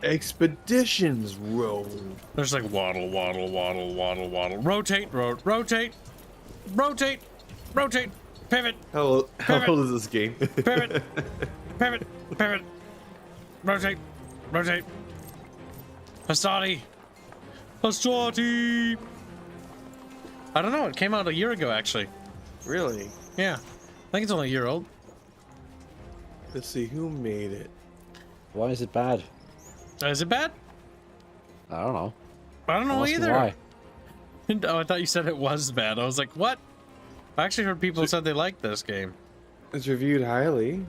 Expeditions roll. There's like waddle, waddle, waddle, waddle, waddle. Rotate, rotate, rotate, rotate, pivot. How Pivot. old is this game? Pivot, pivot, pivot. Rotate, rotate. Hastati. Hastati. I don't know. It came out a year ago, actually. Really? Yeah. I think it's only a year old. Let's see who made it. Why is it bad? Is it bad? I don't know. I don't know Ask me either. Why? Oh, I thought you said it was bad. I was like, what? I actually heard people said they liked this game. It's reviewed highly.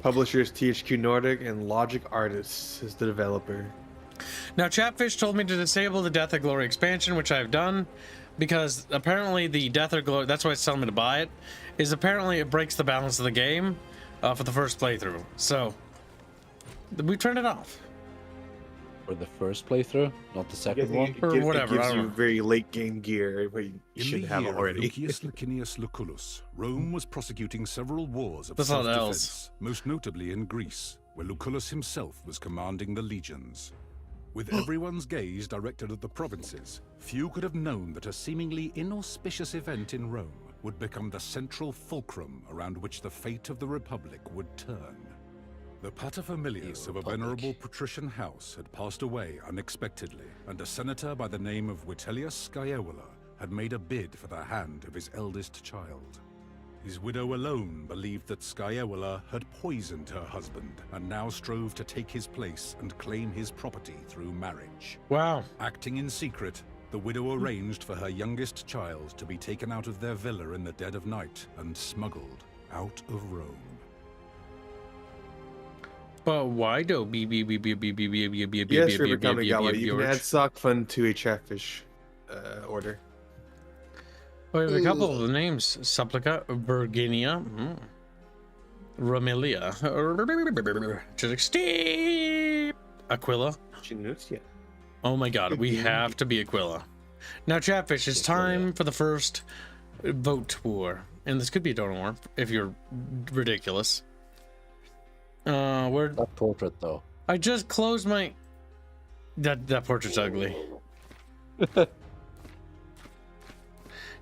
Publishers THQ Nordic and Logic Artists is the developer. Now, Chatfish told me to disable the Death or Glory expansion, which I've done, because apparently the Death or Glory, that's why it's telling me to buy it, is apparently it breaks the balance of the game for the first playthrough. So, we turned it off. For the first playthrough, not the second one? Or whatever, It I gives don't you know. very late game gear where you should have it already. Lucius Licinius Lucullus, Rome was prosecuting several wars of That's a lot of self-defense, most notably in Greece, where Lucullus himself was commanding the legions. With everyone's gaze directed at the provinces, few could have known that a seemingly inauspicious event in Rome would become the central fulcrum around which the fate of the Republic would turn. The paterfamilias of a venerable patrician house had passed away unexpectedly, and a senator by the name of Vitellius Scaevola had made a bid for the hand of his eldest child. His widow alone believed that Scaevola had poisoned her husband, and now strove to take his place and claim his property through marriage. Wow. Acting in secret, the widow arranged for her youngest child to be taken out of their villa in the dead of night and smuggled out of Rome. But why do Yes, River Kamigawa, you can add sock fun to a Chatfish order. Oh, there's a couple of the names. Supplica, Virginia, Romelia, Aquila. Chinutia. Oh my god, we have to be Aquila. Now, Chatfish, it's time for the first vote war. And this could be a donor war if you're ridiculous. Where That portrait, though. I just closed my... That portrait's ugly.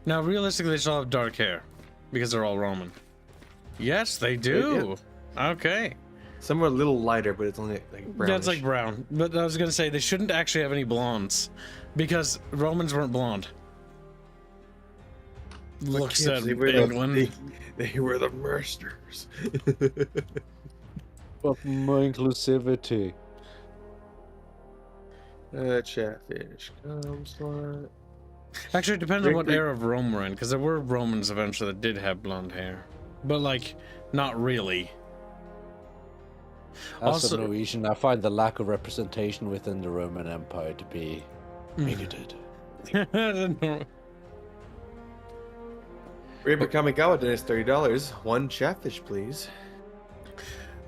Now, realistically, they still have dark hair because they're all Roman. Yes, they do. Okay. Some are a little lighter, but it's only like brown. That's like brown. But I was gonna say they shouldn't actually have any blondes because Romans weren't blonde. Looks at England. They were the merceners. But my inclusivity. Chatfish. Slot. Actually, it depends on what era of Rome we're in, because there were Romans eventually that did have blonde hair, but like not really. As Also- a Norwegian, I find the lack of representation within the Roman Empire to be bigoted. River Kamigawa donates $30. One Chatfish, please.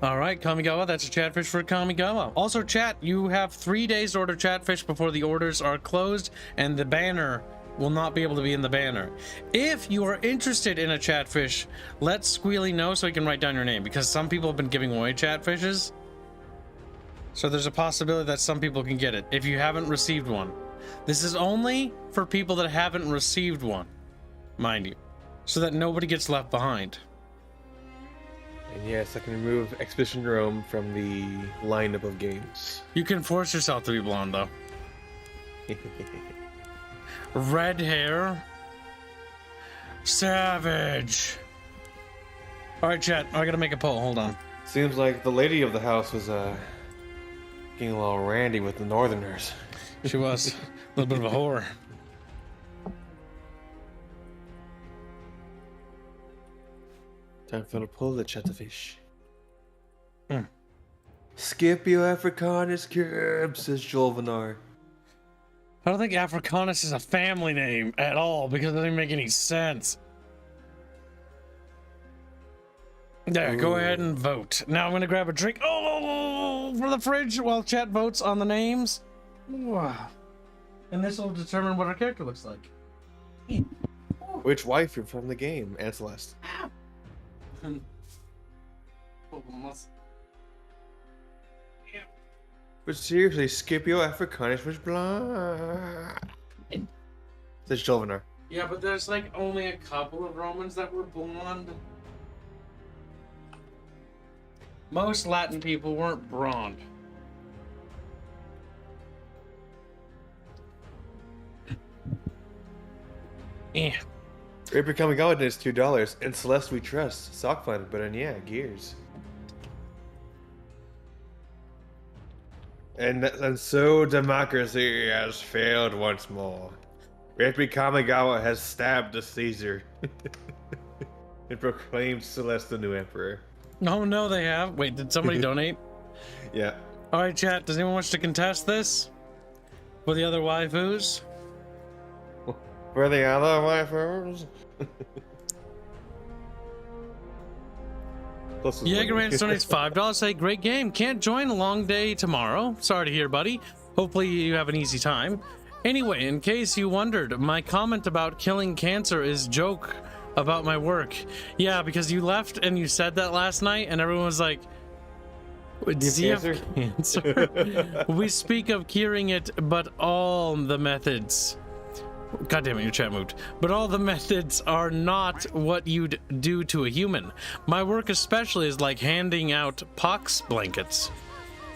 All right, Kamigawa, that's a Chatfish for Kamigawa. Also, chat, you have 3 days to order Chatfish before the orders are closed, and the banner will not be able to be in the banner. If you are interested in a Chatfish, let Squealy know so he can write down your name, because some people have been giving away Chatfishes. So there's a possibility that some people can get it if you haven't received one. This is only for people that haven't received one, mind you, so that nobody gets left behind. And yes, I can remove Expedition Rome from the lineup of games. You can force yourself to be blonde, though. Red hair. Savage. All right, chat. I gotta make a poll. Hold on. Seems like the lady of the house was getting a little randy with the Northerners. She was a little bit of a whore. Time for the pull the Chatfish. Mm. Scipio Africanus Curb, says Jolvanar. I don't think Africanus is a family name at all because it doesn't make any sense. There, go ahead and vote. Now I'm gonna grab a drink. Oh, for the fridge while chat votes on the names. Wow. And this will determine what our character looks like. Which wife you're from the game, Aunt Celeste? But seriously, Scipio Africanus was blind. Says Jolvenar. Yeah, but there's like only a couple of Romans that were blonde. Most Latin people weren't blonde. Yeah. Raper Kamigawa is $2. And Celeste we trust. Sock fun, but yeah, gears. And so democracy has failed once more. Raper Kamigawa has stabbed the Caesar. And proclaimed Celeste the new emperor. Oh no, they have. Wait, did somebody donate? Yeah. Alright, chat, does anyone wish to contest this? For the other waifus? For the other waifus? Jaegerman donates $5. Say, great game. Can't join a long day tomorrow. Sorry to hear, buddy. Hopefully you have an easy time. Anyway, in case you wondered, my comment about killing cancer is joke about my work. Yeah, because you left and you said that last night and everyone was like, does he have cancer? We speak of curing it, but all the methods... God damn it, your chat moved. But all the methods are not what you'd do to a human. My work especially is like handing out pox blankets.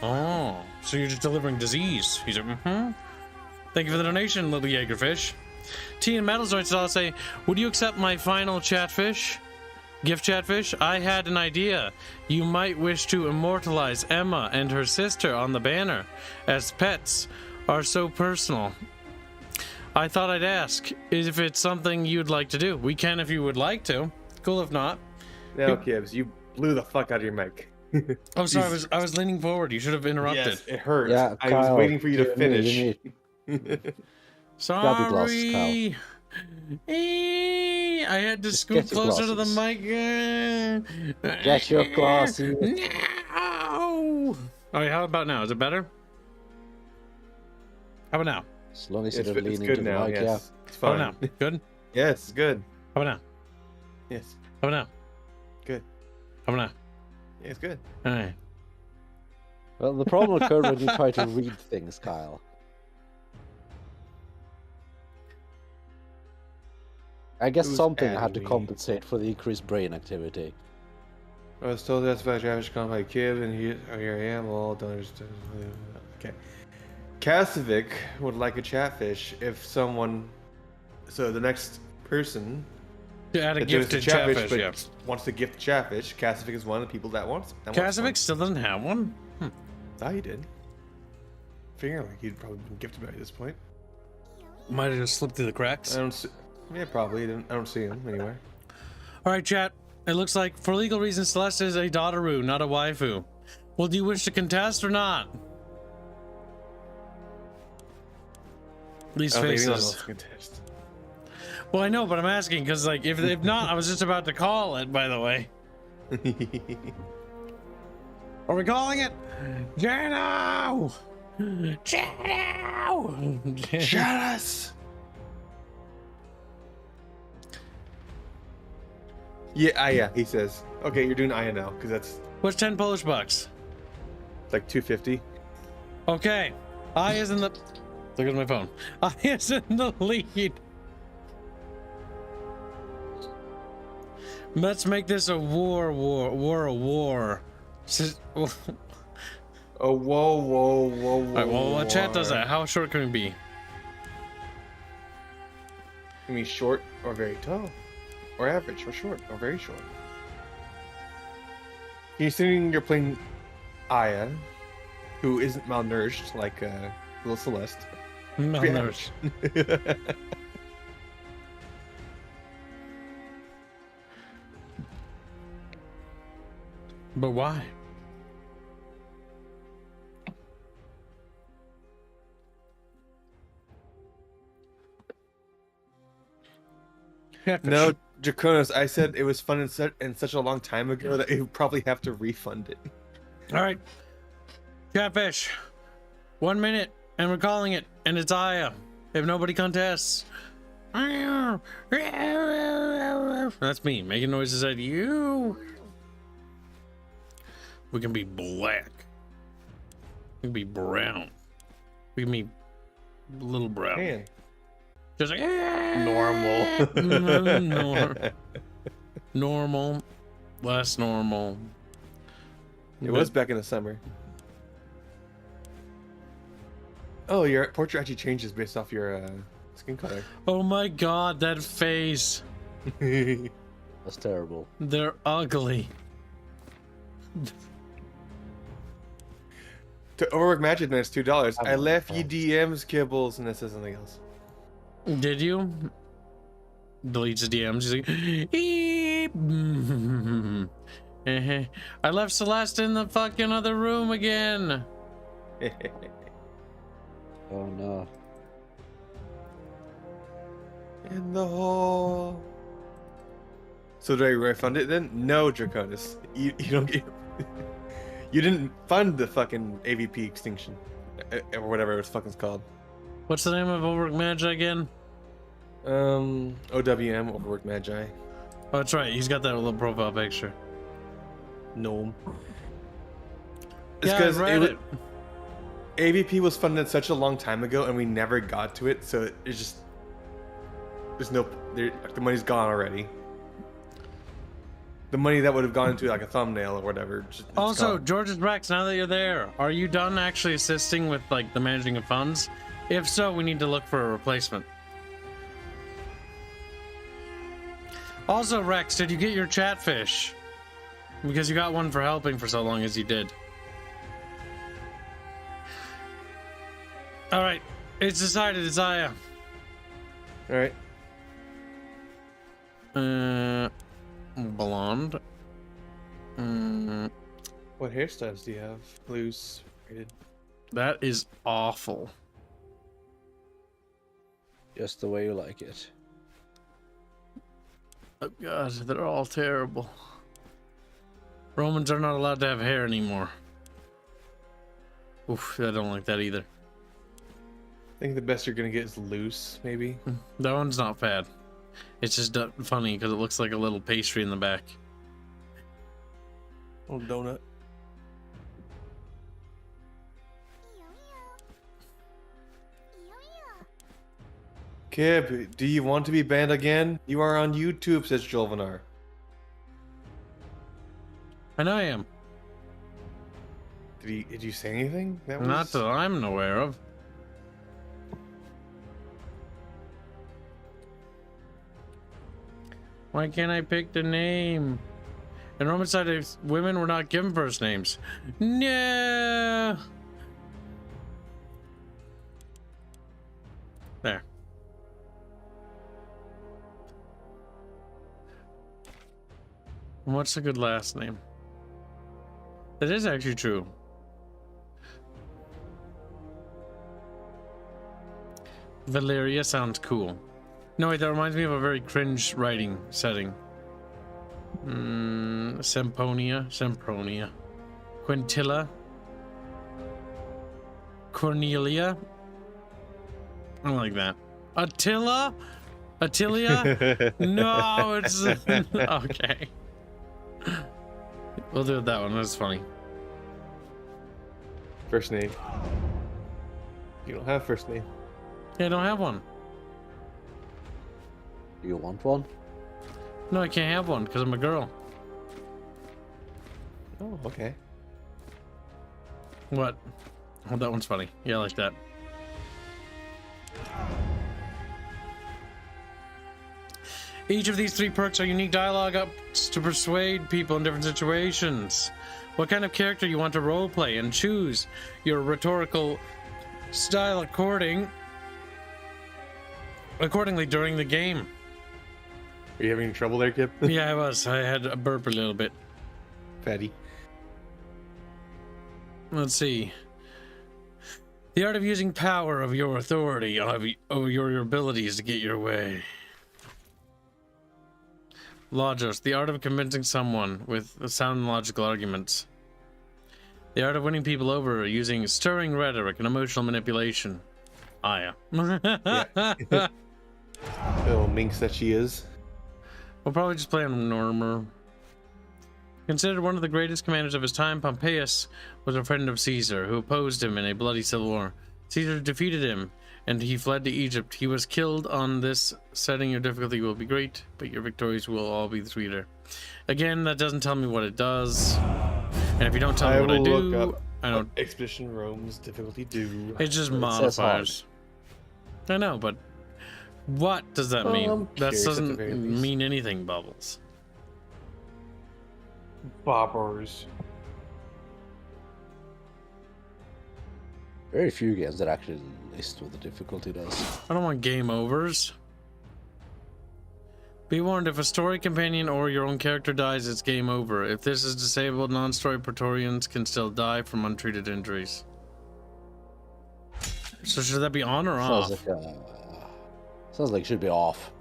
Oh, so you're just delivering disease. He's like, Thank you for the donation, little Jaegerfish. T and Metals joins us. Say, would you accept my final chatfish? Gift chatfish? I had an idea. You might wish to immortalize Emma and her sister on the banner, as pets are so personal. I thought I'd ask if it's something you'd like to do. We can if you would like to. Cool if not. No, Kibbs, you blew the fuck out of your mic. Oh, sorry, I was leaning forward. You should have interrupted. Yes, it hurt. Yeah, I Kyle, was waiting for you to finish. Sorry. Gloss, Kyle. I had to scoot closer to the mic. Get your glasses. No. Alright, how about now? Is it better? How about now? As long as you're It's leaning good to the now, mic, yes. It's How fine. about now? Good? Yes, it's good. How about now? Yes. How about now? Good. How about now? Yeah, it's good. Alright. Well, the problem occurred when you try to read things, Kyle. I guess Who's something had to adding me? compensate for the increased brain activity. I was told that's by Travis Con by Kib, and here I am, all done. Okay. Kasovic would like a chatfish if someone. So the next person To add a that does gifted the chatfish, chatfish, but yeah. wants to gift chatfish, Kasovic is one of the people that wants. Kasovic still doesn't have one? Thought he did. Figuring like he'd probably been gifted by this point. Might have just slipped through the cracks. I don't see. Yeah, probably. I don't see him anywhere. Alright, chat. It looks like, for legal reasons, Celeste is a daughteru, not a waifu. Well, do you wish to contest or not? These faces. Well, I know, but I'm asking, because, like, if not, I was just about to call it, by the way. Are we calling it? Jano! Jano! Shut us! Yeah, he says. Okay, you're doing Aya now, because that's What's 10 Polish bucks? like $250. Okay. I is in the... Look at my phone. I is in the lead. Let's make this a war. Oh, whoa. Alright, well, what chat does that? How short can we be? You mean short or very tall? Or average or short or very short? Considering you're playing Aya, who isn't malnourished like little Celeste. Malnourished. But why? No, Draconis, I said it was fun in such a long time ago that you probably have to refund it. All right. Catfish. 1 minute, and we're calling it, and it's Aya. If nobody contests. That's me, making noises at you. We can be black. We can be brown. We can be little brown. Man. Just like Normal. normal, less normal. It was back in the summer. Oh, your portrait actually changes based off your skin color. Oh my god, that face. That's terrible. They're ugly. To overwork magic, that's $2. I left you DMs, Kibbles, and that says something else. Did you? Deletes his DMs. He's like, eep. I left Celeste in the fucking other room again. Oh no. In the hole. So did I refund it then? No, Draconis. You don't get. You didn't fund the fucking AVP extinction, or whatever it's fucking called. What's the name of Overworked Magi again? OWM, Overworked Magi. Oh, that's right. He's got that little profile picture. Gnome. It's Yeah, I because read it. AVP was funded such a long time ago, and we never got to it. So it's just there's no the money's gone already. The money that would have gone into like a thumbnail or whatever. It's Also, gone. George's Rex, now that you're there, are you done actually assisting with like the managing of funds? If so, we need to look for a replacement. Also, Rex, did you get your chatfish? Because you got one for helping for so long as you did. All right, it's decided. It's Aya. All right. Blonde. What hairstyles do you have? Loose, braided. That is awful. Just the way you like it. Oh god, they're all terrible. Romans are not allowed to have hair anymore. Oof, I don't like that either. I think the best you're gonna get is loose, maybe. That one's not bad. It's just funny because it looks like a little pastry in the back. Little donut. Kib, do you want to be banned again? You are on YouTube, says Jolvanar. I know I am. Did you say anything? That Not that I'm aware of. Why can't I pick the name? In Roman side, women were not given first names. No. There. What's a good last name? That is actually true. Valeria sounds cool. No, wait, that reminds me of a very cringe writing setting. Sempronia. Quintilla. Cornelia. I don't like that. Attila? Attilia? No, it's... Okay. We'll do it that one. That's funny. First name. You don't have first name. Yeah, I don't have one. You want one? No, I can't have one because I'm a girl. Oh, okay. What? Oh, that one's funny. Yeah, I like that. Each of these 3 perks are unique dialogue ups to persuade people in different situations. What kind of character you want to roleplay and choose your rhetorical style accordingly during the game. Are you having trouble there, Kib? Yeah, I was. I had a burp a little bit. Fatty. Let's see. The art of using power of your authority, over your abilities to get your way. Logos, the art of convincing someone with sound and logical arguments. The art of winning people over using stirring rhetoric and emotional manipulation. Aya. Yeah. Little minx that she is. We'll probably just play on Normer. Considered one of the greatest commanders of his time, Pompeius was a friend of Caesar, who opposed him in a bloody civil war. Caesar defeated him, and he fled to Egypt. He was killed on this setting. Your difficulty will be great, but your victories will all be sweeter. Again, that doesn't tell me what it does. And if you don't tell me what I do, I don't... Expedition Rome's difficulty do. It's just modifiers. I know, but what does that mean? That doesn't mean anything, Bubbles. Bobbers. Very few games that actually list what the difficulty does. I don't want game overs. Be warned, if a story companion or your own character dies, it's game over. If this is disabled, non-story Praetorians can still die from untreated injuries. So should that be on or off? Sounds like it should be off.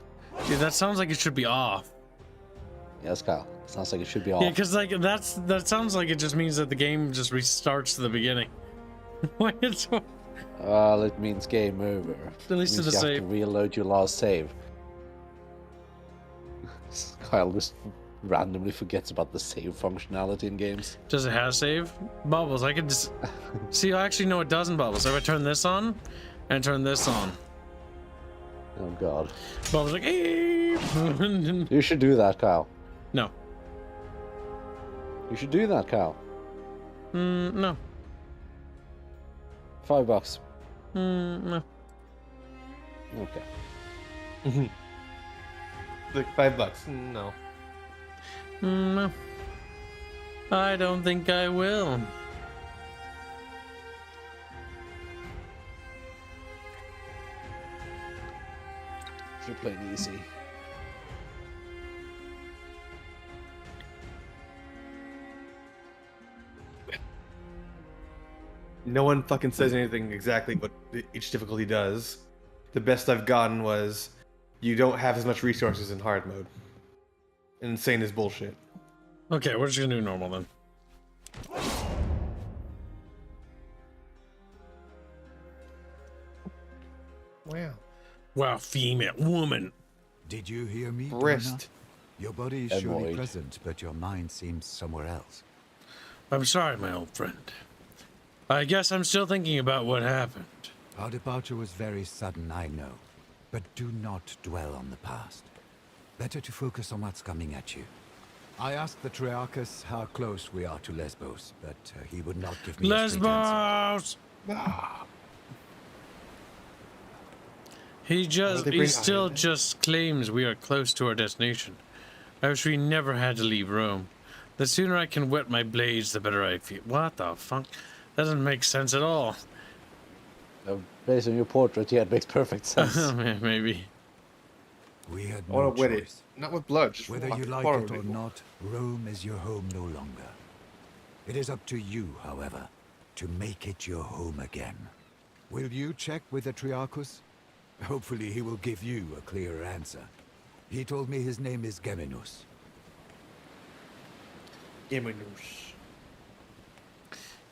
Yeah, that sounds like it should be off. Yes, Kyle. Sounds like it should be off. Yeah, because like that sounds like it just means that the game just restarts to the beginning. Well, it means game over. At least to the save. You have to reload your last save. Kyle just randomly forgets about the save functionality in games. Does it have save? Bubbles, I could just... See, I actually know it doesn't, Bubbles. If I turn this on, and turn this on. Oh, God. Bubbles like... You should do that, Kyle. No. You should do that, Kyle. No. $5. No. Okay. Like $5. No. No. I don't think I will. Should play it easy. No one fucking says anything exactly what each difficulty does. The best I've gotten was you don't have as much resources in hard mode. Insane is bullshit. Okay, we're just gonna do normal then. Wow. Wow, female woman. Did you hear me, Breast. Donna? Your body is surely present, but your mind seems somewhere else. I'm sorry, my old friend. I guess I'm still thinking about what happened. Our departure was very sudden, I know. But do not dwell on the past. Better to focus on what's coming at you. I asked the Traitorous how close we are to Lesbos, but he would not give me a straight answer. Lesbos! He still just claims we are close to our destination. I wish we never had to leave Rome. The sooner I can wet my blades, the better I feel. What the fuck? That doesn't make sense at all. Based on your portrait, yeah, it makes perfect sense. Maybe. We had I no want to wet it. choice. Not with blood, just Whether you like it or not, Rome is your home no longer. It is up to you, however, to make it your home again. Will you check with the Traitorous? Hopefully he will give you a clearer answer. He told me his name is Geminus. Geminus.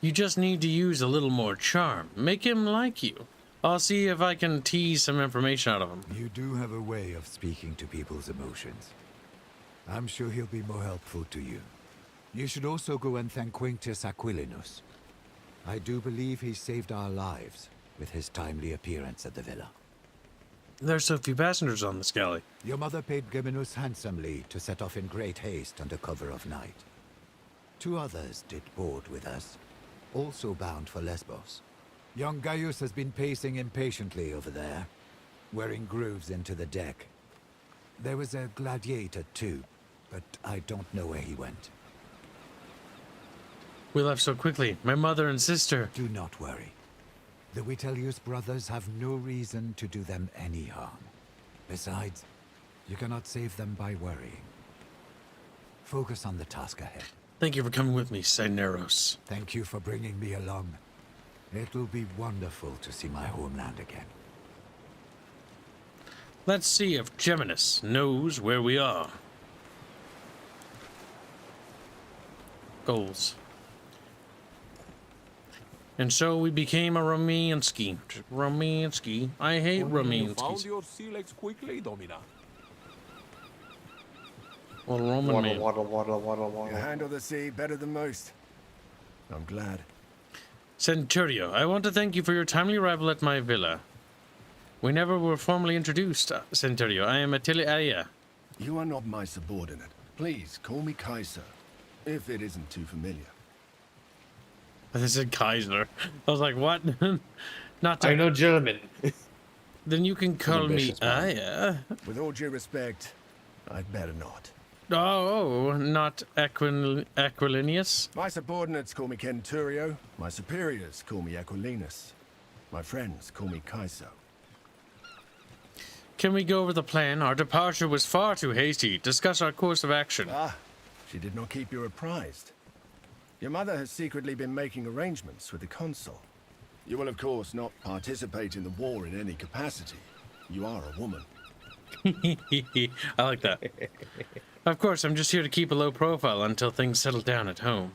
You just need to use a little more charm. Make him like you. I'll see if I can tease some information out of him. You do have a way of speaking to people's emotions. I'm sure he'll be more helpful to you. You should also go and thank Quintus Aquilinus. I do believe he saved our lives with his timely appearance at the villa. There's so few passengers on this galley. Your mother paid Geminus handsomely to set off in great haste under cover of night. 2 others did board with us, also bound for Lesbos. Young Gaius has been pacing impatiently over there, wearing grooves into the deck. There was a gladiator too, but I don't know where he went. We left so quickly. My mother and sister. Do not worry. The Vitellius brothers have no reason to do them any harm. Besides, you cannot save them by worrying. Focus on the task ahead. Thank you for coming with me, Traitorous. Thank you for bringing me along. It will be wonderful to see my homeland again. Let's see if Geminus knows where we are. Goals. And so we became a Romansky. Romansky. I hate You found Romanskys. your sea legs quickly, Domina. Well, Roman Waddle, meal. waddle, waddle, waddle, You waddle. handle the sea better than most. I'm glad. Centurio, I want to thank you for your timely arrival at my villa. We never were formally introduced, Centurio. I am Attila Aya. You are not my subordinate. Please call me Kaiser, if it isn't too familiar. I said Kaiser. I was like, what? Not I know German. Then you can call me ambitious man. Aya. With all due respect, I'd better not. Oh, not Aquilinius? My subordinates call me Centurio. My superiors call me Aquilinus. My friends call me Kaiser. Can we go over the plan? Our departure was far too hasty. Discuss our course of action. Ah, she did not keep you apprised. Your mother has secretly been making arrangements with the consul. You will, of course, not participate in the war in any capacity. You are a woman. I like that. Of course, I'm just here to keep a low profile until things settle down at home.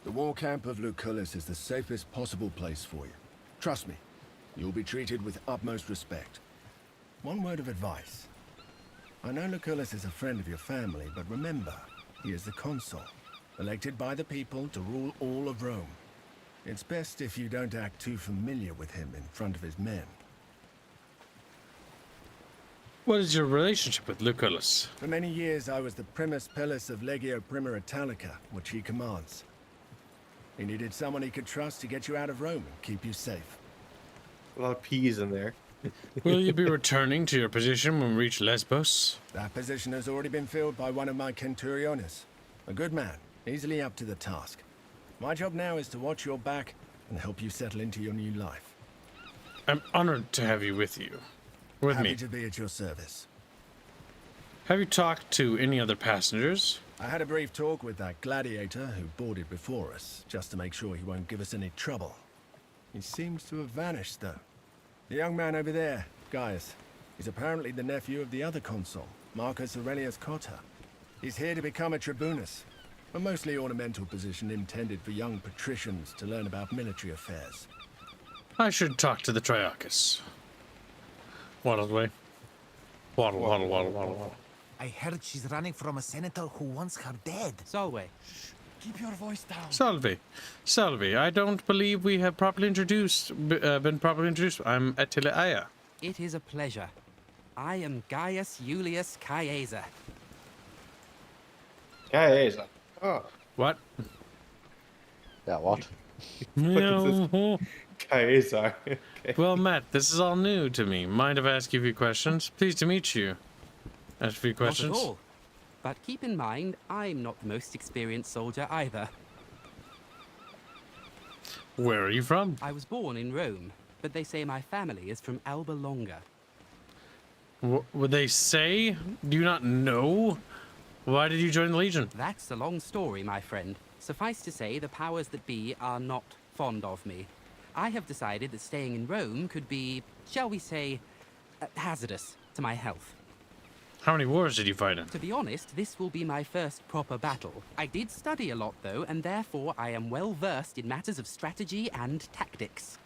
The war camp of Lucullus is the safest possible place for you. Trust me, you'll be treated with utmost respect. One word of advice. I know Lucullus is a friend of your family, but remember, he is the consul, elected by the people to rule all of Rome. It's best if you don't act too familiar with him in front of his men. What is your relationship with Lucullus? For many years, I was the primus pilus of Legio Prima Italica, which he commands. He needed someone he could trust to get you out of Rome and keep you safe. A lot of peas in there. Will you be returning to your position when we reach Lesbos? That position has already been filled by one of my centuriones. A good man, easily up to the task. My job now is to watch your back and help you settle into your new life. I'm honored to have you with you. With Happy me. to be at your service. Have you talked to any other passengers? I had a brief talk with that gladiator who boarded before us, just to make sure he won't give us any trouble. He seems to have vanished, though. The young man over there, Gaius, is apparently the nephew of the other consul, Marcus Aurelius Cotta. He's here to become a tribunus, a mostly ornamental position intended for young patricians to learn about military affairs. I should talk to the Triarchus. Waddle away. Waddle, waddle, waddle, waddle, waddle. I heard she's running from a senator who wants her dead. Solway. Keep your voice down. Salve. Salve. I don't believe we have been properly introduced. I'm Attila Aya. It is a pleasure. I am Gaius Julius Caesar. Caesar. Oh, What? Yeah, what? No. Caesar. Okay. Well, Matt, this is all new to me. Mind if I ask you a few questions? Pleased to meet you. Ask a few questions. Not at all. But keep in mind, I'm not the most experienced soldier either. Where are you from? I was born in Rome, but they say my family is from Alba Longa. Would they say? Do you not know? Why did you join the Legion? That's a long story, my friend. Suffice to say, the powers that be are not fond of me. I have decided that staying in Rome could be, shall we say, hazardous to my health. How many wars did you fight in? To be honest, this will be my first proper battle. I did study a lot, though, and therefore I am well versed in matters of strategy and tactics.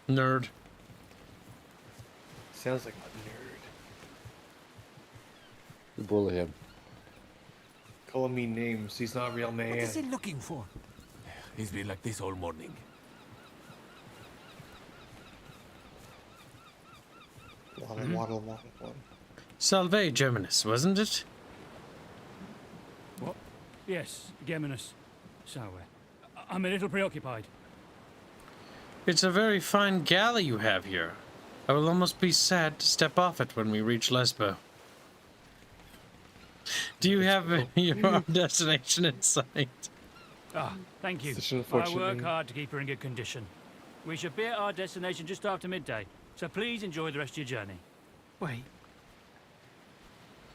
Nerd. Sounds like a nerd. You bully him. Calling me names. He's not a real What man. is he looking for? He's been like this all morning. Waddle, waddle, waddle, waddle. Salve, Germanus, wasn't it? What? Yes, Geminus. Sorry. I'm a little preoccupied. It's a very fine galley you have here. I will almost be sad to step off it when we reach Lesbos. Do you have your destination in sight? Ah, thank you. Such an I unfortunate work name. hard to keep her in good condition. We should be at our destination just after midday, so please enjoy the rest of your journey. Wait,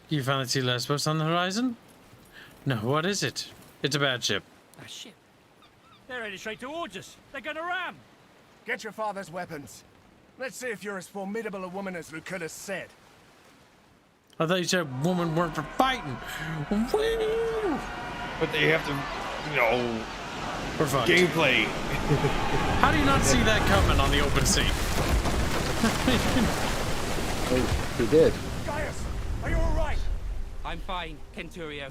You finally see Lesbos on the horizon? No, what is it? It's a bad ship. Ah, shit. They're headed straight towards us. They're gonna ram! Get your father's weapons. Let's see if you're as formidable a woman as Lucullus said. I thought you said women weren't for fighting. Woo! But they have to, For fun. gameplay. How do you not see that coming on the open sea? Oh, he did. Gaius, are you all right? I'm fine, Kenturio.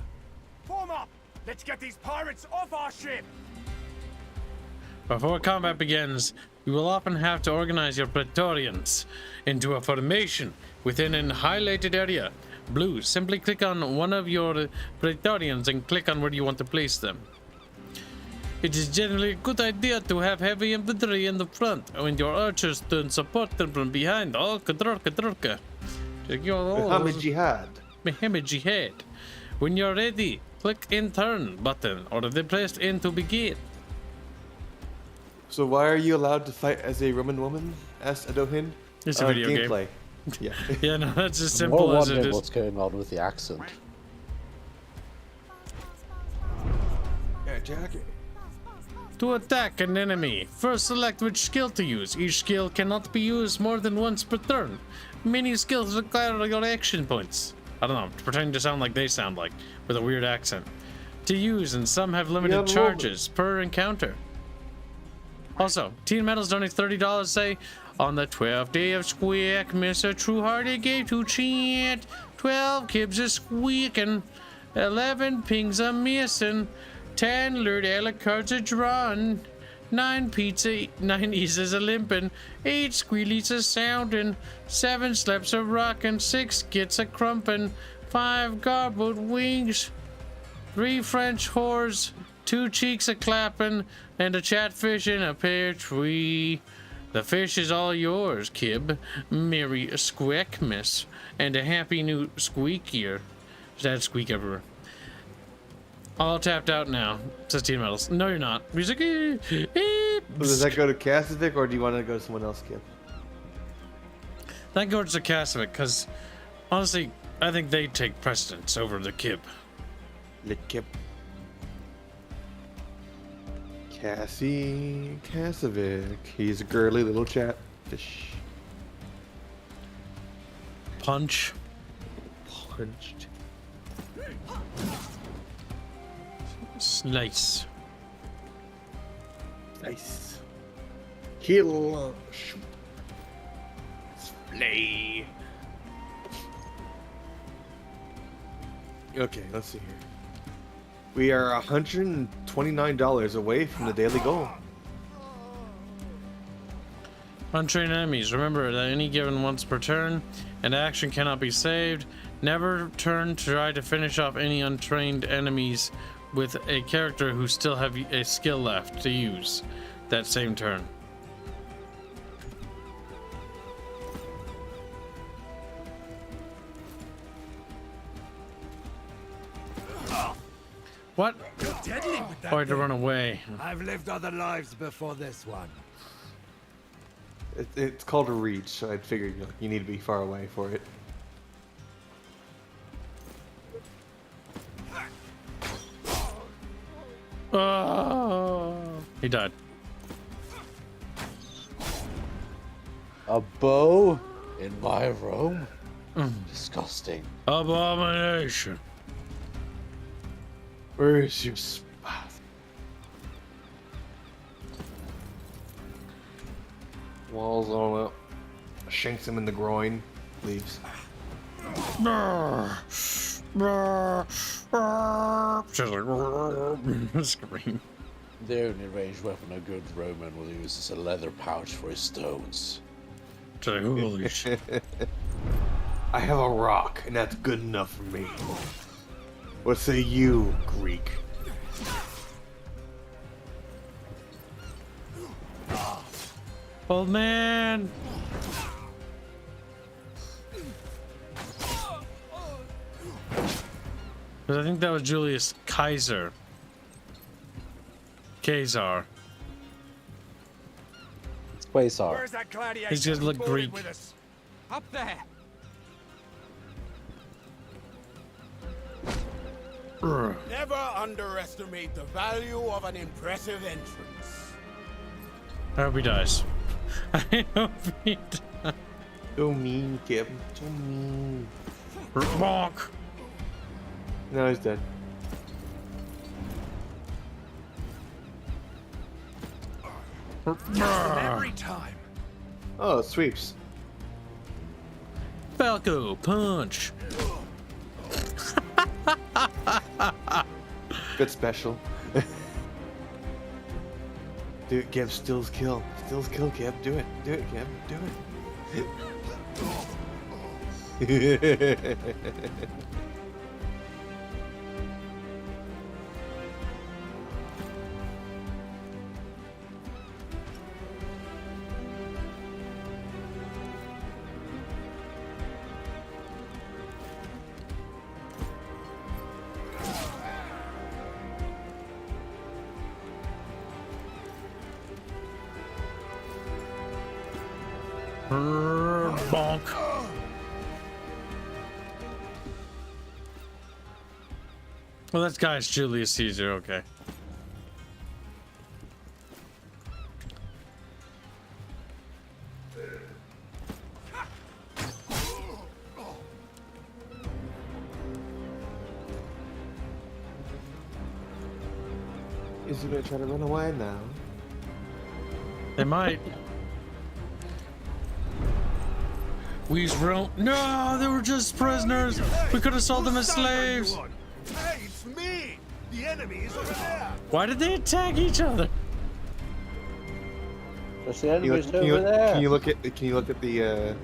Form up. Let's get these pirates off our ship. Before combat begins, you will often have to organize your Praetorians into a formation within an highlighted area. Blue, simply click on one of your Praetorians and click on where you want to place them. It is generally a good idea to have heavy infantry in the front and your archers to support them from behind. Oh, kadrka. Muhammad Jihad. Muhammad Jihad. When you're ready, click in turn button or the press in to begin. So why are you allowed to fight as a Roman woman? Asked Adohin. It's a video gameplay. game. Yeah. Yeah, no, that's as I'm simple more as it wondering is. what's going on with the accent. Yeah, jacket. To attack an enemy, first select which skill to use. Each skill cannot be used more than once per turn. Many skills require your action points. I don't know, pretending to sound like they sound like, with a weird accent. To use, and some have limited charges per encounter. Also, Teen Metals donates $30, say, on the 12th day of Squeakmas, a true hearted gave to chant. 12 kibs a squeaking, 11 pings a missing, 10 lured cards a drawn, 9 pizza, 9 eases a limping, 8 squealies a sounding, 7 sleps a rocking, 6 gets a crumping, 5 garbled wings, 3 French whores, 2 cheeks a clapping, and a chatfish in a pear tree. The fish is all yours, Kib. Merry Squeakmas, and a happy new squeak year. Sad squeak everywhere. All tapped out now, says Teen Metals. No, you're not. Music. So does that go to Kasovic, or do you want to go to someone else, Kib? That goes to Kasovic, because honestly, I think they take precedence over the Kib. The Kib. Cassie Kasovic. He's a girly little chatfish. Punch. Punched. Slice. Nice. Kill. Shoot. Slay. Okay, let's see here. We are $129 away from the daily goal. Untrained enemies. Remember that any given once per turn, an action cannot be saved. Never turn to try to finish off any untrained enemies with a character who still have a skill left to use that same turn. What? Oh, I had to run away. I've lived other lives before this one. It's called a reach, so I figured you need to be far away for it. Oh, he died. A bow in my room? Disgusting. Abomination. Where is your spot? Walls all up. Shanks him in the groin. Leaves. Scream. The only ranged weapon a good Roman will use is a leather pouch for his stones. Holy shit. I have a rock, and that's good enough for me. What say you, Greek? Old man. But I think that was Julius Caesar. Caesar. It's Quasar. Where's that gladiator? He's just look who boarded Greek. with us? Up there. Never underestimate the value of an impressive entrance. I hope he dies. I hope he dies. So mean, Kip. So mean. Bonk. No, he's dead. Every time. Oh, sweeps. Falco, punch. Good special. Dude, Gib, stills kill. Stills kill, Gib. Do it. Do it, Gib. Do it. Bonk. Well, that guy's Julius Caesar, okay. Is he gonna try to run away now? They might. We's roam. No, they were just prisoners. We could have sold them as slaves. Hey, it's me! The enemy is over there! Why did they attack each other? There's the enemies over there. Can you look at the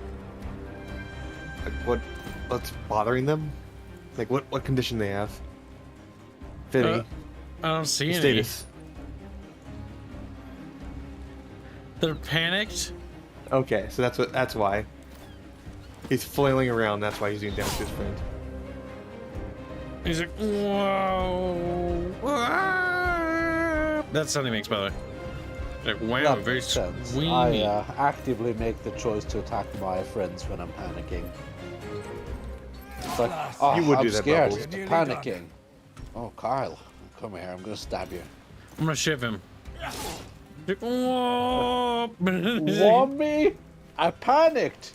like what's bothering them? Like what condition they have? Fitting. I don't see any. Status. They're panicked. Okay, so that's why. He's flailing around, that's why he's doing damage to his friend. He's like, whoa. Ah. That sound he makes, by the way. Like, wow, That very makes sense. swingy. I actively make the choice to attack my friends when I'm panicking. It's like, oh, You would I'm do that, scared. Bubbles. Panicking. Oh, Kyle, come here. I'm gonna stab you. I'm gonna shiv him. Like, whoa. Want me? I panicked.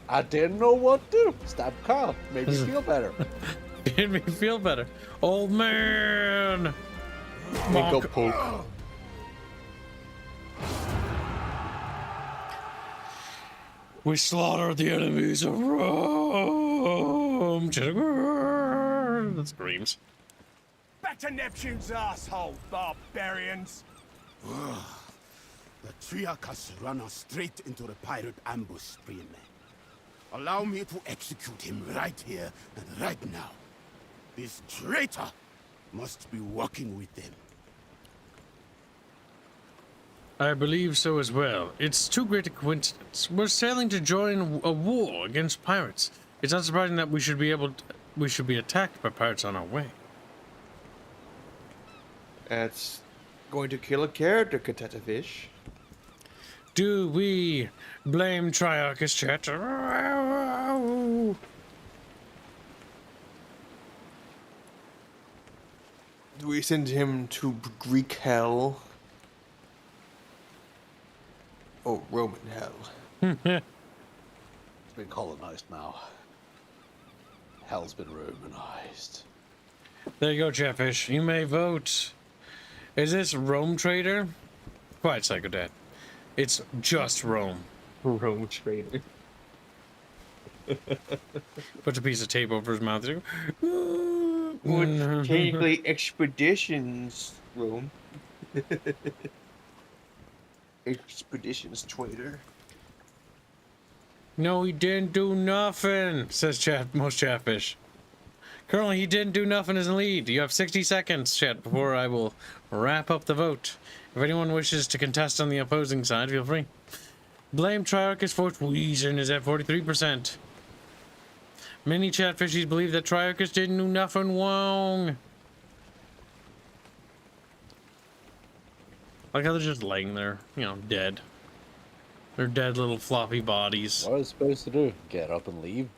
I didn't know what to do. Stab Kyle. Made me feel better. Made me feel better. Old man. Go Bonk. poke. We slaughter the enemies of Rome. That screams. Back to Neptune's asshole, barbarians! The Triarchus run us straight into the pirate ambush stream. Allow me to execute him right here and right now. This traitor must be working with them. I believe so as well. It's too great a coincidence. We're sailing to join a war against pirates. It's not surprising that we should be attacked by pirates on our way. That's going to kill a character, Chatfish. Do we blame Traitorous, chat? Do we send him to Greek hell? Oh, Roman hell. It's been colonized now. Hell's been Romanized. There you go, Chatfish. You may vote. Is this Rome trader? Quiet, Psychodad. It's just Rome. Rome trader. Puts a piece of tape over his mouth. Technically expeditions, Rome. Expeditions trader. No, he didn't do nothing, says most Chatfish. Currently, he didn't do nothing as a lead. You have 60 seconds, chat, before I will wrap up the vote. If anyone wishes to contest on the opposing side, feel free. Blame Traitorous for treason is at 43%. Many Chatfishies believe that Traitorous didn't do nothing wrong. Like how they're just laying there, you know, dead. They're dead little floppy bodies. What are you supposed to do? Get up and leave?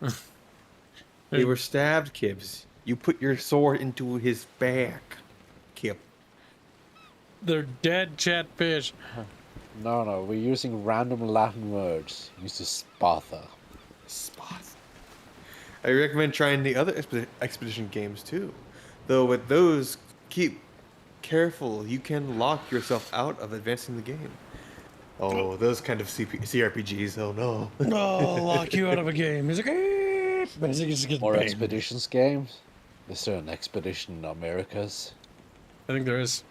They were stabbed, Kibbs. You put your sword into his back, Kip. They're dead Chatfish. No, we're using random Latin words. Use the spatha. Spatha. I recommend trying the other expedition games too. Though with those, keep careful. You can lock yourself out of advancing the game. Oh, those kind of CRPGs. Oh no. Oh, lock you out of a game. He's like, "Eh." More Expeditions games? Is there an Expedition Americas? I think there is.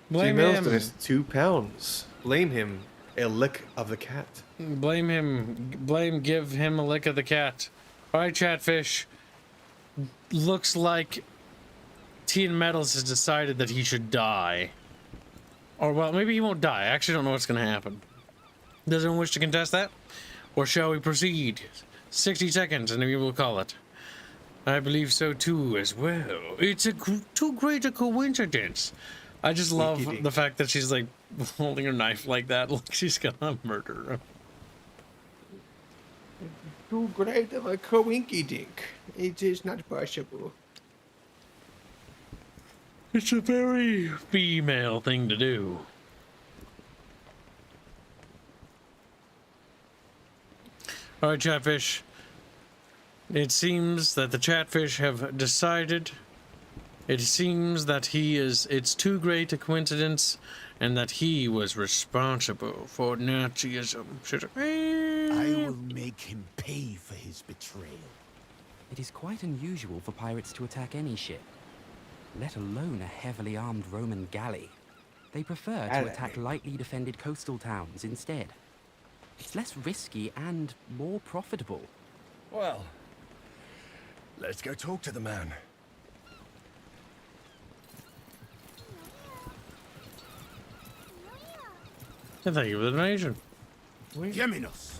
2 Blame mils, him. there's £2. Blame him. A lick of the cat. Blame him. Give him a lick of the cat. All right, Chatfish. Looks like Teen Metals has decided that he should die. Or, well, maybe he won't die. I actually don't know what's going to happen. Does anyone wish to contest that? Or shall we proceed? 60 seconds and we will call it. I believe so too as well. It's too great a coincidence. I just love the fact that she's like holding her knife like that, like she's gonna murder him. Too great of a coinky dink. It is not possible. It's a very female thing to do. Alright, Chatfish. It seems that the Chatfish have decided. It seems that it's too great a coincidence, and that he was responsible for Nazism. I will make him pay for his betrayal. It is quite unusual for pirates to attack any ship, let alone a heavily armed Roman galley. They prefer to attack lightly defended coastal towns instead. It's less risky and more profitable. Well, let's go talk to the man. Thank you for the donation. Geminos,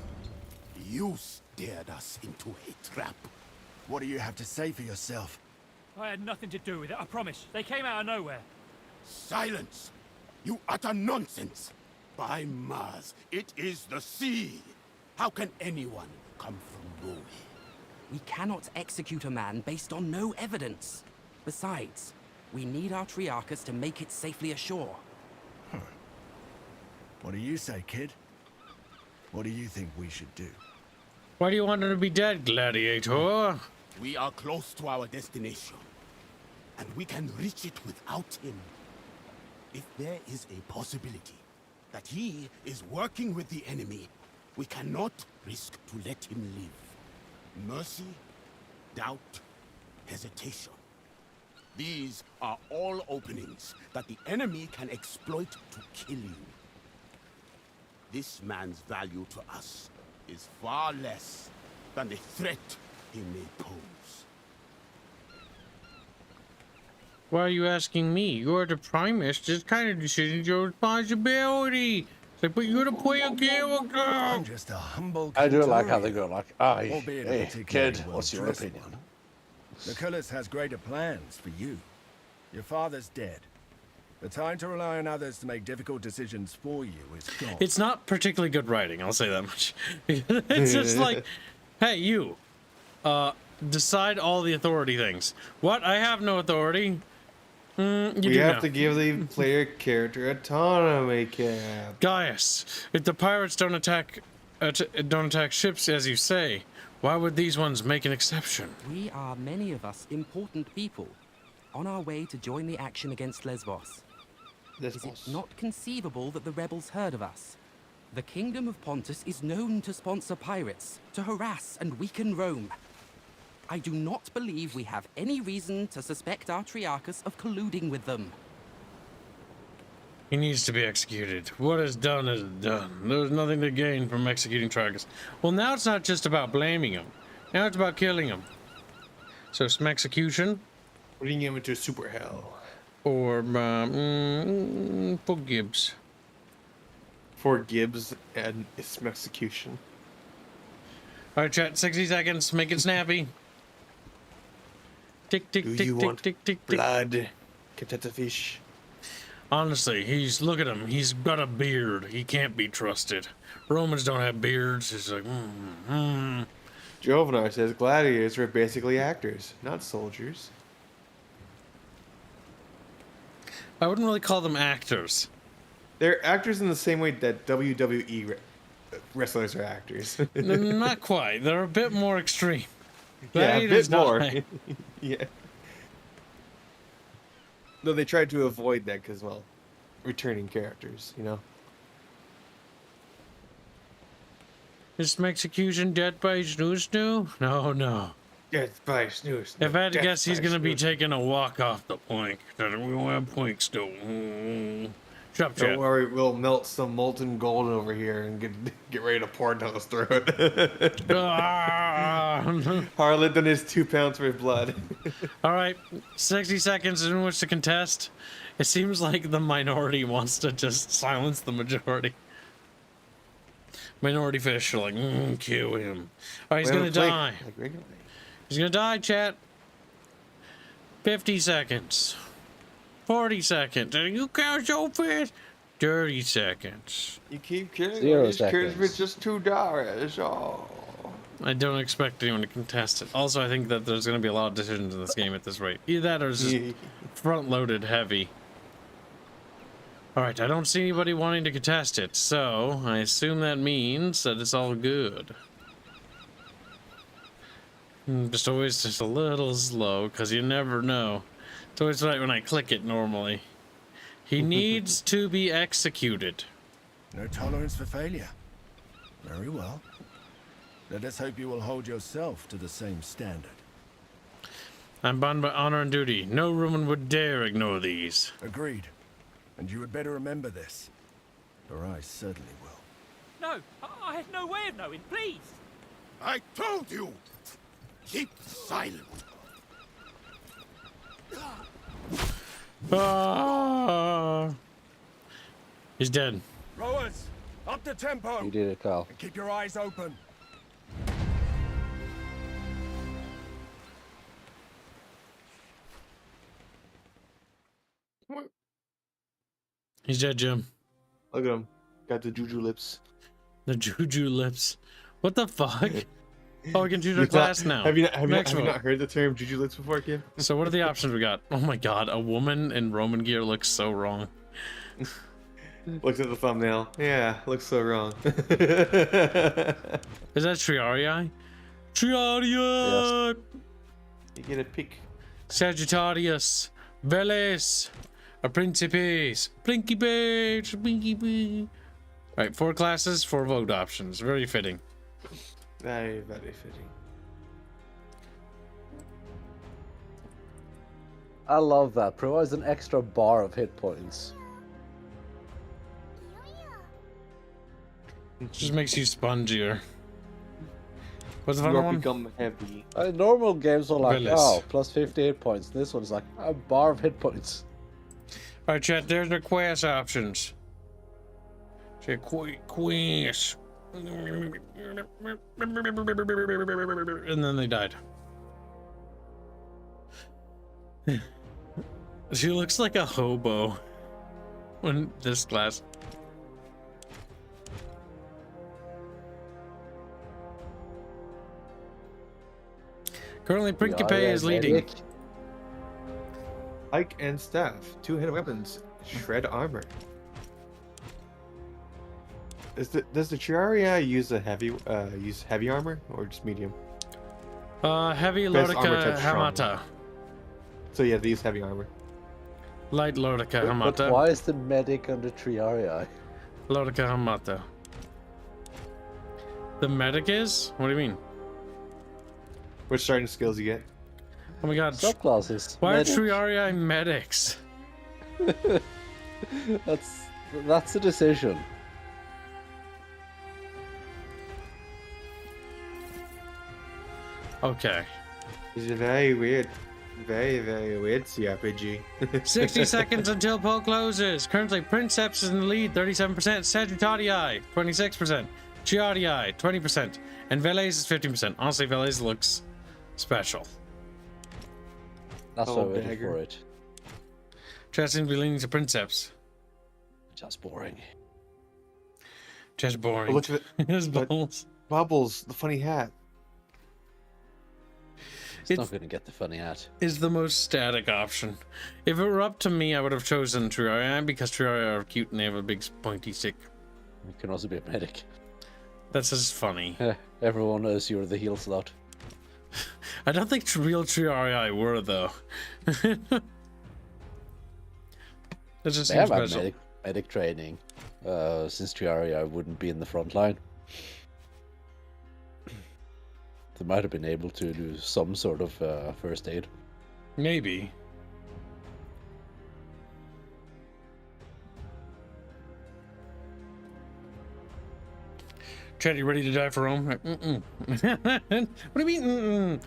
you steered us into a trap. What do you have to say for yourself? I had nothing to do with it, I promise. They came out of nowhere. Silence! You utter nonsense! By Mars, it is the sea! How can anyone come from nowhere? We cannot execute a man based on no evidence. Besides, we need our Triarchus to make it safely ashore. What do you say, kid? What do you think we should do? Why do you want him to be dead, gladiator? We are close to our destination, and we can reach it without him. If there is a possibility that he is working with the enemy, we cannot risk to let him live. Mercy, doubt, hesitation. These are all openings that the enemy can exploit to kill you. This man's value to us is far less than the threat he may pose. Why are you asking me? You're the Primus. This kind of decision is your responsibility. It's like, but you're the player character. I'm just a humble I do like how they go like, Albeit hey, particularly kid, what's your well-dressed opinion? one. Lucullus has greater plans for you. Your father's dead. The time to rely on others to make difficult decisions for you is gone. It's not particularly good writing, I'll say that much. It's just like, hey, you, decide all the authority things. What? I have no authority. We have to give the player character autonomy, Cap. Gaius, if the pirates don't attack ships as you say, why would these ones make an exception? We are, many of us, important people, on our way to join the action against Lesbos. Is it not conceivable that the rebels heard of us? The Kingdom of Pontus is known to sponsor pirates, to harass and weaken Rome. I do not believe we have any reason to suspect our Triarchus of colluding with them. He needs to be executed. What is done is done. There's nothing to gain from executing Triarchus. Well, now it's not just about blaming him. Now it's about killing him. So some execution. Putting him into super hell. Or for Gibbs. For Gibbs and its execution. Alright, chat, 60 seconds. Make it snappy. Tick, tick, Do tick, you tick, want tick, tick, tick. blood? Contenta fish. Honestly, look at him. He's got a beard. He can't be trusted. Romans don't have beards. It's like, Jovenar says gladiators are basically actors, not soldiers. I wouldn't really call them actors. They're actors in the same way that WWE wrestlers are actors. Not quite. They're a bit more extreme. Yeah, a bit more. Not. Yeah. No, they tried to avoid that because, well, returning characters, you know? Is execution death by snoo? No, no. Death by snooze. If I had to Death guess, he's by gonna be snooze. taking a walk off the plank. We won't have planks still. Shut up, Don't chat. worry, we'll melt some molten gold over here and get ready to pour it down his throat. Harlan done his 2 pounds worth of blood. All right, 60 seconds in which to contest. It seems like the minority wants to just silence the majority. Minority fish are like, kill him. All right, he's gonna die. He's gonna die, chat. 50 seconds. 40 seconds. You count so fast. 30 seconds. You keep killing 0 these kids seconds. with just $2. Oh. I don't expect anyone to contest it. Also, I think that there's going to be a lot of decisions in this game at this rate. Either that or it's just front-loaded heavy. Alright, I don't see anybody wanting to contest it, so I assume that means that it's all good. Just always just a little slow, because you never know. It's always right when I click it normally. He needs to be executed. No tolerance for failure. Very well. Let us hope you will hold yourself to the same standard. I'm bound by honor and duty. No Roman would dare ignore these. Agreed. And you had better remember this. For I certainly will. No, I have no way of knowing, please. I told you! Keep silent. He's dead. Rowers, up the tempo! You did it, Carl. And keep your eyes open. He's dead, Jim. Look at him. Got the juju lips. The juju lips. What the fuck? Oh, we can choose our class now. Have you not heard the term juju lips before, kid? So what are the options we got? Oh my god, a woman in Roman gear looks so wrong. Looks at the thumbnail. Yeah, looks so wrong. Is that Triarii? Triarii! You get a pick. Sagittarius. Veles. A Principes. Blinky Bears. Blinky Bee. Alright, 4 classes, 4 vote options. Very fitting. Very, very fitting. I love that. Provides an extra bar of hit points. Just makes you spongier. What's the You final are one? become heavy. Normal games are like, Willis. oh, plus 50 hit points. This one's like, a bar of hit points. Alright, chat, there's the quest options. Say quest. And then they died. She looks like a hobo when this class. Currently, Principe is leading. Pike and staff, 2-handed weapons, shred armor. Does the Triarii use heavy armor or just medium? Heavy Best armor Lodica type strong. Hamata. So yeah, they use heavy armor. Light Lodica But Hamata. why is the medic under Triarii? Lodica Hamata. The medic is? What do you mean? Which starting skills you get? Oh my god. Subclasses. Why Medic. are Triarii medics? That's a decision. Okay. It's a very weird, very weird CRPG. 60 seconds until poll closes. Currently, Princeps is in the lead, 37%. Sagittarii, 26%. Triarii, 20%. And Veles is 15%. Honestly, Veles looks special. That's Oh, why I waited dagger. for it. Chat seems to be leaning to Princeps. Just boring. Just boring. Look at it. His balls. Bubbles, the funny hat. It's not going to get the funny hat. Is the most static option. If it were up to me, I would have chosen Triarii because Triarii are cute and they have a big pointy stick. You can also be a medic. That's just funny. Everyone knows you're the heal slot. I don't think real Triarii were though. That just They seems have had special. medic training. Since Triarii wouldn't be in the front line. They might have been able to do some sort of first aid. Maybe. Chad, you ready to die for Rome? Mm-mm. What do you mean?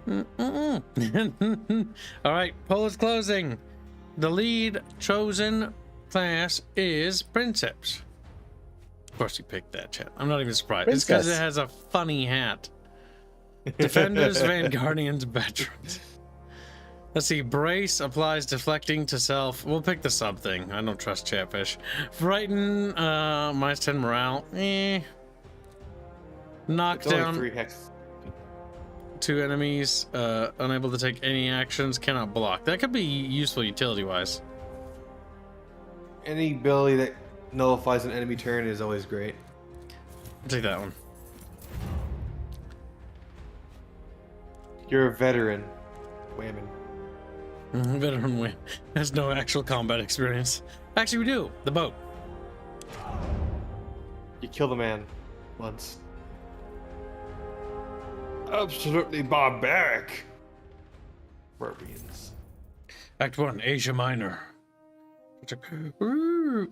Mm-mm. All right, poll is closing. The lead chosen class is Princeps. Of course, you picked that, Chad. I'm not even surprised. It's because it has a funny hat. Defenders, Vanguardians, Veterans. Let's see. Brace applies deflecting to self. We'll pick the sub thing. I don't trust Chatfish. Frighten, minus 10 morale. Knock It's only down 3 hex. 2 enemies. Unable to take any actions. Cannot block. That could be useful utility-wise. Any ability that nullifies an enemy turn is always great. I'll take that one. You're a veteran. Whammon. Veteran win. Has no actual combat experience. Actually, we do. The boat. You killed a man once. Absolutely barbaric. Barbarians. Act 1, Asia Minor.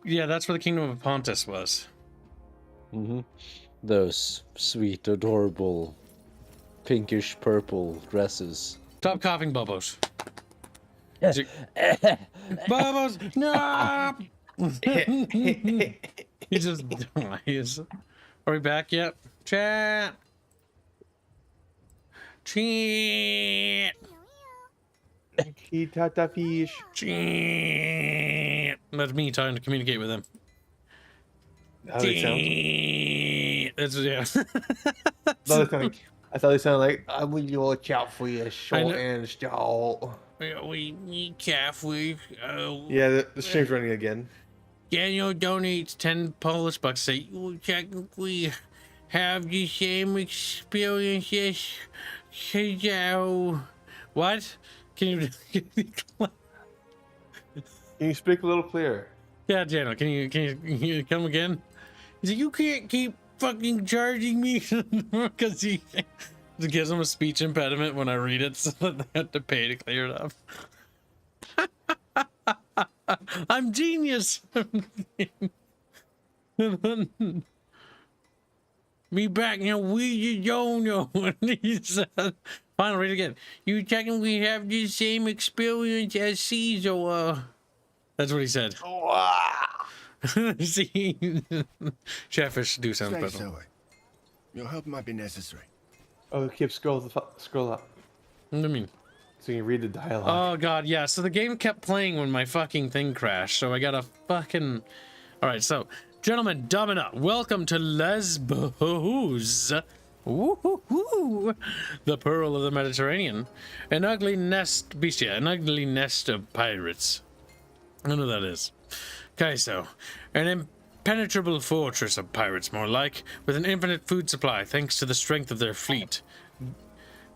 Yeah, that's where the Kingdom of Pontus was. Mm-hmm. Those sweet, adorable, pinkish purple dresses. Stop coughing, Bubbles. Bubbles, no! He just dies. Are we back yet? Chat. Chat. Tata fish. Chat. That's me trying to communicate with him. How do they sound? That's, yeah. I thought they sounded like, I will watch out for you, short and stout. We Catholic. Yeah, the stream's running again. Daniel donates 10 Polish bucks. Say, you technically have the same experience as what? Can you speak a little clearer? Yeah, Daniel, can you come again? He's like, you can't keep fucking charging me because he gives him a speech impediment when I read it, so that they have to pay to clear it up. I'm genius. Me back, we don't know what he said. Fine, read it again. You technically have the same experience as Caesar. That's what he said. See, Chatfish do sound better. So. Your help might be necessary. Oh, keep scroll up. What do you mean? So you can read the dialogue. Oh god, yeah. So the game kept playing when my fucking thing crashed. So I gotta fucking. All right, so gentlemen, dumb it up. Welcome to Lesbos. Woo-hoo-hoo. The pearl of the Mediterranean. An ugly nest, bestia, an ugly nest of pirates. I know who that is. Kaiso, an impenetrable fortress of pirates, more like, with an infinite food supply thanks to the strength of their fleet.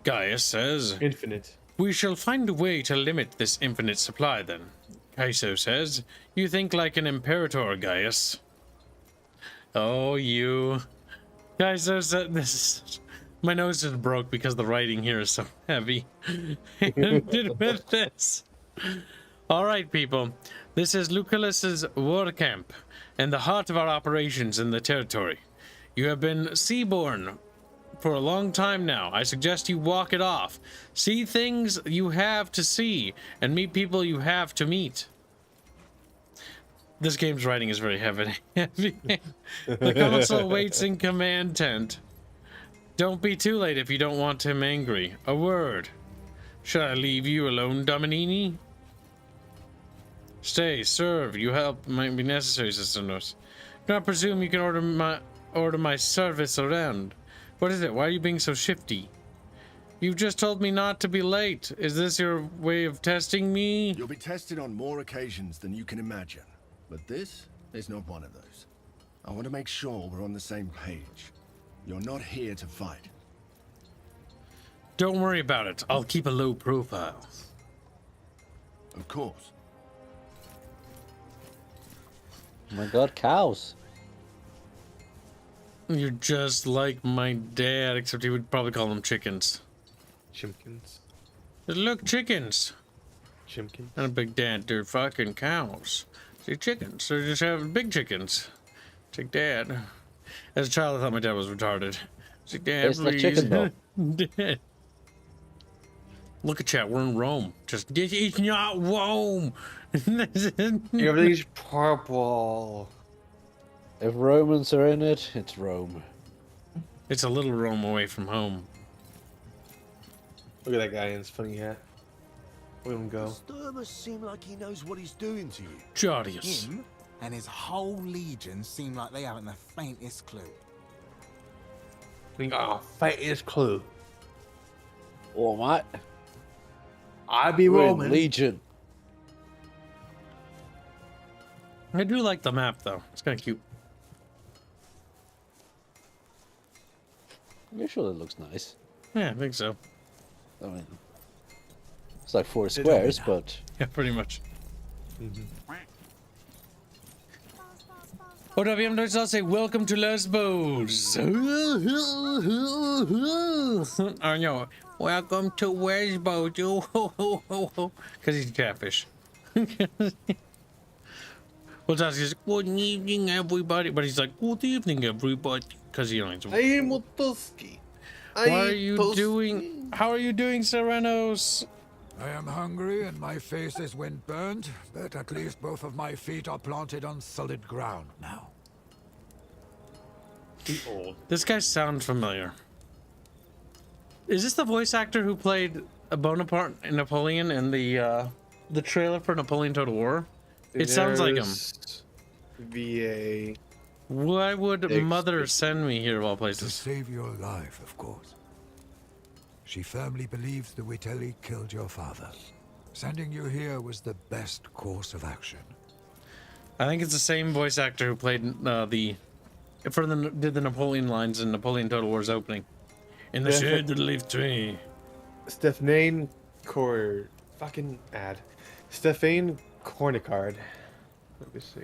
Gaius says, Infinite. We shall find a way to limit this infinite supply, then. Kaiso says, you think like an imperator, Gaius. Oh, you. Kaiso said, my nose just broke because the writing here is so heavy. Ended with this. All right, people. This is Lucullus's war camp, and the heart of our operations in the territory. You have been seaborne for a long time now. I suggest you walk it off. See things you have to see, and meet people you have to meet. This game's writing is very heavy. The council waits in command tent. Don't be too late if you don't want him angry. A word. Should I leave you alone, Dominini? Stay, serve. You help might be necessary, Sister Nurse. Do not presume you can order my service around. What is it? Why are you being so shifty? You've just told me not to be late. Is this your way of testing me? You'll be tested on more occasions than you can imagine. But this is not one of those. I want to make sure we're on the same page. You're not here to fight. Don't worry about it. I'll keep a low profile. Of course. Oh my god, cows. You're just like my dad, except he would probably call them chickens. Chimkins. Look, chickens. Chimkins. Not a big dad, they're fucking cows. See, chickens. They're just having big chickens. It's like, Dad. As a child, I thought my dad was retarded. It's like, Dad, It's not please. chicken, though. Dad. Look at chat, we're in Rome. Just, it's not Rome. Everything's purple. If Romans are in it, it's Rome. It's a little Rome away from home. Look at that guy in his funny hat. Let him go. Skirmishes seem like he knows what he's doing to you. Jarius. Him and his whole legion seem like they haven't the faintest clue. We got a faintest clue. Oh, mate. I be We're in Roman. Legion. I do like the map, though. It's kind of cute. I'm sure that looks nice. Yeah, I think so. I mean, it's like 4 squares, but... Yeah, pretty much. Oh, WM does not say, welcome to Lesbos. I know. Welcome to Lesbos. Because he's a catfish. Well, he's like, good evening, everybody. But he's like, good evening, everybody. Because he only... I am Motoski. What are you doing? How are you doing, Serenos? I am hungry and my face is wind-burned, but at least both of my feet are planted on solid ground now. This guy sounds familiar. Is this the voice actor who played a Bonaparte and Napoleon in the trailer for Napoleon Total War? It sounds like him. VA. Why would mother send me here of all To places? save your life, of course. She firmly believes the Witelli killed your father. Sending you here was the best course of action. I think it's the same voice actor who played did the Napoleon lines in Napoleon Total War's opening. In the shade of the leaf tree. Stephane fucking ad. Stephane Cornicard. Let me see.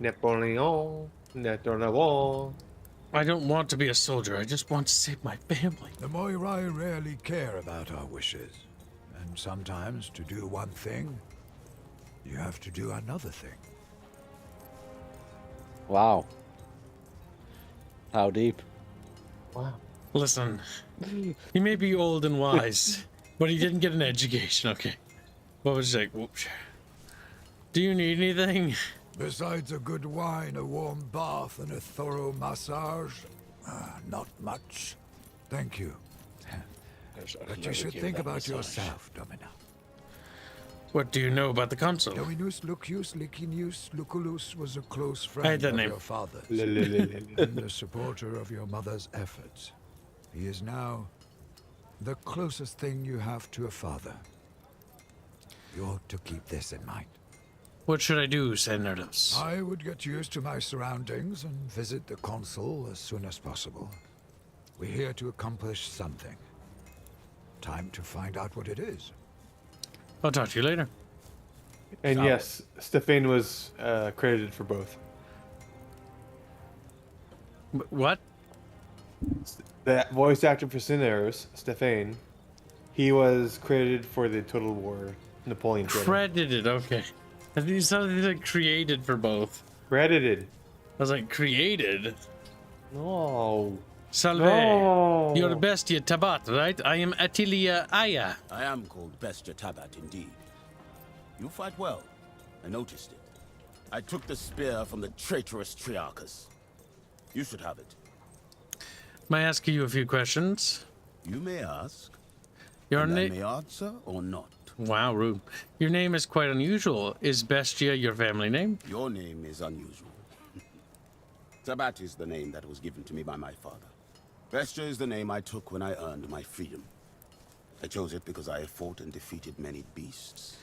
Napoleon. I don't want to be a soldier. I just want to save my family. The Moirai rarely care about our wishes. And sometimes, to do one thing, you have to do another thing. Wow. How deep? Wow. Listen, he may be old and wise, but he didn't get an education. Okay. What was he like? Whoops. Do you need anything? Besides a good wine, a warm bath, and a thorough massage, not much. Thank you. But you should think about yourself, Domina. What do you know about the consul? Dominus Lucius Licinius Lucullus was a close I had friend that of name. your father's and a supporter of your mother's efforts. He is now the closest thing you have to a father. You ought to keep this in mind. What should I do, Senatus? I would get used to my surroundings and visit the consul as soon as possible. We're here to accomplish something. Time to find out what it is. I'll talk to you later. And yes, Stephane was credited for both. What? The voice actor for Traitorous, Stephane, he was credited for the Total War Napoleon trailer. Credited, okay. I think you sounded like created for both. Credited. I was like, created? No. Salve. No. You're Bestia Tabat, right? I am Attilia Aya. I am called Bestia Tabat indeed. You fight well. I noticed it. I took the spear from the traitorous Triarchus. You should have it. May I ask you a few questions? You may ask. Your and I name... may answer or not. Wow, rude. Your name is quite unusual. Is Bestia your family name? Your name is unusual. Tabat is the name that was given to me by my father. Bestia is the name I took when I earned my freedom. I chose it because I have fought and defeated many beasts.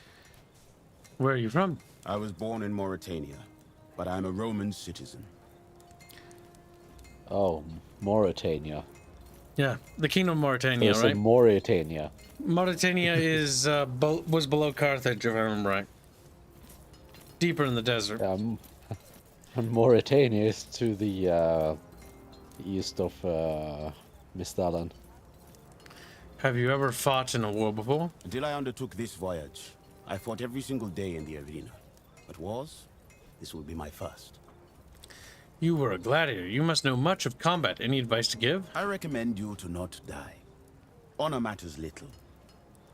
Where are you from? I was born in Mauritania, but I am a Roman citizen. Oh, Mauritania. Yeah, the Kingdom of Mauritania, It's right? in Mauritania. Mauritania is was below Carthage, if I remember right. Deeper in the desert. And Mauritania is to the east of Mistalan. Have you ever fought in a war before? Until I undertook this voyage, I fought every single day in the arena. But wars? This will be my first. You were a gladiator. You must know much of combat. Any advice to give? I recommend you to not die. Honor matters little.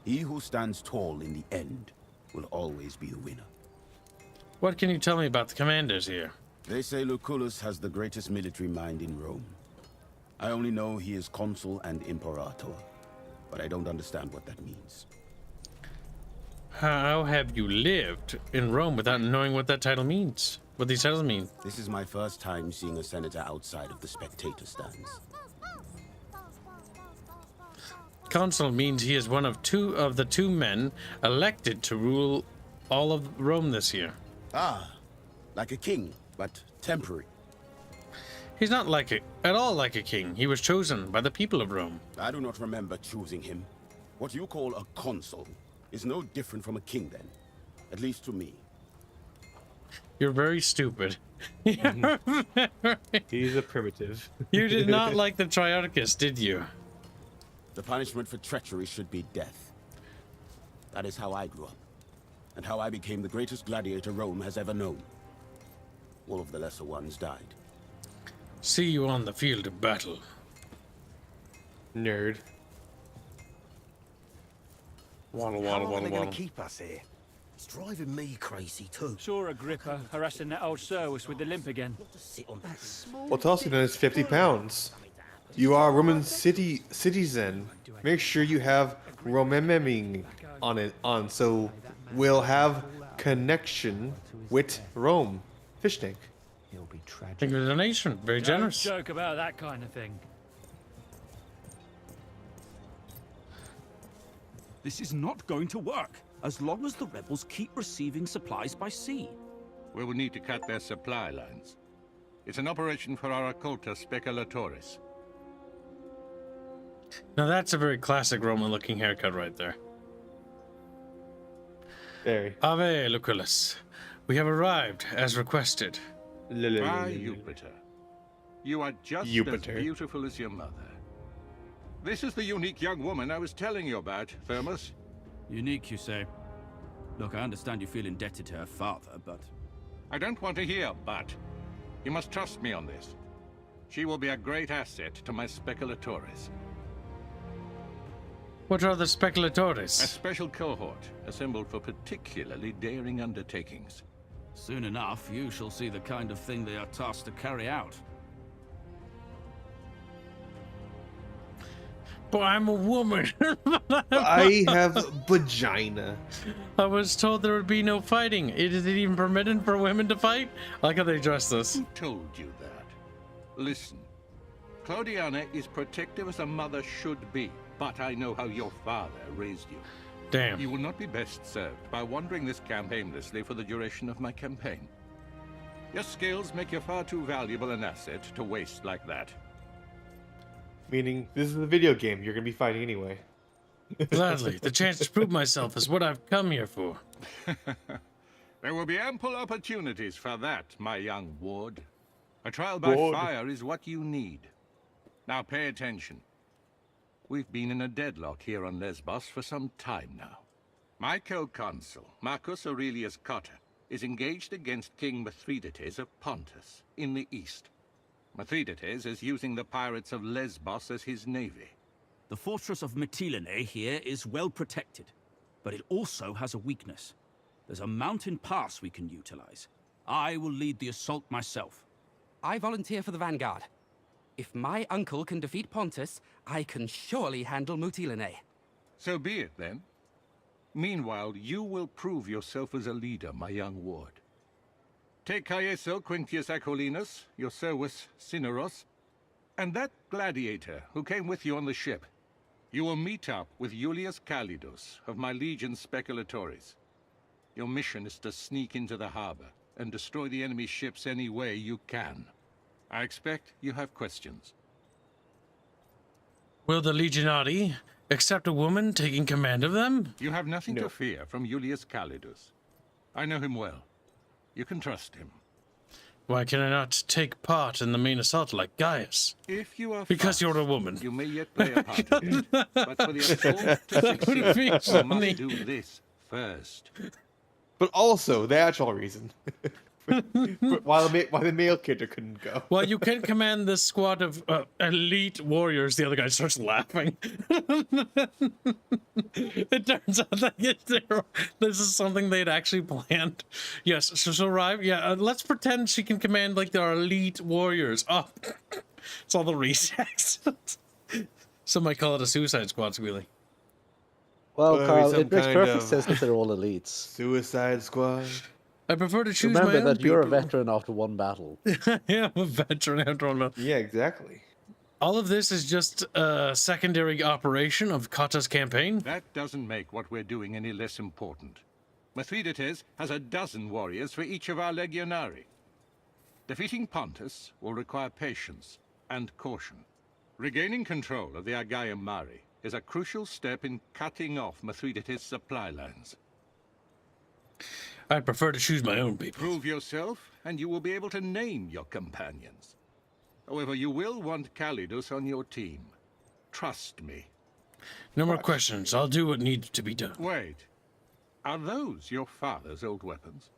He who stands tall in the end will always be the winner. What can you tell me about the commanders here? They say Lucullus has the greatest military mind in Rome. I only know he is consul and imperator, but I don't understand what that means. How have you lived in Rome without knowing what that title means? What these titles mean? This is my first time seeing a senator outside of the spectator stands. Consul means he is one of the two men elected to rule all of Rome this year. Ah, like a king, but temporary. He's not at all like a king. He was chosen by the people of Rome. I do not remember choosing him. What you call a consul is no different from a king then. At least to me. You're very stupid. He's a primitive. You did not like the Traitorous, did you? The punishment for treachery should be death. That is how I grew up. And how I became the greatest gladiator Rome has ever known. All of the lesser ones died. See you on the field of battle. Nerd. Waddle, How waddle, long are waddle, they going waddle. to keep us here? It's driving me crazy too. Saw Agrippa harassing that old Service with the limp again. To sit on that small Well, tossing is 50 pounds. You are a Roman citizen. Make sure you have Romeming on, so we'll have connection with Rome. Fish tank. Thank you for the donation. Very generous. Don't joke about that kind of thing. This is not going to work, as long as the rebels keep receiving supplies by sea. We will need to cut their supply lines. It's an operation for our quotas speculatoris. Now that's a very classic Roman-looking haircut right there. Very. Ave, Lucullus. We have arrived, as requested. By Jupiter. You are just Jupiter. as beautiful as your mother. This is the unique young woman I was telling you about, Thermos. Unique, you say? Look, I understand you feel indebted to her father, but... I don't want to hear but. You must trust me on this. She will be a great asset to my speculatoris. What are the A speculatoris? special cohort assembled for particularly daring undertakings. Soon enough, you shall see the kind of thing they are tasked to carry out. But I'm a woman. I have vagina. I was told there would be no fighting. Is it even permitted for women to fight? I like how they dress this. Who told you that? Listen, Claudiana is protective as a mother should be, but I know how your father raised you. Damn. You will not be best served by wandering this camp aimlessly for the duration of my campaign. Your skills make you far too valuable an asset to waste like that. Meaning, this is a video game. You're gonna be fighting anyway. Gladly. The chance to prove myself is what I've come here for. There will be ample opportunities for that, my young ward. A trial by fire is what you need. Now pay attention. We've been in a deadlock here on Lesbos for some time now. My co-consul, Marcus Aurelius Cotta, is engaged against King Mithridates of Pontus in the east. Mithridates is using the pirates of Lesbos as his navy. The fortress of Mytilene here is well protected, but it also has a weakness. There's a mountain pass we can utilize. I will lead the assault myself. I volunteer for the vanguard. If my uncle can defeat Pontus, I can surely handle Mytilene. So be it, then. Meanwhile, you will prove yourself as a leader, my young ward. Take Caeso Quintius Acollinus, your Servus Cineros, and that gladiator who came with you on the ship. You will meet up with Julius Calidus of my legion Speculatoris. Your mission is to sneak into the harbor and destroy the enemy ships any way you can. I expect you have questions. Will the Legionari accept a woman taking command of them? You have nothing to fear from Julius Calidus. I know him well. You can trust him. Why can I not take part in the main assault like Gaius? If you are Because fast, you're a woman. you may yet play a part in it. But for the assault to succeed, you must do this first. But also, the actual reason. why the male character couldn't go. Well, you can command this squad of elite warriors. The other guy starts laughing. It turns out that this is something they'd actually planned. Yes, so Rive, yeah, let's pretend she can command like our elite warriors. Oh, it's all the resets. Some might call it a Suicide Squad squealing. Well, Carl, some it makes kind perfect of sense that they're all elites. Suicide Squad. I prefer to choose my Remember own that you're a people. veteran after one battle. Yeah, I'm a veteran after one battle. Yeah, exactly. All of this is just a secondary operation of Kata's campaign. That doesn't make what we're doing any less important. Mithridates has a dozen warriors for each of our legionari. Defeating Pontus will require patience and caution. Regaining control of the Agaium Mari is a crucial step in cutting off Mithridates' supply lines. I prefer to choose my own people. Prove yourself, and you will be able to name your companions. However, you will want Calidus on your team. Trust me. No more questions. I'll do what needs to be done. Wait. Are those your father's old weapons?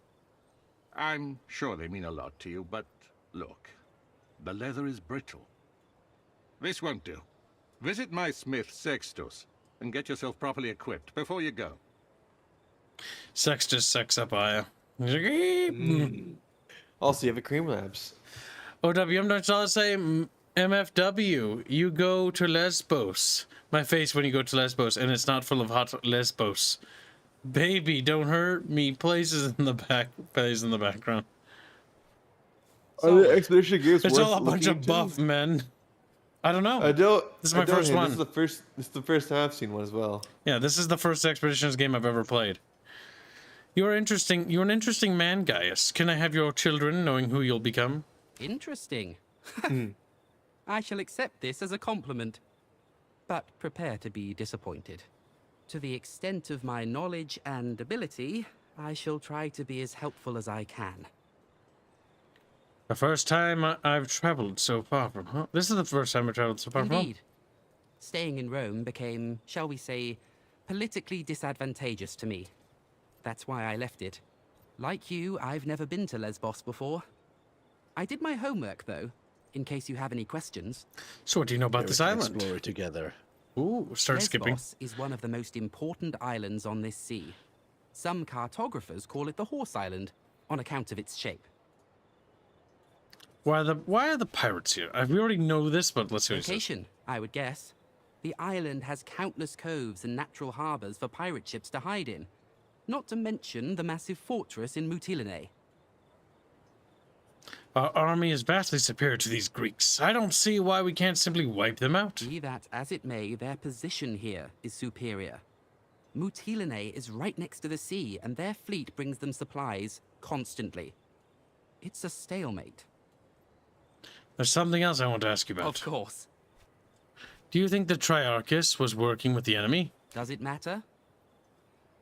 I'm sure they mean a lot to you, but look. The leather is brittle. This won't do. Visit my smith, Sextus, and get yourself properly equipped before you go. Sextus sex up Aya. Also, you have a Cream Labs. OW, I'm not trying to say MFW. You go to Lesbos. My face when you go to Lesbos, and it's not full of hot Lesbos. Baby, don't hurt me. Plays in the background. Are the expedition games It's worth all a bunch of looking buff into? men. I don't know. I don't. This is my first one. This is the first time I've seen one as well. Yeah, this is the first Expeditions game I've ever played. You're interesting. You're an interesting man, Gaius. Can I have your children, knowing who you'll become? Interesting. I shall accept this as a compliment, but prepare to be disappointed. To the extent of my knowledge and ability, I shall try to be as helpful as I can. The first time I've traveled so far from home. This is the first time I've traveled so far from home. Indeed. Staying in Rome became, shall we say, politically disadvantageous to me. That's why I left it. Like you, I've never been to Lesbos before. I did my homework, though, in case you have any questions. So what do you know about this island? Explore it together. Ooh, start skipping. Lesbos is one of the most important islands on this sea. Some cartographers call it the Horse Island, on account of its shape. Why are the pirates here? We already know this, but let's hear it. Location, I would guess. The island has countless coves and natural harbors for pirate ships to hide in. Not to mention the massive fortress in Mutilene. Our army is vastly superior to these Greeks. I don't see why we can't simply wipe them out. Be that as it may, their position here is superior. Mutilene is right next to the sea, and their fleet brings them supplies constantly. It's a stalemate. There's something else I want to ask you about. Of course. Do you think the Triarchus was working with the enemy? Does it matter?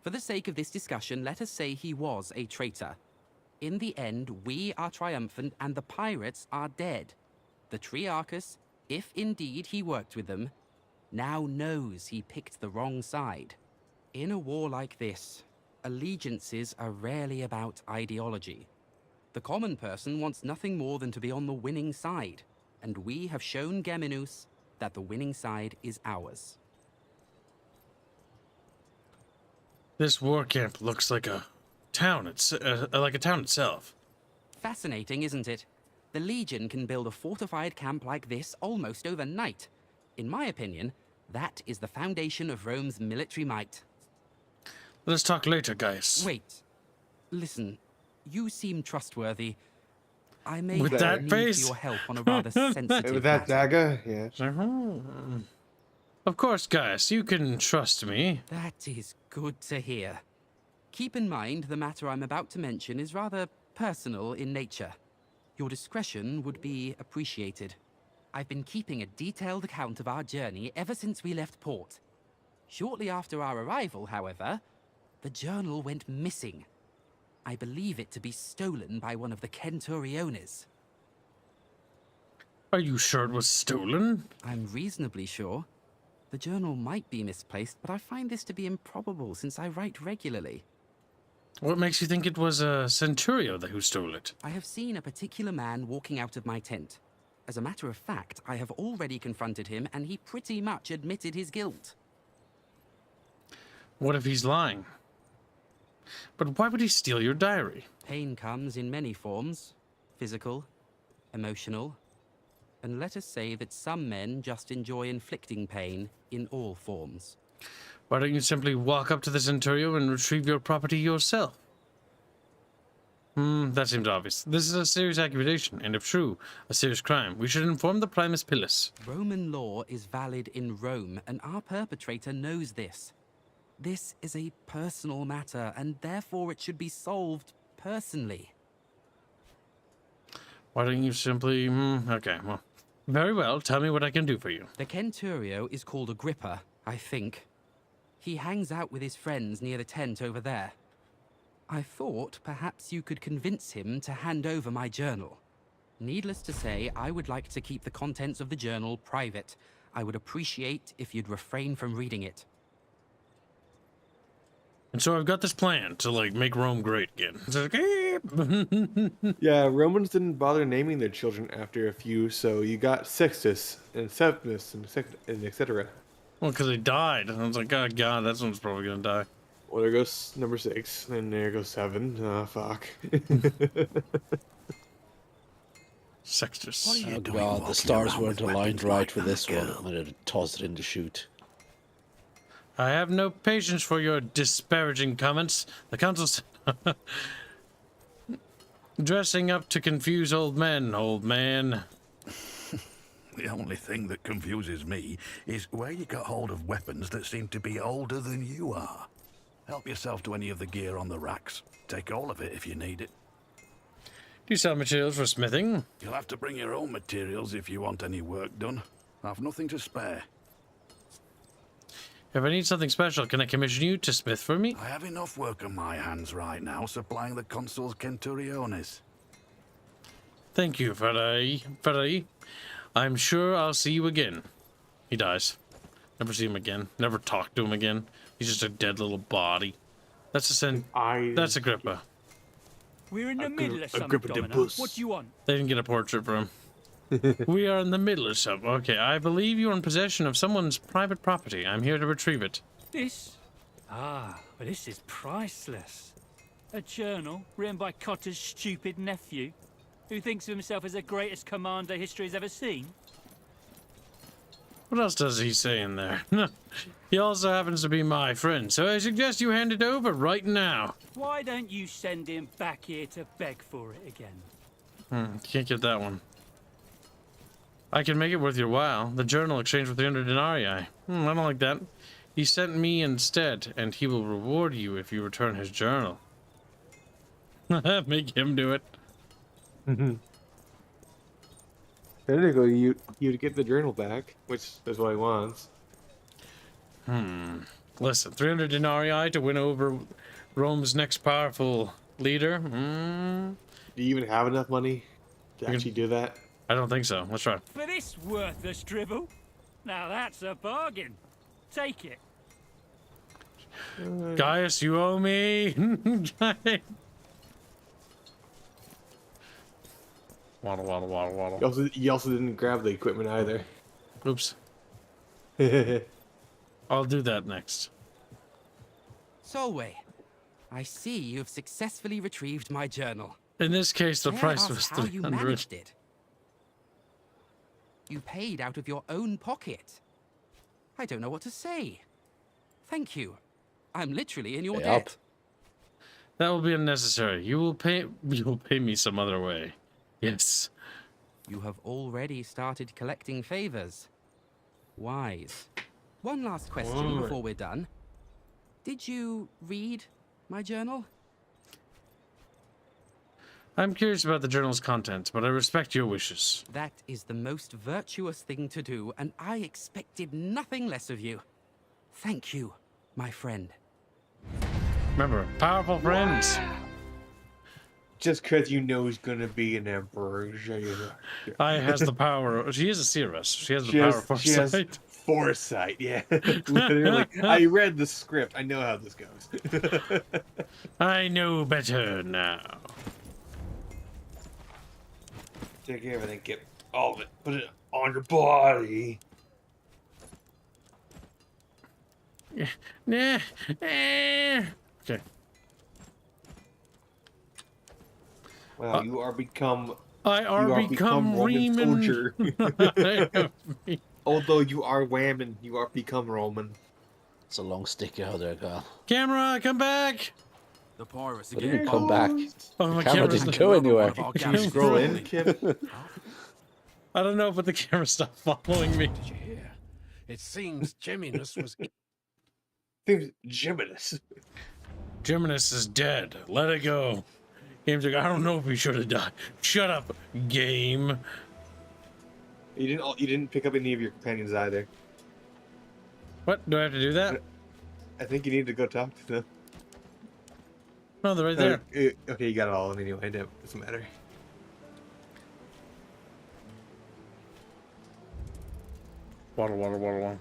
For the sake of this discussion, let us say he was a traitor. In the end, we are triumphant and the pirates are dead. The Triarchus, if indeed he worked with them, now knows he picked the wrong side. In a war like this, allegiances are rarely about ideology. The common person wants nothing more than to be on the winning side, and we have shown Geminus that the winning side is ours. This war camp looks like a town. It's like a town itself. Fascinating, isn't it? The Legion can build a fortified camp like this almost overnight. In my opinion, that is the foundation of Rome's military might. Let us talk later, Gaius. Wait. Listen, you seem trustworthy. I may With that need face? your help on a rather sensitive With that matter. dagger, yeah. Of course, Gaius, you can trust me. That is good to hear. Keep in mind the matter I'm about to mention is rather personal in nature. Your discretion would be appreciated. I've been keeping a detailed account of our journey ever since we left port. Shortly after our arrival, however, the journal went missing. I believe it to be stolen by one of the Centuriones. Are you sure it was stolen? I'm reasonably sure. The journal might be misplaced, but I find this to be improbable since I write regularly. What makes you think it was a Centurio who stole it? I have seen a particular man walking out of my tent. As a matter of fact, I have already confronted him, and he pretty much admitted his guilt. What if he's lying? But why would he steal your diary? Pain comes in many forms. Physical, emotional, and let us say that some men just enjoy inflicting pain in all forms. Why don't you simply walk up to the Centurio and retrieve your property yourself? That seems obvious. This is a serious accusation, and if true, a serious crime. We should inform the Primus Pilus. Roman law is valid in Rome, and our perpetrator knows this. This is a personal matter, and therefore it should be solved personally. Why don't you simply... okay, well... Very well, tell me what I can do for you. The Centurio is called Agrippa, I think. He hangs out with his friends near the tent over there. I thought perhaps you could convince him to hand over my journal. Needless to say, I would like to keep the contents of the journal private. I would appreciate if you'd refrain from reading it. And so I've got this plan to, like, make Rome great again. It's like, Yeah, Romans didn't bother naming their children after a few, so you got Sextus and Septimus and etc. well, because they died. And I was like, oh, God, that one's probably going to die. Well, there goes number 6, and there goes 7. Ah, fuck. Sextus. What are you doing? God, the stars weren't aligned right with this one. I'm going to toss it in the chute. I have no patience for your disparaging comments. The council's dressing up to confuse old men, old man. The only thing that confuses me is where you got hold of weapons that seem to be older than you are. Help yourself to any of the gear on the racks. Take all of it if you need it. Do you sell materials for smithing? You'll have to bring your own materials if you want any work done. I've nothing to spare. If I need something special, can I commission you to smith for me? I have enough work on my hands right now supplying the consul's Centuriones. Thank you, Ferrari. I'm sure I'll see you again. He dies. Never see him again. Never talk to him again. He's just a dead little body. That's That's Agrippa. We're in the middle of something, Domino. What do you want? They didn't get a portrait for him. We are in the middle of something. Okay, I believe you're in possession of someone's private property. I'm here to retrieve it. This? Ah, well, this is priceless. A journal written by Cotter's stupid nephew, who thinks of himself as the greatest commander history's ever seen. What else does he say in there? He also happens to be my friend, so I suggest you hand it over right now. Why don't you send him back here to beg for it again? Can't get that one. I can make it worth your while. The journal exchanged for 300 denarii. I don't like that. He sent me instead, and he will reward you if you return his journal. Make him do it. There you go. You get the journal back, which is what he wants. Listen, 300 denarii to win over Rome's next powerful leader. Do you even have enough money to actually do that? I don't think so. Let's try. For this worthless drivel? Now that's a bargain. Take it. Gaius, you owe me. Waddle. You also didn't grab the equipment either. Oops. I'll do that next. Solway, I see you've successfully retrieved my journal. In this case, the Tell price us was how you 300. managed it. You paid out of your own pocket. I don't know what to say. Thank you. I'm literally in your debt. That will be unnecessary. You will pay me some other way. Yes. You have already started collecting favors. Wise. One last question before we're done. Did you read my journal? I'm curious about the journal's contents, but I respect your wishes. That is the most virtuous thing to do, and I expected nothing less of you. Thank you, my friend. Remember, powerful friends. Just because you know he's gonna be an emperor. I has the power. She is a Cirrus. She has the power of foresight. She has foresight, yeah. Literally. I read the script. I know how this goes. I know better now. Take everything, get all of it. Put it on your body. Nah. Okay. Wow, you are become. I are become Roman Roman soldier. Although you are whamming, you are become Roman. It's a long stick out there, Carl. Camera, come back! The pirates What didn't come back? Oh, The my camera camera's didn't go anywhere. Can you scroll in, Kim? I don't know, but the camera stopped following me. Did you hear? It seems Geminus was... Seems Geminus. Geminus is dead. Let it go. Game's like, I don't know if he should have died. Shut up, game. You didn't pick up any of your companions either. What? Do I have to do that? I think you need to go talk to them. No, they're right there. Okay, you got it all anyway. It doesn't matter. Water, water, water, water.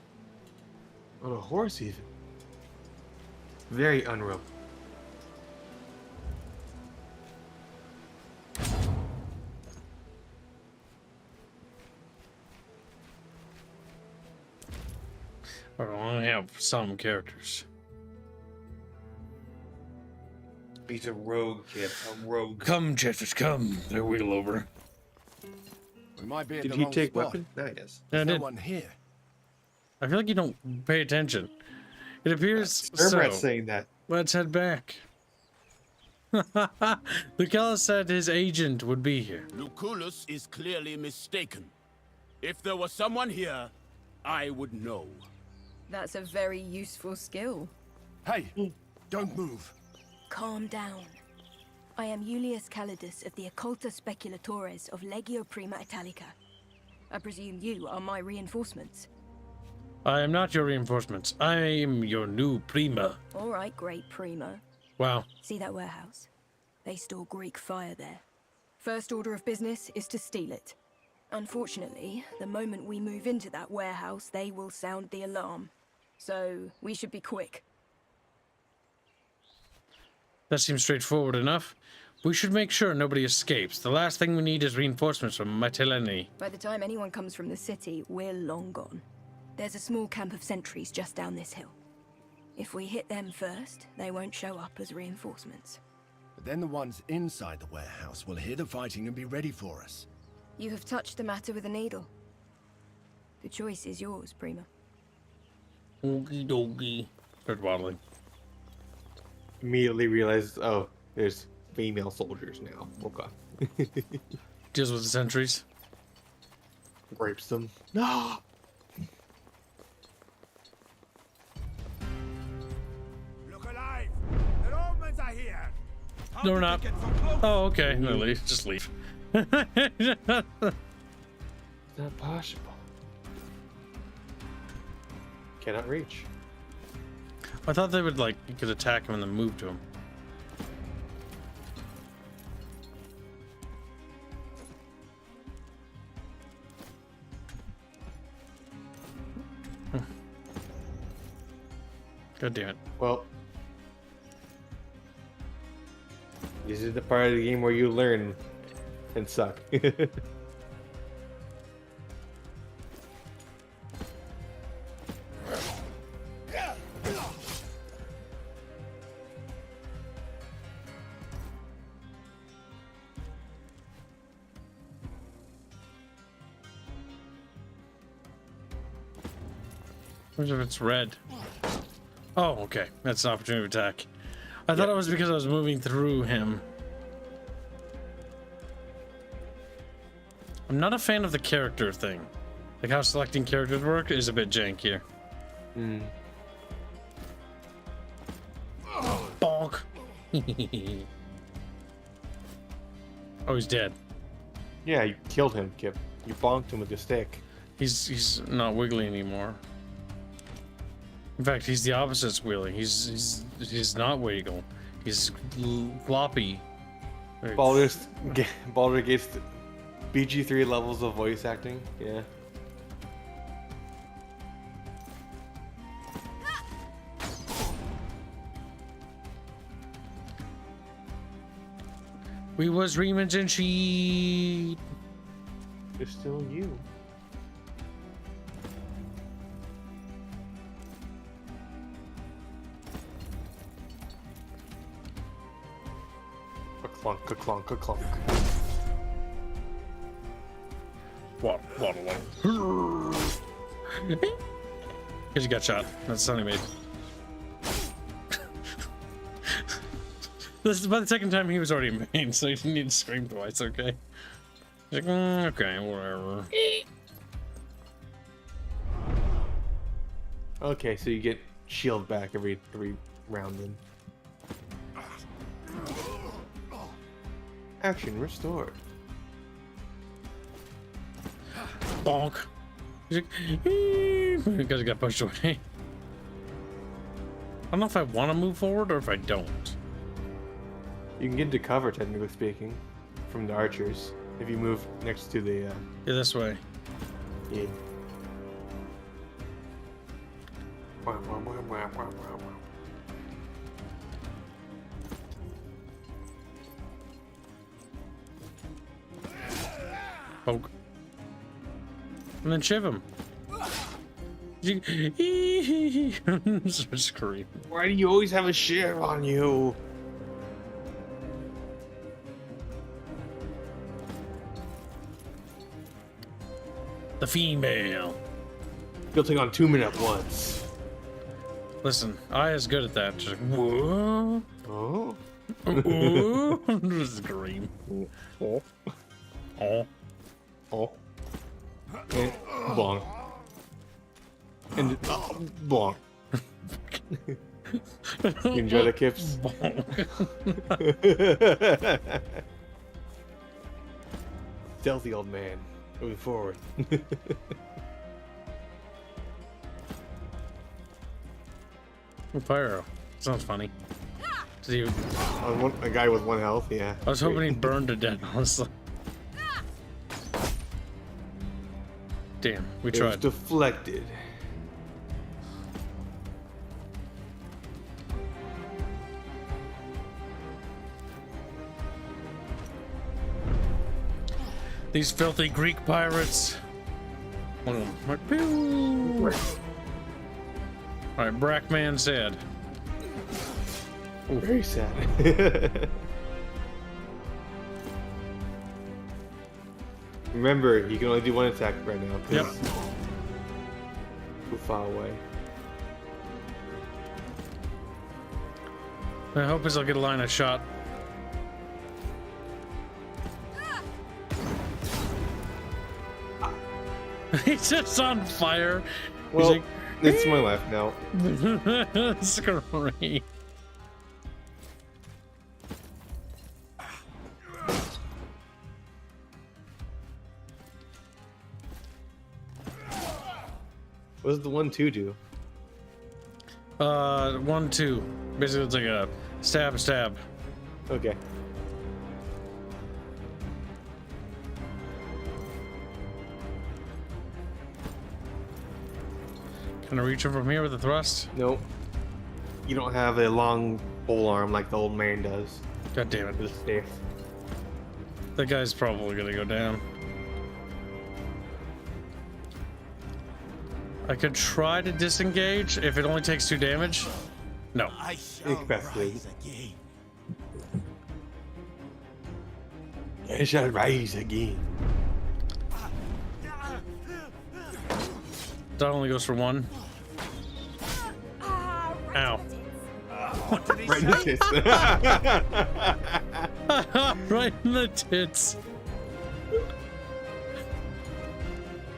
On a horse, even. Very unreal. I only have some characters. He's a rogue, kid. A rogue. Come, Chatfish, come. They're wheel over. We might be at Did the he wrong take spot. weapon? No, yes. Yeah, I There's no did. one here. I feel like you don't pay attention. It appears Skirmishes so. saying that. Let's head back. Lucullus said his agent would be here. Lucullus is clearly mistaken. If there was someone here, I would know. That's a very useful skill. Hey, don't move. Calm down. I am Julius Calidus of the Occulta Speculatores of Legio Prima Italica. I presume you are my reinforcements. I am not your reinforcements. I am your new prima. All right, great Prima. Wow. See that warehouse? They store Greek fire there. First order of business is to steal it. Unfortunately, the moment we move into that warehouse, they will sound the alarm. So, we should be quick. That seems straightforward enough. We should make sure nobody escapes. The last thing we need is reinforcements from Mytilene. By the time anyone comes from the city, we're long gone. There's a small camp of sentries just down this hill. If we hit them first, they won't show up as reinforcements. But then the ones inside the warehouse will hear the fighting and be ready for us. You have touched the matter with a needle. The choice is yours, Prima. Okie dokie. Start waddling. Immediately realizes, oh, there's female soldiers now. Okay. Deals with the sentries. Rapes them. No! Look alive! The Romans are here! No, we're not. Oh, okay. No, leave. Just leave. It's not possible. Cannot reach. I thought they would, like, you could attack him and then move to him. God damn it. Well, this is the part of the game where you learn and suck. What if it's red? Oh, okay. That's an opportunity to attack. I thought it was because I was moving through him. I'm not a fan of the character thing. Like how selecting characters work is a bit jankier. Hmm. Bonk. Oh, he's dead. Yeah, you killed him, Kip. You bonked him with your stick. He's not wiggly anymore. In fact, he's the opposite of squealing. He's not wiggle. He's floppy. Baldur's Gate's BG3 levels of voice acting. Yeah. We was Remans and she. It's still you. A clunk, a clunk, a clunk. What? Because you got shot. That's the sound he made. This is by the second time he was already in main, so he didn't need to scream twice, okay? He's like, okay, whatever. Okay, so you get shield back every round then. Action restored. Bonk. He's like, because he got pushed away. I don't know if I want to move forward or if I don't. You can get into cover, technically speaking, from the archers if you move next to the. Yeah, this way. Yeah. Poke. And then shiv him. So scream. Why do you always have a shiv on you? The female. You'll take on 2 men at once. Listen, I is good at that. Just like, whoa. Oh. Just scream. Oh. Oh. Oh. And bonk. And bonk. You enjoy the kips? Stealthy old man. Moving forward. Pyro. Sounds funny. Did he... A guy with 1 health, yeah. I was hoping he'd burn to death, honestly. Damn, we It was tried. deflected. These filthy Greek pirates. Alright, Brackman said. Ooh. Very sad. Remember, you can only do 1 attack right now. Yep. Too far away. I hope I'll get a line of shot. He's just on fire. Well, He's it's my life now. Scream. What does the 1-2 do? 1-2. Basically, it's like a stab. Okay. Can I reach him from here with a thrust? Nope. You don't have a long pole arm like the old man does. God damn it. With a staff. That guy's probably gonna go down. I could try to disengage if it only takes 2 damage. No. I shall rise again. I shall rise again. That only goes for 1. Ow. What did he Right in the say? tits. Right in the tits.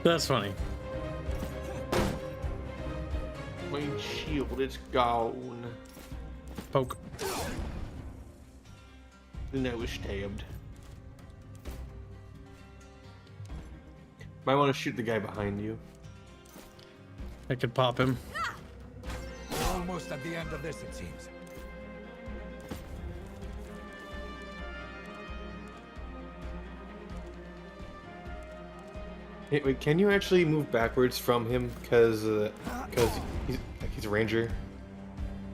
That's funny. My shield is gone. Poke. And I was stabbed. Might want to shoot the guy behind you. I could pop him. Almost at the end of this, it seems. Hey, wait, can you actually move backwards from him? Because he's a ranger.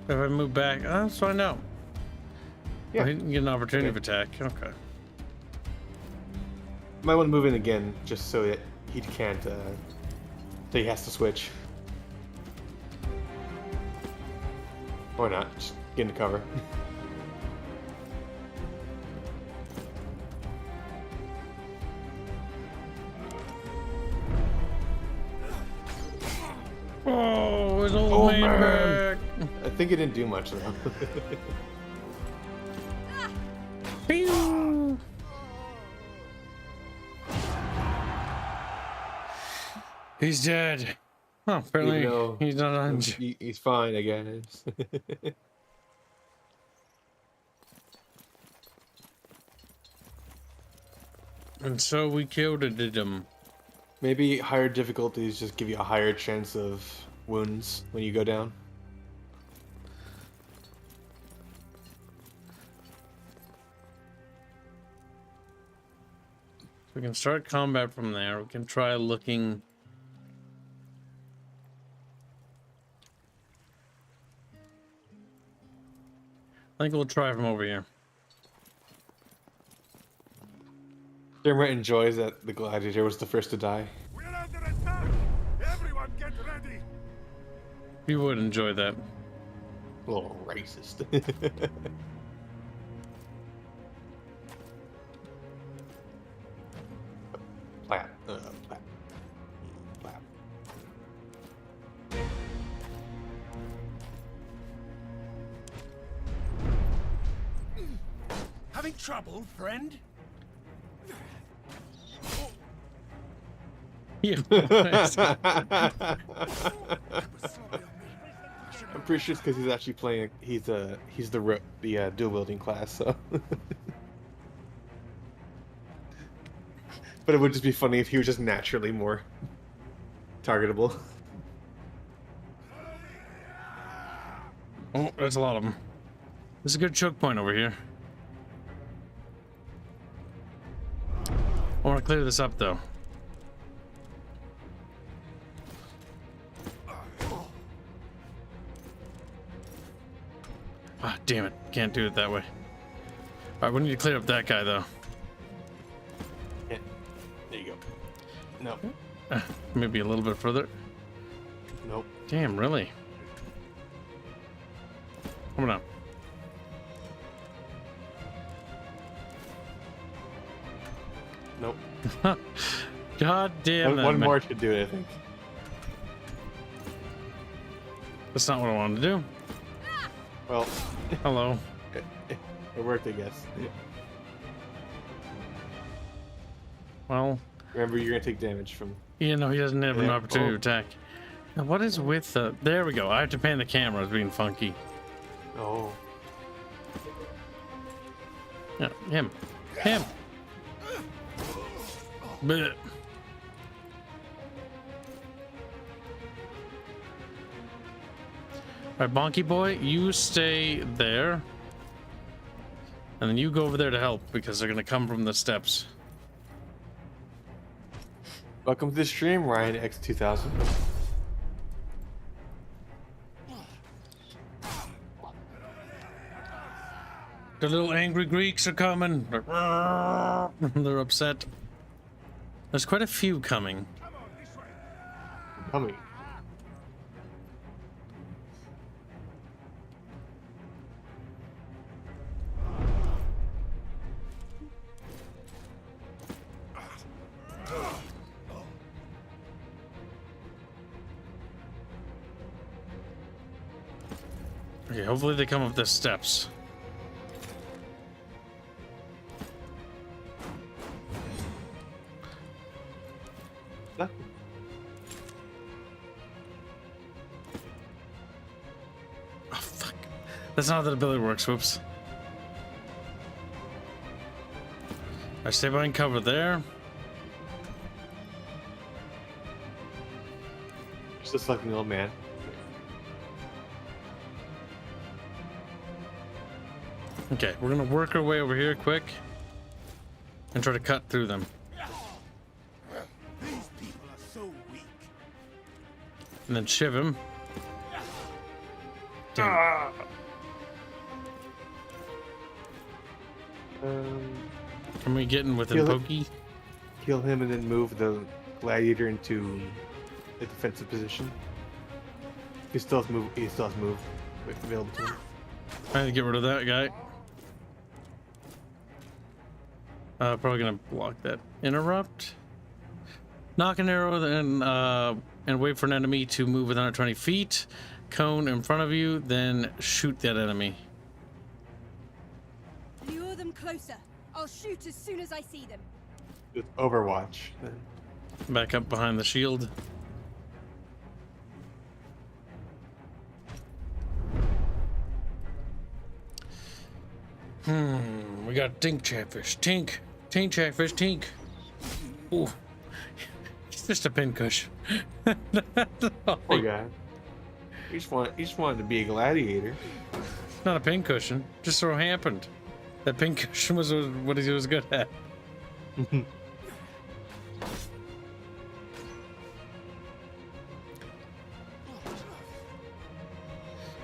If I move back, so I know. Yeah. Well, he can get an opportunity of attack. Okay. Might want to move in again, just so that he can't. So he has to switch. Or not? Just get into cover. Oh, his old man back. I think it didn't do much though. Pew! He's dead. Oh, apparently he's not on. He's fine, I guess. And so we killed him. Maybe higher difficulties just give you a higher chance of wounds when you go down. We can start combat from there. We can try looking. I think we'll try from over here. Dermot enjoys that the gladiator was the first to die. We're under attack! Everyone get ready! You would enjoy that. A little racist. Clap. Clap. Clap. Having trouble, friend? Yeah. I'm pretty sure it's because he's actually playing. He's the dual wielding class. So, but it would just be funny if he was just naturally more targetable. Oh, there's a lot of them. There's a good choke point over here. I want to clear this up though. Ah, damn it. Can't do it that way. Alright, we need to clear up that guy, though. Yeah. There you go. No. Maybe a little bit further. Nope. Damn, really? Come on. Nope. God damn that, One man. more should do it, I think. That's not what I wanted to do. Well. Hello. It worked, I guess. Well. Remember, you're gonna take damage from. Yeah, no, he doesn't have an opportunity to attack. Now, what is with the? There we go. I have to pan the camera. It's being funky. Oh. Yeah, him. Blech. Alright, Bonky Boy, you stay there. And then you go over there to help because they're gonna come from the steps. Welcome to the stream, Ryan X2000. The little angry Greeks are coming. They're upset. There's quite a few coming. Coming. Okay, hopefully they come up the steps. No. Oh, fuck. That's not how that ability works, whoops. I stay behind cover there. Just a fucking old man. Okay, we're gonna work our way over here quick and try to cut through them. These people And then shiv him. Damn. Can we get in with a pokey? Kill him and then move the gladiator into a defensive position. He still has move. He still has move available to him. Trying to get rid of that guy. Probably gonna block that. Interrupt. Knock an arrow and wait for an enemy to move within 120 feet. Cone in front of you, then shoot that enemy. Lure them closer. I'll shoot as soon as I see them. With Overwatch. Then. Back up behind the shield. We got Tink Chatfish. Tink Chatfish, Tink. Ooh. He's just a pincushion. Poor guy. He just wanted to be a gladiator. Not a pincushion. Just so happened. That pincushion was what he was good at.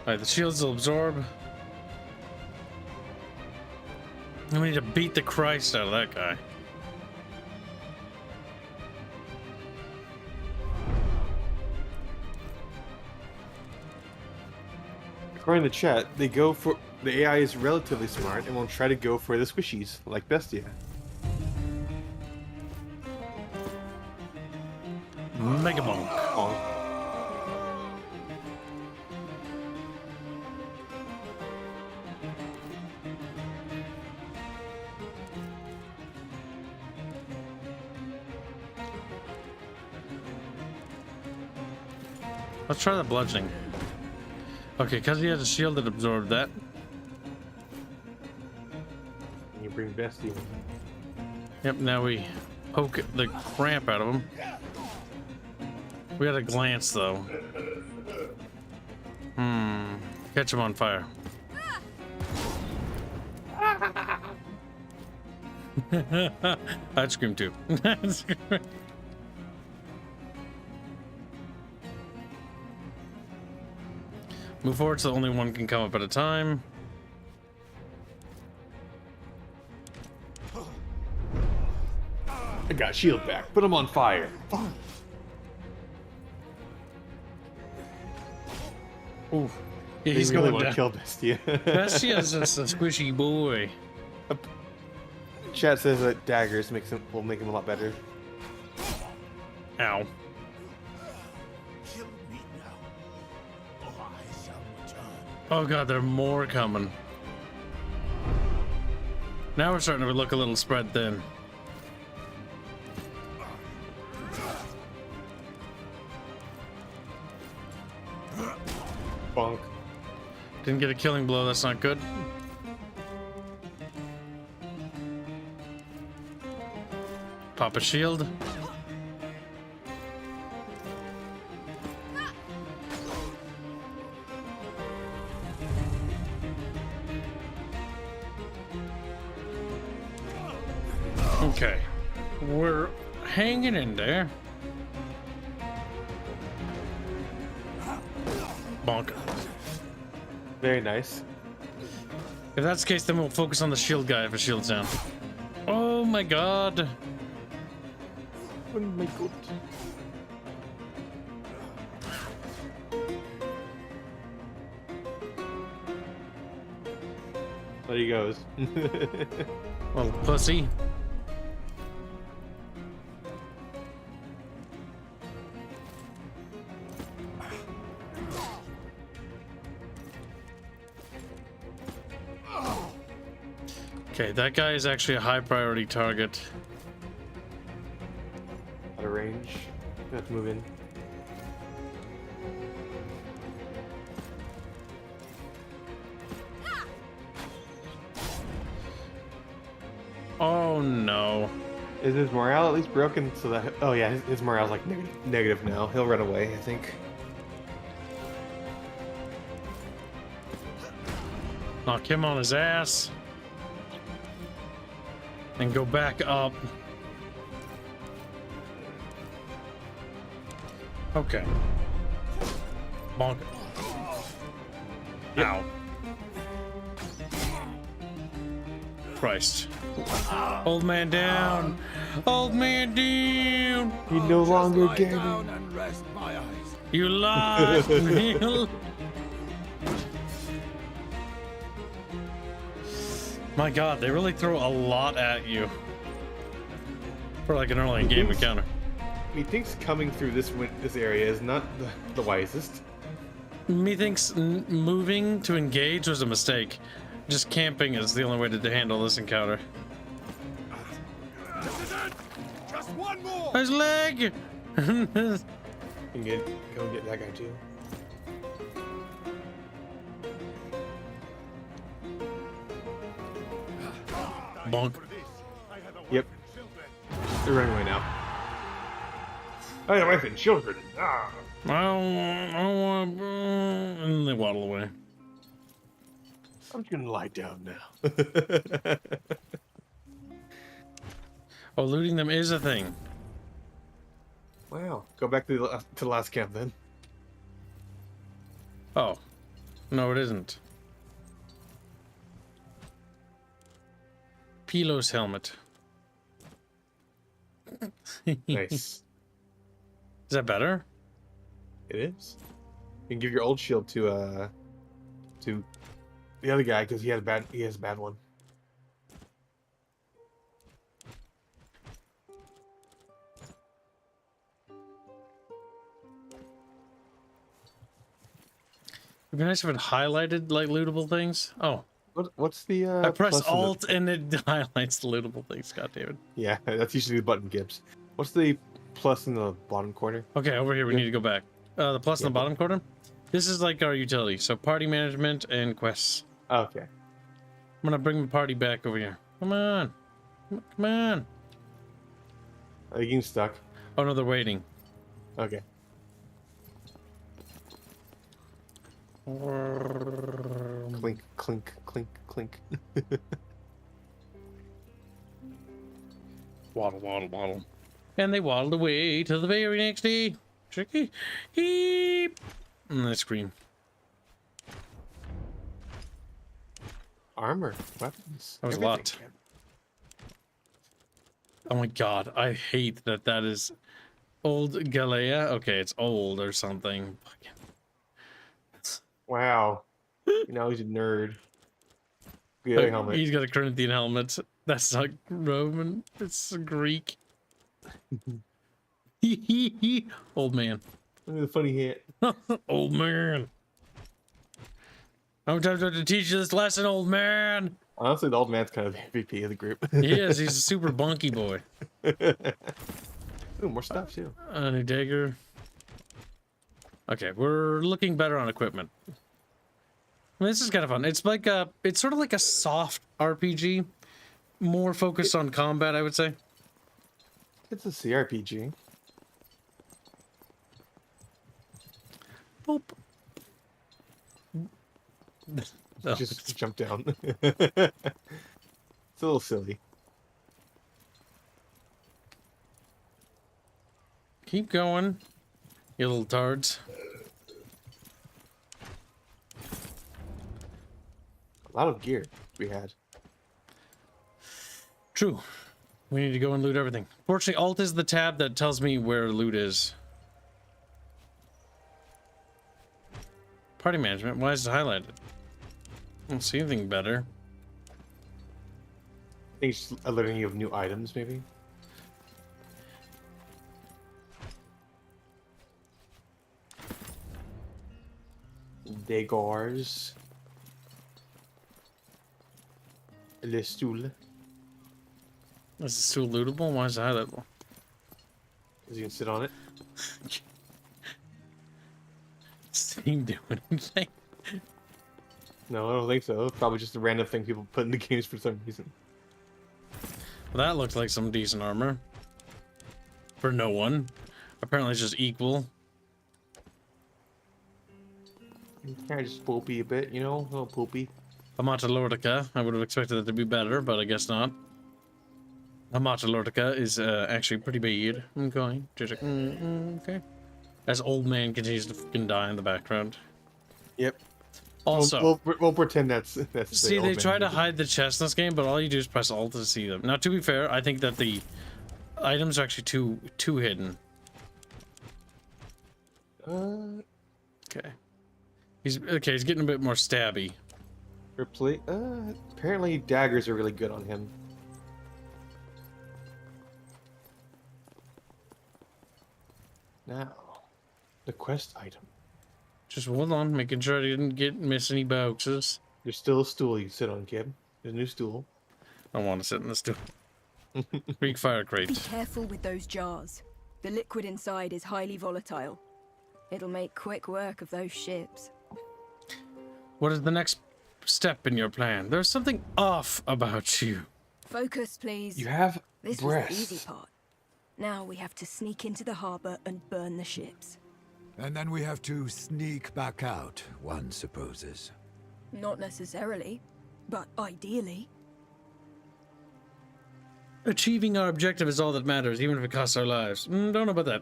Alright, the shields will absorb. And we need to beat the Christ out of that guy. According to chat, the AI is relatively smart and will try to go for the squishies, like Bestia. Mega Bonk. Let's try the bludgeoning. Okay, because he has a shield that absorbed that. And you bring Bestie in. Yep, now we poke the cramp out of him. We got a glance though. Catch him on fire. I'd scream too. Move forward so only one can come up at a time. I got shield back. Put him on fire. Ooh. Yeah, he's going really down. Kill Bestia. Bestia's just a squishy boy. Chat says that daggers will make him a lot better. Ow. Oh god, there are more coming. Now we're starting to look a little spread thin. Bonk. Didn't get a killing blow, that's not good. Pop a shield. Okay, we're hanging in there. Bonk. Very nice. If that's the case, then we'll focus on the shield guy if his shield's down. Oh my god. Oh my god. There he goes. Little pussy. Okay, that guy is actually a high priority target. Out of range. You have to move in. Oh no. Is his morale at least broken so that... Oh yeah, his morale's like negative now. He'll run away, I think. Knock him on his ass. And go back up. Okay. Bonk. Ow. Christ. Old man down. Old man down. You no longer gaming. And rest my eyes. You lost. My God, they really throw a lot at you for like an early game encounter. Methinks coming through this area is not the wisest. Methinks moving to engage was a mistake. Just camping is the only way to handle this encounter. Just one more. His leg. You can go get that guy too. Bonk. Yep. They're running away now. I have a wife and children. Ah. And they waddle away. I'm just gonna lie down now. Oh, looting them is a thing. Wow. Go back to the last camp then. Oh. No, it isn't. Pilo's helmet. Nice. Is that better? It is. You can give your old shield to the other guy because he has a bad one. It'd be nice if it highlighted like lootable things. Oh. What's the I press plus Alt and it highlights the lootable things. God damn it. Yeah, that's usually the button gives. What's the plus in the bottom corner? Okay, over here we need to go back. The plus in the bottom corner. This is like our utility. So party management and quests. Okay. I'm gonna bring the party back over here. Come on. Come on. Are you getting stuck? Oh no, they're waiting. Okay. Clink, clink, clink, clink. Waddle, waddle, waddle. And they waddled away to the very next day. Tricky. Heep. And they scream. Armor, weapons. That was a lot. Oh my God, I hate that that is old Galea. Okay, it's old or something. Wow. Now he's a nerd. Good helmet. He's got a Corinthian helmet. That's not Roman. It's Greek. Old man. Look at the funny hat. Old man. I'm trying to teach you this lesson, old man. Honestly, the old man's kind of the MVP of the group. He is. He's a super bunky boy. Ooh, more stuff too. A new dagger. Okay, we're looking better on equipment. I mean, this is kind of fun. It's like it's sort of like a soft RPG, more focused on combat, I would say. It's a CRPG. Boop. Oh. Just jump down. It's a little silly. Keep going, you little tards. A lot of gear we had. True. We need to go and loot everything. Fortunately, Alt is the tab that tells me where loot is. Party management. Why is it highlighted? I don't see anything better. I think it's just alerting you of new items, maybe. Degars. Le stool. Is the stool lootable? Why is it highlightable? Because you can sit on it. Steam doing anything? No, I don't think so. Probably just a random thing people put in the games for some reason. Well, that looks like some decent armor. For no one. Apparently it's just equal. Kind of just poopy a bit, you know? A little poopy. Amata Lordica. I would have expected it to be better, but I guess not. Amata Lordica is actually pretty bad. Okay. Okay. As old man continues to fucking die in the background. Yep. Also, we'll pretend that's see, the they old try man to music. hide the chest in this game, but all you do is press Alt to see them. Now, to be fair, I think that the items are actually too hidden. Okay. He's getting a bit more stabby. Apparently daggers are really good on him. Now, the quest item. Just hold on, making sure I didn't miss any boxes. There's still a stool you can sit on, kid. There's a new stool. I want to sit in the stool. Greek fire crate. Be careful with those jars. The liquid inside is highly volatile. It'll make quick work of those ships. What is the next step in your plan? There's something off about you. Focus, please. You have This was the easy part. Now we have to sneak into the harbor and burn the ships. And then we have to sneak back out, one supposes. Not necessarily, but ideally. Achieving our objective is all that matters, even if it costs our lives. Don't know about that.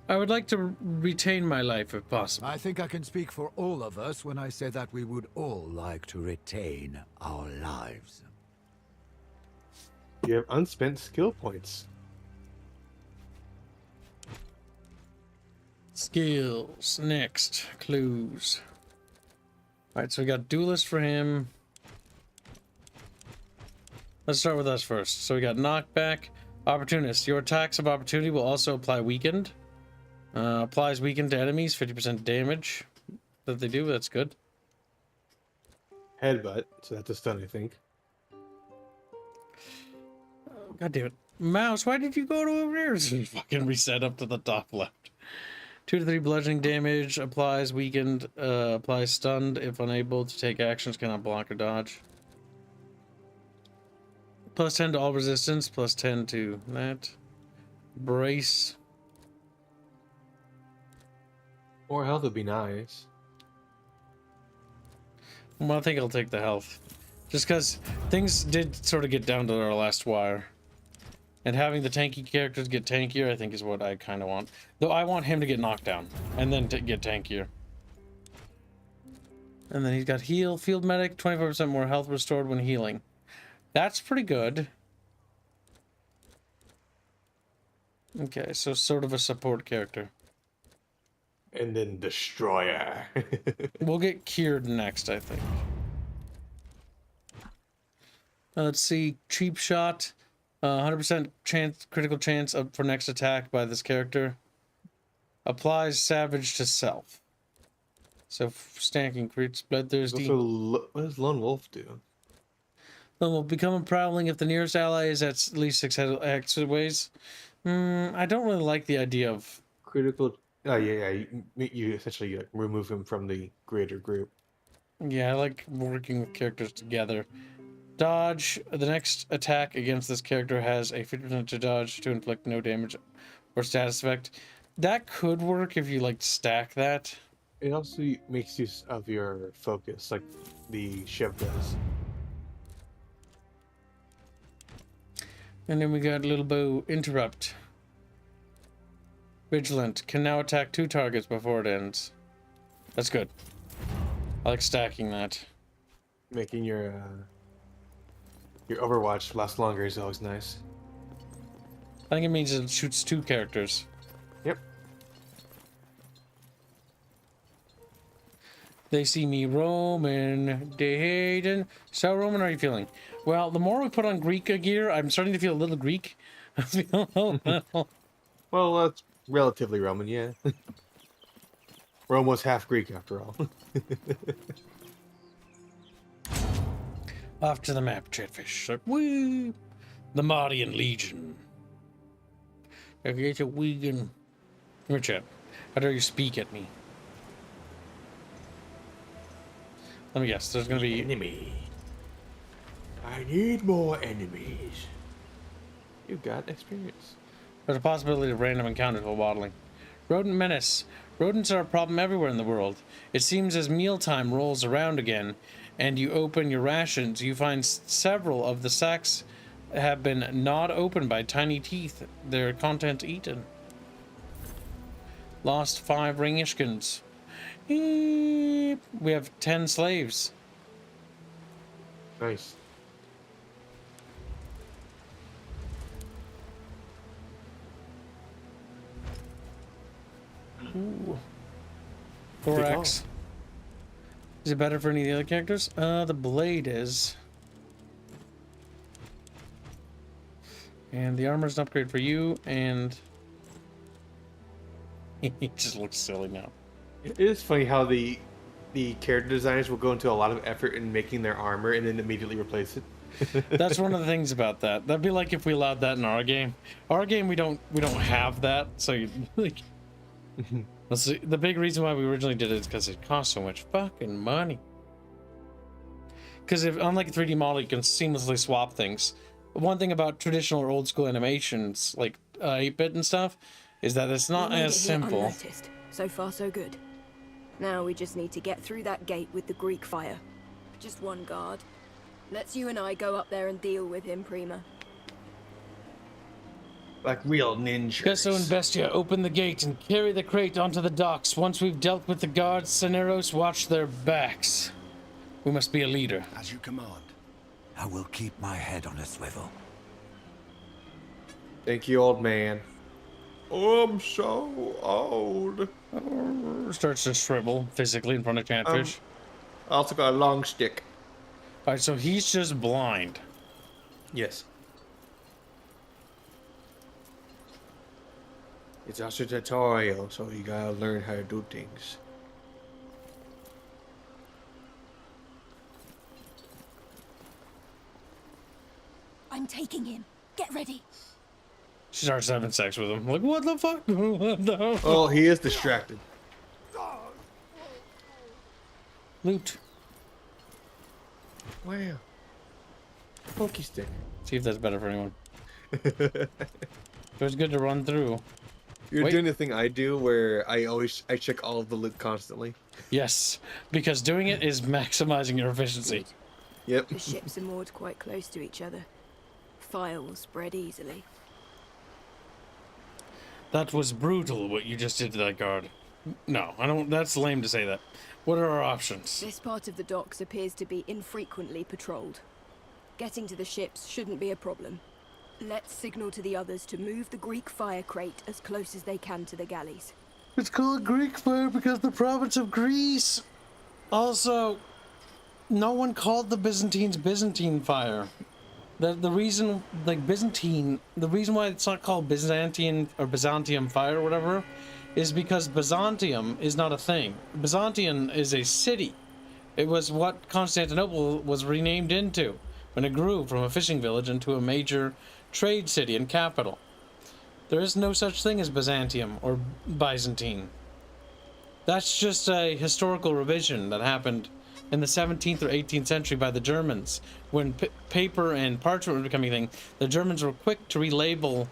I would like to retain my life if possible. I think I can speak for all of us when I say that we would all like to retain our lives. You have unspent skill points. Skills. Next. Clues. Alright, so we got duelist for him. Let's start with us first. So we got knockback. Opportunist. Your attacks of opportunity will also apply weakened. Applies weakened to enemies. 50% damage that they do. That's good. Headbutt. So that's a stun, I think. God damn it. Mouse, why did you go to over here? Fucking reset up to the top left. 2 to 3 bludgeoning damage, applies weakened, applies stunned if unable to take actions, cannot block or dodge. Plus 10 to all resistance, plus 10 to that. Brace. More health would be nice. Well, I think I'll take the health. Just because things did sort of get down to our last wire. And having the tanky characters get tankier, I think, is what I kind of want. Though I want him to get knocked down, and then to get tankier. And then he's got heal, field medic, 25% more health restored when healing. That's pretty good. Okay, so sort of a support character. And then destroyer. We'll get cured next, I think. Let's see, cheap shot. 100% chance, critical chance for next attack by this character. Applies savage to self. So stacking creates bloodthirsty. What does Lone Wolf do? Lone Wolf become a prowling if the nearest ally is at least 6 hexaways. I don't really like the idea of critical. Oh yeah. You essentially remove him from the greater group. Yeah, I like working with characters together. Dodge. The next attack against this character has a 50% to dodge to inflict no damage or status effect. That could work if you like stack that. It also makes use of your focus, like the Shiv does. And then we got Little Bow Interrupt. Vigilant. Can now attack 2 targets before it ends. That's good. I like stacking that. Making your Overwatch last longer is always nice. I think it means it shoots 2 characters. Yep. They see me Roman, Hayden. So Roman, how are you feeling? Well, the more we put on Greek gear, I'm starting to feel a little Greek. I feel a little... Well, that's relatively Roman, yeah. Rome was half Greek after all. Off to the map, Chatfish. Woo! The Marian Legion. It's a vegan. Come here, Chat. How dare you speak at me? Let me guess. There's gonna be enemy. I need more enemies. You got experience. There's a possibility of random encounters while waddling. Rodent menace. Rodents are a problem everywhere in the world. It seems as mealtime rolls around again, and you open your rations, you find several of the sacks have been gnawed open by tiny teeth, their contents eaten. Lost 5 ringishkins. We have 10 slaves. Nice. Ooh. 4x. Is it better for any of the other characters? The blade is. And the armor's an upgrade for you, and he just looks silly now. It is funny how the character designers will go into a lot of effort in making their armor and then immediately replace it. That's one of the things about that. That'd be like if we allowed that in our game. Our game, we don't have that, so you like. Let's see, the big reason why we originally did it is because it costs so much fucking money. Because if unlike a 3D model, you can seamlessly swap things. One thing about traditional or old school animations, like 8-bit and stuff, is that it's not as simple. Unnoticed. So far, so good. Now we just need to get through that gate with the Greek fire. Just one guard. Let's you and I go up there and deal with him, Prima. Like real ninjas. Gesso and Bestia, open the gate and carry the crate onto the docks. Once we've dealt with the guards, Traitorous, watch their backs. We must be a leader. As you command. I will keep my head on a swivel. Thank you, old man. Oh, I'm so old. Starts to shrivel physically in front of Chatfish. I also got a long stick. Alright, so he's just blind. Yes. It's also a tutorial, so you gotta learn how to do things. I'm taking him. Get ready. She starts having sex with him. Like, what the fuck? What the Oh, he is distracted. Loot. Wow. Pokey stick. See if that's better for anyone. It was good to run through. You're doing the thing I do where I check all of the loot constantly. Yes, because doing it is maximizing your efficiency. Yep. The ships are moored quite close to each other. Fire will spread easily. That was brutal what you just did to that guard. No, I don't. That's lame to say that. What are our options? This part of the docks appears to be infrequently patrolled. Getting to the ships shouldn't be a problem. Let's signal to the others to move the Greek fire crate as close as they can to the galleys. It's called Greek fire because the province of Greece. Also, no one called the Byzantines Byzantine fire. The reason, like Byzantine, the reason why it's not called Byzantine or Byzantium fire or whatever, is because Byzantium is not a thing. Byzantium is a city. It was what Constantinople was renamed into when it grew from a fishing village into a major trade city and capital. There is no such thing as Byzantium or Byzantine. That's just a historical revision that happened in the 17th or 18th century by the Germans. When paper and parchment were becoming a thing, the Germans were quick to relabel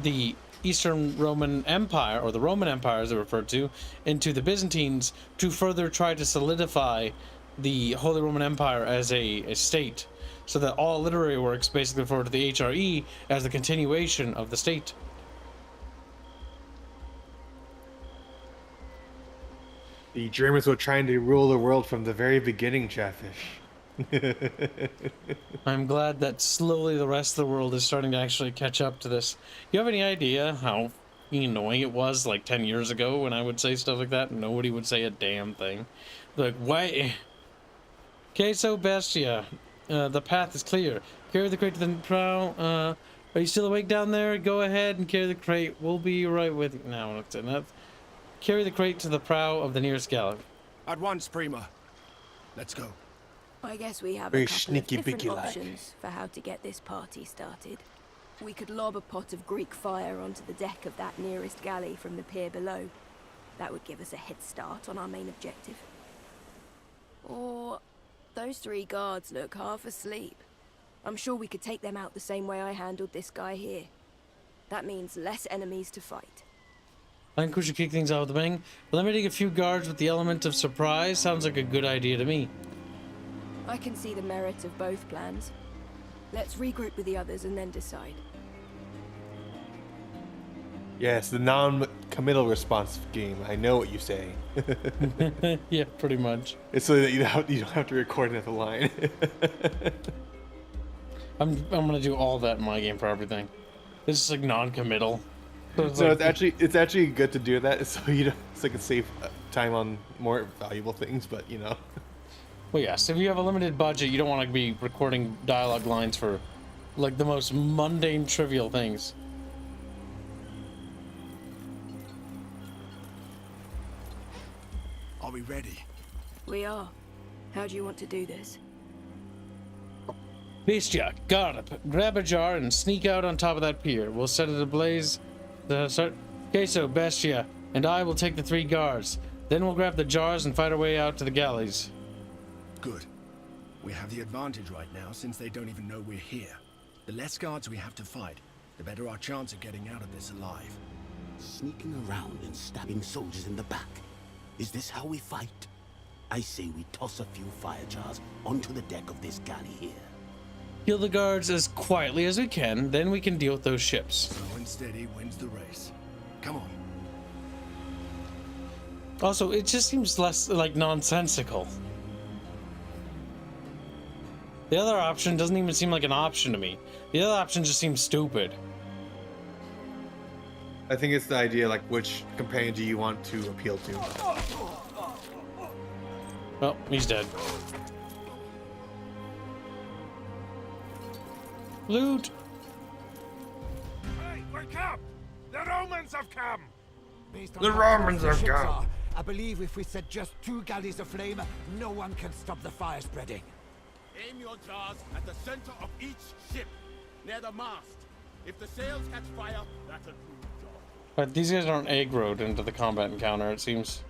the Eastern Roman Empire, or the Roman Empire as they're referred to, into the Byzantines to further try to solidify the Holy Roman Empire as a state, so that all literary works basically refer to the HRE as the continuation of the state. The Germans were trying to rule the world from the very beginning, Chatfish. I'm glad that slowly the rest of the world is starting to actually catch up to this. You have any idea how annoying it was like 10 years ago when I would say stuff like that and nobody would say a damn thing? Like, why? Queso Bestia, the path is clear. Carry the crate to the prow. Are you still awake down there? Go ahead and carry the crate. We'll be right with you. No, that's enough. Carry the crate to the prow of the nearest galley. At once, Prima. Let's go. I guess we have Very a couple sneaky, of different Bicky like. options for how to get this party started. We could lob a pot of Greek fire onto the deck of that nearest galley from the pier below. That would give us a head start on our main objective. Or those 3 guards look half asleep. I'm sure we could take them out the same way I handled this guy here. That means less enemies to fight. I think we should kick things out with a bang. Eliminating a few guards with the element of surprise sounds like a good idea to me. I can see the merit of both plans. Let's regroup with the others and then decide. Yes, the non-committal response game. I know what you say. Yeah, pretty much. It's so that you don't have to record another line. I'm gonna do all that in my game for everything. This is like non-committal. So So it's actually good to do that, so you don't, so you can save time on more valuable things. But you know. Well, yes. If you have a limited budget, you don't want to be recording dialogue lines for like the most mundane, trivial things. Are we ready? We are. How do you want to do this? Bestia, guard up, grab a jar and sneak out on top of that pier. We'll set it ablaze. Queso, Bestia, and I will take the 3 guards. Then we'll grab the jars and fight our way out to the galleys. Good. We have the advantage right now since they don't even know we're here. The less guards we have to fight, the better our chance of getting out of this alive. Sneaking around and stabbing soldiers in the back. Is this how we fight? I say we toss a few fire jars onto the deck of this galley here. Kill the guards as quietly as we can, then we can deal with those ships. Slow and steady wins the race. Come on. Also, it just seems less like nonsensical. The other option doesn't even seem like an option to me. The other option just seems stupid. I think it's the idea, like, which companion do you want to appeal to? Oh, he's dead. Loot! Hey, wake up! The Romans have come! The Romans have come! I believe if we set just 2 galleys aflame, no one can stop the fire spreading. Aim your jars at the center of each ship, near the mast. If the sails catch fire, that's a true job. But these guys aren't aggroed into the combat encounter, it seems.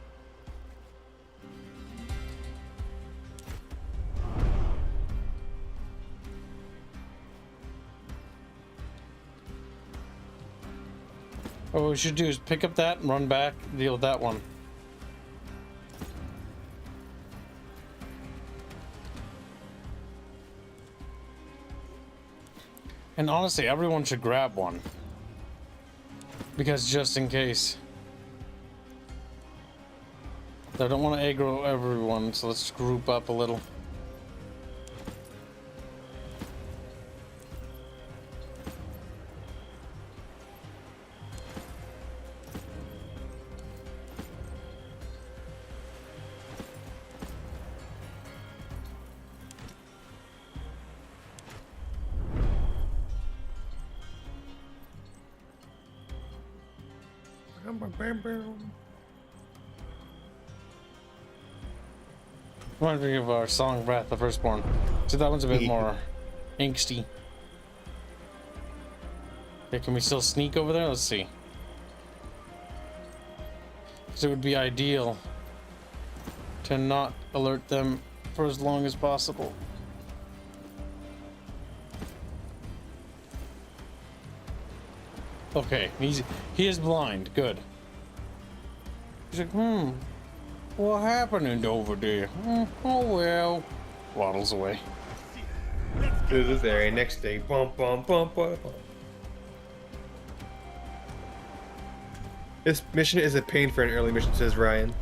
What we should do is pick up that and run back, deal with that one. And honestly, everyone should grab one. Because just in case. I don't want to aggro everyone, so let's group up a little. Reminds me of our song Wrath the Firstborn. So that one's a bit more angsty. Okay, can we still sneak over there? Let's see. Because it would be ideal to not alert them for as long as possible. Okay, he is blind. Good. He's like, what happened over there? Oh well. Waddles away. To this area next day. Bump, bump, bump, bump, bump. This mission is a pain for an early mission, says Ryan.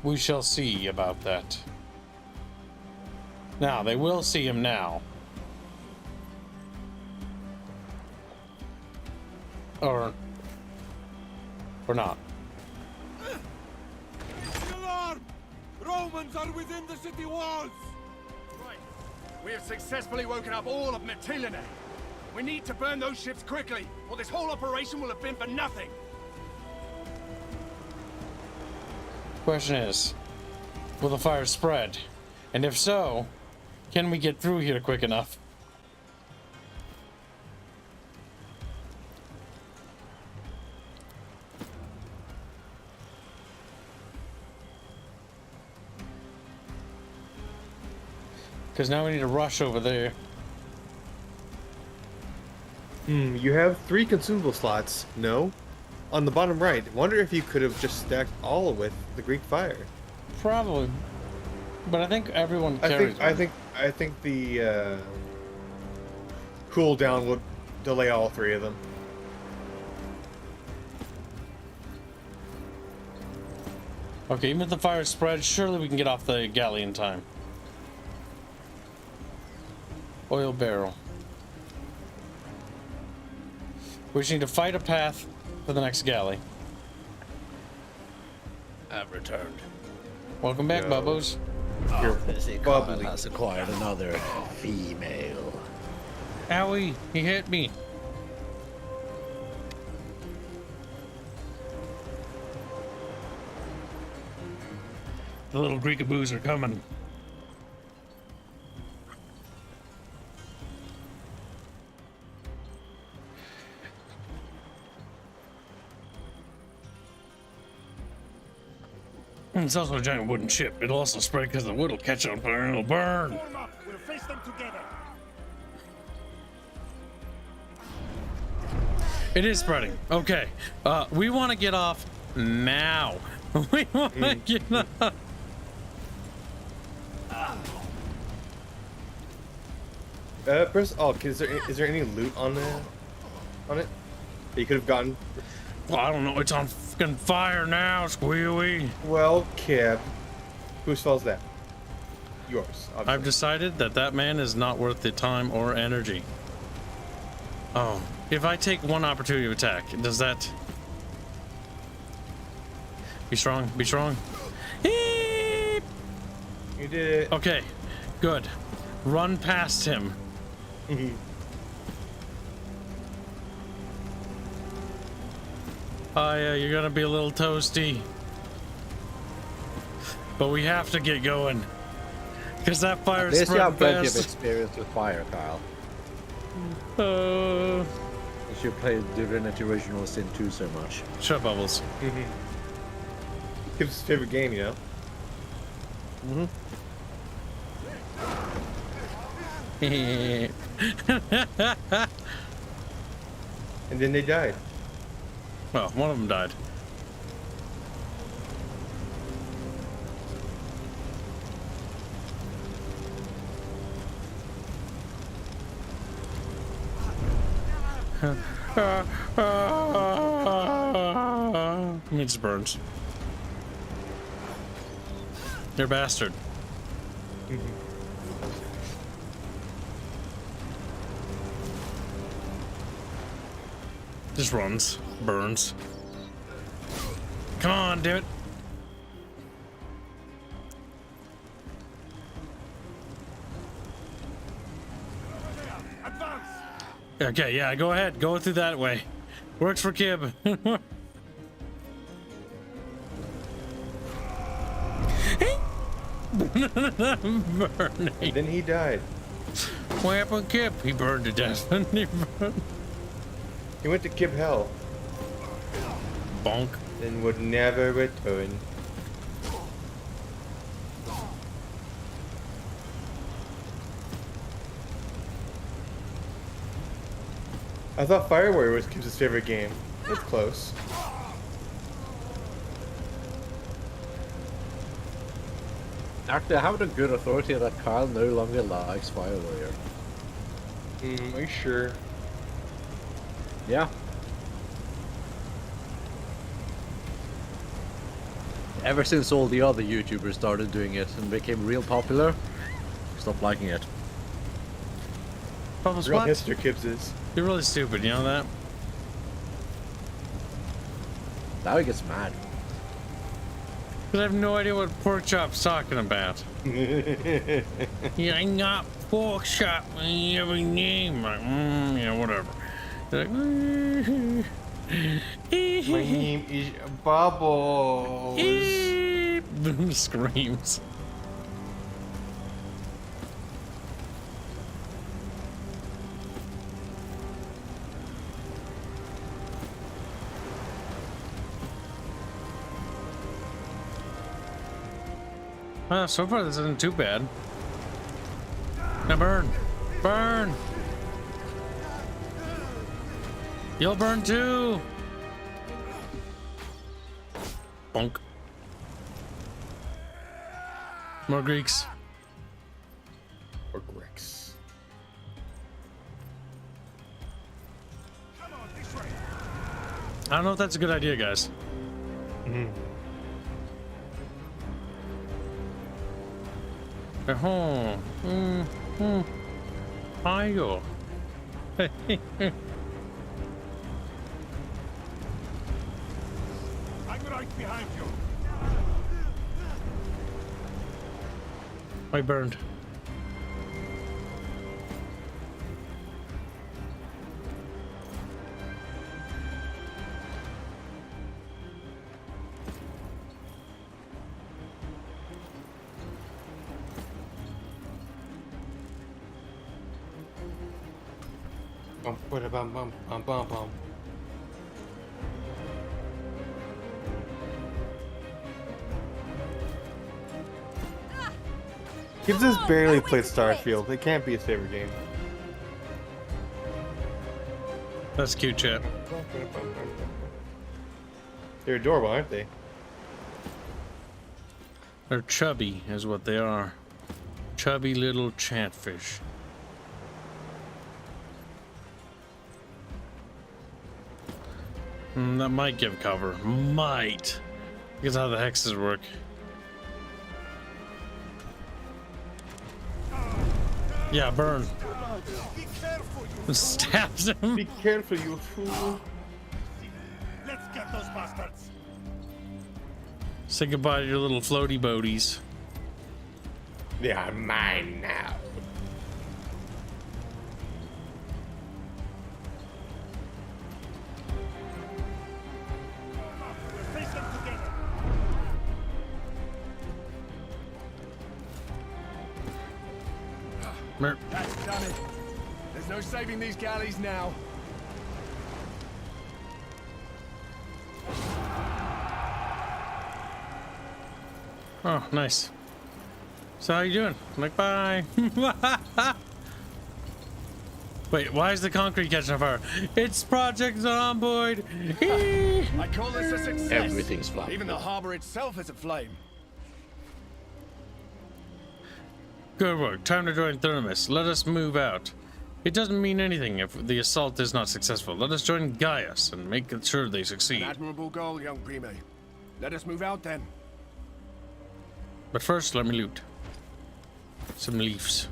We shall see about that. Now, they will see him now. Or not. The alarm! Romans are within the city walls! Right. We have successfully woken up all of Mytilene. We need to burn those ships quickly, or this whole operation will have been for nothing. Question is, will the fire spread? And if so, can we get through here quick enough? Because now we need to rush over there. You have 3 consumable slots. No? On the bottom right. Wonder if you could have just stacked all with the Greek fire. Probably. But I think everyone carries I think the cooldown would delay all 3 of them. Okay, even if the fire spreads, surely we can get off the galley in time. Oil barrel. We just need to fight a path for the next galley. I've returned. Welcome back, Bubbos. You're bubbly. Has acquired another female. Owie, he hit me. The little Greekaboos are coming. And it's also a giant wooden ship. It'll also spread because the wood will catch on fire and it'll burn. We'll face them together. It is spreading. Okay. We want to get off now. We want to get off. First, is there any loot on it that you could have gotten? Well, I don't know. It's on fucking fire now, Squealy. Well, Kip, whose fault is that? Yours. Obviously. I've decided that that man is not worth the time or energy. Oh, if I take one opportunity to attack, does that? Be strong. Be strong. You did it. Okay, good. Run past him. Oh yeah, you're gonna be a little toasty. But we have to get going. Because that fire is spread you have plenty of fast. experience with fire, Kyle. Uh, You played Divinity Original Sin 2 so much. Shut up, Bubbles. Kip's favorite game, you know? And then they died. Well, one of them died. It just burns. You're a bastard. Just runs, burns. Come on, damn it. Okay, yeah, go ahead. Go through that way. Works for Kib. Burning. And then he died. What happened, Kib? He burned to death. He went to Kib Hell. Bonk. And would never return. I thought Fire Warrior was Kib's favorite game. That's close. Actually, I have it on good authority that Kyle no longer likes Fire Warrior. Are you sure? Yeah. Ever since all the other YouTubers started doing it and became real popular, stopped liking it. Bubbles, Real what? hipster Kibs is. You're really stupid, you know that? Now he gets mad. Because I have no idea what Pork Chop's talking about. Yeah, I'm not Pork Chop. You have a name. Like, yeah, whatever. They're like, My name is Bubbles. Screams. Well, so far this isn't too bad. Now burn! Burn! You'll burn too! Bonk. More Greeks. Or Greeks. I don't know if that's a good idea, guys. Oh. Ayo. I'm right behind you. I burned. Bum. Gibbs has barely played Starfield. It can't be his favorite game. That's cute, chat. They're adorable, aren't they? They're chubby, is what they are. Chubby little chatfish. That might give cover. Might. Because how the hexes work. Yeah, burn. Be careful, you Stabs him. Be careful, you fool. Let's get those bastards. Say goodbye to your little floaty boaties. They are mine now. Face them together. That's done it. There's no saving these galleys now. Oh, nice. So how you doing? I'm like, bye. Wait, why is the concrete catching on fire? It's Project Zomboid. I call this a success. Everything's flammable. Even the harbor itself is aflame. Good work. Time to join Thermus. Let us move out. It doesn't mean anything if the assault is not successful. Let us join Gaius and make sure they succeed. An admirable goal, young Prime. Let us move out then. But first, let me loot some leaves.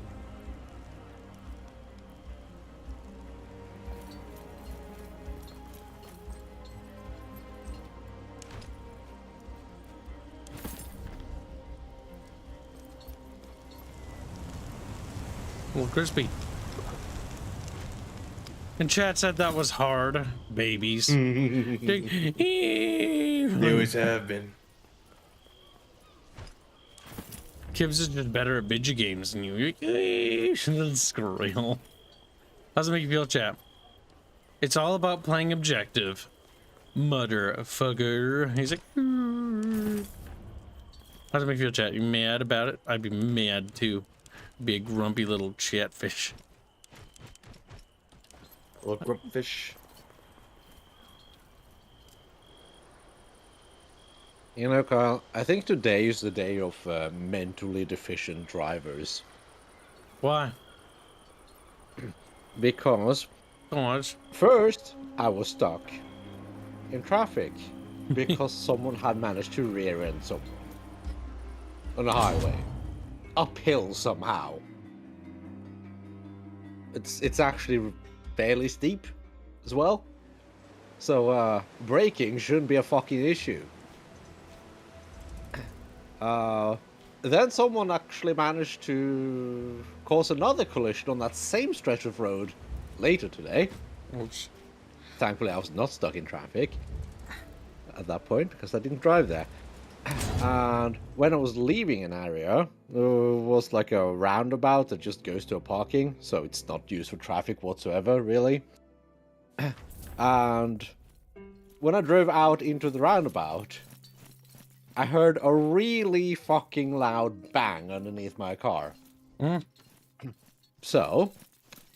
A little crispy. And chat said that was hard, babies. They always have been. Kibbs is just better at bidget games than you. You're like, Skrill. How's it make you feel, chat? It's all about playing objective. Motherfucker. He's like, how's it make you feel, chat? You mad about it? I'd be mad too. Be a grumpy little chatfish. Little grump fish. You know, Kyle, I think today is the day of mentally deficient drivers. Why? Because first I was stuck in traffic because someone had managed to rear end someone on a highway, uphill somehow. It's actually fairly steep as well, so braking shouldn't be a fucking issue. Then someone actually managed to cause another collision on that same stretch of road later today. Oops. Thankfully, I was not stuck in traffic at that point because I didn't drive there. And when I was leaving an area, there was like a roundabout that just goes to a parking, so it's not used for traffic whatsoever, really. And when I drove out into the roundabout, I heard a really fucking loud bang underneath my car. So,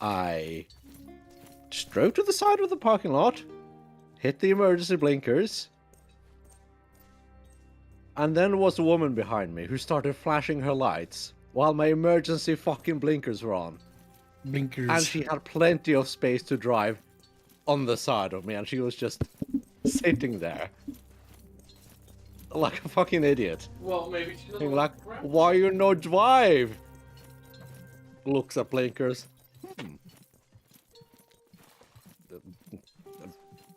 I just drove to the side of the parking lot, hit the emergency blinkers, and then there was a woman behind me who started flashing her lights while my emergency fucking blinkers were on. Blinkers. And she had plenty of space to drive on the side of me, and she was just sitting there. Like a fucking idiot. Well, maybe she's like, why you no drive? looks at blinkers.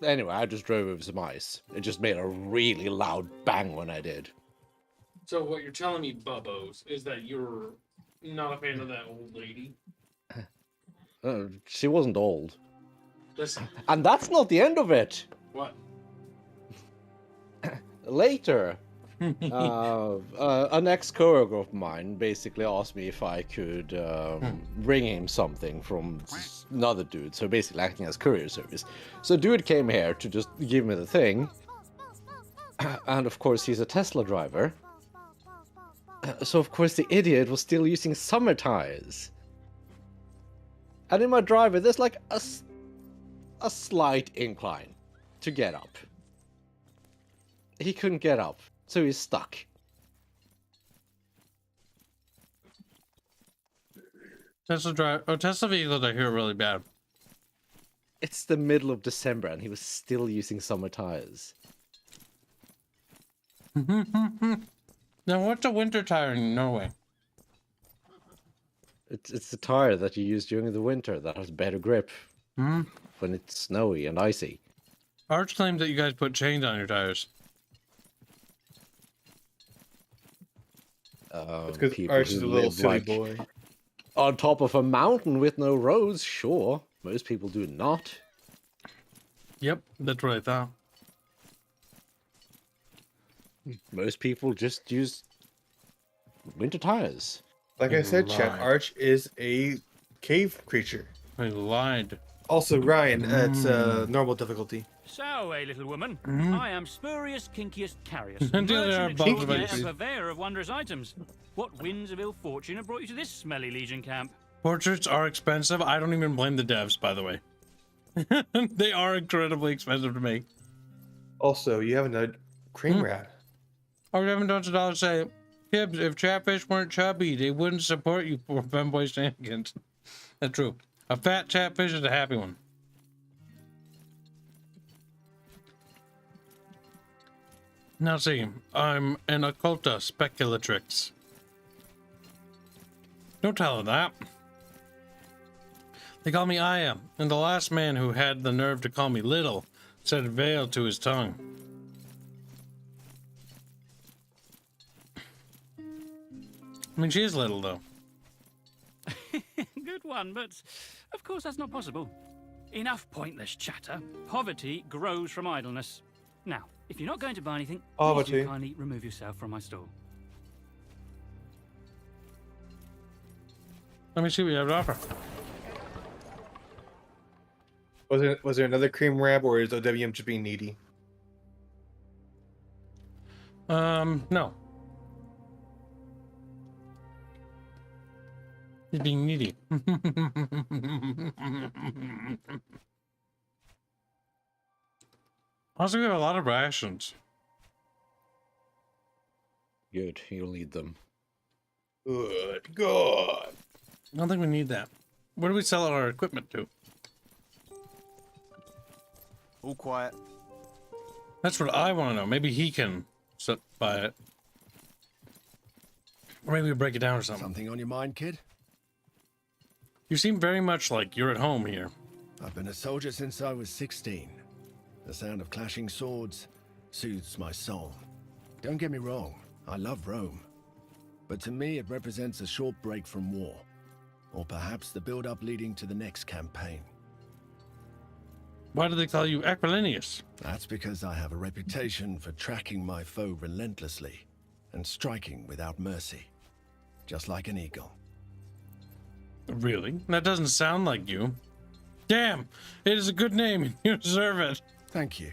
Anyway, I just drove over some ice. It just made a really loud bang when I did. So what you're telling me, Bubbos, is that you're not a fan of that old lady? She wasn't old. Listen. And that's not the end of it. What? Later, an ex-coworker of mine basically asked me if I could bring him something from another dude, so basically acting as courier service. So dude came here to just give me the thing, and of course he's a Tesla driver. So of course the idiot was still using summer tires. And in my driver there's like a slight incline to get up. He couldn't get up, so he's stuck. Tesla vehicles I hear are really bad. It's the middle of December and he was still using summer tires. Now what's a winter tire in Norway? It's the tire that you use during the winter that has better grip when it's snowy and icy. Arch claims that you guys put chains on your tires. It's because Arch is a little silly boy. On top of a mountain with no roads, sure. Most people do not. Yep, that's what I thought. Most people just use winter tires. Like I said, Chet, Arch is a cave creature. I lied. Also, Ryan, it's normal difficulty. So, little woman, I am Spurious Kinkiest Carius, Until there are merchant bugs and purveyor of wondrous items. What winds of ill fortune have brought you to this smelly Legion camp? Portraits are expensive. I don't even blame the devs, by the way. They are incredibly expensive to make. Also, you have a cream rat. Our $7 say, Kibbs, if Chatfish weren't chubby, they wouldn't support you for femboy shenanigans. That's true. A fat Chatfish is a happy one. Now see, I'm an occulta speculatrix. Don't tell her that. They call me Aya, and the last man who had the nerve to call me little said veil to his tongue. I mean, she is little, though. Good one, but of course that's not possible. Enough pointless chatter. Poverty grows from idleness. Now, if you're not going to buy anything, please do kindly remove yourself from my stall. Let me see what you have to offer. Was there another cream rab, or is OWM just being needy? No. He's being needy. Also, we have a lot of rations. Good, you'll need them. Good God. I don't think we need that. Where do we sell our equipment to? All quiet. That's what I want to know. Maybe he can buy it. Or maybe we break it down or something. Something on your mind, kid? You seem very much like you're at home here. I've been a soldier since I was 16. The sound of clashing swords soothes my soul. Don't get me wrong, I love Rome. But to me, it represents a short break from war. Or perhaps the build-up leading to the next campaign. Why do they call you Aquilinius? That's because I have a reputation for tracking my foe relentlessly and striking without mercy. Just like an eagle. Really? That doesn't sound like you. Damn! It is a good name and you deserve it. Thank you.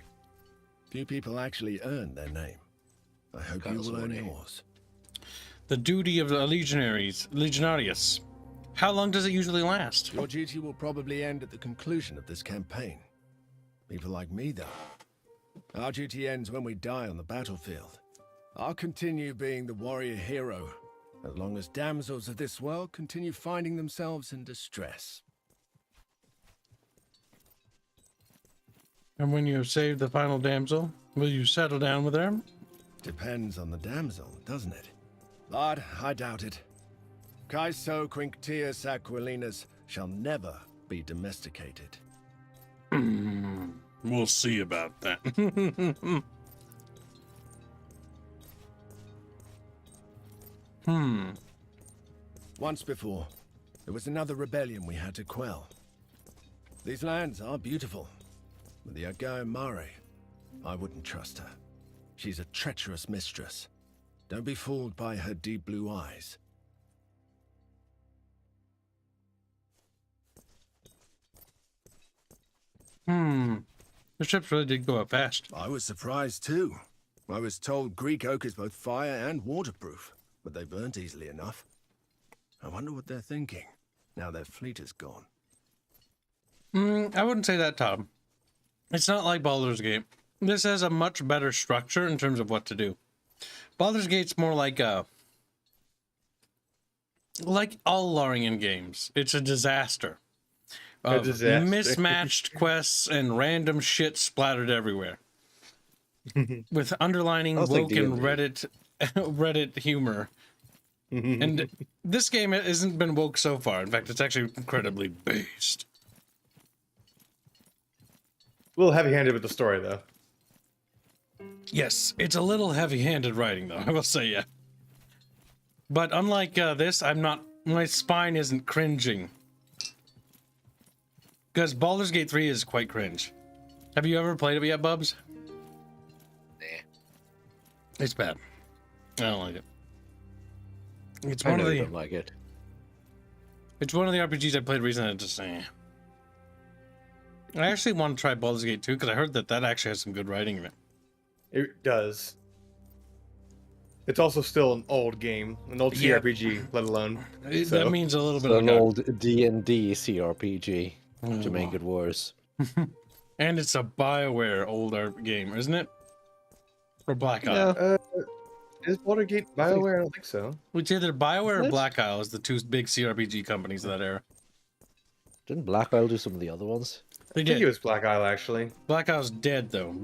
Few people actually earn their name. I hope you will earn yours. The duty of the legionarius. How long does it usually last? Your duty will probably end at the conclusion of this campaign. People like me, though. Our duty ends when we die on the battlefield. I'll continue being the warrior hero, as long as damsels of this world continue finding themselves in distress. And when you have saved the final damsel, will you settle down with her? Depends on the damsel, doesn't it? But I doubt it. Caeso Quinctius Aquilinus shall never be domesticated. We'll see about that. Once before, there was another rebellion we had to quell. These lands are beautiful, but the Agao Mare, I wouldn't trust her. She's a treacherous mistress. Don't be fooled by her deep blue eyes. The ships really did go up fast. I was surprised too. I was told Greek oak is both fire and waterproof, but they burnt easily enough. I wonder what they're thinking, now their fleet is gone. I wouldn't say that, Tom. It's not like Baldur's Gate. This has a much better structure in terms of what to do. Baldur's Gate's more like all Larian games. It's a disaster. Mismatched quests and random shit splattered everywhere. With underlining woke and Reddit humor. And this game hasn't been woke so far. In fact, it's actually incredibly based. A little heavy-handed with the story, though. Yes, it's a little heavy-handed writing, though, I will say, yeah. But unlike this, my spine isn't cringing. Because Baldur's Gate 3 is quite cringe. Have you ever played it yet, Bubs? Nah. It's bad. I don't like it. It's I one of the. Don't like it. It's one of the RPGs I played recently. I actually want to try Baldur's Gate 2 because I heard that actually has some good writing in it. It does. It's also still an old game, an old CRPG, let alone. That means a little bit of of an old D&D CRPG to make it worse. And it's a BioWare older game, isn't it? Or Black Isle? Yeah. Is Baldur's Gate BioWare? I don't think so. It's either BioWare or Black Isle is the two big CRPG companies of that era. Didn't Black Isle do some of the other ones? They I did. think it was Black Isle, actually. Black Isle's dead, though.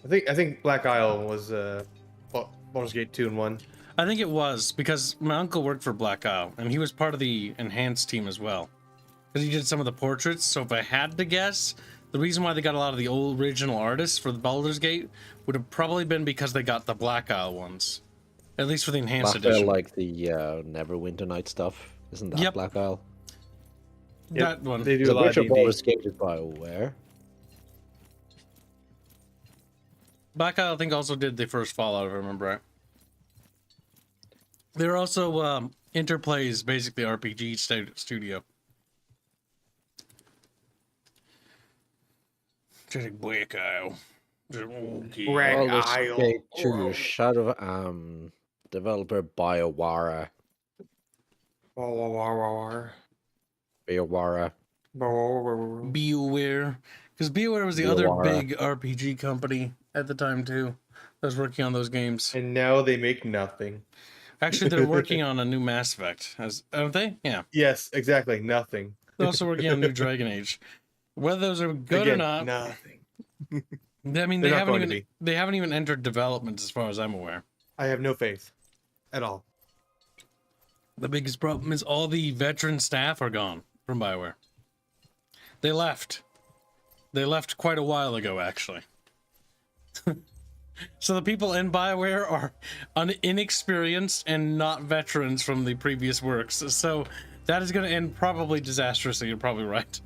I think Black Isle was Baldur's Gate 2 and 1. I think it was, because my uncle worked for Black Isle, and he was part of the enhanced team as well. Because he did some of the portraits, so if I had to guess, the reason why they got a lot of the old original artists for the Baldur's Gate would have probably been because they got the Black Isle ones. At least for the enhanced Black edition. Isle, like the Neverwinter Night stuff. Isn't that Black Isle? That one. They do a lot of D&D. Baldur's Gate is BioWare. Black Isle, I think, also did the first Fallout, if I remember right. They're also Interplay's basically RPG studio. Black Isle. Baldur's Gate 2, Shadow developer BioWare. BioWare. BioWare. Because BioWare was the other big RPG company at the time, too. That was working on those games. And now they make nothing. Actually, they're working on a new Mass Effect. Aren't they? Yeah. Yes, exactly. Nothing. They're also working on a new Dragon Age. Whether those are good or not. Nothing. I mean, they haven't even entered development as far as I'm aware. I have no faith at all. The biggest problem is all the veteran staff are gone from BioWare. They left. They left quite a while ago, actually. So the people in BioWare are inexperienced and not veterans from the previous works. So that is going to end probably disastrously. You're probably right.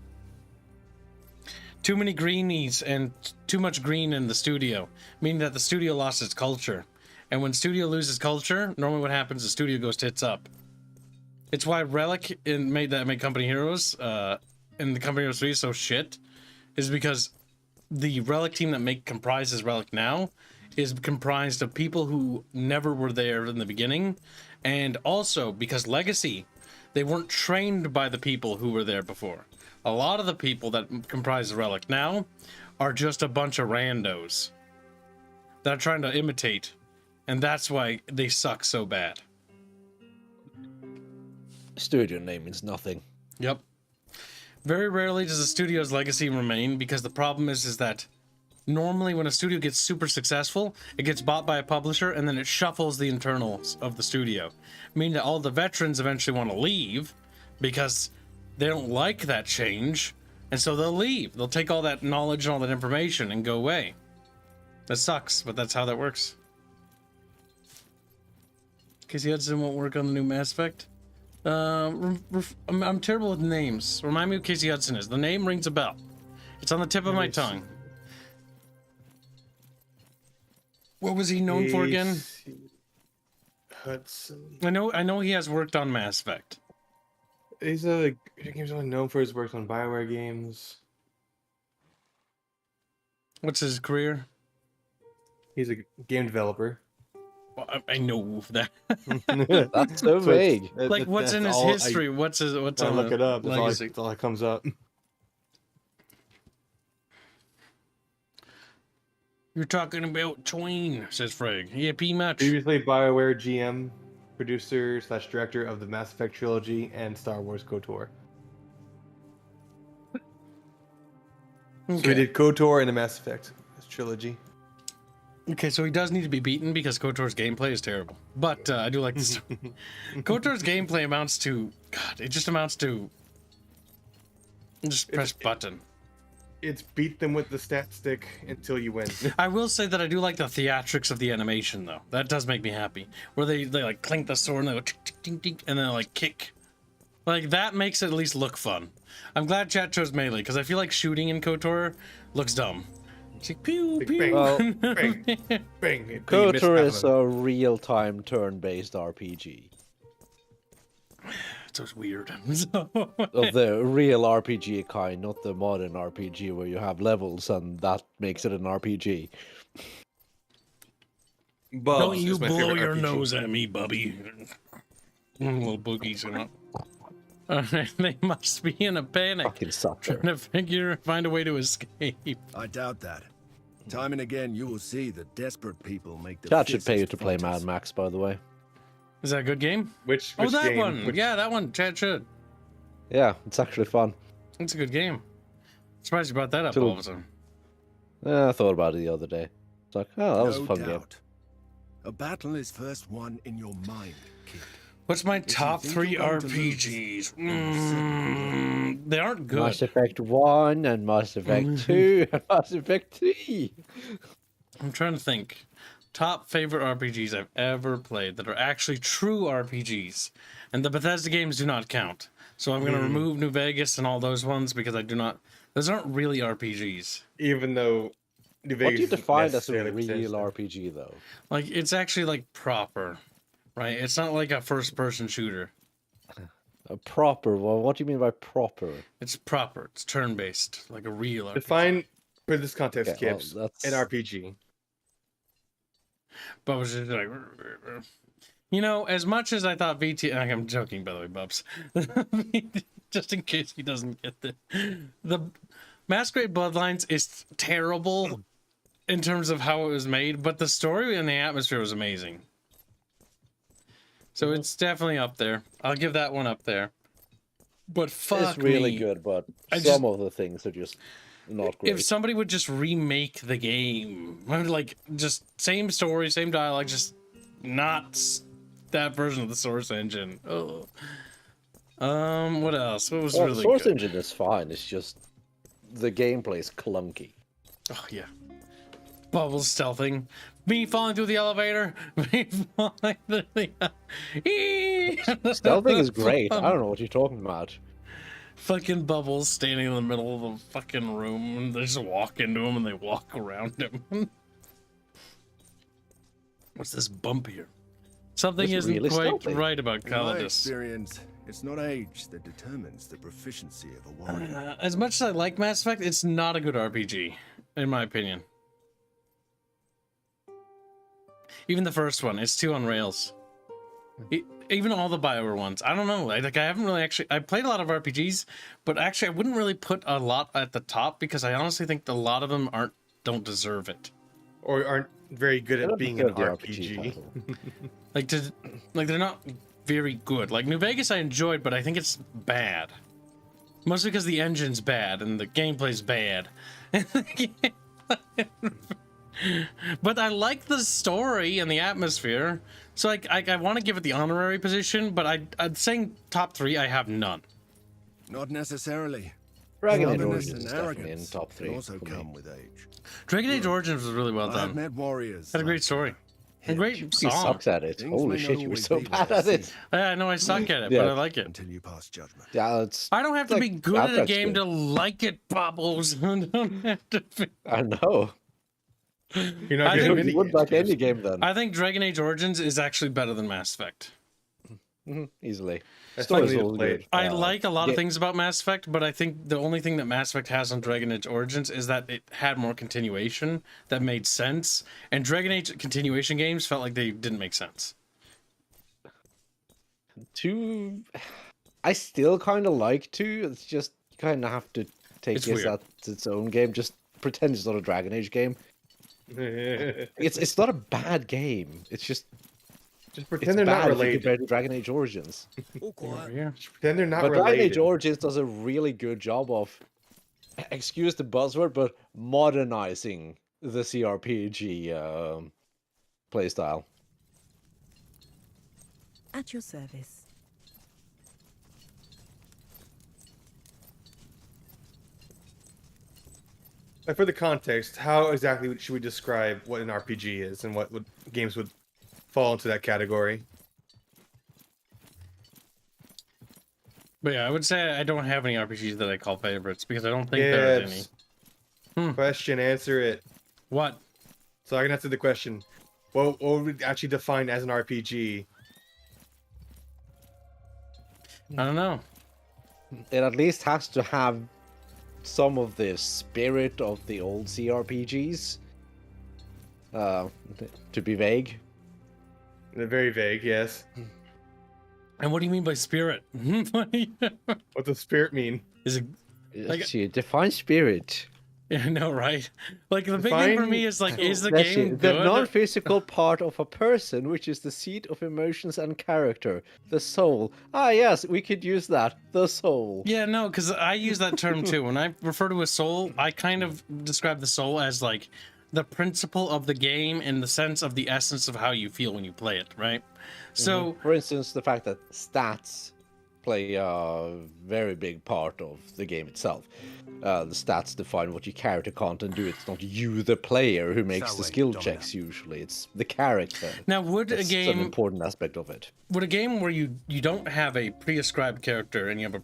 Too many greenies and too much green in the studio, meaning that the studio lost its culture. And when studio loses culture, normally what happens, the studio goes tits up. It's why Relic made Company Heroes and the Company Heroes 3 is so shit, is because the Relic team that comprises Relic now is comprised of people who never were there in the beginning, and also because Legacy, they weren't trained by the people who were there before. A lot of the people that comprise the Relic now are just a bunch of randos that are trying to imitate, and that's why they suck so bad. Studio name means nothing. Yep. Very rarely does the studio's legacy remain, because the problem is that Normally, when a studio gets super successful, it gets bought by a publisher, and then it shuffles the internals of the studio, meaning that all the veterans eventually want to leave because they don't like that change, and so they'll leave. They'll take all that knowledge and all that information and go away. That sucks, but that's how that works. Casey Hudson won't work on the new Mass Effect. I'm terrible with names. Remind me who Casey Hudson is. The name rings a bell. It's on the tip of my tongue. What was he known for again? Hudson. I know he has worked on Mass Effect. He's only known for his work on BioWare games. What's his career? He's a game developer. Well, I know that. That's so vague. Like, what's in his history? What's on look it up. That's all that comes up. You're talking about Twain, says Frag. Yeah, pretty much. Previously BioWare GM, producer / director of the Mass Effect trilogy and Star Wars KOTOR. Okay. So he did KOTOR and the Mass Effect trilogy. Okay, so he does need to be beaten because KOTOR's gameplay is terrible. But I do like this. KOTOR's gameplay amounts to... God, it just amounts to... Just press button. It's beat them with the stat stick until you win. I will say that I do like the theatrics of the animation, though. That does make me happy. Where they like clink the sword and they go tick, tick, tick, tick, and then like kick. Like, that makes it at least look fun. I'm glad chat chose melee, because I feel like shooting in KOTOR looks dumb. It's like, pew, pew. Well, bang. KOTOR is a real-time turn-based RPG. So it's weird. Of the real RPG kind, not the modern RPG where you have levels and that makes it an RPG. Don't you blow your nose at me, Bubby. Little boogies in it. They must be in a panic. Fucking sucker. Trying to find a way to escape. I doubt that. Time and again, you will see that desperate people make the. That should pay you to play Mad Max, by the way. Is that a good game? Which that game? one. Yeah, that one. Chad should. Yeah, it's actually fun. It's a good game. Surprised you brought that up all of a sudden. Yeah, I thought about it the other day. It's like, oh, that was a fun game. A battle is first won in your mind, kid. What's my top 3 RPGs? They aren't good. Mass Effect 1 and Mass Effect 2 and Mass Effect 3. I'm trying to think. Top favorite RPGs I've ever played that are actually true RPGs. And the Bethesda games do not count. So I'm going to remove New Vegas and all those ones because I do not... Those aren't really RPGs. Even though New Vegas what do you define as a necessarily real RPG, though? Like, it's actually, like, proper. Right? It's not like a first-person shooter. A proper? Well, what do you mean by proper? It's proper. It's turn-based. Like a real RPG. Define, for this context, Okay, well, Kips, that's- an RPG. But was just like... You know, as much as I thought VT... I'm joking, by the way, Bubs. Just in case he doesn't get the Masquerade Bloodlines is terrible in terms of how it was made, but the story and the atmosphere was amazing. So it's definitely up there. I'll give that one up there. But fuck It's really me. good, but of the things are just not great. If somebody would just remake the game, like just same story, same dialogue, just not that version of the Source Engine. Oh. What else? What was really Source good? Engine is fine. It's just the gameplay is clunky. Oh yeah. Bubbles stealthing. Me falling through the elevator. Me falling through the... Stealthing is great. I don't know what you're talking about. Fucking Bubbles standing in the middle of the fucking room and they just walk into him and they walk around him. What's this bump here? Something It's isn't really quite stealthy. right about In my Calidus. experience, it's not age that determines the proficiency of a warrior. As much as I like Mass Effect, it's not a good RPG, in my opinion. Even the first one, it's too on rails. Even all the BioWare ones, I don't know. Like I haven't really I played a lot of RPGs, but actually I wouldn't really put a lot at the top because I honestly think a lot of them don't deserve it, or aren't very good at being an RPG. like they're not very good. Like New Vegas, I enjoyed, but I think it's bad. Mostly because the engine's bad and the gameplay's bad. But I like the story and the atmosphere, so I want to give it the honorary position. But I'm saying top 3. I have none. Not necessarily. Dragon Age Stubbornness Origins and is definitely in arrogance top 3 can also for come me. with age. Dragon Age Origins was really well I have done. met warriors. Had a great story. A great He song. sucks at it. Things Holy may shit, not you were always so be what bad they at it. seem Yeah, I know I suck at it, Yeah. but I like it. until you pass judgment. Yeah, it's. I don't have to like be good at a Outback's game good. to like it, Bubbles. I don't have to be... I know. You're not I giving think- me You wouldn't like any game then. I think Dragon Age Origins is actually better than Mass Effect. Easily. I still Story's need to all play good. it. I like a lot of yeah. things about Mass Effect, but I think the only thing that Mass Effect has on Dragon Age Origins is that it had more continuation that made sense, and Dragon Age continuation games felt like they didn't make sense. 2, I still kind of like 2. It's just you kind of have to take It's it weird. as its own game. Just pretend it's not a Dragon Age game. It's not a bad game. It's just Just it's pretend they're not bad if you related. compare to Dragon Age Origins. Just pretend they're not But Dragon Age related. Origins does a really good job of, excuse the buzzword, but modernizing the CRPG playstyle. At your service. Like for the context, how exactly should we describe what an RPG is and what games would fall into that category? But yeah, I would say I don't have any RPGs that I call favorites because I don't think there are any. Question, answer it. What? So I can answer the question. What would we actually define as an RPG? I don't know. It at least has to have some of the spirit of the old CRPGs. To be vague. They're very vague, yes. And what do you mean by spirit? What does spirit mean? Is it Like, define spirit. Yeah, I know, right? Like the big thing for me is like, is the game the good? non-physical part of a person, which is the seat of emotions and character, the soul. Ah, yes, we could use that. The soul. Yeah, no, because I use that term too. When I refer to a soul, I kind of describe the soul as like the principle of the game in the sense of the essence of how you feel when you play it, right? So, for instance, the fact that stats play a very big part of the game itself. The stats define what your character can't do. It's not you, the player, who makes the skill checks. Usually, it's the character. Now, would a That's game an important aspect of it? Would a game where you don't have a pre-ascribed character and you have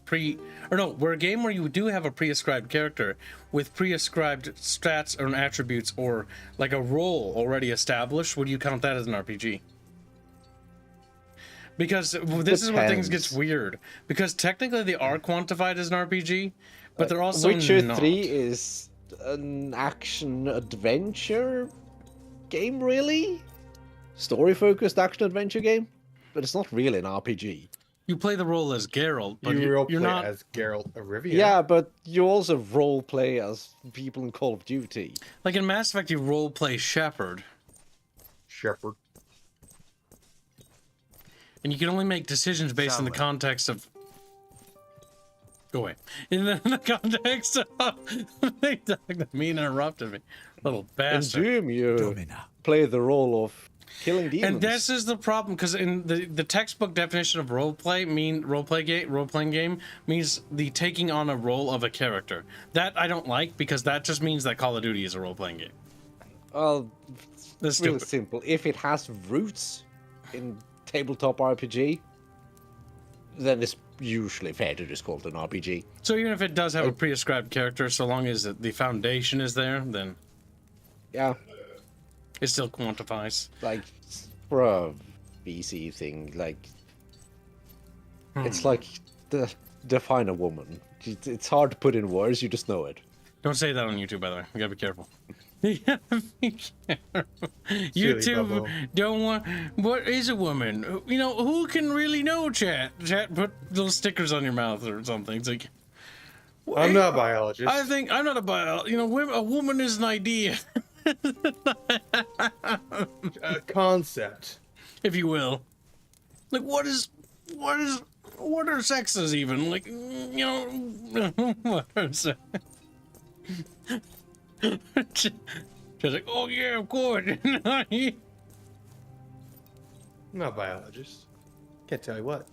where a game where you do have a pre-ascribed character with pre-ascribed stats or attributes or like a role already established, would you count that as an RPG? Because this is where things gets weird. Because technically they are quantified as an RPG, but they're also Witcher not. 3 is an action adventure game, really? Story-focused action adventure game, but it's not really an RPG. You play the role as Geralt, but You role you're play not as Geralt of Rivia. Yeah, but you also role play as people in Call of Duty. like in Mass Effect. You role play Shepard. Shepard. And you can only make decisions based in the context of. Go away. In the context of. Me interrupted me. Little bastard. In Doom, you play the role of killing demons. And this is the problem, because in the textbook definition of role-playing game means the taking on a role of a character. That I don't like, because that just means that Call of Duty is a role-playing game. Well, That's real stupid. simple. If it has roots in tabletop RPG, then it's usually fair to just call it an RPG. So even if it does have a pre-ascribed character, so long as the foundation is there, then yeah, it still quantifies. Like for a VC thing, like it's like define a woman. It's hard to put in words. You just know it. Don't say that on YouTube, by the way. We gotta be careful. You gotta be careful. Silly YouTube Bubbo. don't want. What is a woman? You know, who can really know? Chat, put little stickers on your mouth or something. It's like, I'm not a biologist. I think I'm not a biologist. You know, a woman is an idea, A concept, if you will. Like, what are sexes even? Like, you know, what are sex? She's like, oh yeah, of course. I'm not a biologist. Can't tell you what.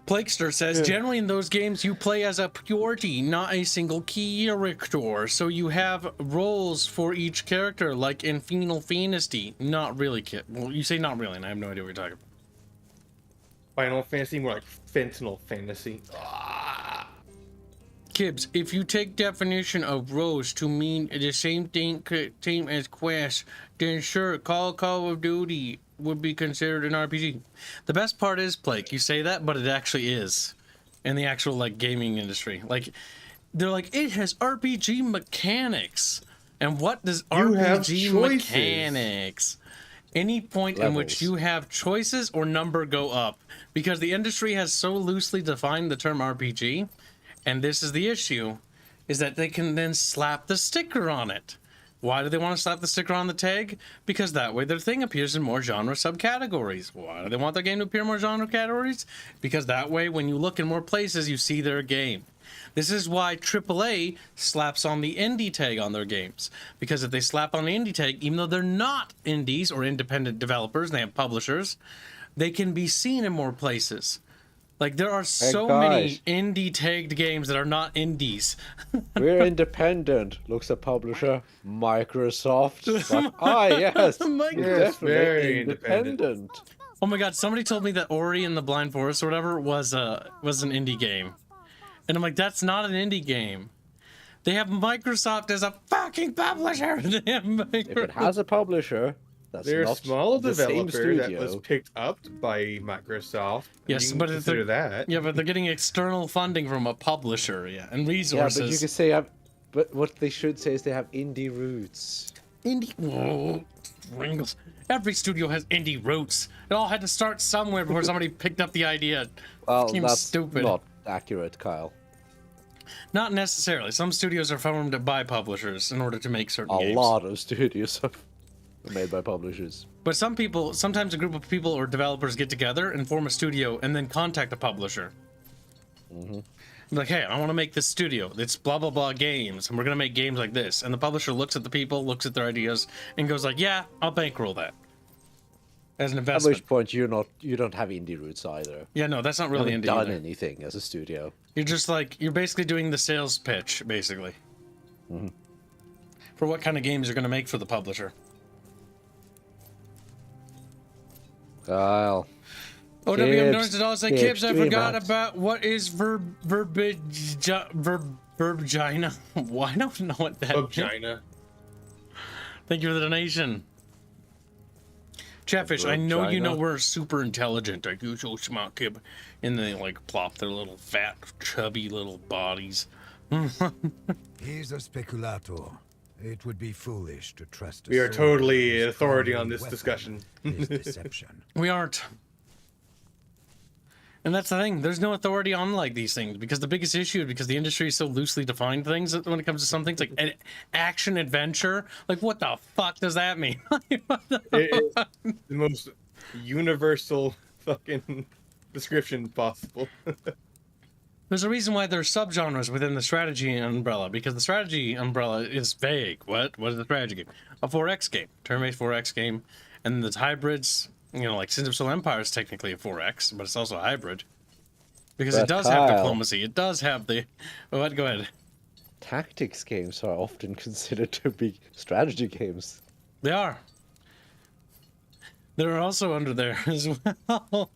Plakester says, generally in those games you play as a purity, not a single character. So you have roles for each character, like in Final Fantasy. Not really, kid. Well, you say not really, and I have no idea what you're talking about. Final Fantasy, more like Fentanyl Fantasy. Kibbs, if you take definition of roles to mean the same thing as Quest, then sure, Call of Duty would be considered an RPG. The best part is, Blake, you say that, but it actually is. In the actual, like, gaming industry. Like, they're like, it has RPG mechanics. And what does RPG mechanics? Any point in which you have choices or number go up. Because the industry has so loosely defined the term RPG, and this is the issue, is that they can then slap the sticker on it. Why do they want to slap the sticker on the tag? Because that way their thing appears in more genre subcategories. Why do they want their game to appear in more genre categories? Because that way when you look in more places, you see their game. This is why AAA slaps on the indie tag on their games. Because if they slap on the indie tag, even though they're not indies or independent developers, they have publishers, they can be seen in more places. Like, there are so many indie tagged games that are not indies. We're independent. Looks a publisher. Microsoft. Like, yes. Yes, very independent. Oh my god, somebody told me that Ori and the Blind Forest or whatever was an indie game. And I'm like, that's not an indie game. They have Microsoft as a fucking publisher. If it has a publisher, that's they're a not small the same developer that studio. was picked up by Microsoft. Yes, You but consider that. Yeah, but they're getting external funding from a publisher, yeah, and resources. Yeah, but you could say, but what they should say is they have indie roots. Indie. Whoa, Ringles. Every studio has indie roots. It all had to start somewhere before somebody picked up the idea. Well, Seems that's stupid. not accurate, Kyle. Not necessarily. Some studios are formed by publishers in order to make certain games. A lot of studios are made by publishers. But sometimes a group of people or developers get together and form a studio and then contact a publisher. Like, hey, I want to make this studio. It's blah, blah, blah games, and we're going to make games like this. And the publisher looks at the people, looks at their ideas, and goes like, yeah, I'll bankroll that. As an investment. At which point you don't have indie roots either. Yeah, no, that's not really you indie haven't done either. anything as a studio. You're basically doing the sales pitch, basically. For what kind of games you're going to make for the publisher. Kyle. OWM Norris did all say, Kibbs, I forgot Maps. about what is verbigina. Well, I don't know what that Verbgina. Thank you for the donation. Chatfish, I know you know we're super intelligent. Like, you so smart, Kib. And they, like, plop their little fat, chubby little bodies. He's a speculator. It would be foolish to trust. We are totally authority on this discussion. Deception. We aren't. And that's the thing. There's no authority on like these things because the biggest issue, because the industry is so loosely defined things when it comes to some things like action adventure. Like, what the fuck does that mean? It is the most universal fucking description possible. There's a reason why there's subgenres within the strategy umbrella, because the strategy umbrella is vague. What is the strategy game? A 4X game, turn-based 4X game, and then there's hybrids. You know, like Sins of Soul Empire is technically a 4X, but it's also a hybrid. Because it does have diplomacy. It does have the... Oh, go ahead. Tactics games are often considered to be strategy games. They are. They're also under there as well.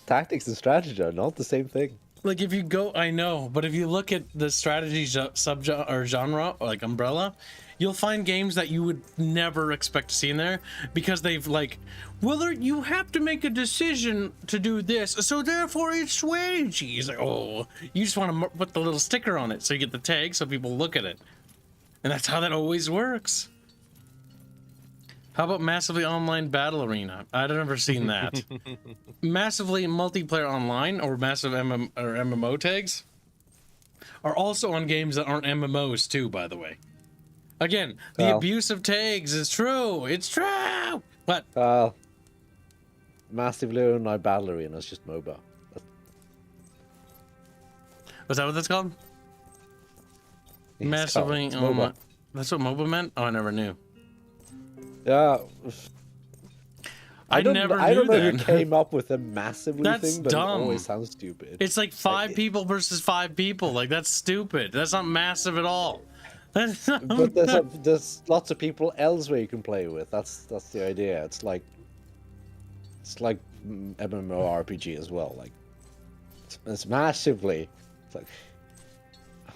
Tactics and strategy are not the same thing. Like, if you go... I know, but if you look at the strategy subgenre, or genre, like umbrella... You'll find games that you would never expect to see in there because they've like, well, you have to make a decision to do this, so therefore it's strategy. It's like, oh, you just want to put the little sticker on it so you get the tag so people look at it. And that's how that always works. How about massively online battle arena? I've never seen that. Massively multiplayer online or massive MMO tags are also on games that aren't MMOs too, by the way. Again, the abuse of tags is true. It's true. What? Massively online battle arena is just MOBA. Was that what that's called? Massively. Oh my, that's what MOBA meant? Oh, I never knew. Yeah. I don't never I don't knew know that. who came up with the massively That's thing, but dumb. it always sounds stupid. It's like 5 people versus 5 people. Like, that's stupid. That's not massive at all. That's not But there's lots of people elsewhere you can play with. That's the idea. It's like MMORPG as well. Like it's massively. It's like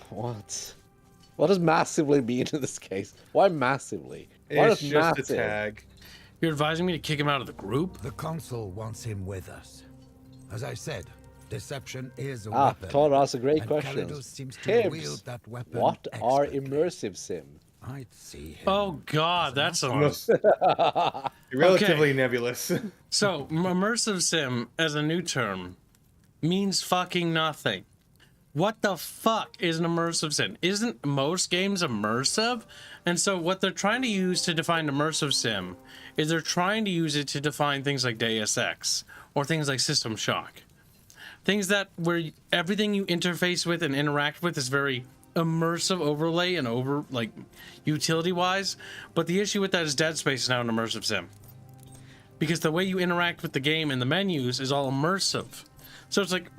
what does massively mean in this case? Why massively? Why It's does just massive? a tag. You're advising me to kick him out of the group? The consul wants him with us. As I said, deception is a Ah, weapon. Todd asked a great and question. Kalidos seems to wield Tibbs, that weapon what are expertly. immersive sim? I'd see him. Oh god, that's a Relatively nebulous. So, immersive sim as a new term means fucking nothing. What the fuck is an immersive sim? Isn't most games immersive? And so what they're trying to use to define immersive sim is they're trying to use it to define things like Deus Ex or things like System Shock. Things that where everything you interface with and interact with is very immersive overlay and utility wise. But the issue with that is Dead Space is now an immersive sim. Because the way you interact with the game and the menus is all immersive. So it's like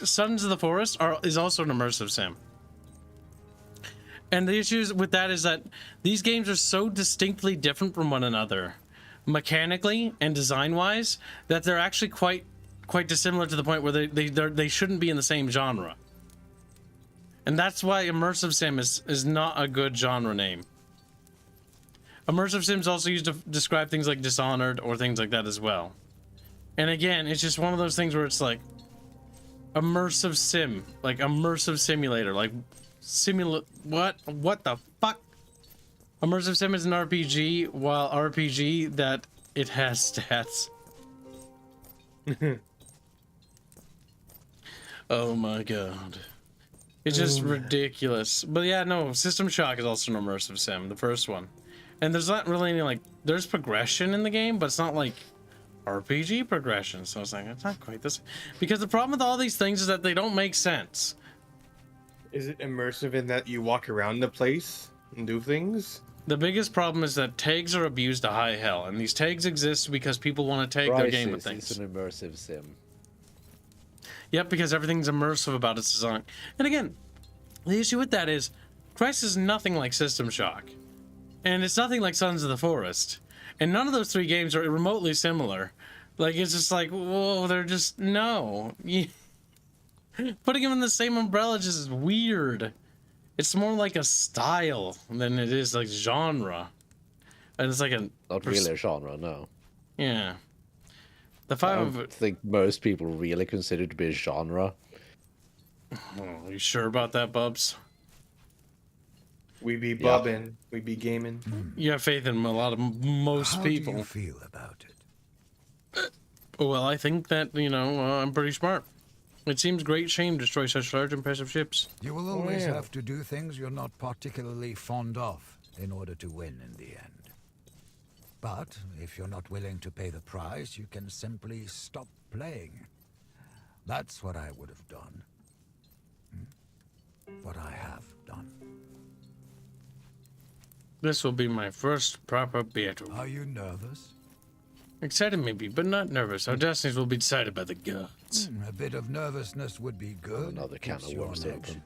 Sons of the Forest is also an immersive sim. And the issues with that is that these games are so distinctly different from one another, mechanically and design-wise, that they're actually quite dissimilar to the point where they shouldn't be in the same genre. And that's why immersive sim is not a good genre name. Immersive sim is also used to describe things like Dishonored or things like that as well. And again, it's just one of those things where it's like immersive sim, like immersive simulator, like what the fuck? Immersive sim is an RPG, while RPG that it has stats. Oh my god. It's just ridiculous. But yeah, no, System Shock is also an immersive sim, the first one. And there's not really any there's progression in the game, but it's not like RPG progression. So it's like, it's not quite this. Because the problem with all these things is that they don't make sense. Is it immersive in that you walk around the place and do things? The biggest problem is that tags are abused to high hell, and these tags exist because people want to tag their game with things. It's an immersive sim. Yep, because everything's immersive about its design. And again, the issue with that is, Christ is nothing like System Shock. And it's nothing like Sons of the Forest. And none of those 3 games are remotely similar. Like, it's just like, whoa, they're just, no. Putting them in the same umbrella just is weird. It's more like a style than it is like genre. And it's like not really a genre, no. Yeah. I don't think most people really consider it to be a genre. Oh, are you sure about that, Bubs? We be bubbing, we be gaming. You have faith in most people. How do you feel about it? Well, I think that, I'm pretty smart. It seems great shame to destroy such large, impressive ships. You will always have to do things you're not particularly fond of in order to win in the end. But if you're not willing to pay the price, you can simply stop playing. That's what I would have done. What I have done. This will be my first proper battle. Are you nervous? Excited maybe, but not nervous. Our destinies will be decided by the gods. A bit of nervousness would be good. Another can of worms open.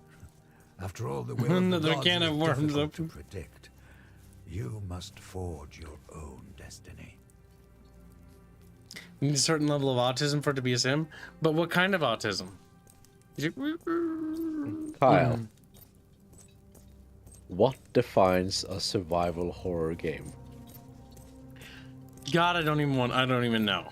After all, the will of the Another gods can is of worms difficult open. to predict. You must forge your own destiny. You need a certain level of autism for it to be a sim, but what kind of autism? Is it... Kyle, what defines a survival horror game? God, I don't even know.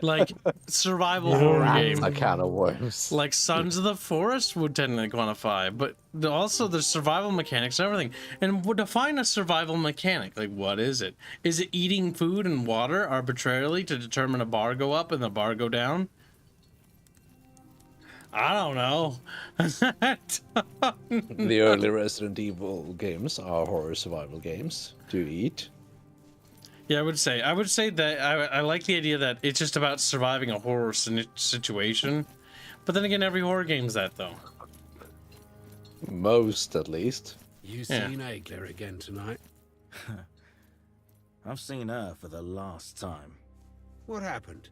Like, survival horror game. A can of worms. Like Sons of the Forest would technically quantify, but also there's survival mechanics and everything. And would define a survival mechanic. Like, what is it? Is it eating food and water arbitrarily to determine a bar go up and the bar go down? I don't know. The early Resident Evil games are horror survival games. Do you eat? Yeah, I would say that I like the idea that it's just about surviving a horror situation. But then again, every horror game's that, though. Most, at least. You seen Aegler again tonight? I've seen her for the last time. What happened?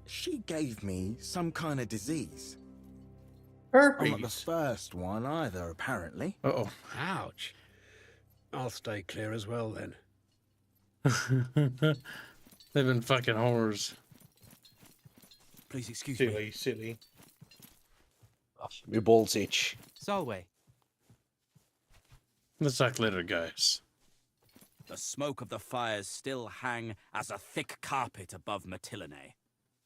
She gave me some kind of disease. Herpes. I'm not the first one either, apparently. Uh-oh. Ouch. I'll stay clear as well then. They've been fucking whores. Please excuse me. Silly. My balls itch. Solway. Let's talk later, guys. The smoke of the fires still hang as a thick carpet above Mytilene.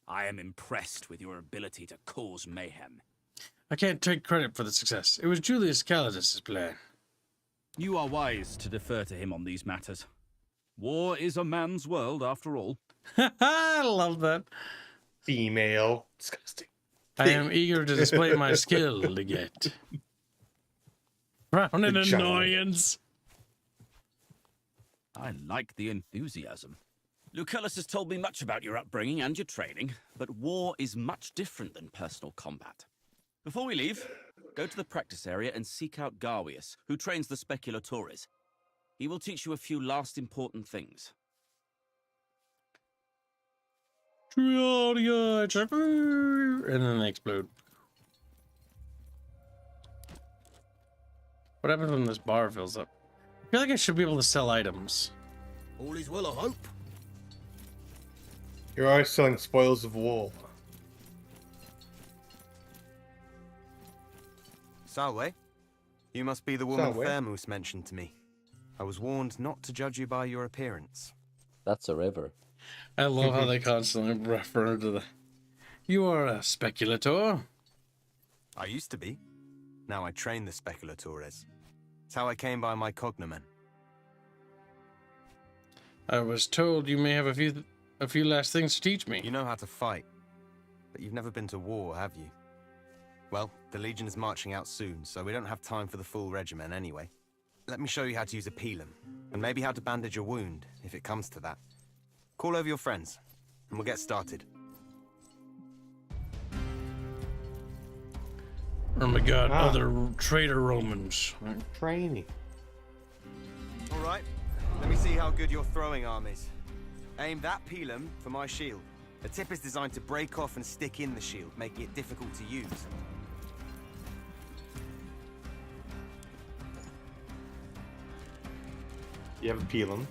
I am impressed with your ability to cause mayhem. I can't take credit for the success. It was Julius Calidus' plan. You are wise to defer to him on these matters. War is a man's world, after all. I love that. Female. Disgusting. I am eager to display my skill to get. Round in annoyance. I like the enthusiasm. Lucullus has told me much about your upbringing and your training, but war is much different than personal combat. Before we leave, go to the practice area and seek out Garwius, who trains the Speculatores. He will teach you a few last important things. And then they explode. What happens when this bar fills up? I feel like I should be able to sell items. All is well, I hope. You're always selling spoils of war. Salwe, you must be the woman Salwe? Thermus mentioned to me. I was warned not to judge you by your appearance. That's a river. I love how they constantly refer to the... You are a speculator. I used to be. Now I train the Speculatores. It's how I came by my cognomen. I was told you may have a few last things to teach me. You know how to fight, but you've never been to war, have you? Well, the Legion is marching out soon, so we don't have time for the full regimen anyway. Let me show you how to use a pilum, and maybe how to bandage a wound, if it comes to that. Call over your friends, and we'll get started. Oh my god, other traitor Romans. Training. All right, let me see how good your throwing arm is. Aim that pilum for my shield. The tip is designed to break off and stick in the shield, making it difficult to use. You have a pilum.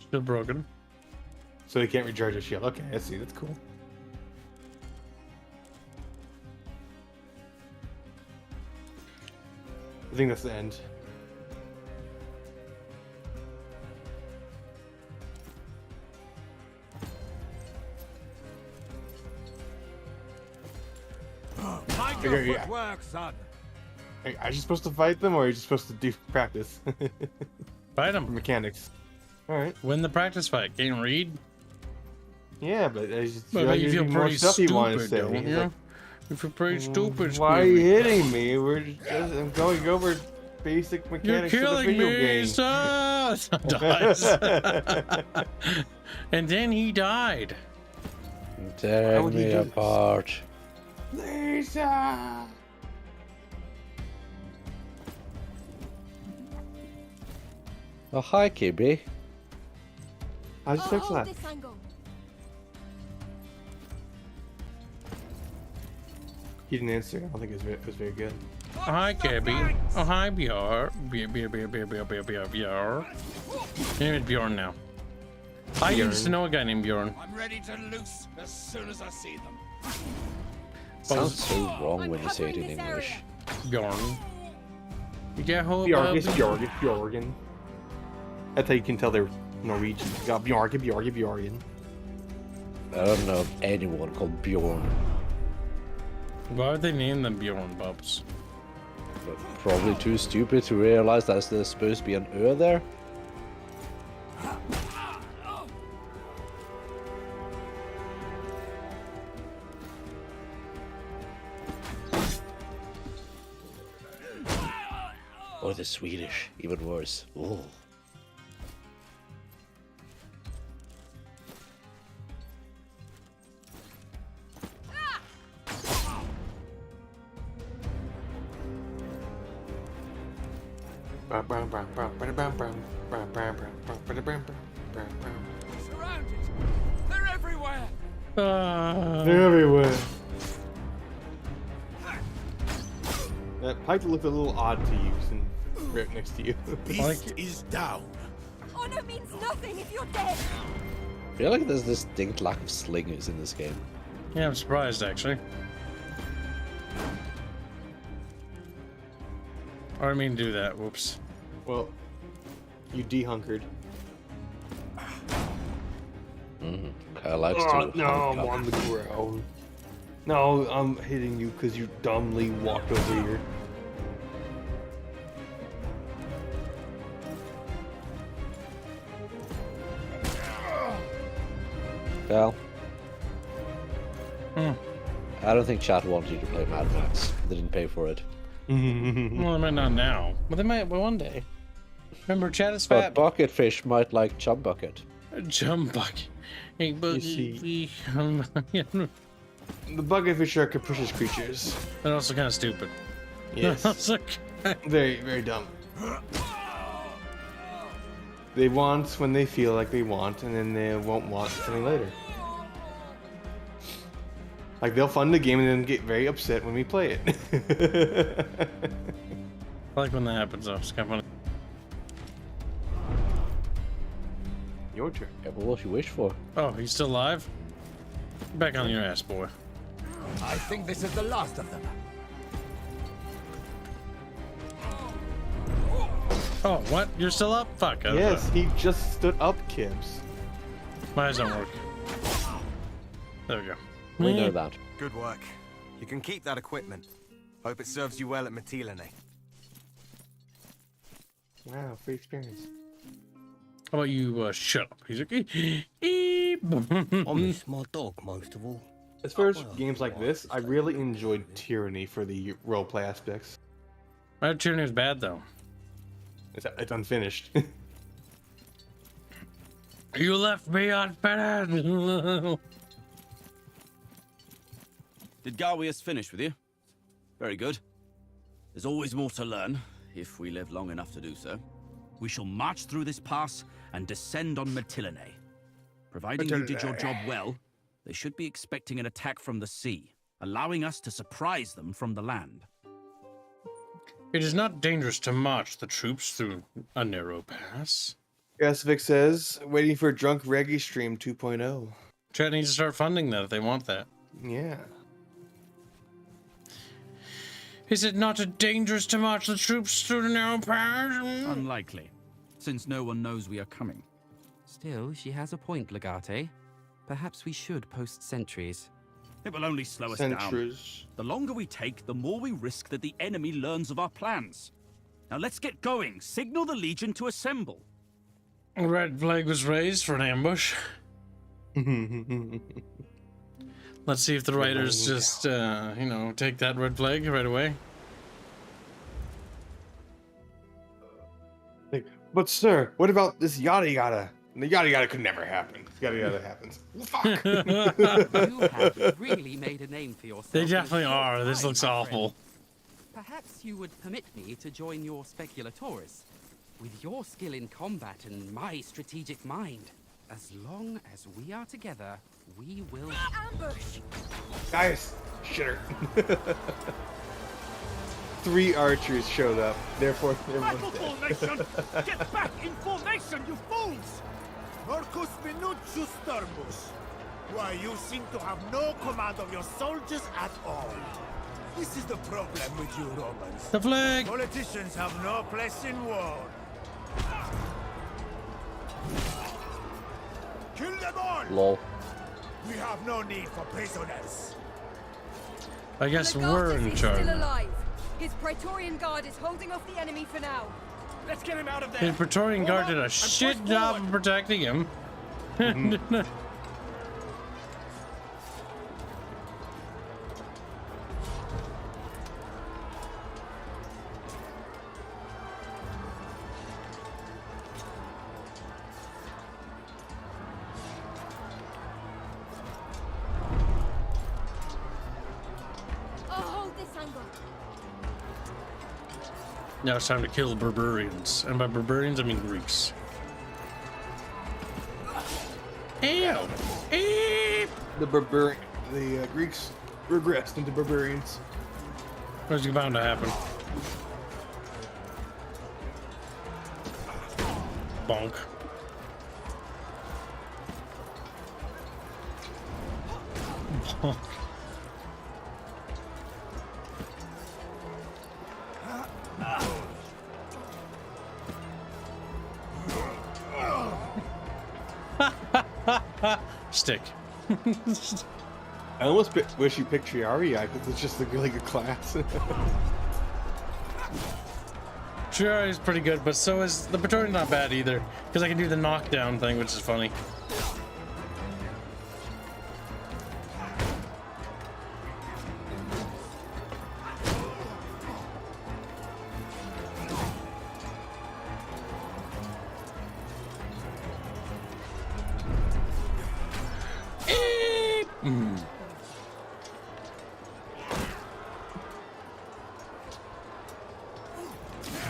Still broken. So you can't recharge your shield. Okay, I see. That's cool. I think that's the end. Mind your footwork, son. Hey, are you supposed to fight them, or are you just supposed to do practice? Fight them. Mechanics. All right. Win the practice fight. Can't read. Yeah, but I just But like you there's feel more pretty stuff you want to stupid, say. don't He's you? like, You feel pretty stupid. why are you Squeaky. hitting me? We're just, I'm going over basic You're mechanics of the killing video me, game. son! Dies. And then he died. Tear would he me do this? apart. Lisa! Oh, hi, KB. How'd you fix that? He didn't answer. I don't think it was very good. Oh, hi, Gabby. Oh, hi, Bjorn. Bjorn. His name is Bjorn now. I used to know a guy named Bjorn. I'm ready to loose as soon as I see them. Sounds so wrong when you say it in English. Bjorn. Bjorn. Bjorgen. That's how you can tell they're Norwegian. You got Bjorgen. I don't know of anyone called Bjorn. Why would they name them Bjorn, Bubs? Probably too stupid to realize that there's supposed to be an Ö there. Or the Swedish, even worse. Ooh. Surrounded. They're everywhere. They're everywhere. That pipe looked a little odd to you, and right next to you. Beast is down. Honor means nothing if you're dead. I feel like there's a distinct lack of slingers in this game. Yeah, I'm surprised actually. I didn't mean to do that. Whoops. Well, you dehunkered. I likes to. No, I'm on the ground. No, I'm hitting you because you dumbly walked over here. Well, Hmm. I don't think chat wanted you to play Mad Max. They didn't pay for it. Well, they might not now, but they might one day. Remember, chat is But fat. Bucketfish might like Chum Bucket. Chum Bucket. Hey, see, the Bucketfish are capricious creatures. They're also kind of stupid. Yes. Also Very, very dumb. They want when they feel like they want, and then they won't want any later. Like, they'll fund the game and then get very upset when we play it. I like when that happens, though. It's kind of funny. Your turn. Yeah, but what you wish for? Oh, he's still alive? Back on your ass, boy. I think this is the last of them. Oh, what? You're still up? Fuck. Yes, he just stood up, Kibbs. My eyes don't work. There we go. We know that. Good work. You can keep that equipment. Hope it serves you well at Metilene. Wow, free experience. How about you shut up? He's like, I'm a smart dog, most of all. As far as games like this, I really enjoyed Tyranny for the roleplay aspects. My Tyranny was bad, though. It's unfinished. You left me unfinished. Did Garwius finish with you? Very good. There's always more to learn, if we live long enough to do so. We shall march through this pass and descend on Metilene. Providing you did your job well, they should be expecting an attack from the sea, allowing us to surprise them from the land. It is not dangerous to march the troops through a narrow pass. Gasvic says, waiting for Drunk Reggae Stream 2.0. Chat needs to start funding that if they want that. Yeah. Is it not dangerous to march the troops through the narrow pass? Unlikely, since no one knows we are coming. Still, she has a point, Legate. Perhaps we should post sentries. It will only slow us down. The longer we take, the more we risk that the enemy learns of our plans. Now let's get going. Signal the Legion to assemble. A red flag was raised for an ambush. Let's see if the writers just, take that red flag right away. But sir, what about this yada yada? The yada yada could never happen. Yada yada happens. Fuck. You have really made a name for yourself. They definitely are. This looks awful. Perhaps you would permit me to join your speculatores. With your skill in combat and my strategic mind, as long as we are together, we will ambush. Guys, shitter. 3 archers showed up. Therefore, Battle everyone's formation! Get back in formation, you fools! Marcus Minucius Thermus. Why, you seem to have no command of your soldiers at all. This is the problem with you Romans. The flag! Politicians have no place in war. Kill them all! Lol. We have no need for prisoners. I guess we're in charge. Still alive. His Praetorian Guard is holding off the enemy for now. Let's get him out of there! His Praetorian Guard did a shit job of protecting him. Now it's time to kill barbarians. And by barbarians, I mean Greeks. Ew! Eep! The Greeks regressed into barbarians. What's bound to happen? Bonk. Bonk. Stick. I almost wish you picked Triarii because it's just a really good class. Triarii is pretty good, but so is the Praetorian's not bad either, because I can do the knockdown thing, which is funny.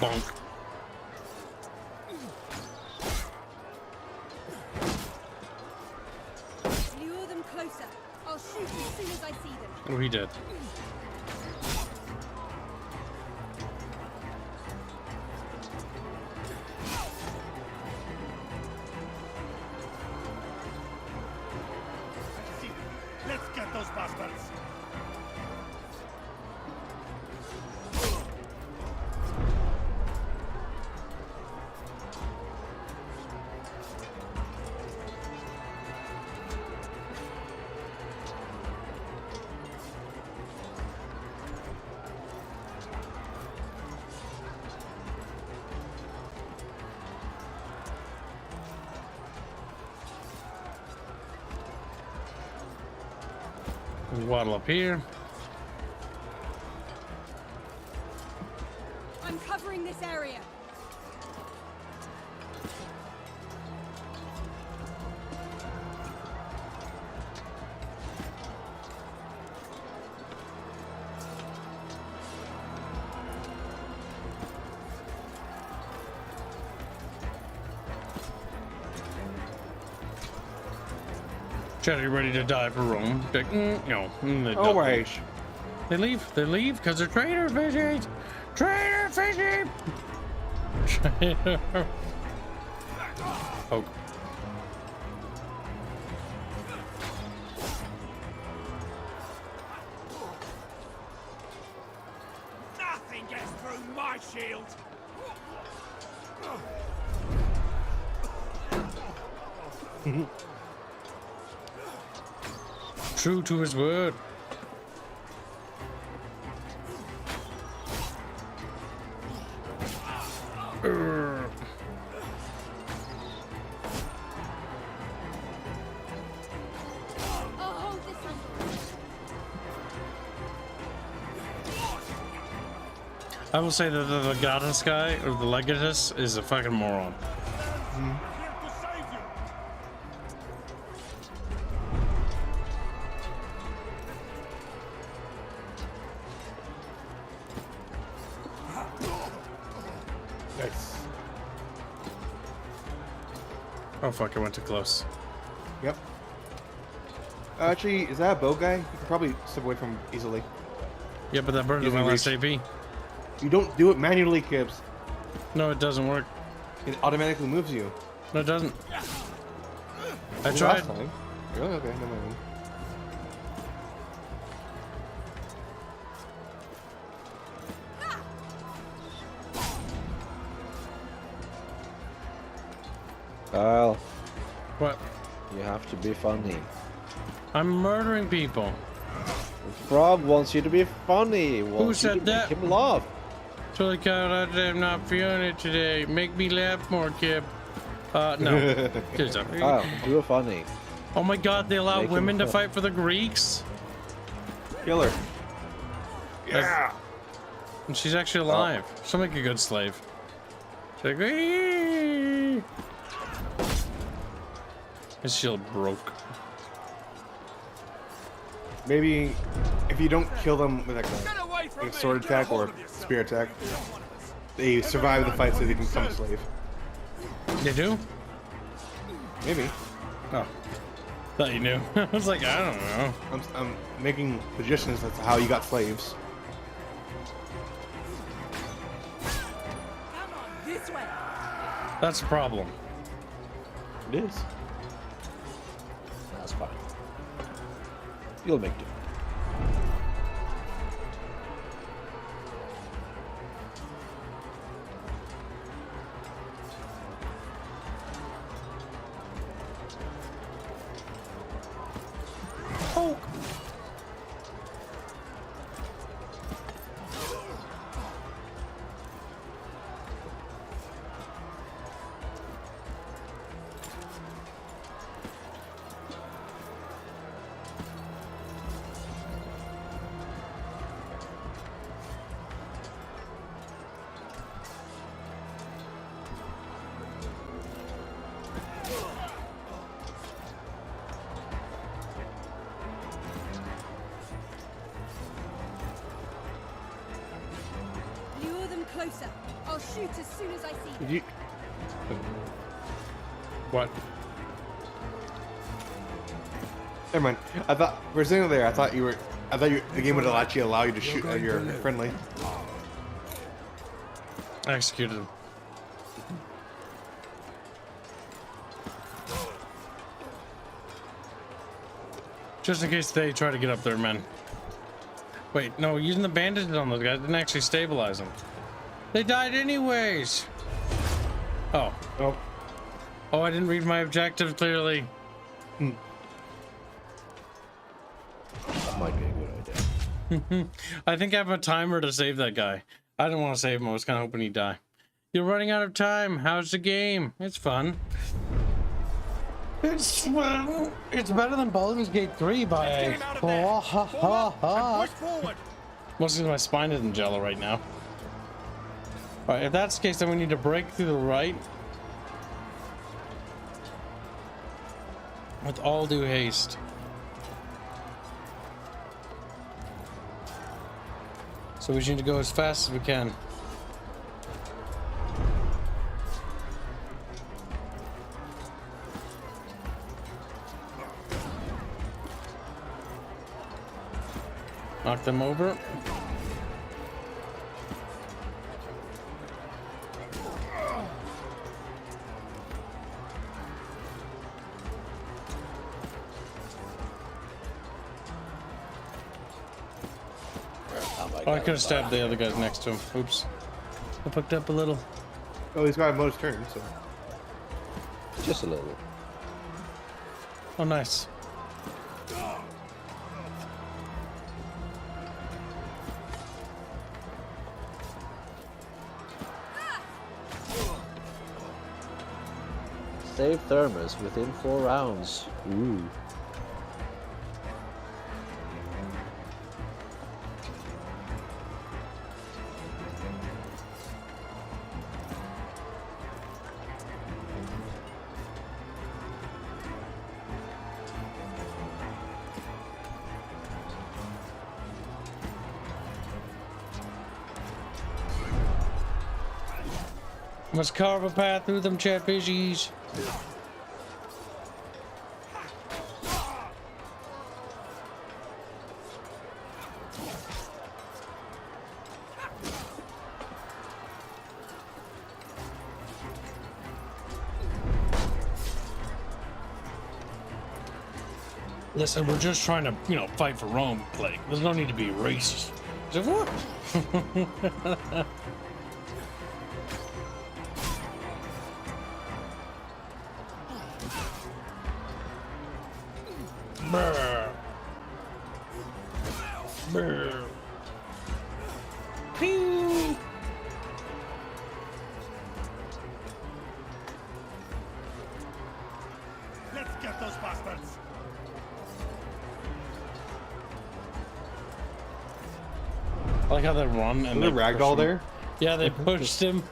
Bonk. Lure them closer. I'll shoot as soon as I see them. Oh, he did. Let's get those bastards. Waddle up here. I'm covering this area. Chad, are you ready to die for Rome? Like, no. They Oh, don't. right. They leave. They leave because they're traitor fishes. Traitor fishes. Traitor. Oh. Nothing gets through my shield. True to his word. I will say that the Legatus guy, or the Legatus, is a fucking moron. Nice. Oh fuck, I went too close. Yep. Actually, is that a bow guy? You can probably step away from easily. Yeah, but that burned my last AP. You don't do it manually, Kibbs. No, it doesn't work. It automatically moves you. No, it doesn't. I Well, tried. last time. Really? Okay, never mind. Well, what? You have to be funny. I'm murdering people. The frog wants you to be funny. Wants Who you said to that? Make him laugh. Totally count. I'm not feeling it today. Make me laugh more, Kib. No. Good stuff. Oh, do a funny. Oh my God! They allow Make him women to fun. fight for the Greeks. Kill her. Yeah. And she's actually alive. She'll make a good slave. She's like, "Wee!" His shield broke. Maybe if you don't kill them with like a sword attack or spear attack, they survive the fight so they can become a slave. They do? Maybe. Oh. Thought you knew. I was like, I don't know. I'm making suggestions as to how you got slaves. Come on, this way. That's a problem. It is. That's fine. You'll make do. Oh. Lure them closer. I'll shoot as soon as I see them. Did you? What? Never mind. I thought for a second there. I thought the game would actually allow you to shoot at your friendly. I executed him. Just in case they try to get up there, men. Wait, no, using the bandages on those guys didn't actually stabilize them. They died anyways. Oh. Oh. Oh, I didn't read my objective clearly. That might be a good idea. I think I have a timer to save that guy. I didn't want to save him. I was kind of hoping he'd die. You're running out of time. How's the game? It's fun. It's fun. It's better than Baldur's Gate 3 by a... Oh, ha, ha, ha. Mostly because my spine is in jello right now. Alright, if that's the case, then we need to break through the right. With all due haste. So we need to go as fast as we can. Knock them over. Oh, I could have stabbed the other guys next to him. Oops. I fucked up a little. Oh, he's got a bonus turn, so. Just a little. Oh, nice. Save Thermos within 4 rounds. Ooh. Must carve a path through them chatfishies. Listen, we're just trying to, you know, fight for Rome, like, there's no need to be racist. Is it what? Brr. Brr. Pew. Let's get those bastards. I like how they run and the they ragdoll push him. there? Yeah, they pushed him.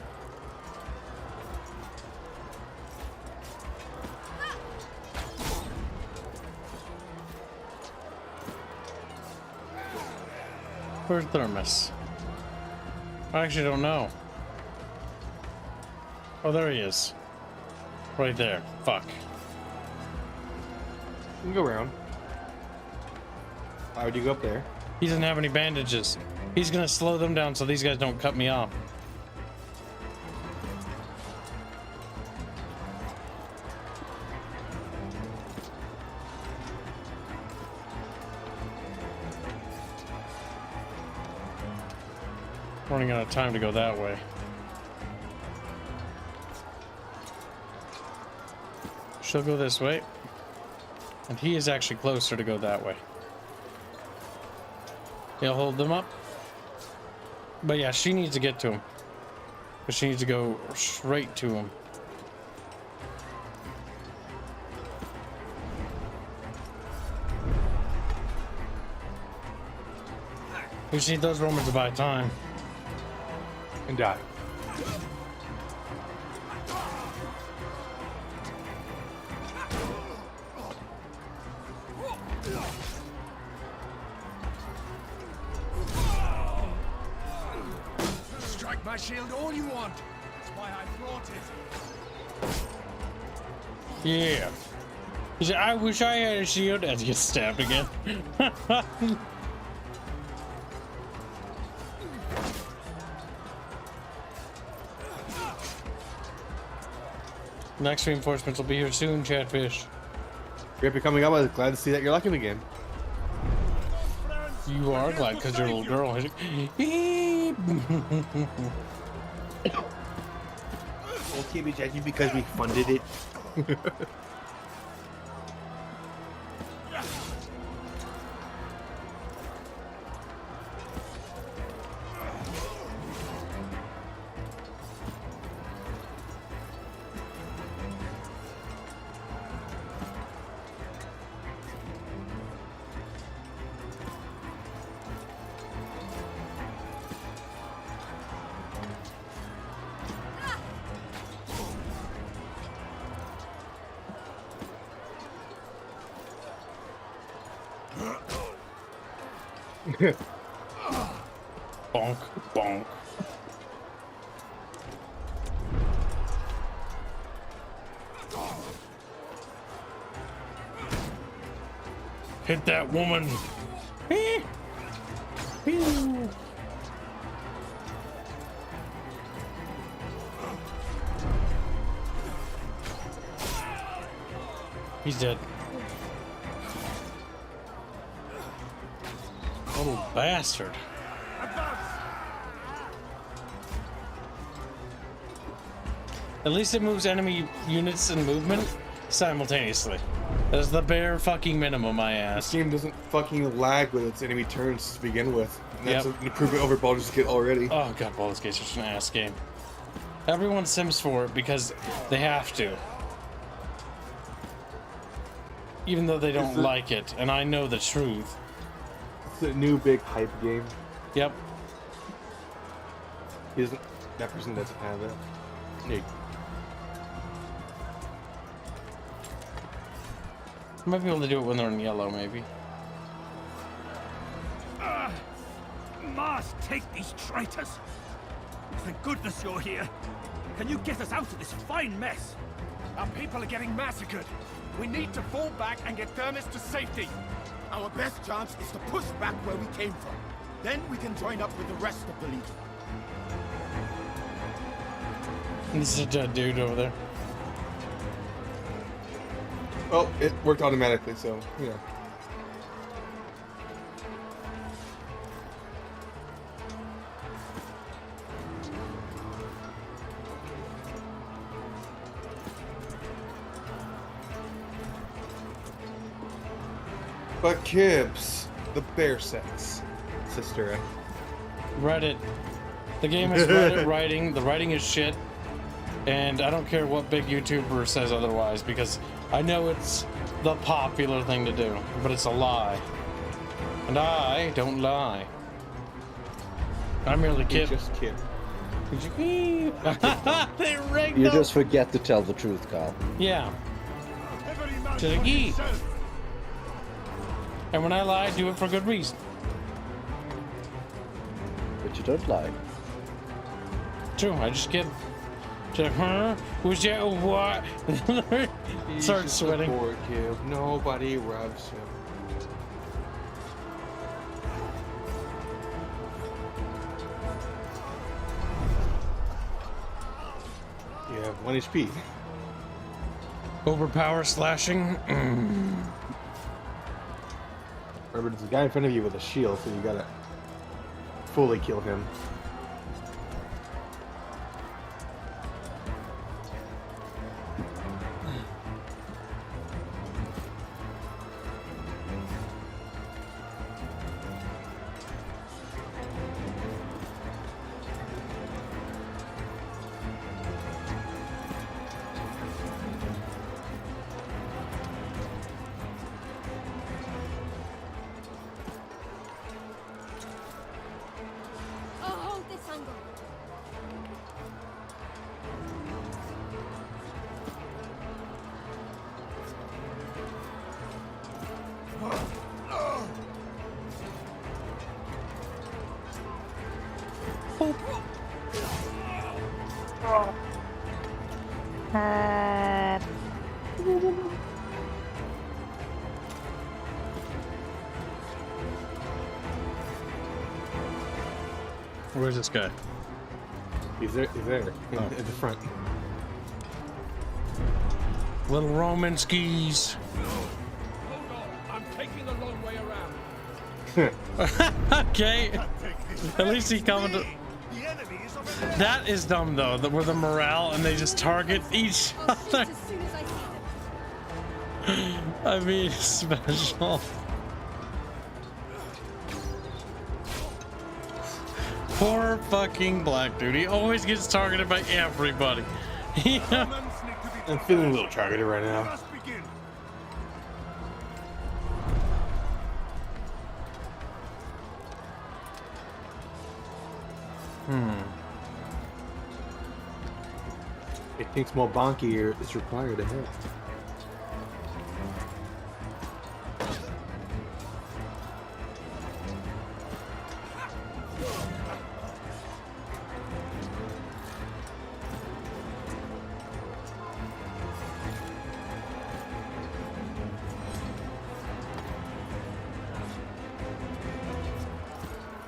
Where's Thermos? I actually don't know. Oh, there he is. Right there. Fuck. You can go around. Why would you go up there? He doesn't have any bandages. He's gonna slow them down so these guys don't cut me off. Running out of time to go that way. She'll go this way. And he is actually closer to go that way. He'll hold them up. But yeah, she needs to get to him. But she needs to go straight to him. We just need those Romans to buy time. And die. Strike my shield all you want. That's why I brought it. Yeah. He said, I wish I had a shield as he gets stabbed again. Next reinforcements will be here soon, Chatfish. Great for coming up. I was glad to see that you're lucky again. You are glad because you're a little girl. Well, keep it judgy because we funded it. Bonk, bonk. Hit that woman. He's dead. Oh, bastard. At least it moves enemy units in movement simultaneously. That is the bare fucking minimum, I ask. This game doesn't fucking lag with its enemy turns to begin with. And that's Yep. an improvement over Baldur's Gate already. Oh god, Baldur's Gate's such an ass game. Everyone sims for it because they have to. Even though they don't like it, and I know the truth. It's a new big hype game. Yep. That person doesn't have that. Nick. Might be able to do it when they're in yellow, maybe. Mars, take these traitors! Thank goodness you're here. Can you get us out of this fine mess? Our people are getting massacred. We need to fall back and get Thermos to safety. Our best chance is to push back where we came from. Then we can join up with the rest of the Legion. This is a dead dude over there. Well, it worked automatically, so, you know. But Kibbs, the bear sex, sister. Reddit. The game is Reddit writing. The writing is shit. And I don't care what big YouTuber says otherwise, because I know it's the popular thing to do, but it's a lie. And I don't lie. I'm merely kid. Just kid. They rigged You up. just forget to tell the truth, Carl. Yeah. To the geek. And when I lie, I do it for good reason. But you don't lie. True, I just kid. Huh? Was that a what? He's Start just sweating. a poor kid. Nobody loves him. You have 1 HP. Overpower slashing. Remember, there's a guy in front of you with a shield, so you gotta fully kill him. Oh, hold this angle. Where's this guy? He's there Oh. at the front. Little Roman skis. I'm taking the long way around. Okay. At least he commented. That is dumb though. That we're the morale and they just target each other. I mean, special. Poor fucking black dude. He always gets targeted by everybody. I'm feeling a little targeted right now. It thinks more bonky is required to hit.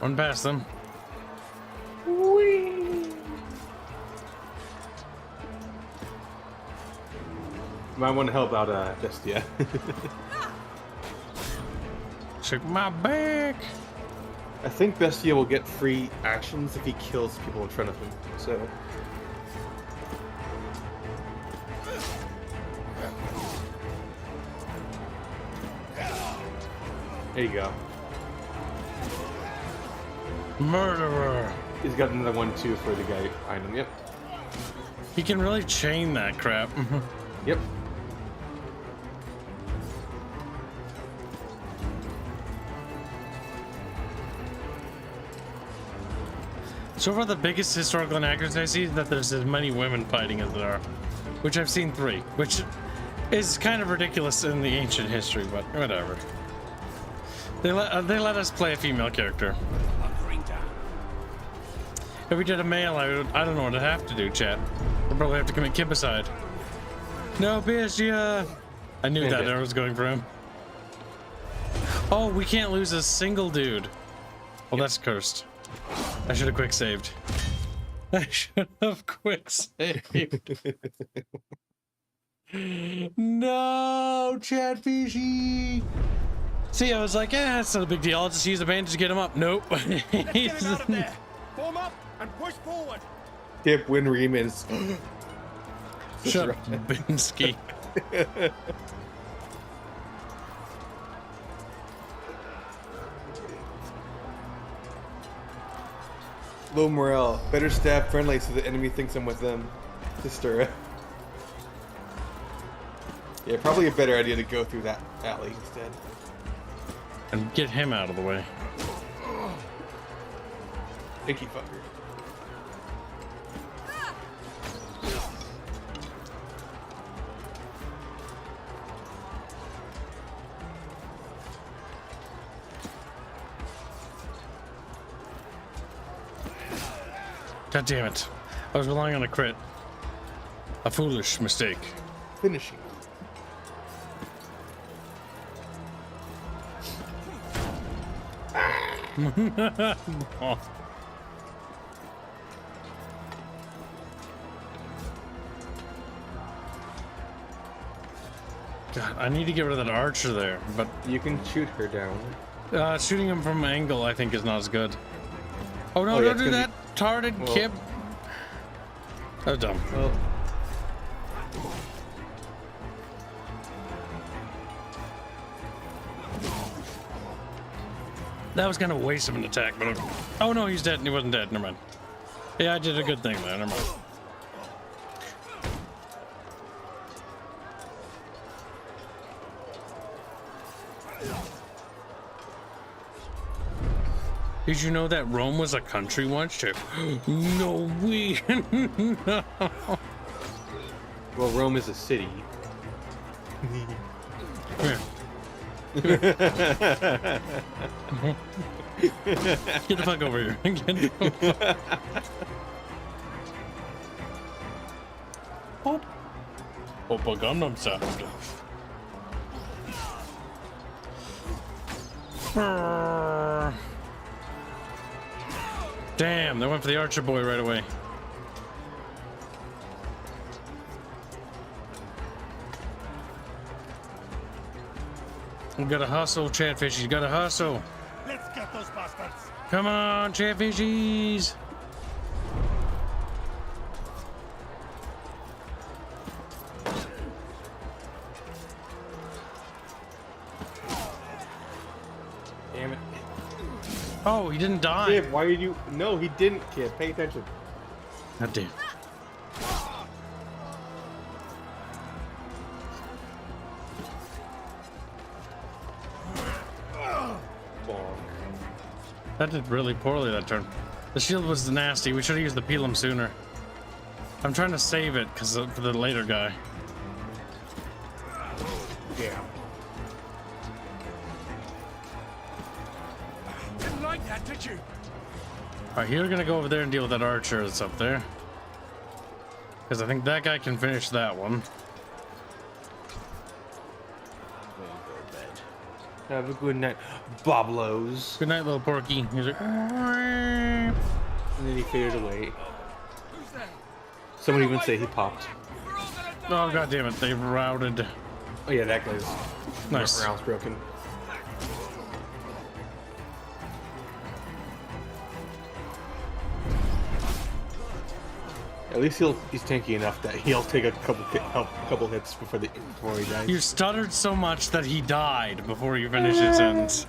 Run past them. Might want to help out Bestia. Shake my back. I think Bestia will get free actions if he kills people in front of him. So there you go. Murderer. He's got another one too for the guy behind him. Yep. He can really chain that crap. Yep. So far, the biggest historical inaccuracy I see is that there's as many women fighting as there are, which I've seen 3, which is kind of ridiculous in the ancient history, but whatever. They let us play a female character. If we did a male, I don't know what I'd have to do, chat. I'd probably have to commit kibicide. No, Bestia! I knew that I was going for him. Oh, we can't lose a single dude. Well, that's cursed. I should have quick saved. I should have quick saved. No, Chatfishy. See, I was like, yeah, it's not a big deal. I'll just use the bandage to get him up. Nope. Let's get him out of there. Form up and push forward. Tip win remins. Shut up, Binsky. Low morale. Better stab friendly so the enemy thinks I'm with them. To stir it. Yeah, probably a better idea to go through that alley instead. And get him out of the way. Icky fucker. God damn it. I was relying on a crit. A foolish mistake. Finishing. Oh. God, I need to get rid of that archer there, but you can shoot her down. Shooting him from an angle, I think, is not as good. Oh no! Oh, yeah, don't do that, tarded kib. That was dumb. Well. That was kind of a waste of an attack, but oh no, he's dead. He wasn't dead. Never mind. Yeah, I did a good thing there. Never mind. Did you know that Rome was a country once? No way. No. Well, Rome is a city. Here. Get the fuck over here. Oppa Gundam sound. Damn, they went for the archer boy right away. You gotta hustle, Chatfish. You gotta hustle. Let's get those bastards. Come on, Chatfishies. Damn it. Oh, he didn't die. Kib, why did you? No, he didn't, Kib. Pay attention. God damn. That did really poorly that turn. The shield was nasty. We should have used the Pelum sooner. I'm trying to save it because for the later guy. Yeah. Didn't like that, did you? Alright, you're gonna go over there and deal with that archer that's up there. Because I think that guy can finish that one. Have a good night, Boblos. Good night, little porky. He's like, and then he faded away. Someone even say he popped. Oh god damn it! They've routed. Oh yeah, that guy's nice. Round's broken. At least he's tanky enough that he'll take a couple hits before he dies. You stuttered so much that he died before you finish his sentence.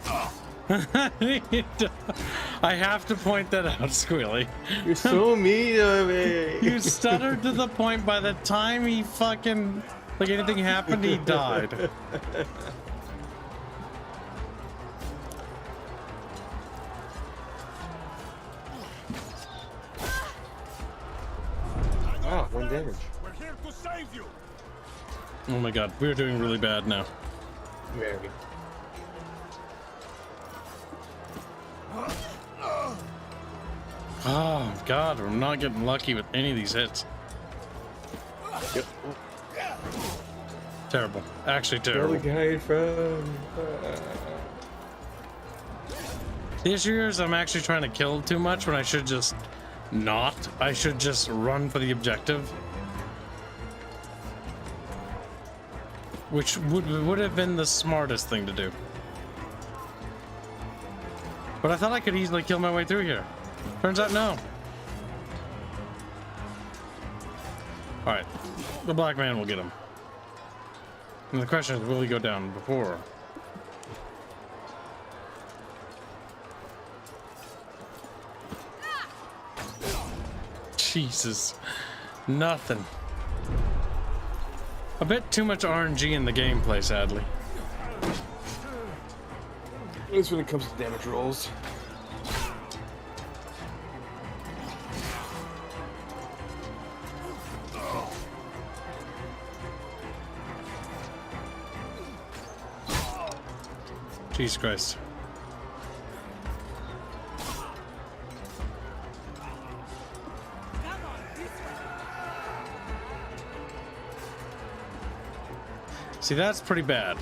I have to point that out, Squealy. You're so mean of me. You stuttered to the point by the time he fucking like anything happened, he died. Wow, 1 damage. We're here to save you. Oh my god, we're doing really bad now. Very. Oh god, I'm not getting lucky with any of these hits. Yep. Terrible. Actually terrible. The issue is I'm actually trying to kill too much when I should just not. I should just run for the objective. Which would have been the smartest thing to do. But I thought I could easily kill my way through here. Turns out no. Alright. The black man will get him. And the question is, will he go down before? Jesus. Nothing. A bit too much RNG in the gameplay, sadly. At least when it comes to damage rolls. Jesus Christ. See, that's pretty bad.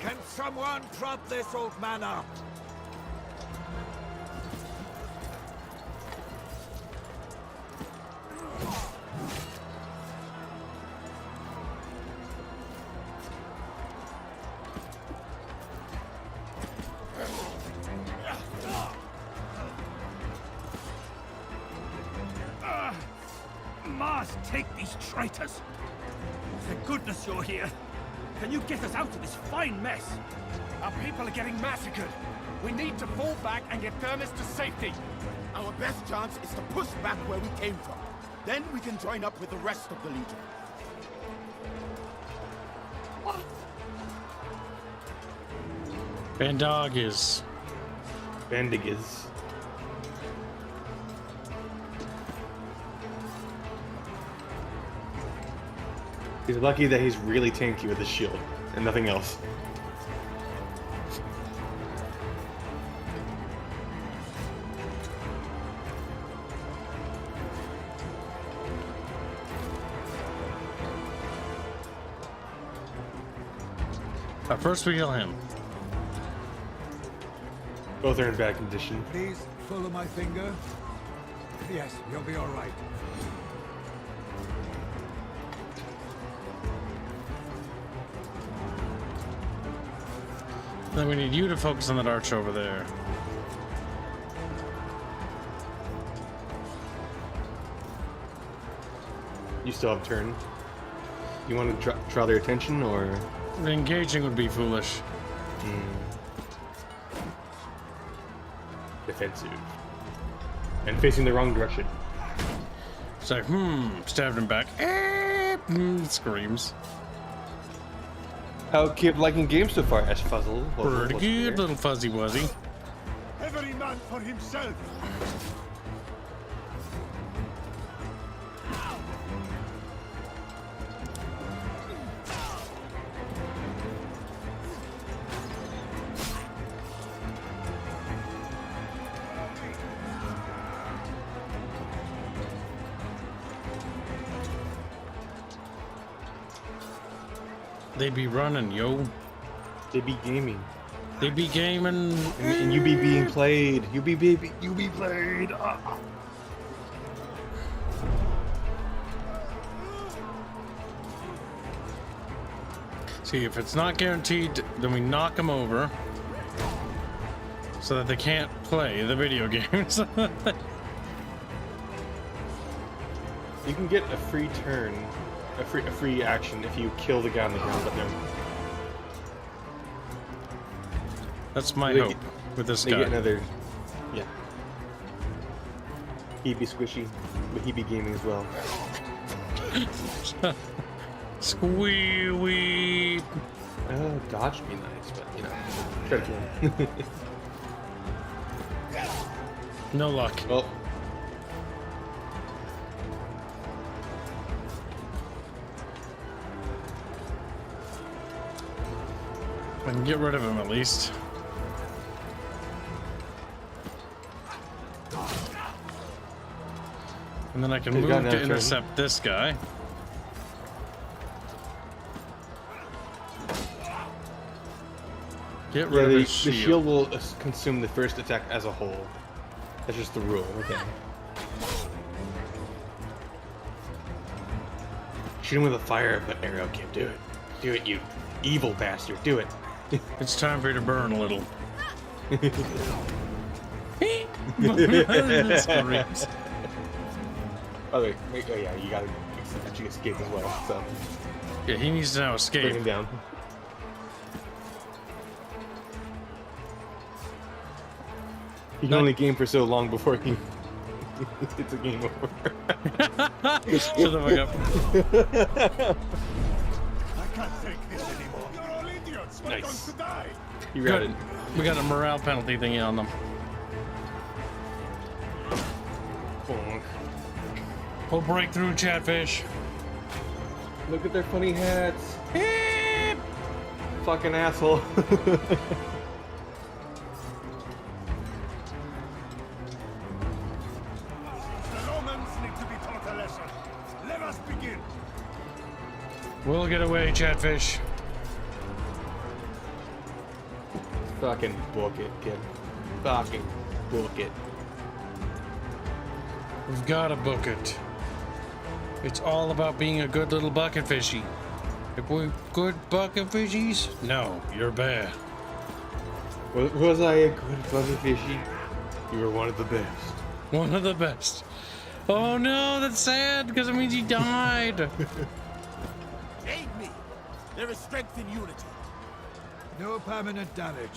Can someone prop this old man up? Mars, take these traitors! Thank goodness you're here. Can you get us out of this fine mess? Our people are getting massacred. We need to fall back and get Thermos to safety. Our best chance is to push back where we came from. Then we can join up with the rest of the Legion. Bandages. Bandages. He's lucky that he's really tanky with his shield and nothing else. First we heal him. Both are in bad condition. Please follow my finger. Yes, you'll be all right. Then we need you to focus on that arch over there. You still have turn. You want to draw their attention, or engaging would be foolish. Defensive. And facing the wrong direction. It's like, stabbed him back. Screams. How kid liking games so far, Ash Fuzzle? Pretty good, little fuzzy wuzzy. Every man for himself. They be running, yo. They be gaming. They be gaming. And you be being played. You be played. See, if it's not guaranteed, then we knock them over so that they can't play the video games. You can get a free turn, a free action if you kill the guy on the ground, but no. That's my hope with this guy. Get another, yeah. He'd be squishy, but he'd be gaming as well. Squee-wee. Oh, dodge would be nice, but you know, try to kill him. No luck. Well. I can get rid of him at least. And then I can move to intercept this guy. Get rid of his shield. The shield will consume the first attack as a whole. That's just the rule. Okay. Shoot him with a fire arrow. Okay, do it. Do it, you evil bastard. Do it. It's time for you to burn a little. By the way, oh yeah, you gotta actually escape as well. So yeah, he needs to now escape. Bring him down. He can only game for so long before he it's a game over. Shut the fuck up. I can't take this anymore. You're all idiots. We're going to die. You got it. We got a morale penalty thingy on them. We'll break through, Chatfish. Look at their funny hats. Fucking asshole. The Romans need to be taught a lesson. Let us begin. We'll get away, Chatfish. Fucking book it, kid. Fucking book it. We've gotta book it. It's all about being a good little bucket fishy. If we're good bucket fishies, no, you're bad. Was I a good bucket fishy? You were one of the best. One of the best. Oh no, that's sad because it means he died. Aid me. There is strength in unity. No permanent damage.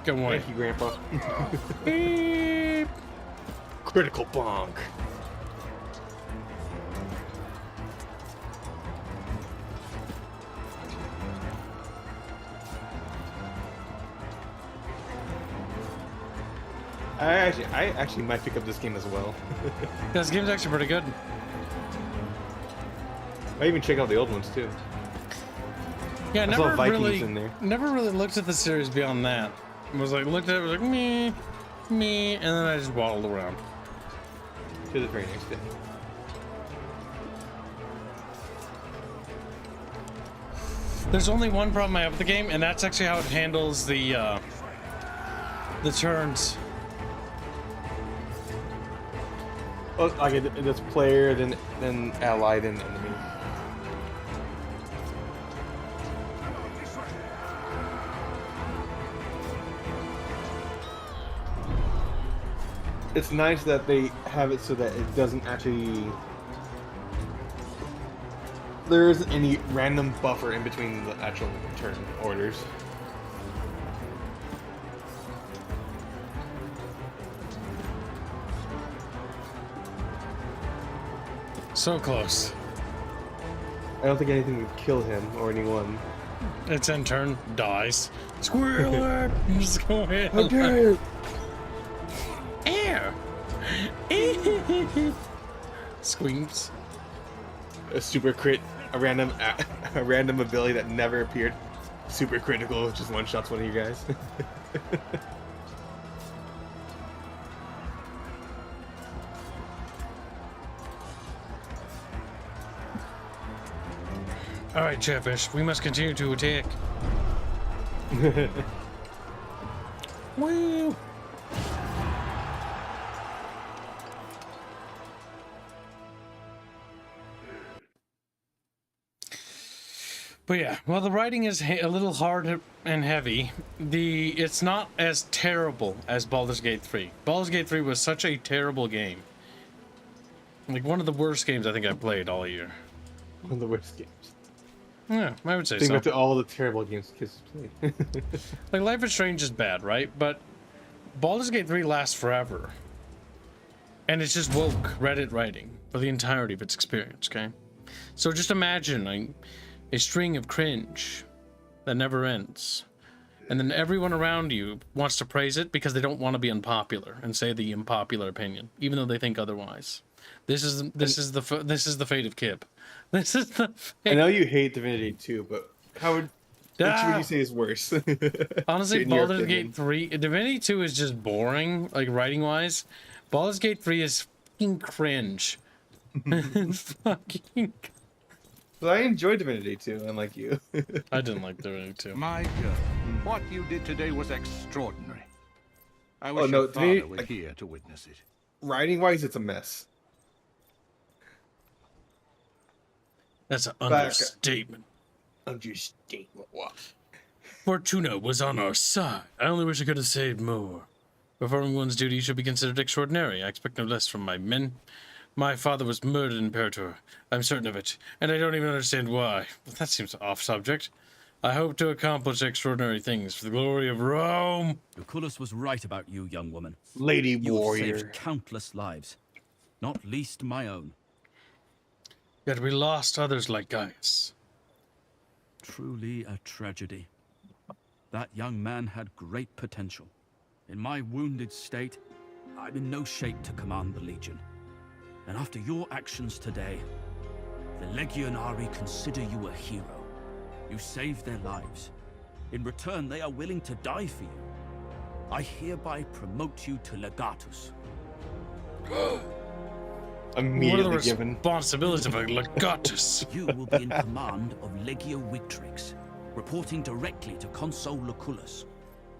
Come on. Thank you, Grandpa. Beep. Critical bonk. I actually might pick up this game as well. This game's actually pretty good. I even check out the old ones too. Yeah, I saw Vikings really, in there. never really looked at the series beyond that. Was like looked at it, was like me, and then I just waddled around. To the very next day. There's only one problem I have with the game, and that's actually how it handles the turns. Oh, okay, that's player, then ally, then enemy. It's nice that they have it so that it doesn't actually... There isn't any random buffer in between the actual turn orders. So close. I don't think anything would kill him or anyone. Its end turn dies. Squirrel alert! Just go ahead. How dare you! Air! Squeams. A super crit, a random ability that never appeared. Super critical, just one shots one of you guys. All right, Chatfish, we must continue to attack. Woo! But yeah, while the writing is a little hard and heavy, it's not as terrible as Baldur's Gate 3. Baldur's Gate 3 was such a terrible game. Like one of the worst games I think I played all year. One of the worst games. Yeah, I would say Think so. back to all the terrible games kids played. Like Life is Strange is bad, right? But Baldur's Gate 3 lasts forever. And it's just woke Reddit writing for the entirety of its experience, okay? So just imagine like a string of cringe that never ends. And then everyone around you wants to praise it because they don't want to be unpopular and say the unpopular opinion, even though they think otherwise. This is the fate of Kip. This is the fate. I know you hate Divinity 2, but which would you say is worse? Honestly, In your Baldur's opinion. Gate 3, Divinity 2 is just boring, like writing-wise. Baldur's Gate 3 is fucking cringe. Fucking. But I enjoyed Divinity 2, unlike you. I didn't like Divinity 2. My girl, what you did today was extraordinary. I wish no, your father Divinity- were here to witness it. Writing-wise, it's a mess. That's an understatement. Understatement. What? Fortuna was on our side. I only wish I could have saved more. Performing one's duty should be considered extraordinary. I expect no less from my men. My father was murdered in Imperator. I'm certain of it, and I don't even understand why. But that seems off subject. I hope to accomplish extraordinary things for the glory of Rome. Lucullus was right about you, young woman. Lady You have warrior. saved countless lives, not least my own. Yet we lost others like Gaius. Truly a tragedy. That young man had great potential. In my wounded state, I'm in no shape to command the Legion. And after your actions today, the Legionari consider you a hero. You saved their lives. In return, they are willing to die for you. I hereby promote you to Legatus. Immediately what are the given. responsibilities of a legatus? You will be in command of Legio Victrix, reporting directly to Consul Lucullus.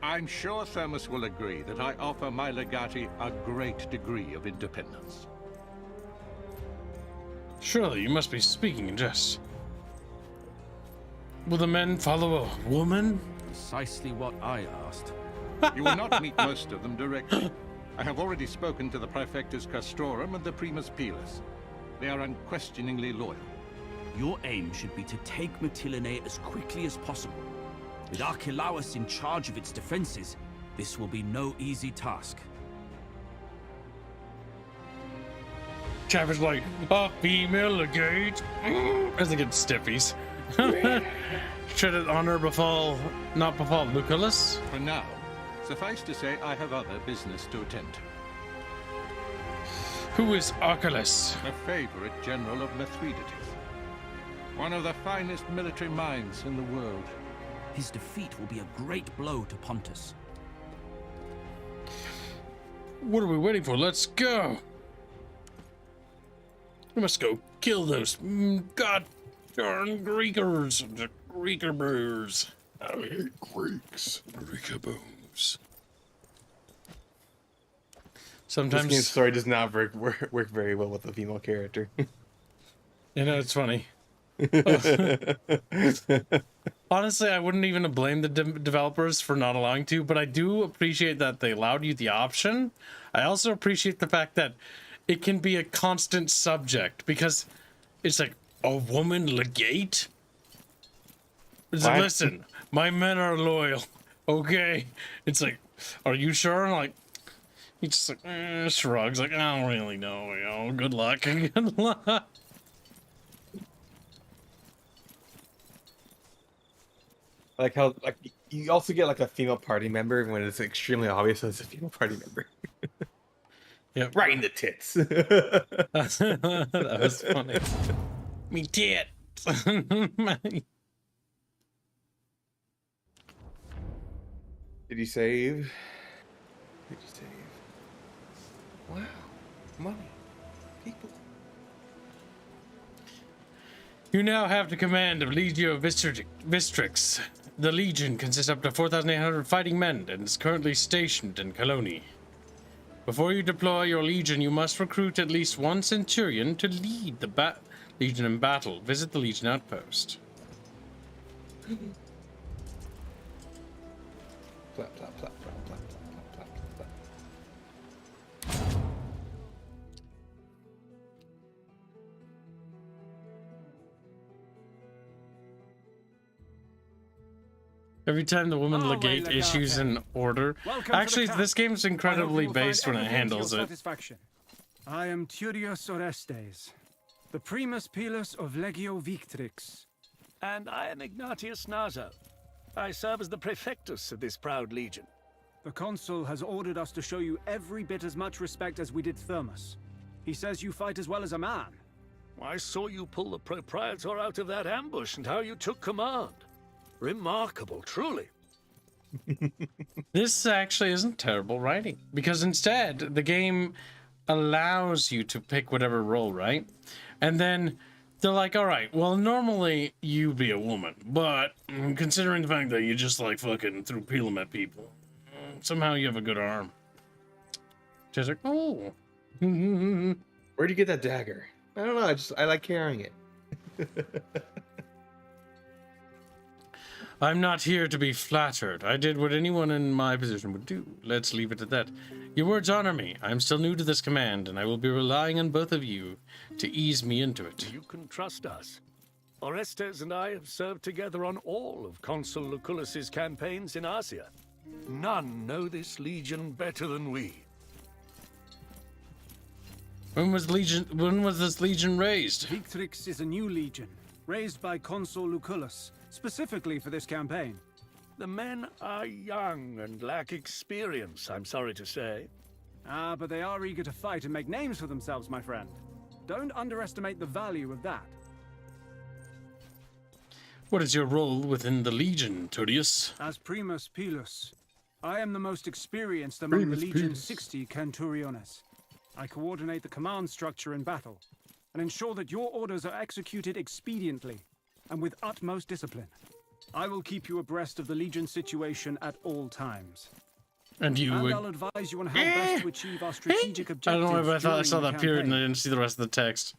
I'm sure Thermus will agree that I offer my legati a great degree of independence. Surely you must be speaking in jest. Will the men follow a woman? Precisely what I asked. You will not meet most of them directly. I have already spoken to the Praefectus Castrorum and the Primus Pilus. They are unquestioningly loyal. Your aim should be to take Mytilene as quickly as possible. With Archelaus in charge of its defenses, this will be no easy task. Chavis like, a female legate? As they get stiffies. Should it honor not befall Lucullus? For now, suffice to say I have other business to attend to. Who is Archelaus? A favorite general of Mithridates. One of the finest military minds in the world. His defeat will be a great blow to Pontus. What are we waiting for? Let's go! We must go kill those god darn Greekers! The Greekers! I hate Greeks. Greekabooms. Sometimes this game's story does not work very well with a female character. You know, it's funny. Honestly, I wouldn't even blame the developers for not allowing to, but I do appreciate that they allowed you the option. I also appreciate the fact that it can be a constant subject, because it's like, a woman legate? It's like, listen, my men are loyal. Okay. It's like, are you sure? I'm like, he just like, shrugs, like, I don't really know, you know, good luck. Good luck. Like how, like, you also get like a female party member when it's extremely obvious that it's a female party member. Yeah, right in the tits. That was funny. Me tit. Did you save? Did you save? Wow, money, people. You now have the command of Legio Victrix. The Legion consists of up to 4,800 fighting men and is currently stationed in Colony. Before you deploy your Legion, you must recruit at least one Centurion to lead the Legion in battle. Visit the Legion outpost. Plap, plap, plap, plap, plap, plap, plap, plap. Every time the woman legate issues an order. Actually, this game's incredibly based when it handles it. I am Turius Orestes, the Primus Pilus of Legio Victrix. And I am Ignatius Naso. I serve as the Praefectus of this proud legion. The Consul has ordered us to show you every bit as much respect as we did Thermus. He says you fight as well as a man. I saw you pull the Propraetor out of that ambush and how you took command. Remarkable, truly. This actually isn't terrible writing, because instead the game allows you to pick whatever role, right? And then they're like, all right, well, normally you be a woman, but considering the fact that you just like fucking threw Pelham at people, somehow you have a good arm. Just like, oh. Where'd you get that dagger? I don't know, I like carrying it. I'm not here to be flattered. I did what anyone in my position would do. Let's leave it at that. Your words honor me. I am still new to this command, and I will be relying on both of you to ease me into it. You can trust us. Orestes and I have served together on all of Consul Lucullus's campaigns in Asia. None know this legion better than we. When was this legion raised? Victrix is a new legion, raised by Consul Lucullus, specifically for this campaign. The men are young and lack experience, I'm sorry to say. Ah, but they are eager to fight and make names for themselves, my friend. Don't underestimate the value of that. What is your role within the Legion, Turius? As Primus Pilus, I am the most experienced among the Legion's 60 Centuriones. I coordinate the command structure in battle, and ensure that your orders are executed expediently, and with utmost discipline. I will keep you abreast of the Legion situation at all times. And I'll advise you on how best to achieve our strategic I objectives. don't know if I thought I saw during that the period and I campaign. didn't see the rest of the text.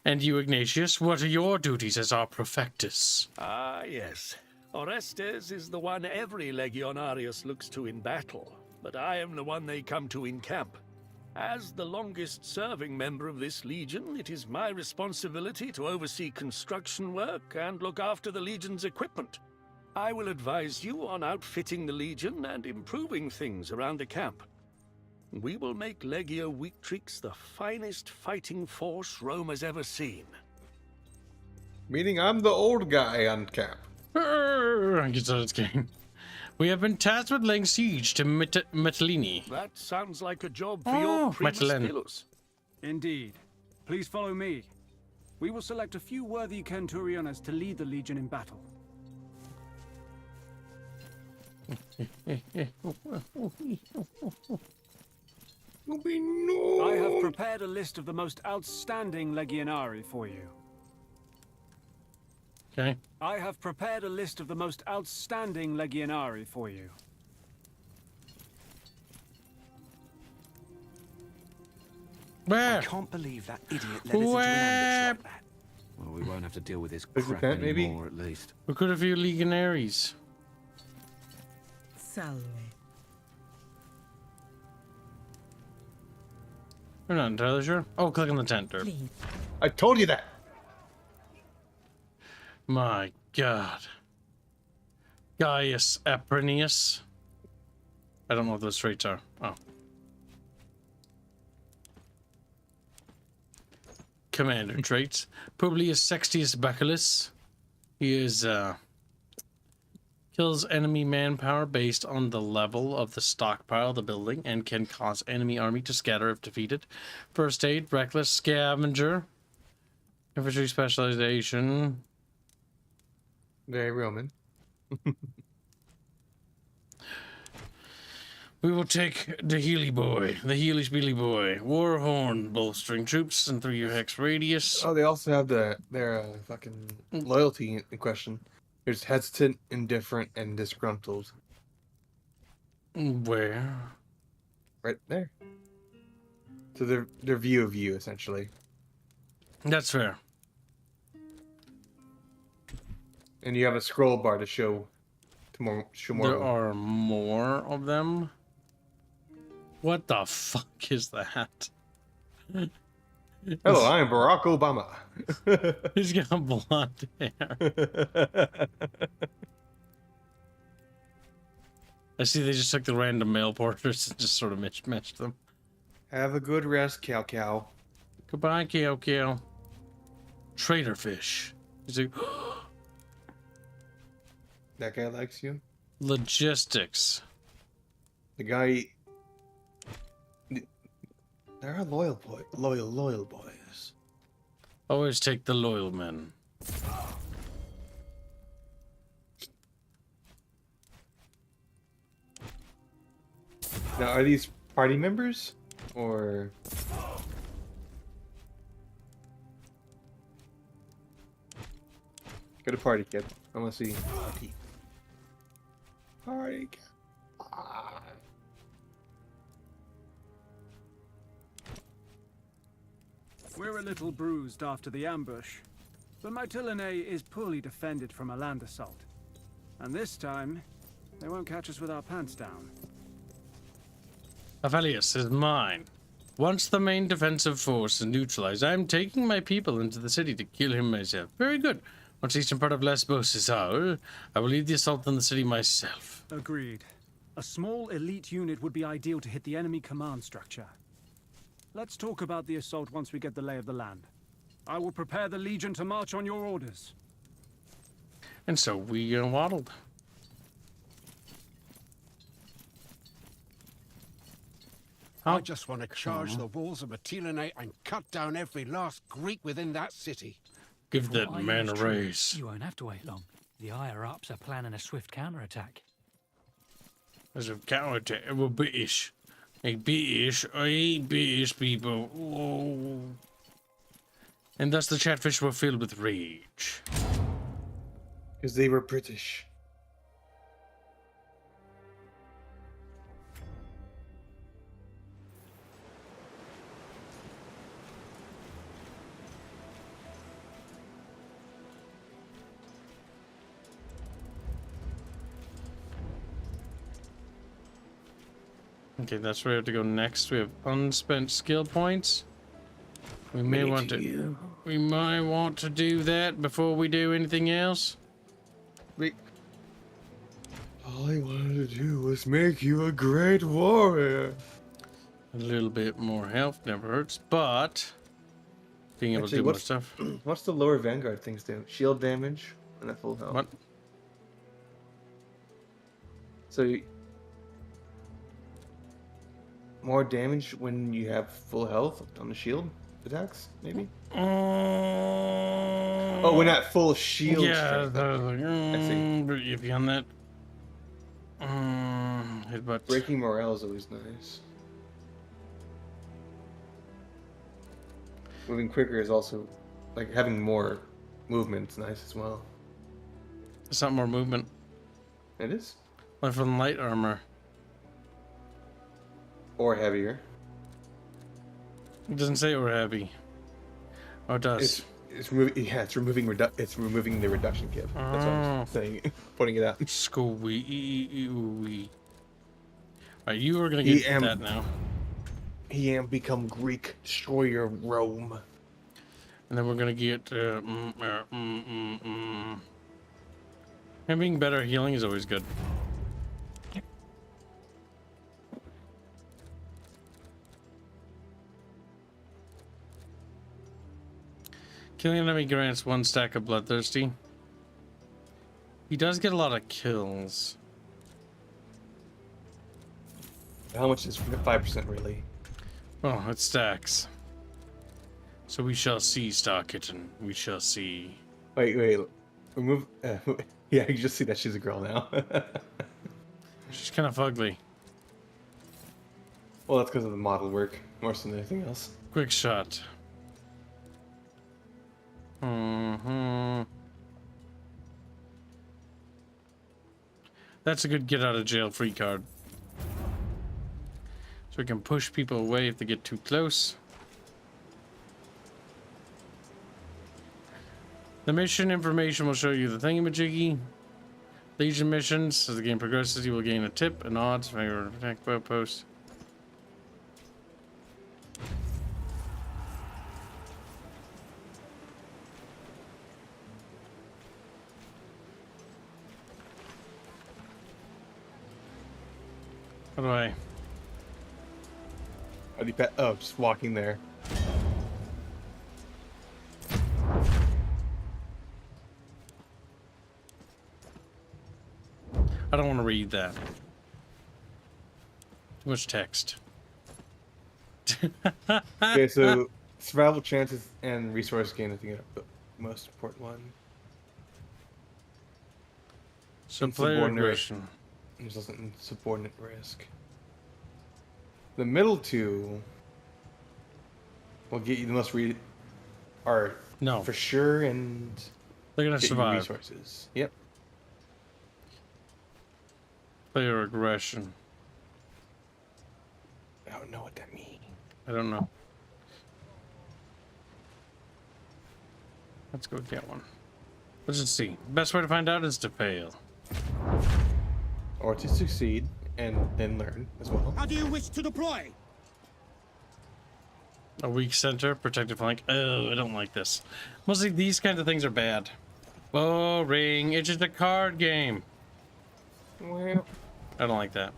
And you, Ignatius, what are your duties as our Prefectus? Ah, yes. Orestes is the one every Legionarius looks to in battle, but I am the one they come to in camp. As the longest-serving member of this Legion, it is my responsibility to oversee construction work and look after the Legion's equipment. I will advise you on outfitting the Legion and improving things around the camp. We will make Legio Victrix the finest fighting force Rome has ever seen. Meaning I'm the old guy on camp. I can start its game. We have been tasked with laying siege to Mytilene. That sounds like a job for your Primus Mytilene. Pilus. Indeed. Please follow me. We will select a few worthy Centuriones to lead the Legion in battle. I have prepared a list of the most outstanding Legionari for you. Okay. I have prepared a list of the most outstanding Legionari for you. Where? I can't believe that idiot led us into an ambush like that. Well, we won't have to deal with this crap anymore, at least. Recruit a few legionaries. Salve. We're not entirely sure. Oh, click on the tent, Derp. I told you that. My God. Gaius Aprinius. I don't know what those traits are. Oh. Commander traits. Publius Sextius Bacillus. He is, kills enemy manpower based on the level of the stockpile of the building and can cause enemy army to scatter if defeated. First aid, reckless scavenger. Infantry specialization. Very Roman. We will take the Healy boy, the Healy Speely boy, Warhorn, bolstering troops and 3-year hex radius. Oh, they also have their fucking loyalty in question. There's hesitant, indifferent, and disgruntled. Where? Right there. So their view of you, essentially. That's fair. And you have a scroll bar to show more. There are more of them. What the fuck is that? Hello, I'm Barack Obama. He's got blonde hair. I see they just took the random male portraits and just sort of mismatched them. Have a good rest, Cow Cow. Goodbye, Cow Cow. Traitor fish. He's like, that guy likes you? Logistics. The guy... There are loyal boys. Always take the loyal men. Now, are these party members? Or... Go to party, kid. I want to see party. Party, kid. We're a little bruised after the ambush, but Mytilene is poorly defended from a land assault. And this time, they won't catch us with our pants down. Aphelius is mine. Once the main defensive force is neutralized, I am taking my people into the city to kill him myself. Very good. Once eastern part of Lesbos is ours, I will lead the assault on the city myself. Agreed. A small elite unit would be ideal to hit the enemy command structure. Let's talk about the assault once we get the lay of the land. I will prepare the Legion to march on your orders. And so we waddled. I just want to charge the walls of Mytilene and cut down every last Greek within that city. Give If that what I man hear a is true, raise. You won't have to wait long. The higher-ups are planning a swift counterattack. There's a counterattack. We're British. Like British. I hate British people. Oh. And thus the chatfish were filled with rage. Because they were British. Okay, that's where we have to go next. We have unspent skill points. We may want to. We might want to do that before we do anything else. All I wanted to do was make you a great warrior. A little bit more health never hurts, but being able to do more stuff. What's the lower Vanguard things do? Shield damage and at full health. What? So more damage when you have full health on the shield attacks, maybe? Oh, we're not full shield. Yeah, I see. If you're on that. Headbutt. Breaking morale is always nice. Moving quicker is also, like, having more movement is nice as well. It's not more movement. It is. Like from light armor. Or heavier. It doesn't say or heavy. Oh, it does. It's removing. Yeah, it's removing. It's removing the reduction give. That's what I'm saying. Pointing it out. Squee. Alright, you are gonna get that now. He am become Greek destroyer of Rome. And then we're gonna get having better healing is always good. Killing an enemy grants 1 stack of Bloodthirsty. He does get a lot of kills. How much is 5% really? Oh, it stacks. So we shall see, Star Kitten. We shall see. Wait. Remove. Yeah, you just see that she's a girl now. She's kind of ugly. Well, that's because of the model work more than anything else. Quick shot. That's a good get out of jail free card. So we can push people away if they get too close. The mission information will show you the thingamajiggy. Legion missions. As the game progresses, you will gain a tip and odds for your attack outpost. How do I? How do you pet? Oh, just walking there. I don't want to read that. Too much text. Okay, so survival chances and resource gain, I think, are the most important one. So player aggression. Results in subordinate risk. The middle two will get you the most are no for sure, and they're gonna survive. Resources. Yep. Player aggression. I don't know what that means. I don't know. Let's go get one. Let's just see. Best way to find out is to fail. Or to succeed and then learn as well. How do you wish to deploy? A weak center, protective flank. Oh, I don't like this. Mostly these kinds of things are bad. Boring. It's just a card game. Well, I don't like that.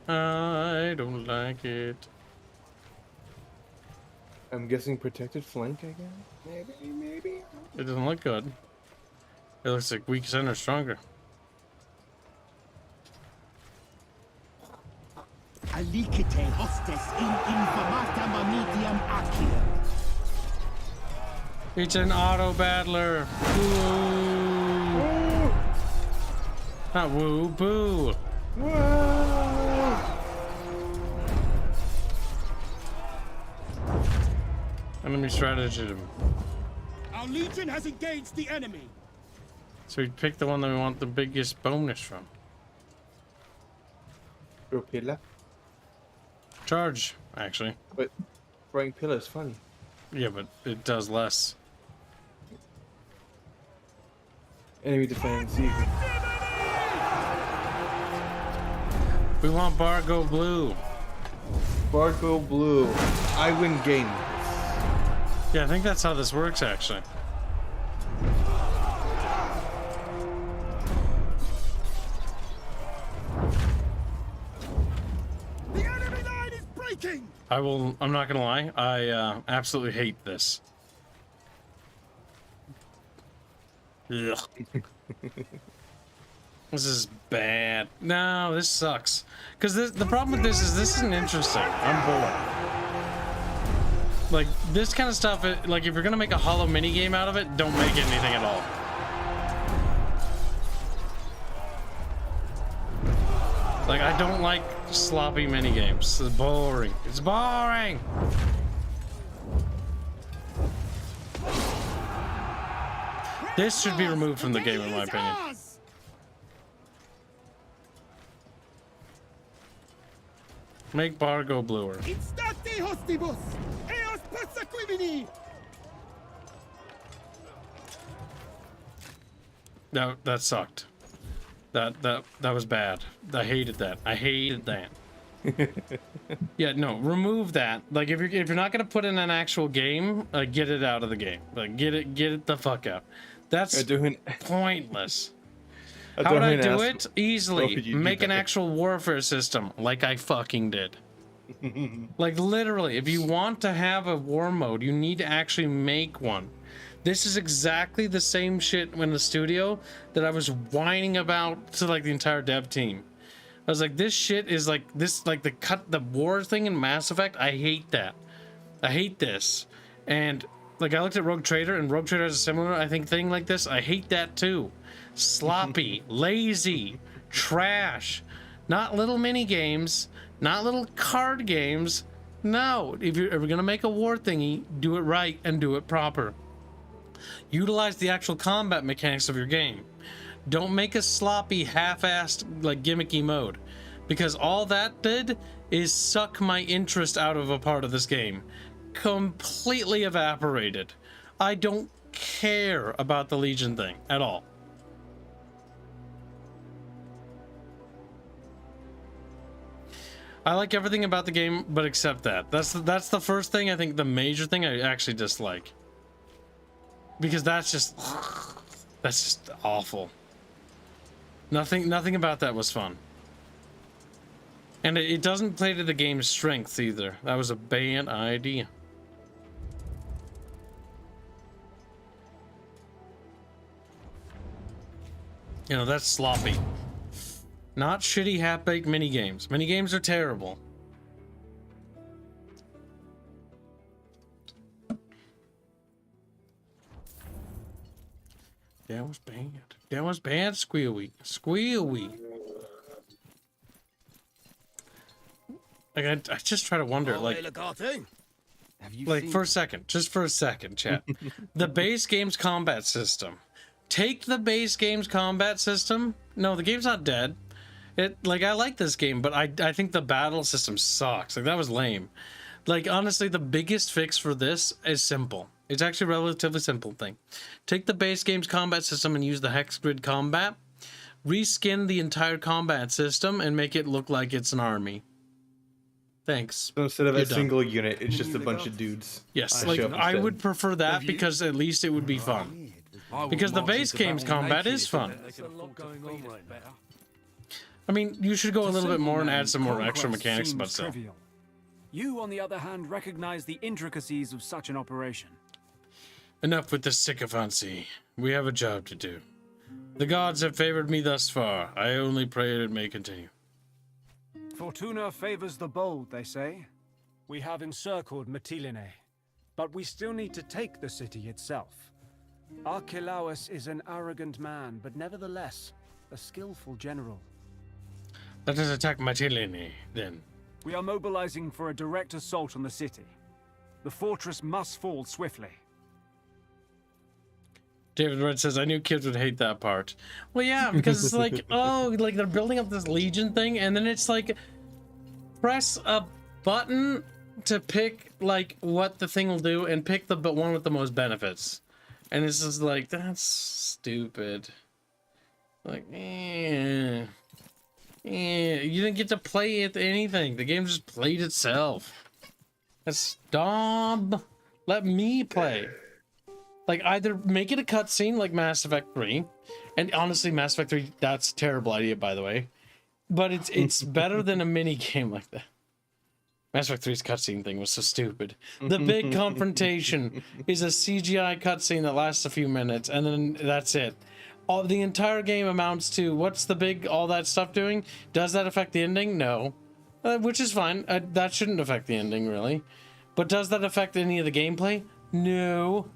I don't like it. I'm guessing protected flank again? Maybe? It doesn't look good. It looks like weak center stronger. alicite hostes in infamata medium accio. It's an auto battler. Woo. Not woo, boo. Enemy stratagem. Our legion has engaged the enemy. So we pick the one that we want the biggest bonus from. Throw pillar. Charge, actually. But throwing pillar is funny. Yeah, but it does less. Enemy defense. We want Bargo Blue. Bargo Blue. I win game. Yeah, I think that's how this works, actually. The enemy line is breaking. I'm not gonna lie, I absolutely hate this. Ugh. This is bad. No, this sucks. Because the problem with this isn't interesting. I'm bored. Like, this kind of stuff, like, if you're gonna make a hollow mini game out of it, don't make anything at all. Like, I don't like sloppy mini games. It's boring. It's boring! This should be removed from the game, in my opinion. Make Bargo bluer. Instate hostibus, eos persequimini. No, that sucked. That was bad. I hated that. I hated that. Yeah, no, remove that. Like, if you're not gonna put in an actual game, get it out of the game. Like, get it the fuck out. That's pointless. How would I do it? Easily. Make an actual warfare system, like I fucking did. Like, literally, if you want to have a war mode, you need to actually make one. This is exactly the same shit in the studio that I was whining about to, like, the entire dev team. I was like, this shit is like this, like the war thing in Mass Effect. I hate that. I hate this. And like, I looked at Rogue Trader, and Rogue Trader has a similar, I think, thing like this. I hate that too. Sloppy, lazy, trash. Not little mini games, not little card games. No, if you're ever gonna make a war thingy, do it right and do it proper. Utilize the actual combat mechanics of your game. Don't make a sloppy, half-assed, like, gimmicky mode, because all that did is suck my interest out of a part of this game. Completely evaporated. I don't care about the Legion thing at all. I like everything about the game, but except that. That's the first thing, I think, the major thing I actually dislike. Because that's just awful. Nothing about that was fun. And it doesn't play to the game's strengths either. That was a bad idea. You know, that's sloppy. Not shitty half-baked minigames. Minigames are terrible. That was bad. That was bad, Squealy. Squealy. Like, I just try to wonder, like for a second, just for a second, chat. The base game's combat system. Take the base game's combat system. No, the game's not dead. Like, I like this game, but I think the battle system sucks. Like, that was lame. Like, honestly, the biggest fix for this is simple. It's actually a relatively simple thing. Take the base game's combat system and use the hex grid combat. Reskin the entire combat system and make it look like it's an army. Thanks. So instead of a single unit, it's just a bunch of dudes. Yes, like, I would prefer that because at least it would be fun. Because the base game's combat is fun. I mean, you should go a little bit more and add some more extra mechanics, but still. You, on the other hand, recognize the intricacies of such an operation. Enough with the sycophancy. We have a job to do. The gods have favored me thus far. I only pray it may continue. Fortuna favors the bold, they say. We have encircled Mytilene, but we still need to take the city itself. Archelaus is an arrogant man, but nevertheless, a skillful general. Let us attack Mytilene, then. We are mobilizing for a direct assault on the city. The fortress must fall swiftly. David Red says, I knew kids would hate that part. Well, yeah, because it's like, oh, like they're building up this Legion thing, and then it's like, press a button to pick, like, what the thing will do, and pick the one with the most benefits. And it's just like, that's stupid. Like, you didn't get to play it anything. The game just played itself. That's dumb. Let me play. Like, either make it a cutscene like Mass Effect 3. And honestly, Mass Effect 3, that's a terrible idea, by the way. But it's better than a mini game like that. Mass Effect 3's cutscene thing was so stupid. The big confrontation is a CGI cutscene that lasts a few minutes, and then that's it. The entire game amounts to, what's the big, all that stuff doing? Does that affect the ending? No. Which is fine. That shouldn't affect the ending, really. But does that affect any of the gameplay? No.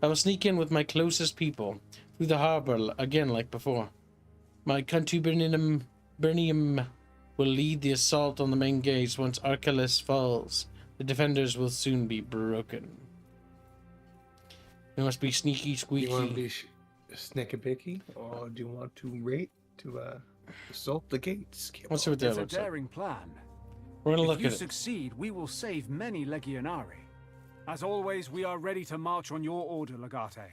I will sneak in with my closest people through the harbor again like before. My contubernum Bernium will lead the assault on the main gates once Archelaus falls. The defenders will soon be broken. We must be sneaky squeaky. Do you want to be sneaky picky, or do you want to rate to assault the gates? Let's see what that It's a looks like. daring plan. We're gonna If look you at it. succeed, we will save many Legionari. As always, we are ready to march on your order, Legate.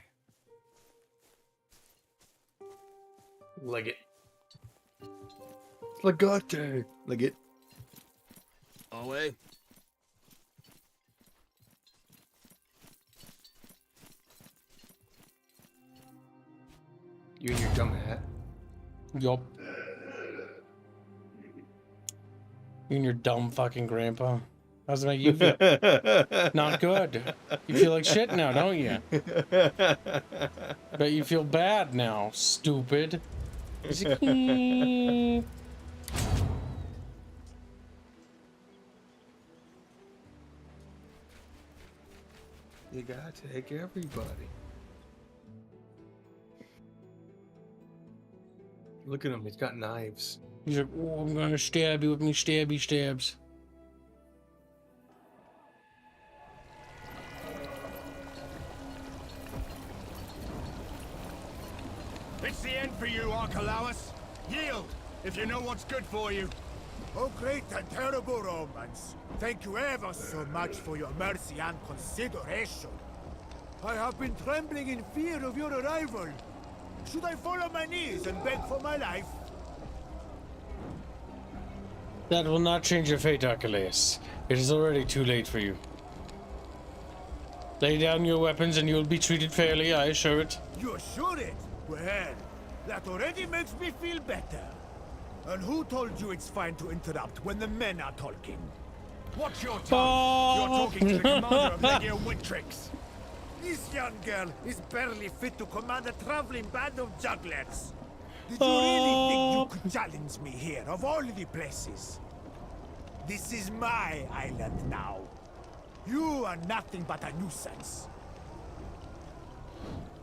Legate. Legate. Legate. Away. You and your dumb hat. Yup. You and your dumb fucking grandpa. How's it make you feel? Not good. You feel like shit now, don't you? Bet you feel bad now, stupid. You gotta take everybody. Look at him, he's got knives. He's like, oh, I'm gonna stab you with me stabby stabs. It's the end for you, Archelaus. Yield, if you know what's good for you. Oh, great and terrible Romans, thank you ever so much for your mercy and consideration. I have been trembling in fear of your arrival. Should I fall on my knees and beg for my life? That will not change your fate, Archelaus. It is already too late for you. Lay down your weapons and you will be treated fairly, I assure it. You assure it? Well, that already makes me feel better. And who told you it's fine to interrupt when the men are talking? Watch your tongue. You're talking to the commander of Legio Wintrix. This young girl is barely fit to command a traveling band of jugglers. Did you really think you could challenge me here, of all the places? This is my island now. You are nothing but a nuisance.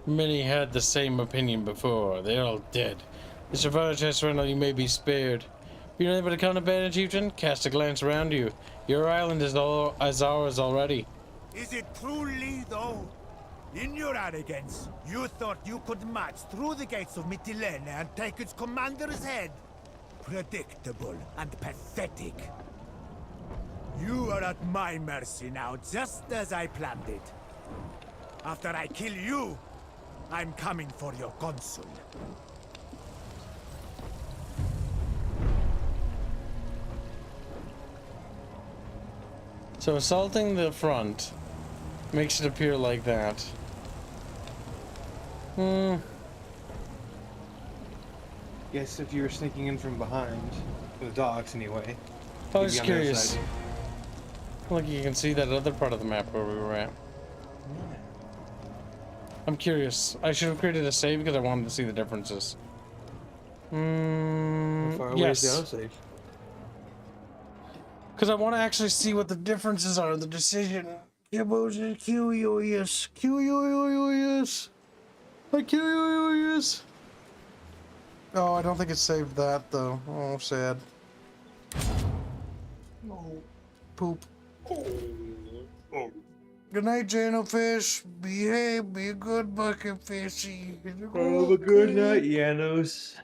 Many had the same opinion before. They're all dead. The sabotage rental, you may be spared. If you're unable to counterban a chieftain, cast a glance around you. Your island is all as ours already. Is it truly, though? In your arrogance, you thought you could march through the gates of Mytilene and take its commander's head? Predictable and pathetic. You are at my mercy now, just as I planned it. After I kill you, I'm coming for your consul. So assaulting the front makes it appear like that. Guess if you were sneaking in from behind, the docks anyway. I was you'd be on the other curious. side. Look, you can see that other part of the map where we were at. I'm curious. I should have created a save because I wanted to see the differences. How far away is the autosave? Because I want to actually see what the differences are in the decision. QUS. Oh, I don't think it saved that though. Oh, sad. Oh, poop. Oh. Good night, Janofish. Behave. Be a good bucket fishy. Have a good night, Janos.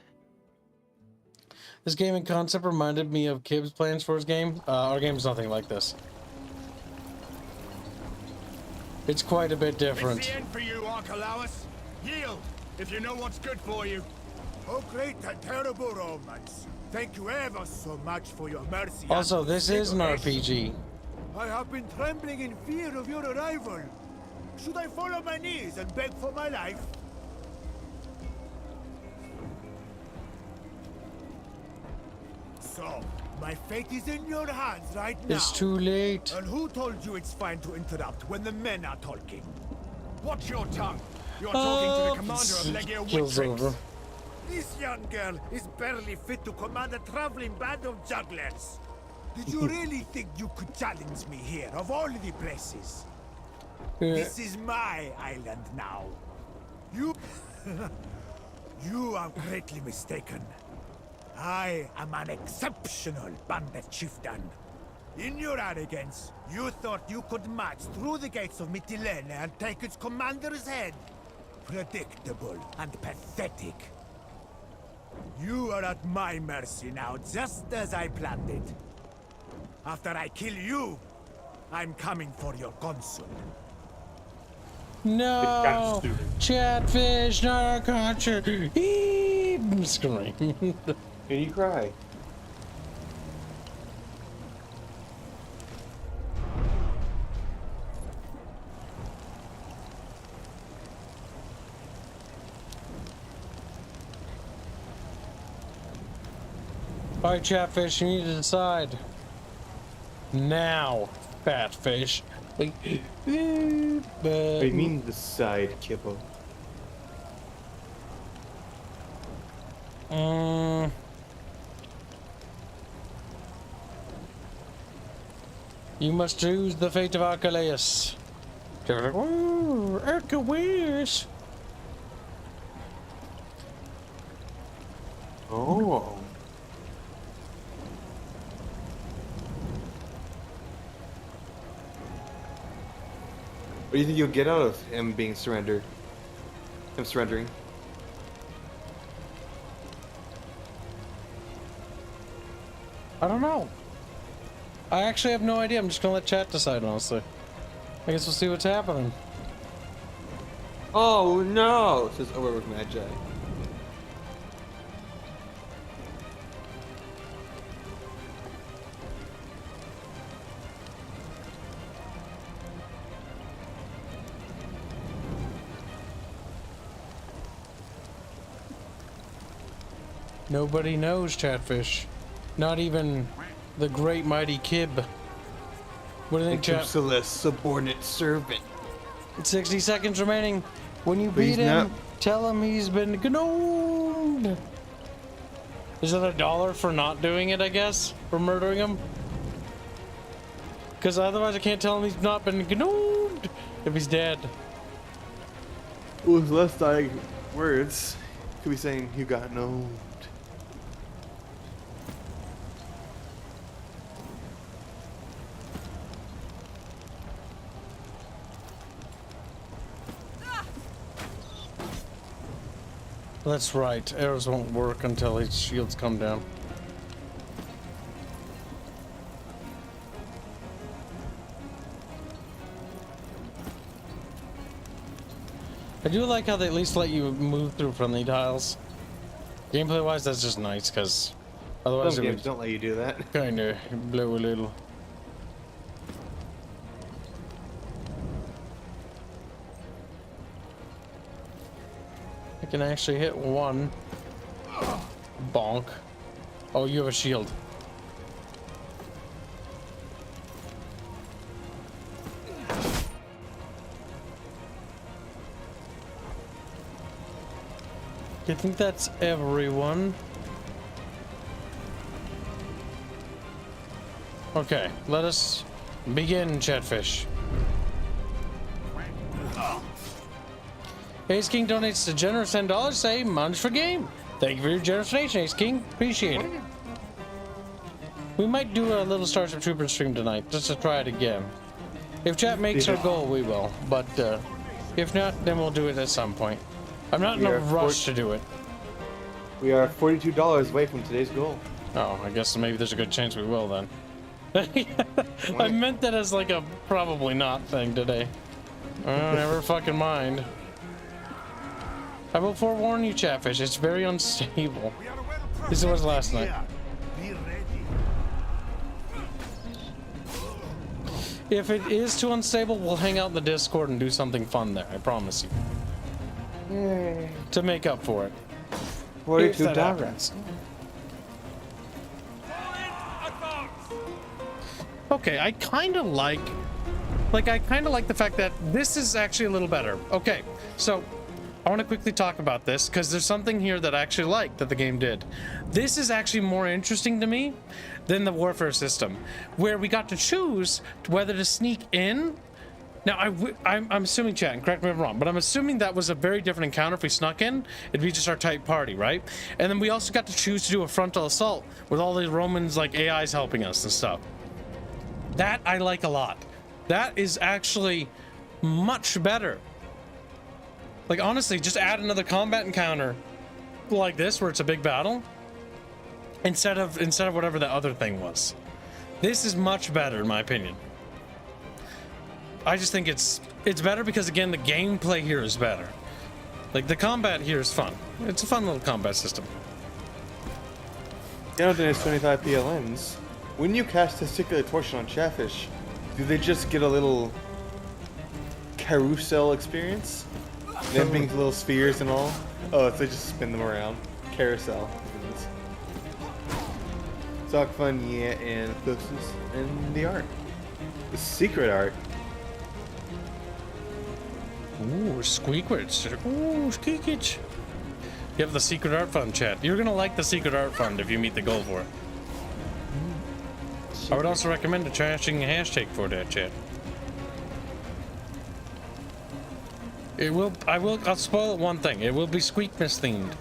This gaming concept reminded me of Kib's plans for his game. Our game is nothing like this. It's quite a bit different. It's the end for you, Archelaus. Yield, if you know what's good for you. Oh, great and terrible Romans. Thank you ever so much for your mercy. Also, this is an RPG. I have been trembling in fear of your arrival. Should I fall on my knees and beg for my life? So, my fate is in your hands right now. It's too late. And who told you it's fine to interrupt when the men are talking? Watch your tongue. You're talking to the commander of Legio Witrix. This young girl is barely fit to command a traveling band of jugglers. Did you really think you could challenge me here, of all the places? This is my island now. You... you are greatly mistaken. I am an exceptional bandit chieftain. In your arrogance, you thought you could march through the gates of Mytilene and take its commander's head. Predictable and pathetic. You are at my mercy now, just as I planned it. After I kill you, I'm coming for your consul. No! Chatfish, not our culture! I'm screaming. Can you cry? Alright, Chatfish, you need to decide. Now, fat fish. What do you mean decide, Kippo? You must choose the fate of Archelaus. Oh, Archelaus. Oh. What do you think you'll get out of him being surrendered? Him surrendering? I don't know. I actually have no idea. I'm just gonna let chat decide, honestly. I guess we'll see what's happening. Oh no! It says over with Magi. Nobody knows, Chatfish. Not even the great mighty Kib. What do you think, Chat? Subordinate servant. 60 seconds remaining. When you beat him, tell him he's been gnomed. Is it $1 for not doing it, I guess? For murdering him? Because otherwise I can't tell him he's not been gnomed if he's dead. With less dying words, could be saying you got gnomed. That's right. Arrows won't work until his shields come down. I do like how they at least let you move through friendly tiles. Gameplay wise, that's just nice, because otherwise some games don't let you do that. Kinda blow a little. I can actually hit one. Bonk. Oh, you have a shield. I think that's everyone. Okay, let us begin, Chatfish. Ace King donates a generous $10, say munch for game. Thank you for your generous donation, Ace King. Appreciate it. We might do a little Starship Trooper stream tonight, just to try it again. If chat makes our goal, we will. But if not, then we'll do it at some point. I'm not in a rush to do it. We are $42 away from today's goal. Oh, I guess maybe there's a good chance we will then. I meant that as like a probably not thing today. Never fucking mind. I will forewarn you, Chatfish, it's very unstable. This was last night. If it is too unstable, we'll hang out in the Discord and do something fun there, I promise you. Yay. To make up for it. $42. Okay, I kind of like the fact that this is actually a little better. Okay, so I want to quickly talk about this because there's something here that I actually like that the game did. This is actually more interesting to me than the warfare system, where we got to choose whether to sneak in. Now, I'm assuming, chat, and correct me if I'm wrong, but I'm assuming that was a very different encounter. If we snuck in, it'd be just our type party, right? And then we also got to choose to do a frontal assault with all the Romans, like, AIs helping us and stuff. That I like a lot. That is actually much better. Like, honestly, just add another combat encounter like this, where it's a big battle, instead of whatever the other thing was. This is much better, in my opinion. I just think it's better because, again, the gameplay here is better. Like, the combat here is fun. It's a fun little combat system. Jonathan has 25 PLNs. When you cast Testicular Torsion on Chatfish, do they just get a little carousel experience? Them being little spheres and all? Oh, so they just spin them around. Carousel. Sock fun, yeah, and this is in the art. The secret art. Ooh, Squeakwitch. Ooh, Squeakage. You have the secret art fund, chat. You're gonna like the secret art fund if you meet the goal for it. I would also recommend a trashing hashtag for that, chat. I'll spoil one thing. It will be Squeakmas themed.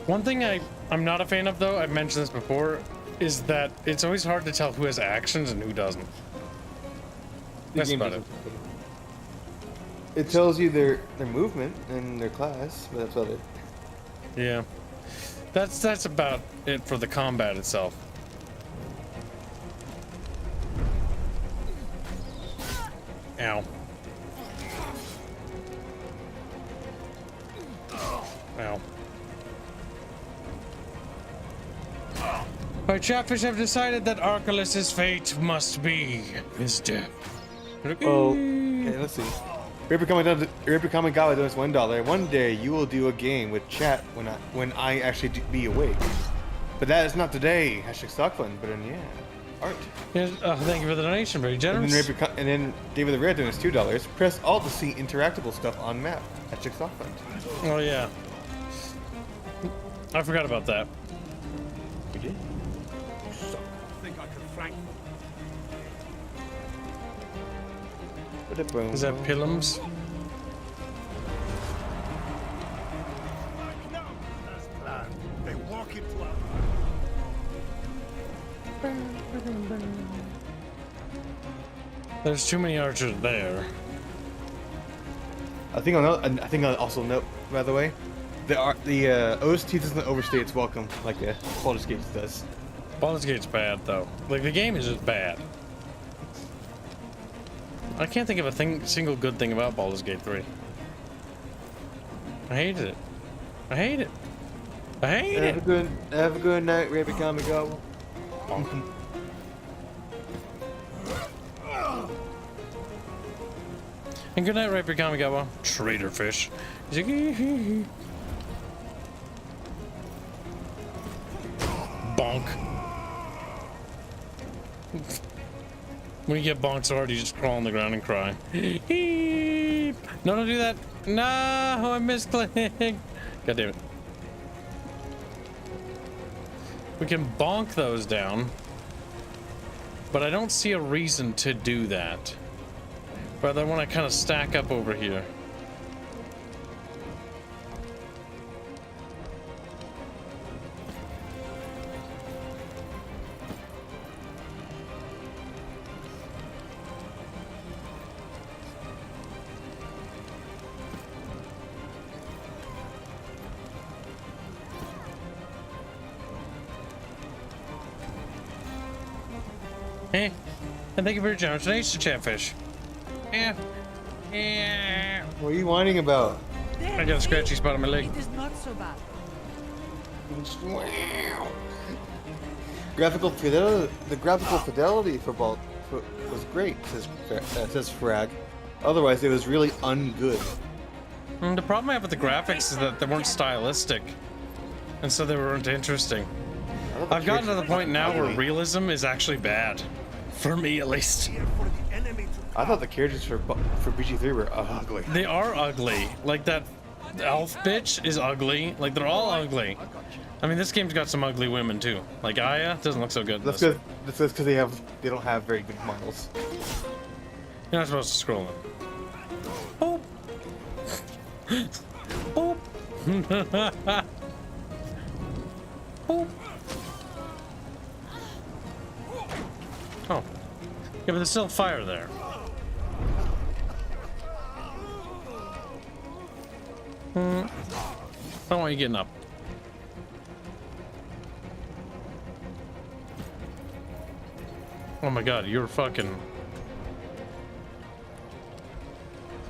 One thing I'm not a fan of, though, I've mentioned this before, is that it's always hard to tell who has actions and who doesn't. That's about it. It tells you their movement and their class, but that's about it. Yeah. That's about it for the combat itself. Ow. Ow. Our Chatfish have decided that Archelaus's fate must be his death. Oh, okay, let's see. Raper Kamigawa does $1. One day you will do a game with chat when I actually be awake. But that is not today. Hashtag stock fund, but yeah, art. Yes, thank you for the donation, very generous. And then David the Red donates $2. Press Alt to see interactable stuff on map. Hashtag stock fund. Oh yeah. I forgot about that. You did? I think I could flank them. Is that Pillums? They walk into our... There's too many archers there. I think I'll also note, by the way, the OST doesn't overstay its welcome like Baldur's Gate does. Baldur's Gate's bad though. Like the game is just bad. I can't think of a single good thing about Baldur's Gate 3. I hated it. I hate it. I hate it. Have a good night, Rabbit Kamigawa. And good night, Raper Kamigawa. Traitor fish. He's like, bonk. When you get bonked so hard, you just crawl on the ground and cry. No, don't do that. No, I misclicked. God damn it. We can bonk those down, but I don't see a reason to do that. But I want to kind of stack up over here. Eh, and thank you for your generous donation, Chatfish. Yeah. Yeah. What are you whining about? I got a scratchy spot on my leg. It is not so bad. Graphical fidelity. The graphical fidelity for both was great, says Frag. Otherwise, it was really ungood. The problem I have with the graphics is that they weren't stylistic, and so they weren't interesting. I've gotten to the point now where realism is actually bad, for me at least. I thought the characters for BG3 were ugly. They are ugly. Like that elf bitch is ugly. Like they're all ugly. I mean, this game's got some ugly women too. Like Aya doesn't look so good. That's good. That's because they don't have very good models. You're not supposed to scroll in. Oh. Oh. Oh. Oh. Yeah, but there's still fire there. I don't want you getting up. Oh my god, you're fucking...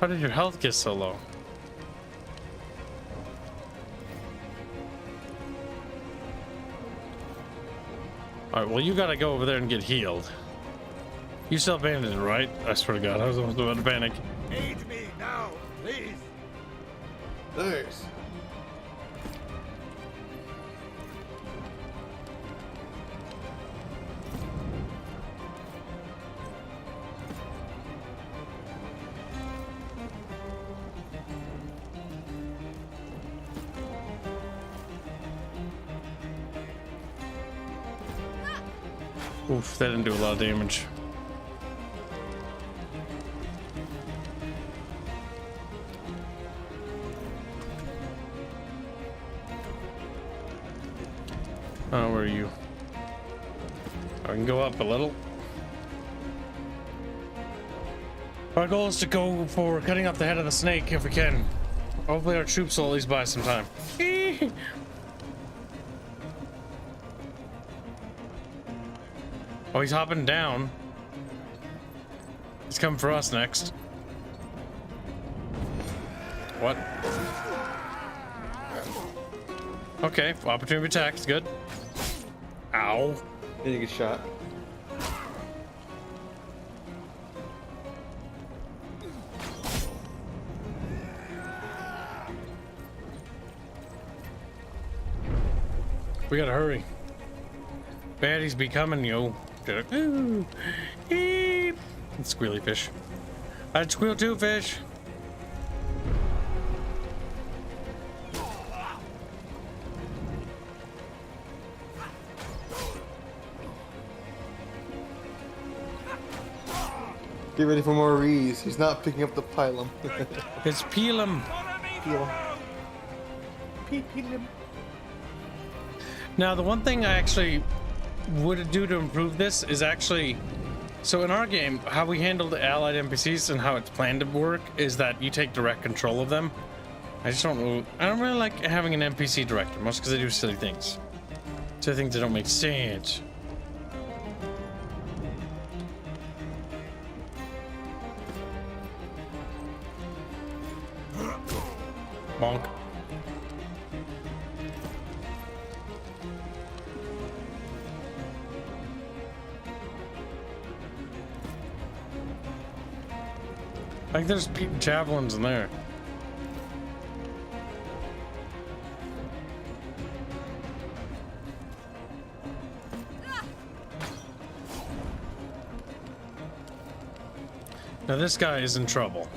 How did your health get so low? Alright, well you gotta go over there and get healed. You still bandaged, right? I swear to god, I was almost about to panic. Aid me now, please. Thanks. Oof, that didn't do a lot of damage. Oh, where are you? I can go up a little. Our goal is to go for cutting off the head of the snake if we can. Hopefully our troops will at least buy some time. Oh, he's hopping down. He's coming for us next. What? Okay, opportunity attack is good. Ow. Then you get shot. We gotta hurry. Baddies be coming, yo. Ooh. Eep. Squealy fish. I'd squeal too, fish. Get ready for more Rees. He's not picking up the pilum. It's peel him. Peel him. Now, the one thing I actually would do to improve this is actually, so in our game, how we handle the allied NPCs and how it's planned to work is that you take direct control of them. I don't really like having an NPC director, mostly because they do silly things. Silly things that don't make sense. Bonk. I think there's javelins in there. Now this guy is in trouble.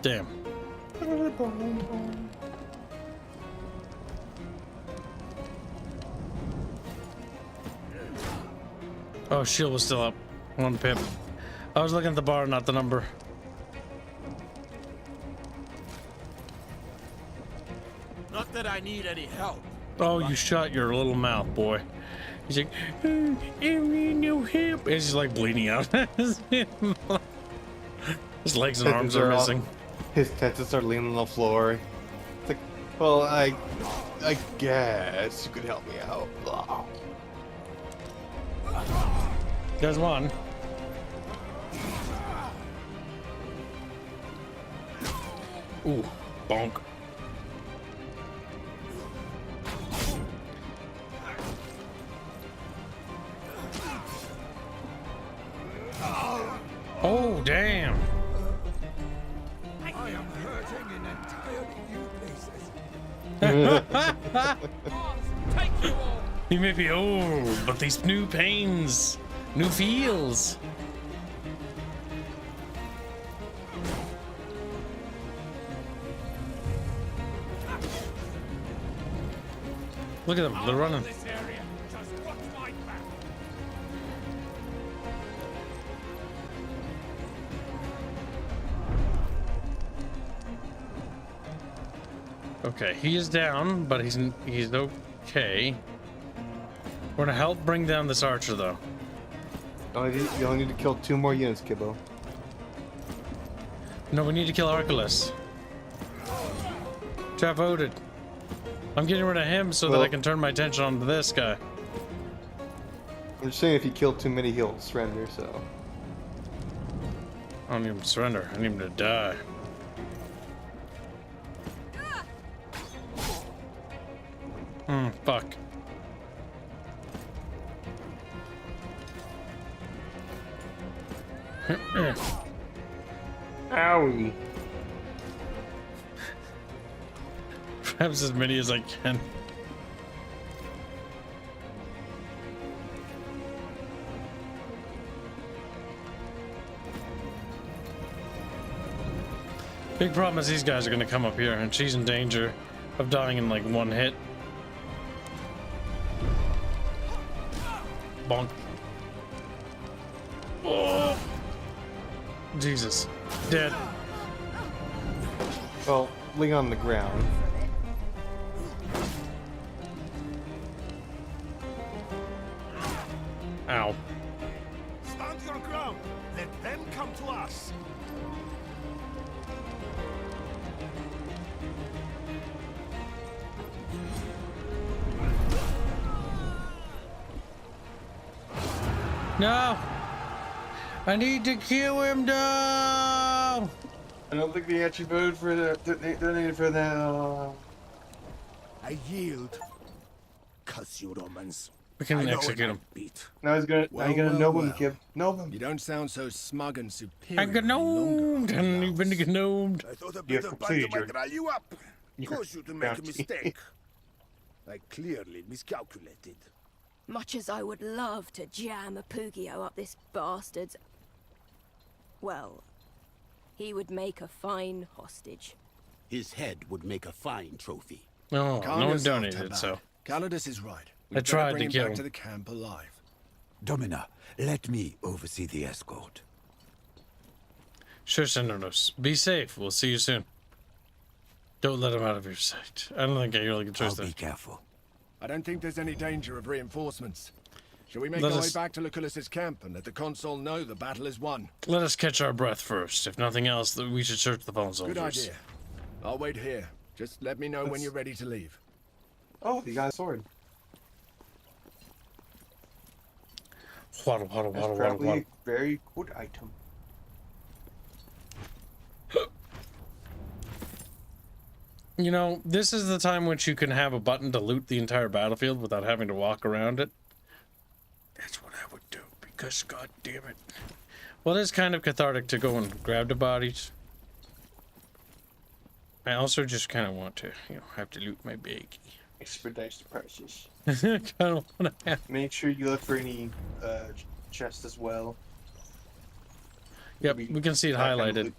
Damn. Oh, shield was still up. One pip. I was looking at the bar, not the number. Not that I need any help. Oh, you shut your little mouth, boy. He's like, I need no help. He's just like bleeding out. His legs and arms are missing. His tentacles are leaning on the floor. It's like, well, I guess you could help me out. Blah. There's one. Ooh, bonk. Oh, damn. I am hurting in entirely new places. He may be old, but these new pains, new feels. Look at them, they're running. Okay, he is down, but he's okay. We're gonna help bring down this archer, though. You only need to kill 2 more units, Kibbo. No, we need to kill Archelaus. Trap voted. I'm getting rid of him so that I can turn my attention onto this guy. I'm just saying if you kill too many, he'll surrender, so. I don't need him to surrender. I need him to die. Fuck. Owie. Perhaps as many as I can. Big problem is these guys are gonna come up here, and she's in danger of dying in like 1 hit. Bonk. Oh. Jesus. Dead. Well, lay on the ground. Ow. Stand your ground. Let them come to us. No! I need to kill him, no! I don't think they actually voted for the. They donated for the. I yield. Cuss you, Romans. We can execute him. Now he's gonna. Now you're gonna know him, Kib. Know him. You don't sound so smug and superior. I'm gnomed, and you've been gnomed. I thought a bit of banter might rile you up. Cause you to make a mistake. I clearly miscalculated. Much as I would love to jam a Pugio up this bastard's... Well, he would make a fine hostage. His head would make a fine trophy. No, no one donated, so... Calidus is right. I tried bring to him kill back him. to the camp alive. Domina, let me oversee the escort. Sure, Traitorous. Be safe. We'll see you soon. Don't let him out of your sight. I don't think I really can trust him. Be careful. I don't think there's any danger of reinforcements. Shall we make Let our us- way back to Lucullus's camp and let the consul know the battle is won? Let us catch our breath first. If nothing else, we should search the fallen soldiers. Good idea. I'll wait here. Just let me know when you're ready to leave. Oh, you got a sword. Waddle, waddle, That's waddle, waddle, probably waddle. a very good item. You know, this is the time which you can have a button to loot the entire battlefield without having to walk around it. That's what I would do, because god damn it. Well, it is kind of cathartic to go and grab the bodies. I also just kind of want to, have to loot my bag. Expedite the process. Kind of want to have. Make sure you look for any chests as well. Yep, we can see it highlighted.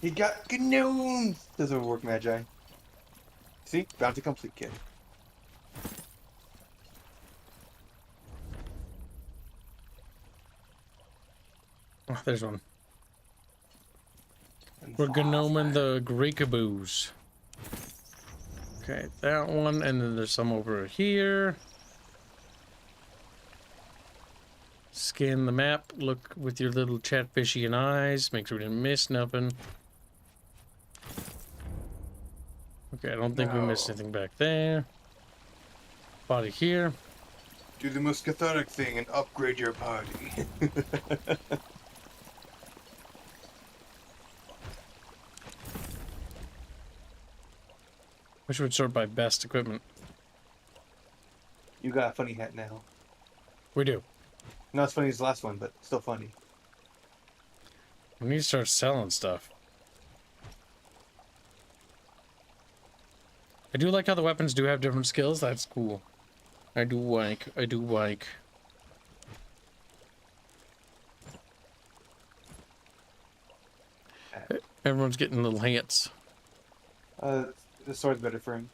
He got gnomes! Doesn't work, Magi. See? Bounty complete, kid. Oh, there's one. We're gnoming the Greekaboos. Okay, that one, and then there's some over here. Scan the map, look with your little chatfishy eyes, make sure we didn't miss nothing. Okay, I don't think we missed anything back there. Body here. Do the most cathartic thing and upgrade your party. Wish we'd sort by best equipment. You got a funny hat now. We do. Not as funny as the last one, but still funny. We need to start selling stuff. I do like how the weapons do have different skills. That's cool. I do like. Everyone's getting little hats. The sword's better for him.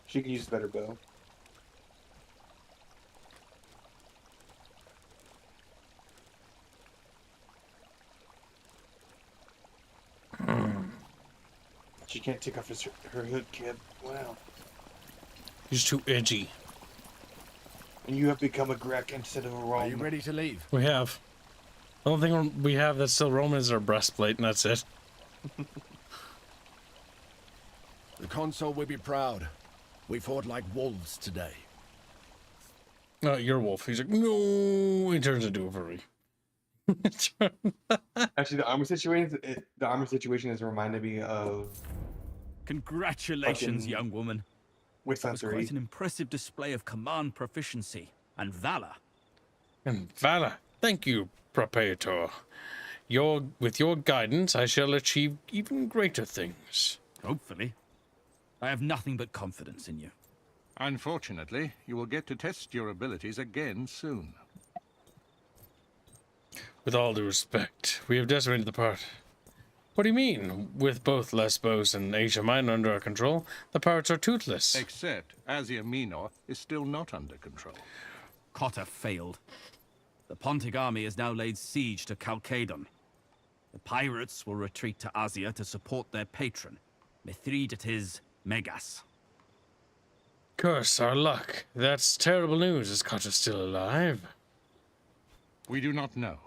She can use a better bow. She can't take off her hood, kid. Wow. He's too edgy. And you have become a Grek instead of a Roman. Are you ready to leave? We have. The only thing we have that's still Roman is our breastplate, and that's it. The consul will be proud. We fought like wolves today. Oh, you're a wolf. He's like, no. He turns into a furry. Actually, the armor situation has reminded me of. Congratulations, young woman. With That was quite an impressive display of command proficiency and valor. And valor. Thank you, Propator. With your guidance, I shall achieve even greater things. Hopefully. I have nothing but confidence in you. Unfortunately, you will get to test your abilities again soon. With all due respect, we have decimated the part. What do you mean? With both Lesbos and Asia Minor under our control, the pirates are toothless. Except Asia Minor is still not under control. Cotta failed. The Pontic army has now laid siege to Chalcedon. The pirates will retreat to Asia to support their patron, Mithridates Megas. Curse our luck. That's terrible news. Is Cotta still alive? We do not know.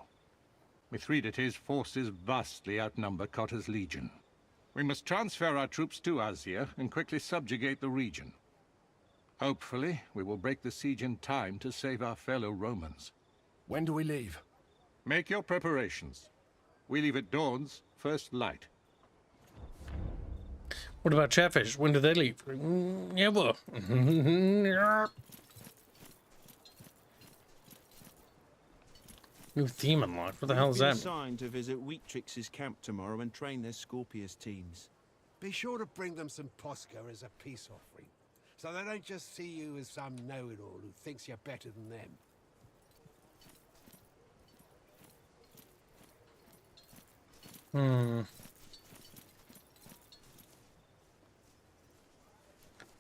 Mithridates' forces vastly outnumber Cotta's legion. We must transfer our troops to Asia and quickly subjugate the region. Hopefully, we will break the siege in time to save our fellow Romans. When do we leave? Make your preparations. We leave at dawn's first light. What about Chatfish? When do they leave? Never. New theme unlocked. What the hell is that? Assigned to visit Weetrix's camp tomorrow and train their Scorpius teams. Be sure to bring them some Posca as a peace offering, so they don't just see you as some know-it-all who thinks you're better than them.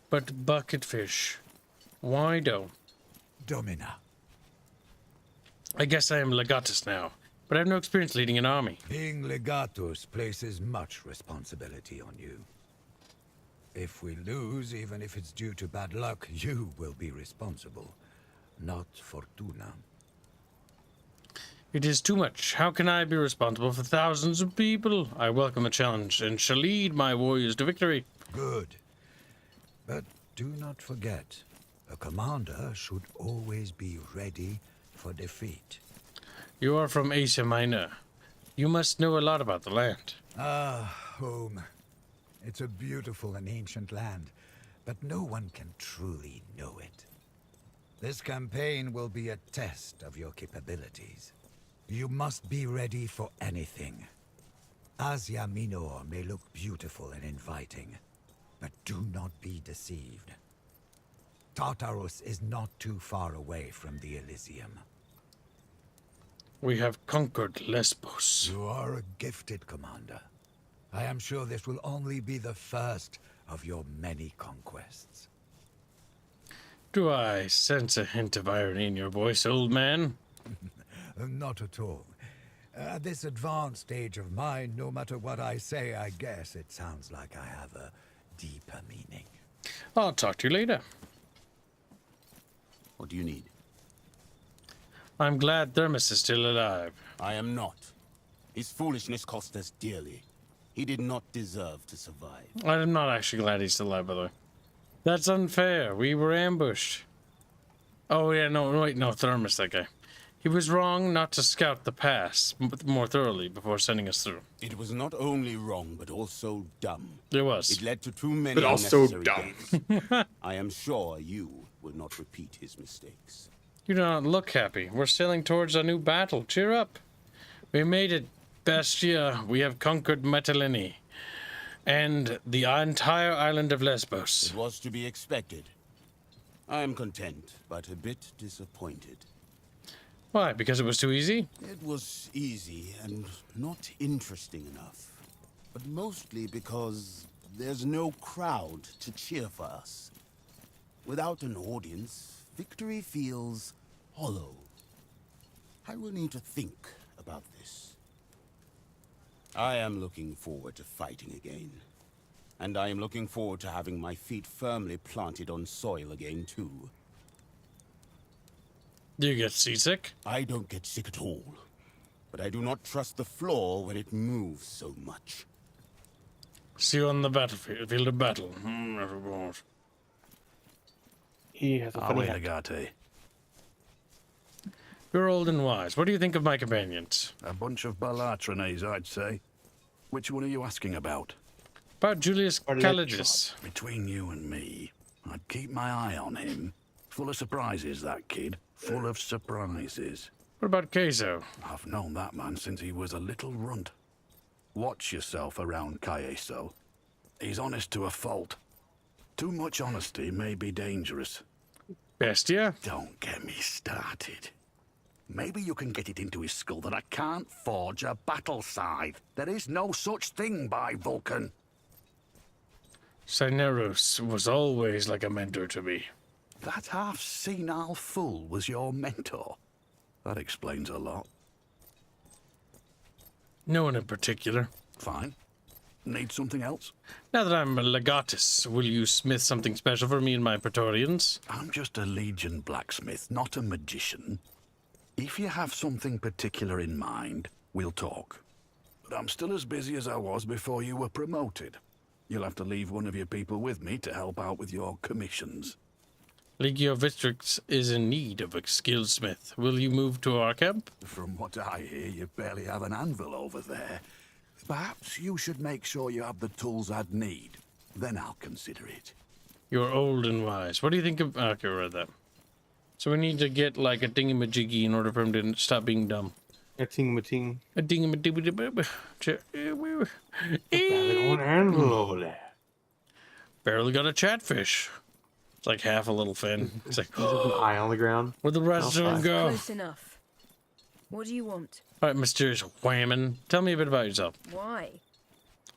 But bucketfish. Why don't? Domina. I guess I am legatus now, but I have no experience leading an army. Being legatus places much responsibility on you. If we lose, even if it's due to bad luck, you will be responsible, not Fortuna. It is too much. How can I be responsible for thousands of people? I welcome the challenge and shall lead my warriors to victory. Good. But do not forget, a commander should always be ready for defeat. You are from Asia Minor. You must know a lot about the land. Ah, home. It's a beautiful and ancient land, but no one can truly know it. This campaign will be a test of your capabilities. You must be ready for anything. Asia Minor may look beautiful and inviting, but do not be deceived. Traitorous is not too far away from the Elysium. We have conquered Lesbos. You are a gifted commander. I am sure this will only be the first of your many conquests. Do I sense a hint of irony in your voice, old man? Not at all. At this advanced stage of mine, no matter what I say, I guess it sounds like I have a deeper meaning. I'll talk to you later. What do you need? I'm glad Thermos is still alive. I am not. His foolishness cost us dearly. He did not deserve to survive. I'm not actually glad he's still alive, by the way. That's unfair. We were ambushed. Oh, yeah, no, wait, no, Thermos, that guy. He was wrong not to scout the pass more thoroughly before sending us through. It was not only wrong, but also dumb. It was. It led to too many But also unnecessary dumb. deaths. I am sure you will not repeat his mistakes. You do not look happy. We're sailing towards a new battle. Cheer up. We made it, Bestia. We have conquered Mytilene and the entire island of Lesbos. It was to be expected. I am content, but a bit disappointed. Why? Because it was too easy? It was easy and not interesting enough. But mostly because there's no crowd to cheer for us. Without an audience, victory feels hollow. I will need to think about this. I am looking forward to fighting again. And I am looking forward to having my feet firmly planted on soil again, too. Do you get seasick? I don't get sick at all. But I do not trust the floor when it moves so much. See you on the battlefield, field of battle. He has a funny hat. You're old and wise. What do you think of my companions? A bunch of Balatronés, I'd say. Which one are you asking about? About Julius Calidus. Between you and me, I'd keep my eye on him. Full of surprises, that kid. Full of surprises. What about Queso? I've known that man since he was a little runt. Watch yourself around Queso. He's honest to a fault. Too much honesty may be dangerous. Bestia? Don't get me started. Maybe you can get it into his skull that I can't forge a battle scythe. There is no such thing by Vulcan. Traitorous was always like a mentor to me. That half-senile fool was your mentor. That explains a lot. No one in particular. Fine. Need something else? Now that I'm a legatus, will you smith something special for me and my Praetorians? I'm just a Legion blacksmith, not a magician. If you have something particular in mind, we'll talk. But I'm still as busy as I was before you were promoted. You'll have to leave one of your people with me to help out with your commissions. Legio Victrix is in need of a skilled smith. Will you move to our camp? From what I hear, you barely have an anvil over there. Perhaps you should make sure you have the tools I'd need. Then I'll consider it. You're old and wise. What do you think of... Okay, I read that. So we need to get like a dingy-majiggy in order for him to stop being dumb. A ting-ma-ting. A dingy-majiggy. Barely got a chatfish. It's like half a little fin. It's like eye on the ground. Where'd the rest of them go? Close enough. What do you want? All right, mysterious whammon. Tell me a bit about yourself. Why?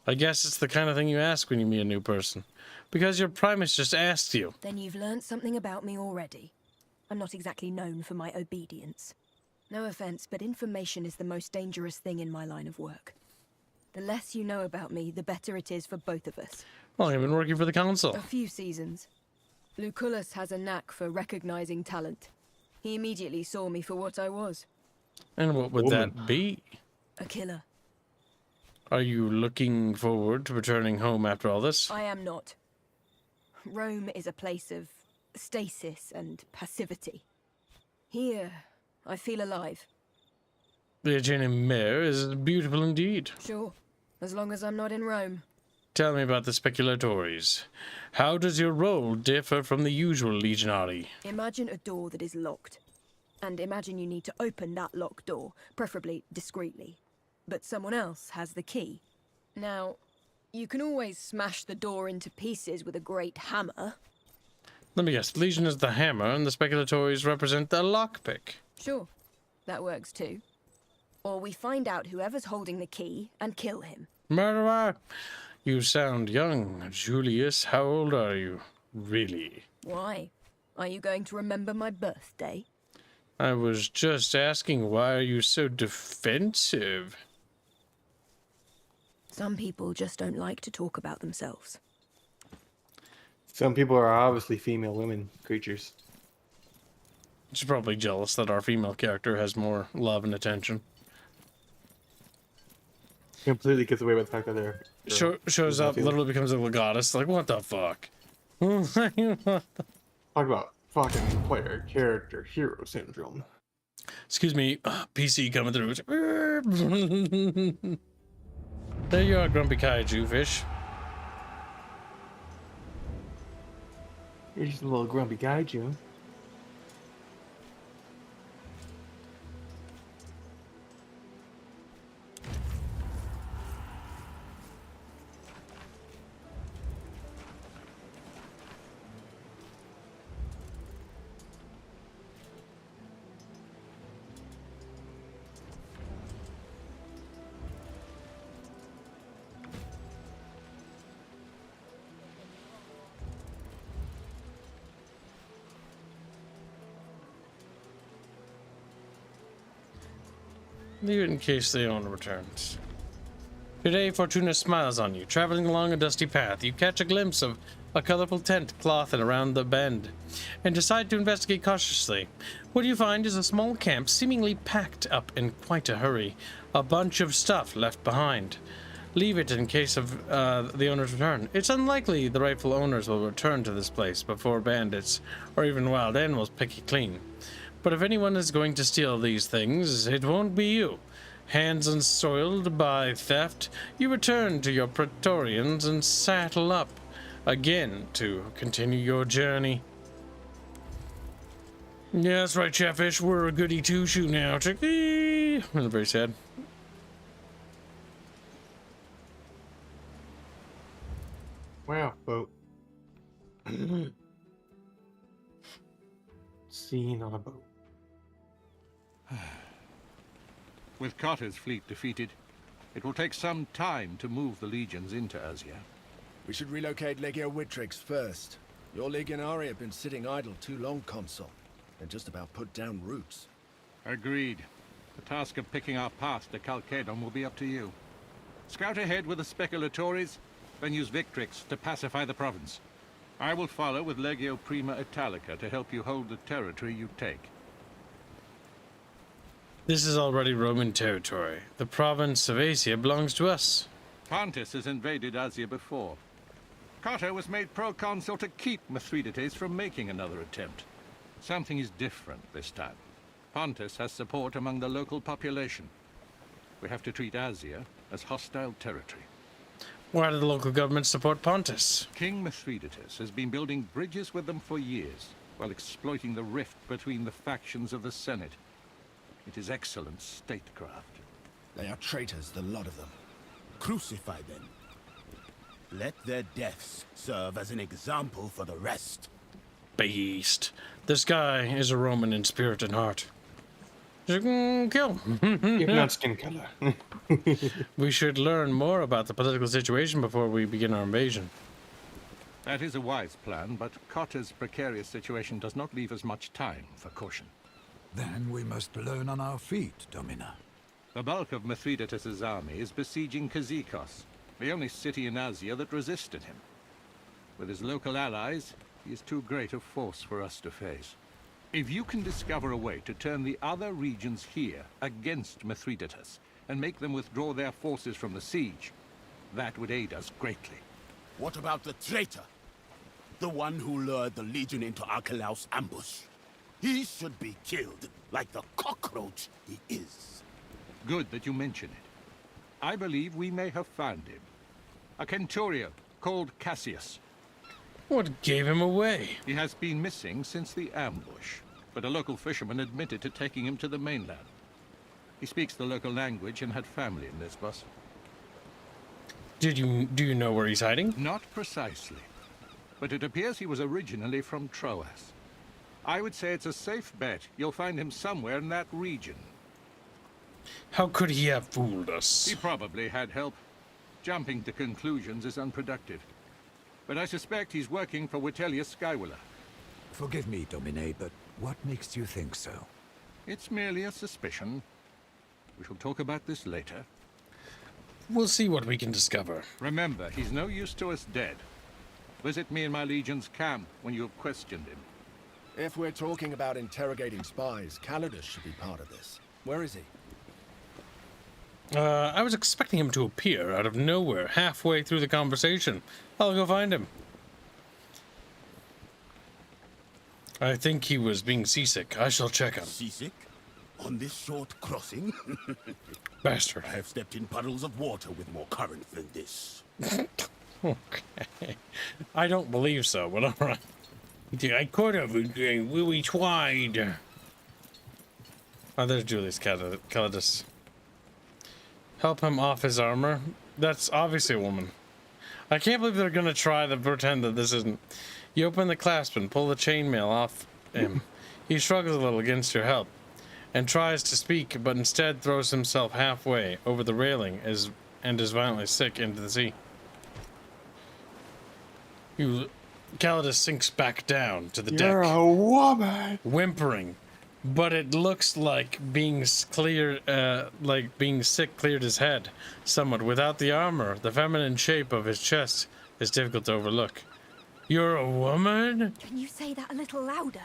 I guess it's the kind of thing you ask when you meet a new person. Because your Primus just asked you. Then you've learned something about me already. I'm not exactly known for my obedience. No offense, but information is the most dangerous thing in my line of work. The less you know about me, the better it is for both of us. Well, you've been working for the council. A few seasons. Lucullus has a knack for recognizing talent. He immediately saw me for what I was. And what would that be? A killer. Are you looking forward to returning home after all this? I am not. Rome is a place of stasis and passivity. Here, I feel alive. The Aegean Mare is beautiful indeed. Sure, as long as I'm not in Rome. Tell me about the speculatores. How does your role differ from the usual legionary? Imagine a door that is locked. And imagine you need to open that locked door, preferably discreetly. But someone else has the key. Now, you can always smash the door into pieces with a great hammer. Let me guess, Legion is the hammer and the speculatores represent the lockpick. Sure, that works too. Or we find out whoever's holding the key and kill him. Murderer! You sound young, Julius. How old are you? Really? Why? Are you going to remember my birthday? I was just asking, why are you so defensive? Some people just don't like to talk about themselves. Some people are obviously female women creatures. She's probably jealous that our female character has more love and attention. Completely gets away with the fact that they're... Shows up, literally becomes a goddess. Like, what the fuck? Talk about fucking player, character, hero syndrome. Excuse me, PC coming through. There you are, grumpy kaiju fish. You're just a little grumpy kaiju. Leave it in case the owner returns. Today, Fortuna smiles on you. Traveling along a dusty path, you catch a glimpse of a colorful tent cloth around the bend, and decide to investigate cautiously. What you find is a small camp, seemingly packed up in quite a hurry. A bunch of stuff left behind. Leave it in case of the owner's return. It's unlikely the rightful owners will return to this place before bandits or even wild animals pick it clean. But if anyone is going to steal these things, it won't be you. Hands unsoiled by theft, you return to your Praetorians and saddle up again to continue your journey. Yeah, that's right, Chatfish. We're a goody two-shoe now. I'm very sad. Wow, boat. Scene on a boat. With Carter's fleet defeated, it will take some time to move the legions into Asia. We should relocate Legio Witrix first. Your Legionari have been sitting idle too long, Consul. They're just about put down roots. Agreed. The task of picking our path to Chalcedon will be up to you. Scout ahead with the speculatores, then use Victrix to pacify the province. I will follow with Legio Prima Italica to help you hold the territory you take. This is already Roman territory. The province of Asia belongs to us. Pontus has invaded Asia before. Carter was made proconsul to keep Mithridates from making another attempt. Something is different this time. Pontus has support among the local population. We have to treat Asia as hostile territory. Why do the local government support Pontus? King Mithridates has been building bridges with them for years, while exploiting the rift between the factions of the Senate. It is excellent statecraft. They are traitors, the lot of them. Crucify them. Let their deaths serve as an example for the rest. Beast. This guy is a Roman in spirit and heart. Kill. If not skin color. We should learn more about the political situation before we begin our invasion. That is a wise plan, but Carter's precarious situation does not leave us much time for caution. Then we must learn on our feet, Domina. The bulk of Mithridates' army is besieging Kazikos, the only city in Asia that resisted him. With his local allies, he is too great a force for us to face. If you can discover a way to turn the other regions here against Mithridates and make them withdraw their forces from the siege, that would aid us greatly. What about the traitor? The one who lured the Legion into Archelaus' ambush? He should be killed, like the cockroach he is. Good that you mention it. I believe we may have found him. A Centurion called Cassius. What gave him away? He has been missing since the ambush, but a local fisherman admitted to taking him to the mainland. He speaks the local language and had family in Lesbos. Do you know where he's hiding? Not precisely, but it appears he was originally from Troas. I would say it's a safe bet you'll find him somewhere in that region. How could he have fooled us? He probably had help. Jumping to conclusions is unproductive. But I suspect he's working for Vitellius Skywiller. Forgive me, Domine, but what makes you think so? It's merely a suspicion. We shall talk about this later. We'll see what we can discover. Remember, he's no use to us dead. Visit me in my legion's camp when you have questioned him. If we're talking about interrogating spies, Calidus should be part of this. Where is he? I was expecting him to appear out of nowhere halfway through the conversation. I'll go find him. I think he was being seasick. I shall check him. Seasick? On this short crossing? Bastard. I have stepped in puddles of water with more current than this. Okay. I don't believe so, but alright. I could have we tried. Oh, there's Julius Calidus. Help him off his armor. That's obviously a woman. I can't believe they're gonna try to pretend that this isn't. You open the clasp and pull the chainmail off him. He struggles a little against your help and tries to speak, but instead throws himself halfway over the railing and is violently sick into the sea. Calidus sinks back down to the deck. You're a woman! Whimpering. But it looks like being sick cleared his head somewhat. Without the armor, the feminine shape of his chest is difficult to overlook. You're a woman? Can you say that a little louder?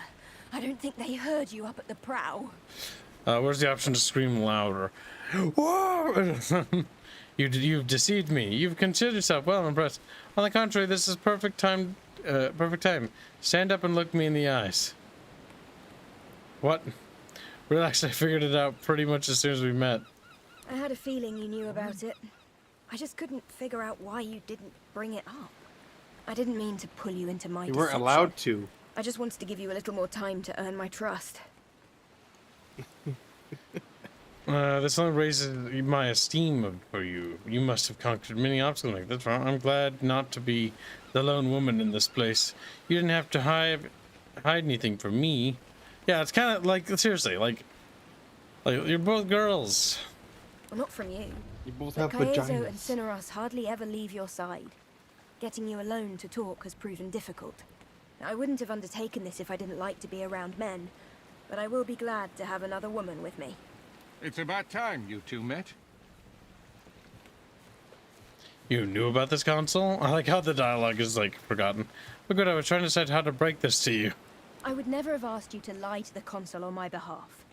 I don't think they heard you up at the prow. Where's the option to scream louder? Whoa! You've deceived me. You've considered yourself well impressed. On the contrary, this is perfect time. Stand up and look me in the eyes. What? Relax, I figured it out pretty much as soon as we met. I had a feeling you knew about it. I just couldn't figure out why you didn't bring it up. I didn't mean to pull you into my You weren't deception. allowed to. I just wanted to give you a little more time to earn my trust. This only raises my esteem for you. You must have conquered many obstacles. That's right. I'm glad not to be the lone woman in this place. You didn't have to hide anything from me. Yeah, it's kind of like, seriously, like you're both girls. Well, not from you. You both But have Caeso vaginas. and Cineros hardly ever leave your side. Getting you alone to talk has proven difficult. I wouldn't have undertaken this if I didn't like to be around men, but I will be glad to have another woman with me. It's about time you two met. You knew about this console? I like how the dialogue is, like, forgotten. But good, I was trying to decide how to break this to you. I would never have asked you to lie to the consul on my behalf.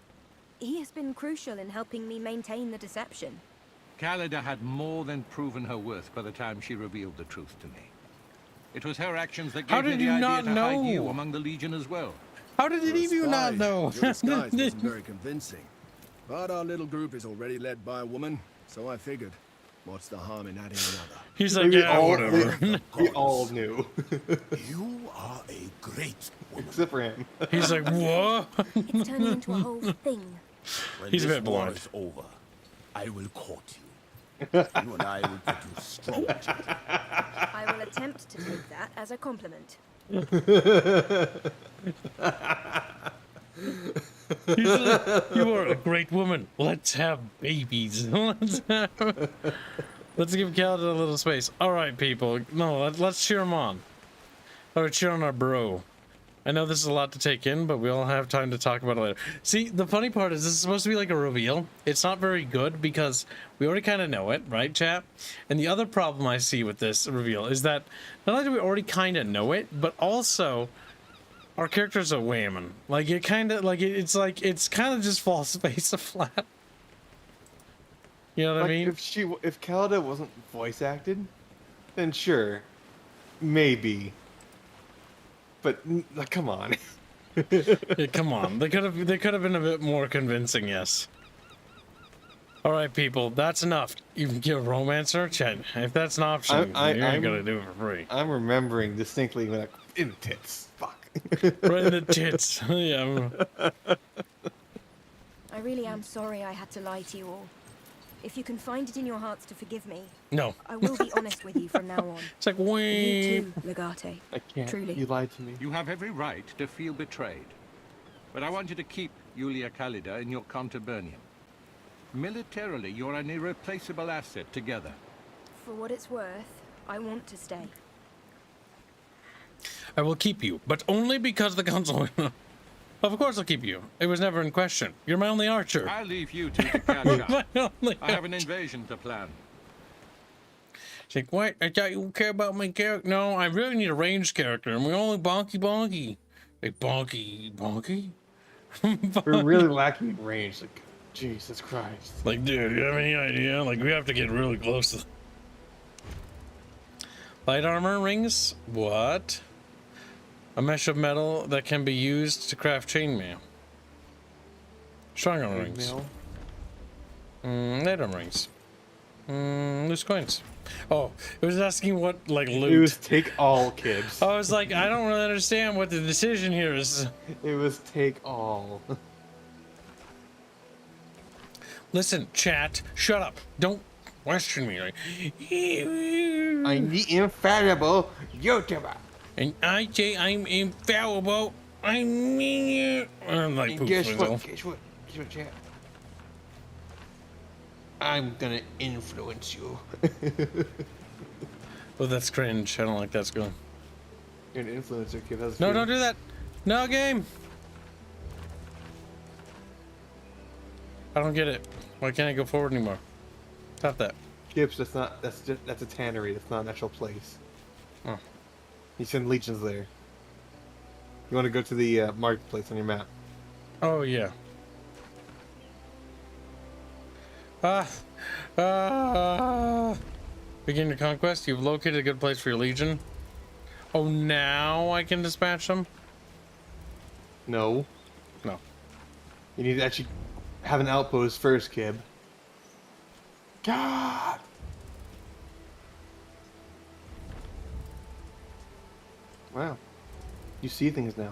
He has been crucial in helping me maintain the deception. Calida had more than proven her worth by the time she revealed the truth to me. It was her actions that How gave me did the you idea not to hide you know? among the Legion as well. How did any of you not know? Your disguise wasn't very convincing. But our little group is already led by a woman, so I figured, what's the harm in adding another? He's like, yeah, whatever. We all knew. You are a great woman. Except for him. He's like, what? It's turning into a whole thing. When He's a this bit war blind. is over, I will court you. You and I will produce strong children. I will attempt to take that as a compliment. He's like, you are a great woman. Let's have babies. Let's give Calidus a little space. All right, people. No, let's cheer him on. Or cheer on our bro. I know this is a lot to take in, but we all have time to talk about it later. See, the funny part is this is supposed to be like a reveal. It's not very good because we already kind of know it, right, chat? And the other problem I see with this reveal is that not only do we already kind of know it, but also our characters are whamming. Like, it kind of, like, it's kind of just falls face flat. You know what I mean? If Calida wasn't voice acted, then sure, maybe. But like, come on. Yeah, come on. They could have been a bit more convincing, yes. All right, people, that's enough. You can get a romancer, Chet. If that's an option, you ain't gonna do it for free. I'm remembering distinctly when in the tits. Fuck. Right in the tits. Yeah. I really am sorry I had to lie to you all. If you can find it in your hearts to forgive me, no, I will be honest with you from now on. It's like, you too, Legate. I can't. Truly. You lied to me. You have every right to feel betrayed. But I want you to keep Julia Khalida in your contubernium. Militarily, you're an irreplaceable asset together. For what it's worth, I want to stay. I will keep you, but only because the council... Of course I'll keep you. It was never in question. You're my only archer. I'll leave you two to catch up. I have an invasion to plan. She's like, what? I thought you care about my character. No, I really need a ranged character, and we're only bonky. Like, bonky? We're really lacking in range. Like, Jesus Christ. Like, dude, you have any idea? Like, we have to get really close to... Light armor rings? What? A mesh of metal that can be used to craft chainmail. Strong armor rings. Light armor rings. Loose coins. Oh, it was asking what, like, loot. It was take all, Kibbs. I was like, I don't really understand what the decision here is. It was take all. Listen, chat, shut up. Don't question me. Like, I'm the infallible YouTuber. And I say I'm infallible. I'm like, and guess what, chat? I'm gonna influence you. Oh, that's cringe. I don't like that skill. You're an influencer, kid. No, don't do that. No game. I don't get it. Why can't I go forward anymore? Stop that. Gibbs, that's a tannery. That's not an actual place. Oh. You send legions there. You want to go to the marketplace on your map. Oh, yeah. Begin your conquest. You've located a good place for your legion. Oh, now I can dispatch them? No. No. You need to actually have an outpost first, Kib. God! Wow. You see things now.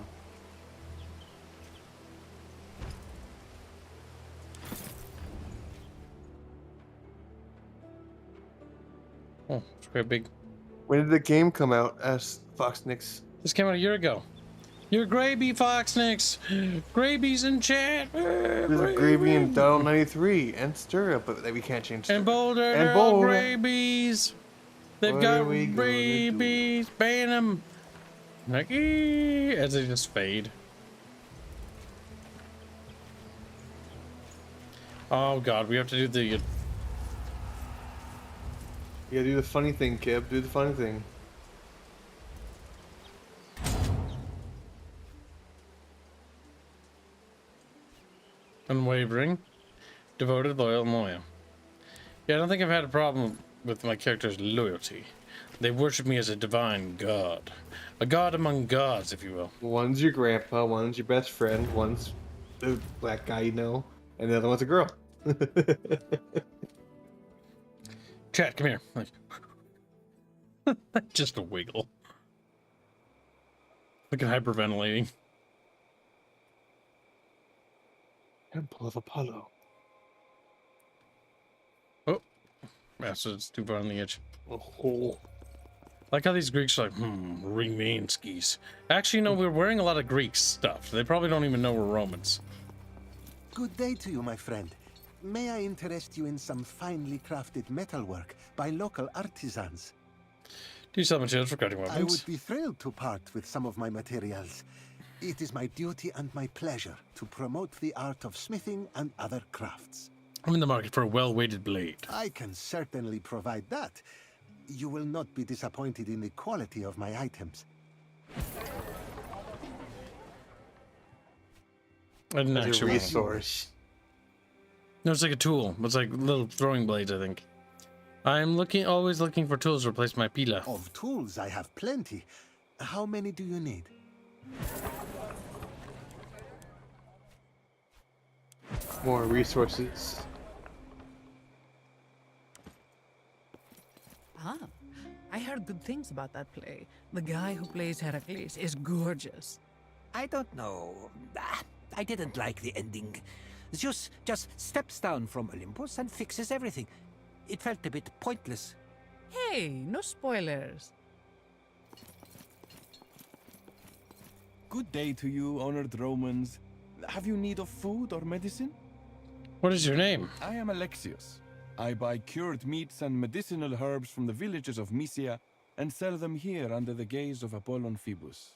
Oh, it's quite big. When did the game come out? Asked Foxnix. This came out a year ago. You're Gravy, Foxnix. Gravy's in chat. There's a Gravy in Dial 93 and Stirrup, but we can't change Stirrup. And Boulder, and they're all Boulder. Gravies. They've got Gravies. Ban them. Like, as they just fade. Oh god, we have to do the... You gotta do the funny thing, Kib. Do the funny thing. Unwavering. Devoted, loyal, and loyal. Yeah, I don't think I've had a problem with my character's loyalty. They worship me as a divine god. A god among gods, if you will. One's your grandpa, one's your best friend, one's the black guy you know, and the other one's a girl. Chat, come here. Just a wiggle. Look at hyperventilating. Temple of Apollo. Oh. Yeah, so it's too far on the edge. Oh. Like how these Greeks are like, Remainskis. Actually, no, we're wearing a lot of Greek stuff. They probably don't even know we're Romans. Good day to you, my friend. May I interest you in some finely crafted metalwork by local artisans? Do you sell materials for cutting weapons? I would be thrilled to part with some of my materials. It is my duty and my pleasure to promote the art of smithing and other crafts. I'm in the market for a well-weighted blade. I can certainly provide that. You will not be disappointed in the quality of my items. I didn't As a actually resource. No, it's like a tool. It's like little throwing blades, I think. I'm always looking for tools to replace my pila. Of tools, I have plenty. How many do you need? More resources. good things about that play. The guy who plays Heracles is gorgeous. I don't know. I didn't like the ending. Zeus just steps down from Olympus and fixes everything. It felt a bit pointless. Hey, no spoilers. Good day to you, honored Romans. Have you need of food or medicine? What is your name? I am Alexius. I buy cured meats and medicinal herbs from the villages of Mysia and sell them here under the gaze of Apollon Phoebus.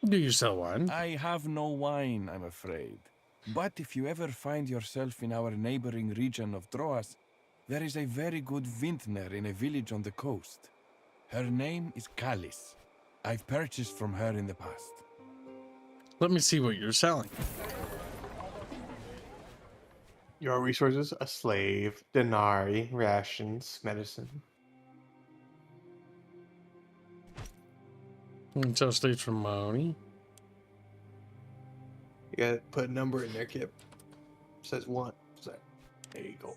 Do you sell wine? I have no wine, I'm afraid. But if you ever find yourself in our neighboring region of Troas, there is a very good vintner in a village on the coast. Her name is Callis. I've purchased from her in the past. Let me see what you're selling. Your resources: a slave, denarii, rations, medicine. So states from money. You gotta put a number in there, Kip. Says 1. So, there you go.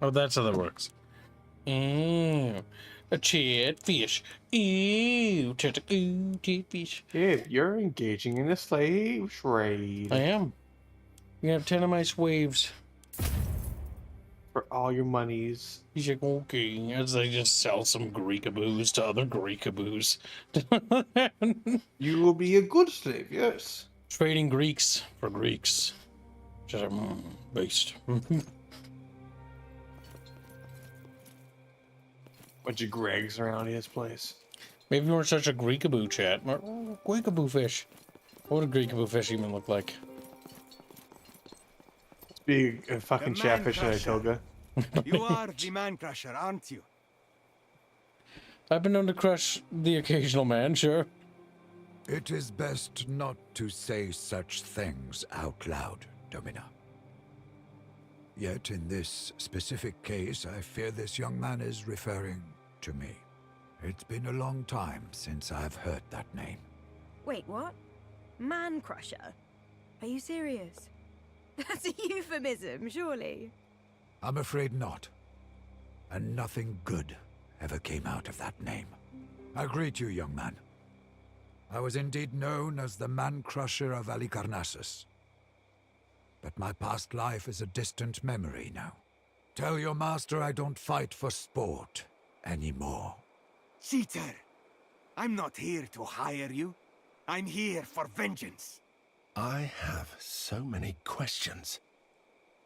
Oh, that's how that works. Ew. A chatfish. Ew. Chatfish. Kip, you're engaging in a slave trade. I am. You have 10 of my slaves. For all your monies. He's like, okay, as they just sell some Greekaboos to other Greekaboos. You will be a good slave, yes. Trading Greeks for Greeks. Just based. Bunch of Gregs around his place. Maybe we're such a Greekaboo chat. Greekaboo fish. What would a Greekaboo fish even look like? It's big a fucking chatfish in a toga. You are the man crusher, aren't you? I've been known to crush the occasional man, sure. It is best not to say such things out loud, Domina. Yet in this specific case, I fear this young man is referring to me. It's been a long time since I've heard that name. Wait, what? Man crusher? Are you serious? That's a euphemism, surely. I'm afraid not. And nothing good ever came out of that name. I greet you, young man. I was indeed known as the Man-Crusher of Halicarnassus. But my past life is a distant memory now. Tell your master I don't fight for sport anymore. Cheater! I'm not here to hire you. I'm here for vengeance. I have so many questions.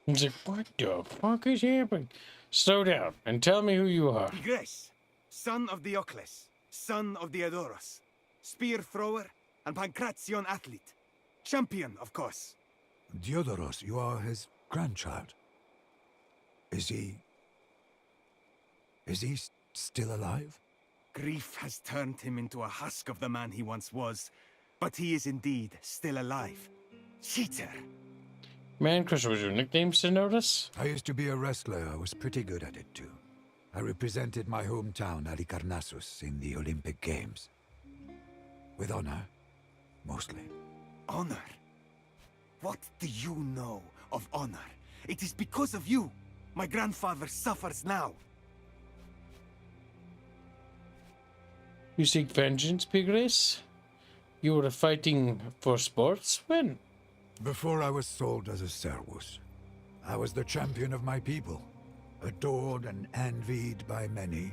He's like, what the fuck is happening? Slow down and tell me who you are. Igres, son of Diocles, son of Diodorus, spear thrower and Pancration athlete. Champion, of course. Diodorus, you are his grandchild. Is he still alive? Grief has turned him into a husk of the man he once was, but he is indeed still alive. Cheater! Man Crusher was your nickname, Sinotus? I used to be a wrestler. I was pretty good at it too. I represented my hometown, Halicarnassus, in the Olympic Games. With honor, mostly. Honor? What do you know of honor? It is because of you. My grandfather suffers now. You seek vengeance, Pigres? You were fighting for sports? When? Before I was sold as a servus, I was the champion of my people, adored and envied by many.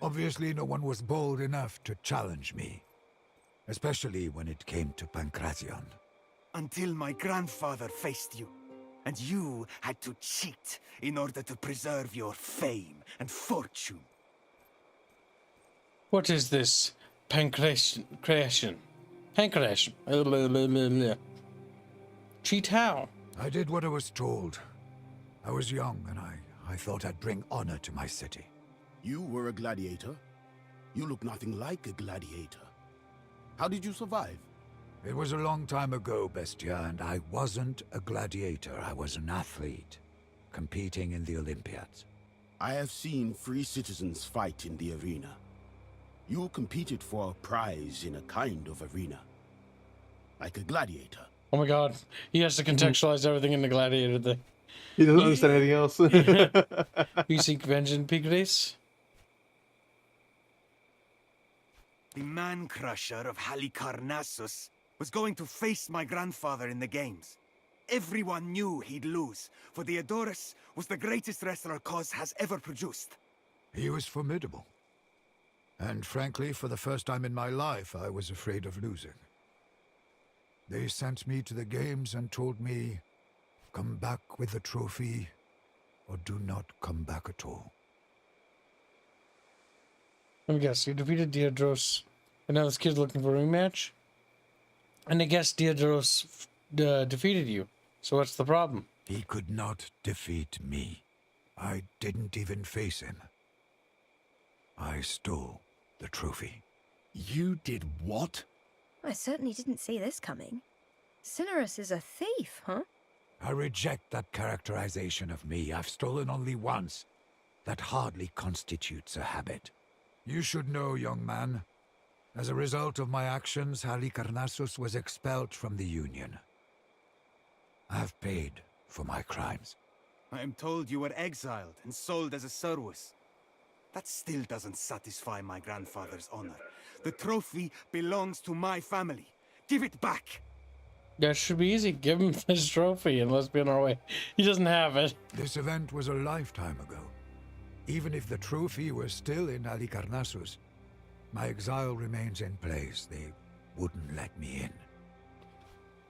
Obviously, no one was bold enough to challenge me, especially when it came to Pancration. Until my grandfather faced you, and you had to cheat in order to preserve your fame and fortune. What is this Pancration? Pancration. Cheat how? I did what I was told. I was young and I thought I'd bring honor to my city. You were a gladiator? You look nothing like a gladiator. How did you survive? It was a long time ago, Bestia, and I wasn't a gladiator. I was an athlete, competing in the Olympiads. I have seen free citizens fight in the arena. You competed for a prize in a kind of arena. Like a gladiator. Oh my god, he has to contextualize everything in the gladiator thing. He doesn't understand anything else. You seek vengeance, Pigres? The man-crusher of Halicarnassus was going to face my grandfather in the games. Everyone knew he'd lose, for Theodorus was the greatest wrestler Cos has ever produced. He was formidable. And frankly, for the first time in my life, I was afraid of losing. They sent me to the games and told me, come back with the trophy, or do not come back at all. Let me guess, you defeated Diodros, and now this kid's looking for a rematch? And I guess Diodros defeated you, so what's the problem? He could not defeat me. I didn't even face him. I stole the trophy. You did what? I certainly didn't see this coming. Cinerus is a thief, huh? I reject that characterization of me. I've stolen only once. That hardly constitutes a habit. You should know, young man. As a result of my actions, Halicarnassus was expelled from the Union. I have paid for my crimes. I am told you were exiled and sold as a servus. That still doesn't satisfy my grandfather's honor. The trophy belongs to my family. Give it back! That should be easy. Give him his trophy and let's be on our way. He doesn't have it. This event was a lifetime ago. Even if the trophy were still in Halicarnassus, my exile remains in place. They wouldn't let me in.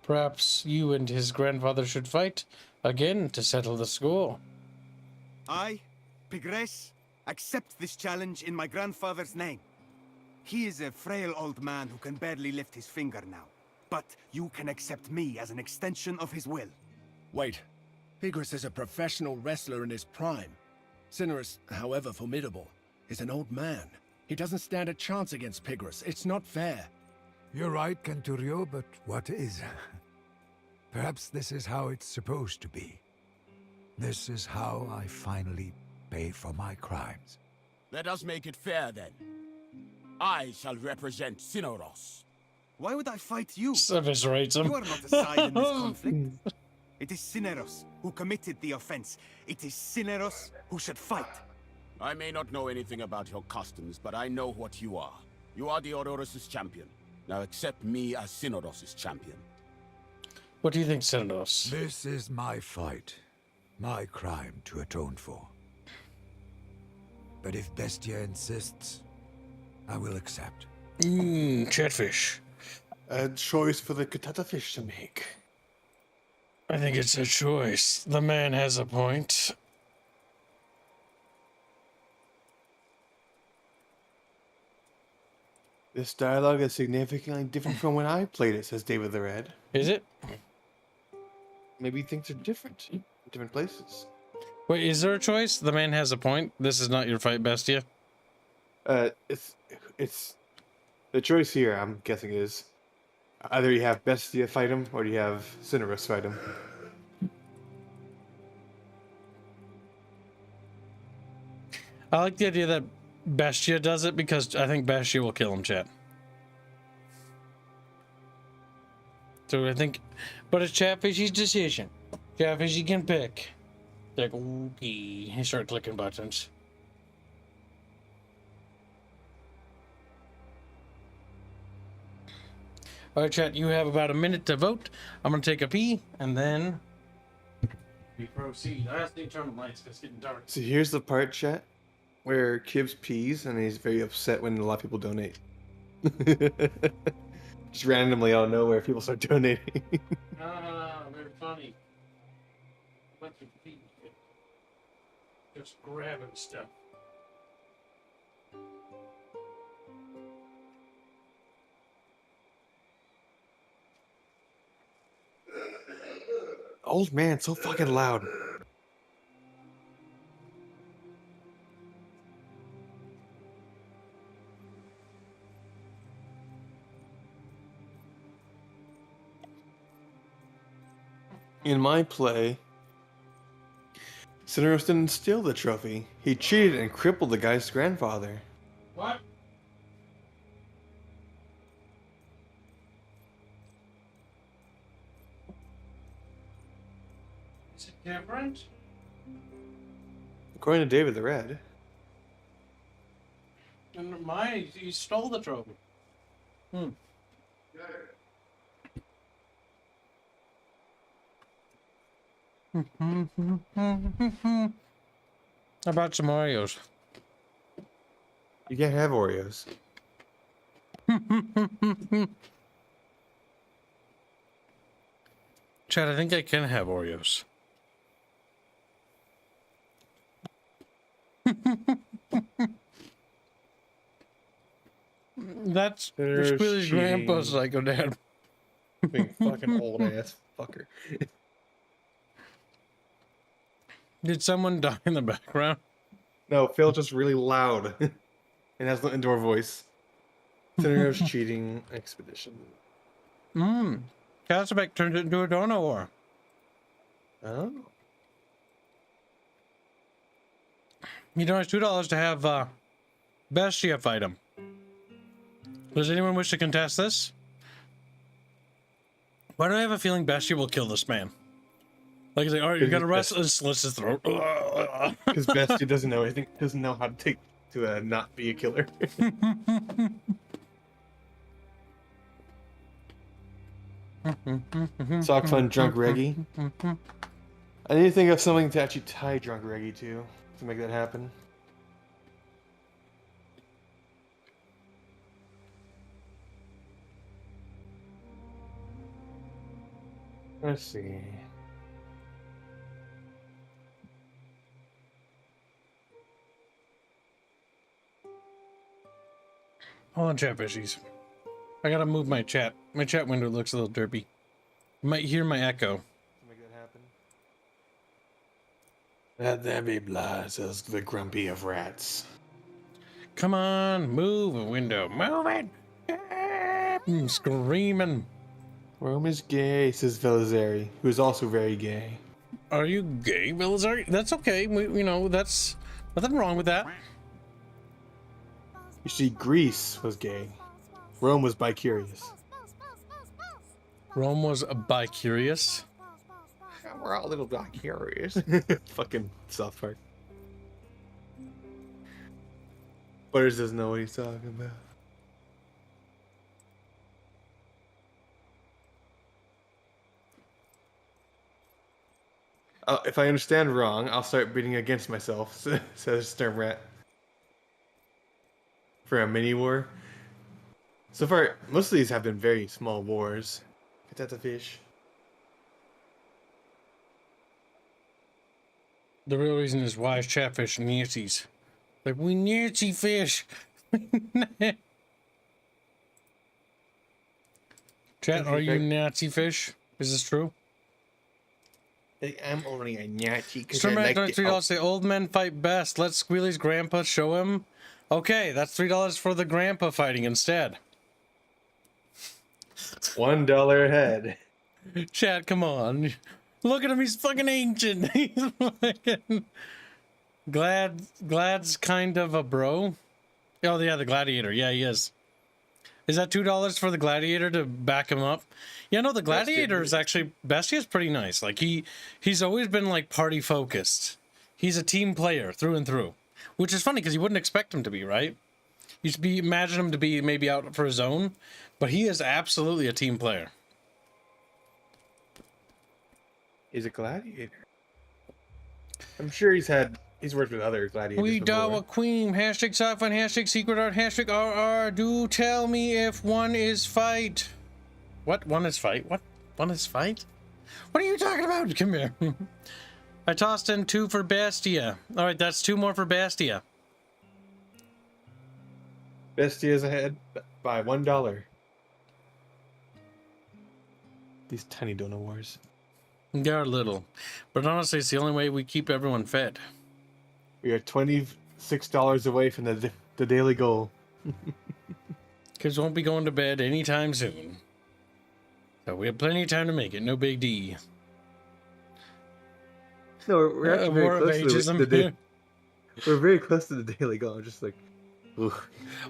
Perhaps you and his grandfather should fight again to settle the score. I, Pigres, accept this challenge in my grandfather's name. He is a frail old man who can barely lift his finger now. But you can accept me as an extension of his will. Wait. Pigres is a professional wrestler in his prime. Cinerus, however formidable, is an old man. He doesn't stand a chance against Pigres. It's not fair. You're right, Centurio, but what is? Perhaps this is how it's supposed to be. This is how I finally pay for my crimes. Let us make it fair, then. I shall represent Cinerus. Why would I fight you? Eviscerates him. You are not a side in this conflict. It is Cinerus who committed the offense. It is Cinerus who should fight. I may not know anything about your customs, but I know what you are. You are Theodorus' champion. Now accept me as Cinerus' champion. What do you think, Cinerus? This is my fight. My crime to atone for. But if Bestia insists, I will accept. Chatfish. A choice for the Kutata fish to make. I think it's a choice. The man has a point. This dialogue is significantly different from when I played it, says David the Red. Is it? Maybe things are different in different places. Wait, is there a choice? The man has a point. This is not your fight, Bestia. It's the choice here. I'm guessing is either you have Bestia fight him or you have Cinerus fight him. I like the idea that Bestia does it because I think Bestia will kill him, chat. So I think, but it's Chatfish's decision. Chatfishy can pick. Like, okay, he start clicking buttons. All right, chat, you have about a minute to vote. I'm going to take a pee, and then we proceed. I asked the internal lights because it's getting dark. So here's the part, chat, where Kibbs pees and he's very upset when a lot of people donate. Just randomly out of nowhere, people start donating. Very funny. Bunch of feet. Just grabbing stuff. Old man, so fucking loud. In my play, Cinerus didn't steal the trophy. He cheated and crippled the guy's grandfather. What? Is it different? According to David the Red. And mine, you stole the trophy. Hmm. How about some Oreos? You can't have Oreos. Chad, I think I can have Oreos. That's Squealy's grandpa, Psycho Dad. Being fucking old ass fucker. Did someone die in the background? No, Phil just really loud and has no indoor voice. Traitorous cheating expedition. Castlebeck turned it into a dono war. Oh. You know, it's $2 to have Bestia fight him. Does anyone wish to contest this? Why do I have a feeling Bestia will kill this man? Like, he's like, all right, you gotta wrestle and slit his throat. Because Bestia doesn't know anything, doesn't know how to not be a killer. Sock fun drunk Reggie. I need to think of something to actually tie drunk Reggie to make that happen. Let's see. Hold on, chat fishies. I gotta move my chat. My chat window looks a little derpy. You might hear my echo. Make that happen. Let there be blood, says the grumpy of rats. Come on, move a window. Move it! I'm screaming. Rome is gay, says Velazari, who is also very gay. Are you gay, Velazari? That's okay. You know, that's nothing wrong with that. You see, Greece was gay. Rome was bi-curious. Rome was bi-curious? We're all a little bi-curious. Fucking South Park. Butters doesn't know what he's talking about. If I understand wrong, I'll start bidding against myself, says Stern Rat. For a mini war. So far, most of these have been very small wars. Get that the fish. The real reason is why is Chatfish Nazis. Like, we Nazi fish. Chat, are you Nazi fish? Is this true? I'm only a Nazi because I like $3 say old men fight best. Let Squealy's grandpa show him. Okay, that's $3 for the grandpa fighting instead. $1 a head. Chat, come on. Look at him, he's fucking ancient. He's fucking... Glad's kind of a bro. Oh, yeah, the gladiator. Yeah, he is. Is that $2 for the gladiator to back him up? Yeah, no, the gladiator is actually... Bestia's pretty nice. Like, he's always been, like, party focused. He's a team player through and through. Which is funny, because you wouldn't expect him to be, right? You'd imagine him to be maybe out for his own, but he is absolutely a team player. He's a gladiator. I'm sure he's worked with other gladiators We before. dawa queen, hashtag sci-fi, hashtag secret art, hashtag RR. Do tell me if one is fight. What? One is fight? What? One is fight? What are you talking about? Come here. I tossed in 2 for Bestia. All right, that's 2 more for Bestia. Bestia's ahead by $1. These tiny donut wars. They're little, but honestly, it's the only way we keep everyone fed. We are $26 away from the daily goal. Kids won't be going to bed anytime soon. So we have plenty of time to make it. No big D. No, we're actually very close to the we're very close to the daily goal. I'm just like, ooh.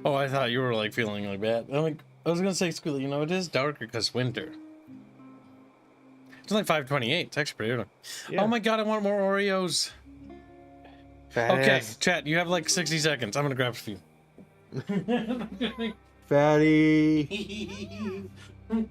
Oh, I thought you were like feeling like that. I was gonna say, Squealy, you know, it is darker because winter. It's like 5:28. It's actually pretty early. Yeah. Oh my god, I want more Oreos. Okay, chat, you have like 60 seconds. I'm gonna grab a few. Fatty. God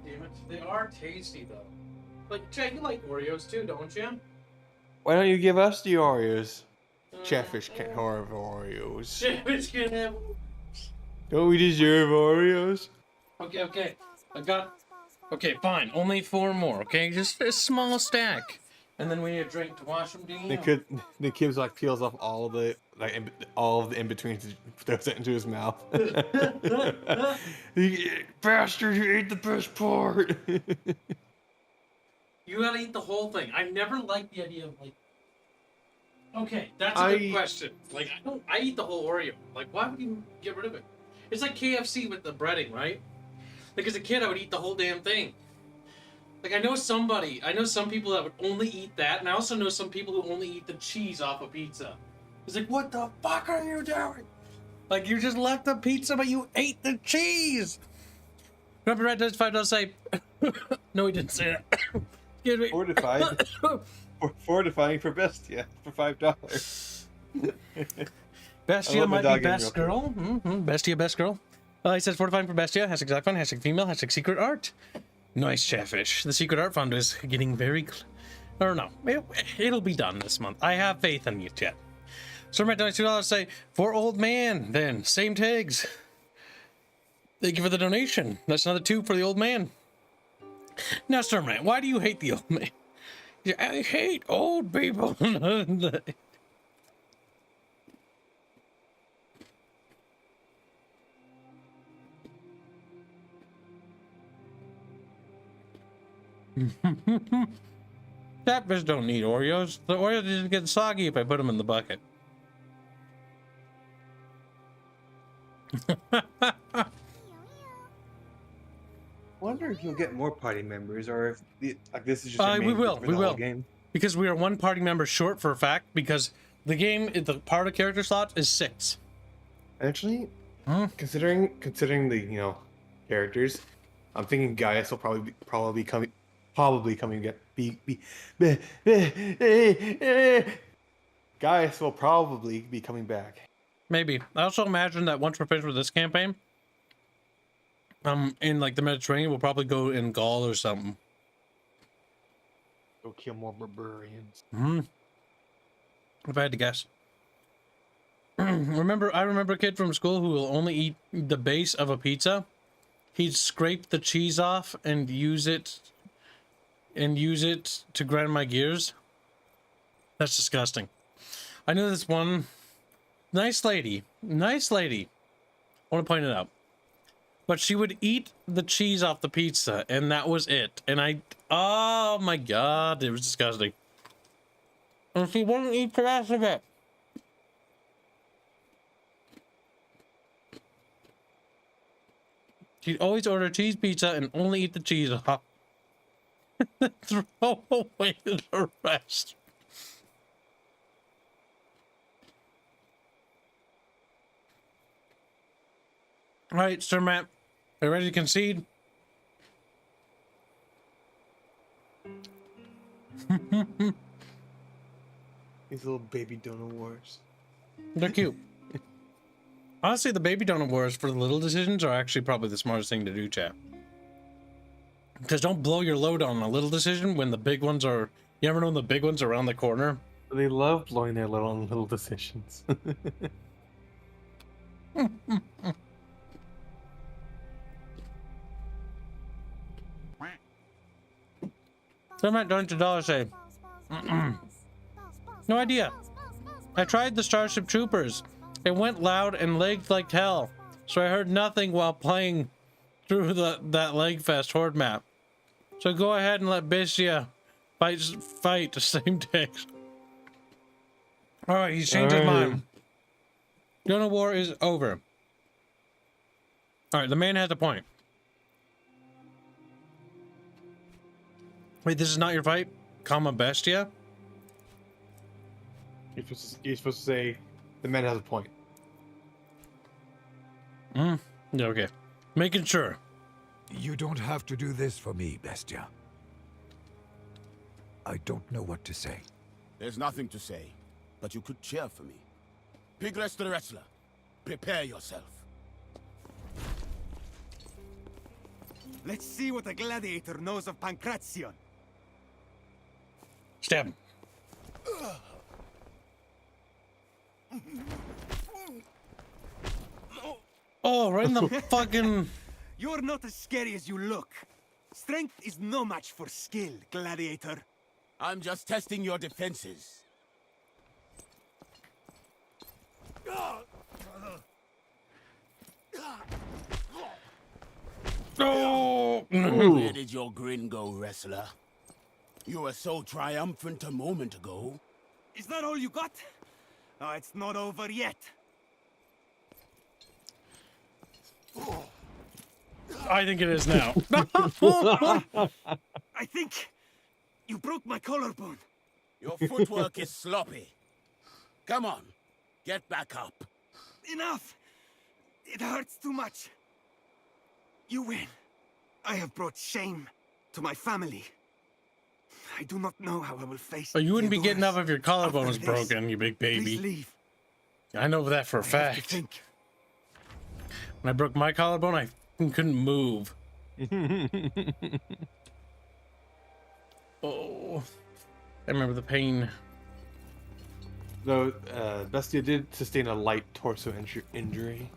damn it, they are tasty though. Like, Chat, you like Oreos too, don't you? Why don't you give us the Oreos? Chatfish can't have Oreos. Chatfish can't have. Don't we deserve Oreos? Okay. I got. Okay, fine. Only 4 more. Okay, just a small stack, and then we need a drink to wash them down. The kid like peels off all of the all of the in betweens and throws it into his mouth. You bastard! You ate the best part. You gotta eat the whole thing. I never liked the idea of like. Okay, that's a good question. Like, I eat the whole Oreo. Like, why would you get rid of it? It's like KFC with the breading, right? Like, as a kid, I would eat the whole damn thing. Like, I know some people that would only eat that, and I also know some people who only eat the cheese off a pizza. It's like, what the fuck are you doing? Like, you just left the pizza, but you ate the cheese! Remember, Red does $5 say... No, he didn't say that. Excuse me. Fortifying for Bestia for $5. Bestia might be best girl. Bestia, best girl. He says fortifying for Bestia. #exact fun. #female. #secret art. Nice, Chatfish. The secret art fund is getting very... Or no. It'll be done this month. I have faith in you, chat. So my $2 say, for old man, then. Same tags. Thank you for the donation. That's another 2 for the old man. Now, Sirman, why do you hate the old man? I hate old people. Catfish don't need Oreos. The Oreos just get soggy if I put them in the bucket. Wonder if you'll get more party members, or if this is just a main we will. game. Because we are 1 party member short for a fact. Because the game, the part of character slot is 6. Actually, considering the characters, I'm thinking Gaius will probably coming Gaius will probably be coming back. Maybe. I also imagine that once we're finished with this campaign, in like the Mediterranean, we'll probably go in Gaul or something. Go kill more barbarians. If I had to guess. I remember a kid from school who will only eat the base of a pizza. He'd scrape the cheese off and use it to grind my gears. That's disgusting. I knew this one nice lady. I want to point it out. But she would eat the cheese off the pizza, and that was it. And oh my god, it was disgusting. And she wouldn't eat the rest of it. She'd always order cheese pizza and only eat the cheese off. Throw away the rest. All right, Sir Matt, are you ready to concede? These little baby donut wars. They're cute. Honestly, the baby donut wars for the little decisions are actually probably the smartest thing to do, chat. Because don't blow your load on a little decision when the big ones are... You ever know when the big ones are around the corner? They love blowing their load on little decisions. So I'm not going to dollar say. No idea. I tried the Starship Troopers. It went loud and lagged like hell, so I heard nothing while playing through that leg fest horde map. So go ahead and let Bestia fight the same text. All right, he's changed his mind. Donut War is over. All right, the man has a point. Wait, this is not your fight? comma bestia? You're supposed to say the man has a point. Yeah, okay. Making sure. You don't have to do this for me, Bestia. I don't know what to say. There's nothing to say, but you could cheer for me. Pigress the wrestler, prepare yourself. Let's see what a gladiator knows of Pancration. Stab him. Oh, right in the fucking... You're not as scary as you look. Strength is no match for skill, gladiator. I'm just testing your defenses. Oh! Where did your grin go, wrestler? You were so triumphant a moment ago. Is that all you got? Oh, it's not over yet. I think it is now. I think you broke my collarbone. Your footwork is sloppy. Come on, get back up. Enough! It hurts too much. You win. I have brought shame to my family. I do not know how I will face. Oh, you wouldn't be getting up Traitorous if your collarbone was after this. broken, you big baby. Please leave. I know that for a fact. When I broke my collarbone, I couldn't move. Oh, I remember the pain. Though Bestia did sustain a light torso injury.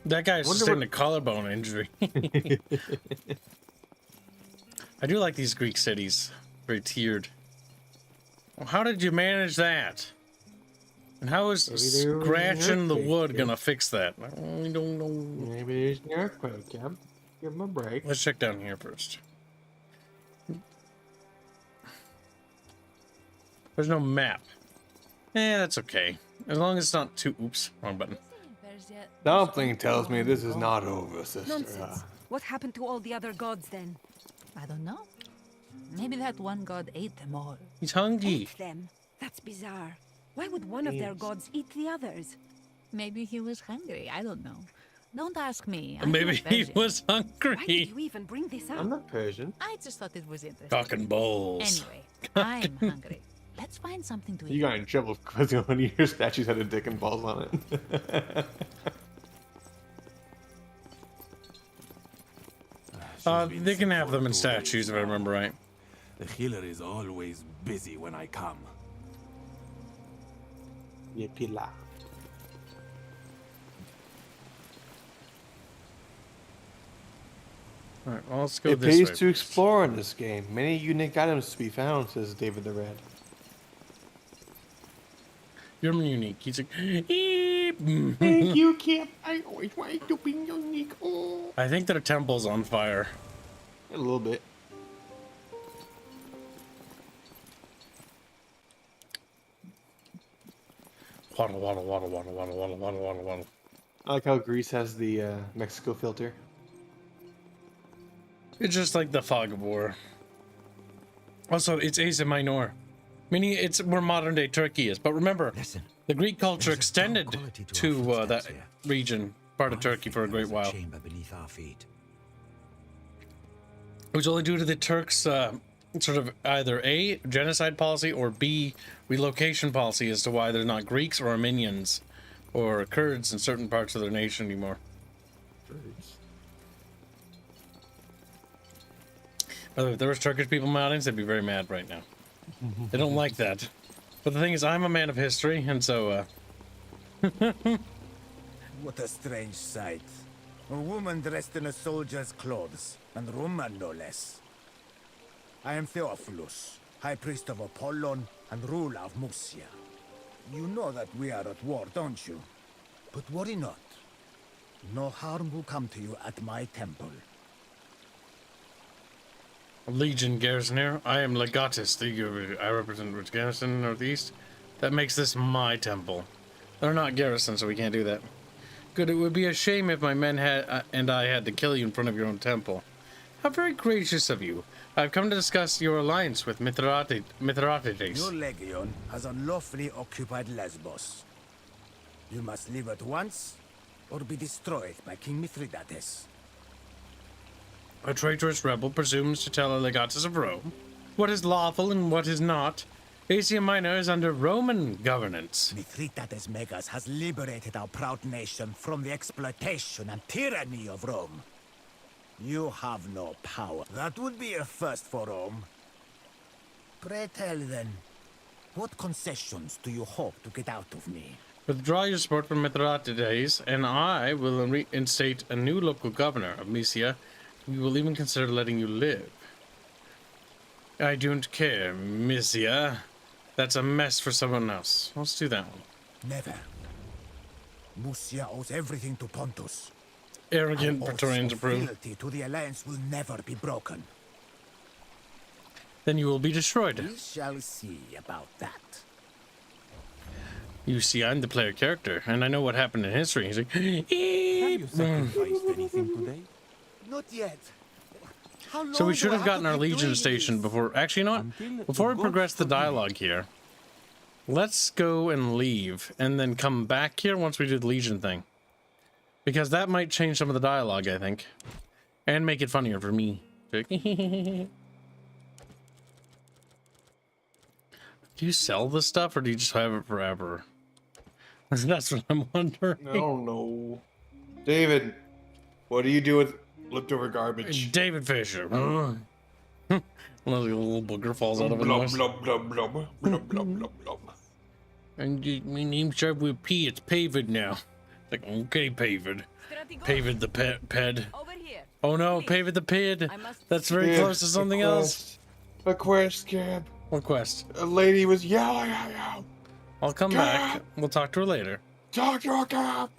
That guy's sustained a collarbone injury. I do like these Greek cities. Very tiered. Well, how did you manage that? And how is scratching the wood gonna fix that? I don't know. Maybe there's an earthquake, Cam. Give him a break. Let's check down here first. There's no map. That's okay. As long as it's not too... Oops, wrong button. Dumpling tells me this is not over, sister. Nonsense. What happened to all the other gods then? I don't know. Maybe that one god ate them all. He's hungry. Ate them? That's bizarre. Why would one of their gods eat the others? Maybe he was hungry. I don't know. Don't ask me. I'm Maybe not he Persian. was hungry. Why did you even bring this up? I'm not Persian. I just thought it was interesting. Cock and balls. Anyway, I'm hungry. Let's find something to eat. You got in trouble because one of your statues had a dick and balls on it. They can have them in statues if I remember right. The healer is always busy when I come. Yeah, pila. Alright, well, let's go It this pays way. to explore in this game. Many unique items to be found, says David the Red. You're unique. He's like, eep. Thank you, Cap. I always wanted to be unique. Oh. I think their temple's on fire. A little bit. Waddle, waddle, waddle, waddle, waddle, waddle, waddle, waddle, waddle. I like how Greece has the Mexico filter. It's just like the fog of war. Also, it's Asia Minor, meaning it's where modern day Turkey is. But remember, the Greek culture extended to that region, part of Turkey, for a great while. Chamber beneath our feet. It was only due to the Turks' sort of either A, genocide policy, or B, relocation policy as to why they're not Greeks or Armenians or Kurds in certain parts of their nation anymore. By the way, if there was Turkish people in my audience, they'd be very mad right now. They don't like that. But the thing is, I'm a man of history, and so, What a strange sight. A woman dressed in a soldier's clothes, and Roman no less. I am Theophilus, High Priest of Apollon and ruler of Murcia. You know that we are at war, don't you? But worry not. No harm will come to you at my temple. Legion garrison here. I am Legatus. I represent garrison northeast. That makes this my temple. They're not garrison, so we can't do that. Good. It would be a shame if my men had and I had to kill you in front of your own temple. How very gracious of you. I've come to discuss your alliance with Mithridates. Your legion has unlawfully occupied Lesbos. You must leave at once, or be destroyed by King Mithridates. A traitorous rebel presumes to tell a legatus of Rome what is lawful and what is not. Asia Minor is under Roman governance. Mithridates Megas has liberated our proud nation from the exploitation and tyranny of Rome. You have no power. That would be a first for Rome. Pray tell then, what concessions do you hope to get out of me? Withdraw your support from Mithridates, and I will reinstate a new local governor of Mysia. We will even consider letting you live. I don't care, Mysia. That's a mess for someone else. Let's do that one. Never. Mysia owes everything to Pontus. Arrogant Praetorians approve. Fealty to the alliance will never be broken. Then you will be destroyed. We shall see about that. You see, I'm the player character, and I know what happened in history. He's like, Have you sacrificed anything today? Not yet. So we should have gotten our Legion station before. Actually, you know what? Before we progress the dialogue here, let's go and leave, and then come back here once we do the Legion thing. Because that might change some of the dialogue, I think. And make it funnier for me. Do you sell this stuff, or do you just have it forever? That's what I'm wondering. No, no. David, what do you do with leftover garbage? David Fisher. A little booger falls out of his nose. Blub, blub, blub, blub, blub, blub, blub, blub. And my name starts with P. It's Pavid now. Like, okay, Pavid. Pavid the ped. Oh no, Pavid the pid. That's very close to something else. A quest, Cab. What quest? A lady was yelling at you. I'll come back. We'll talk to her later. Talk to her, Cab.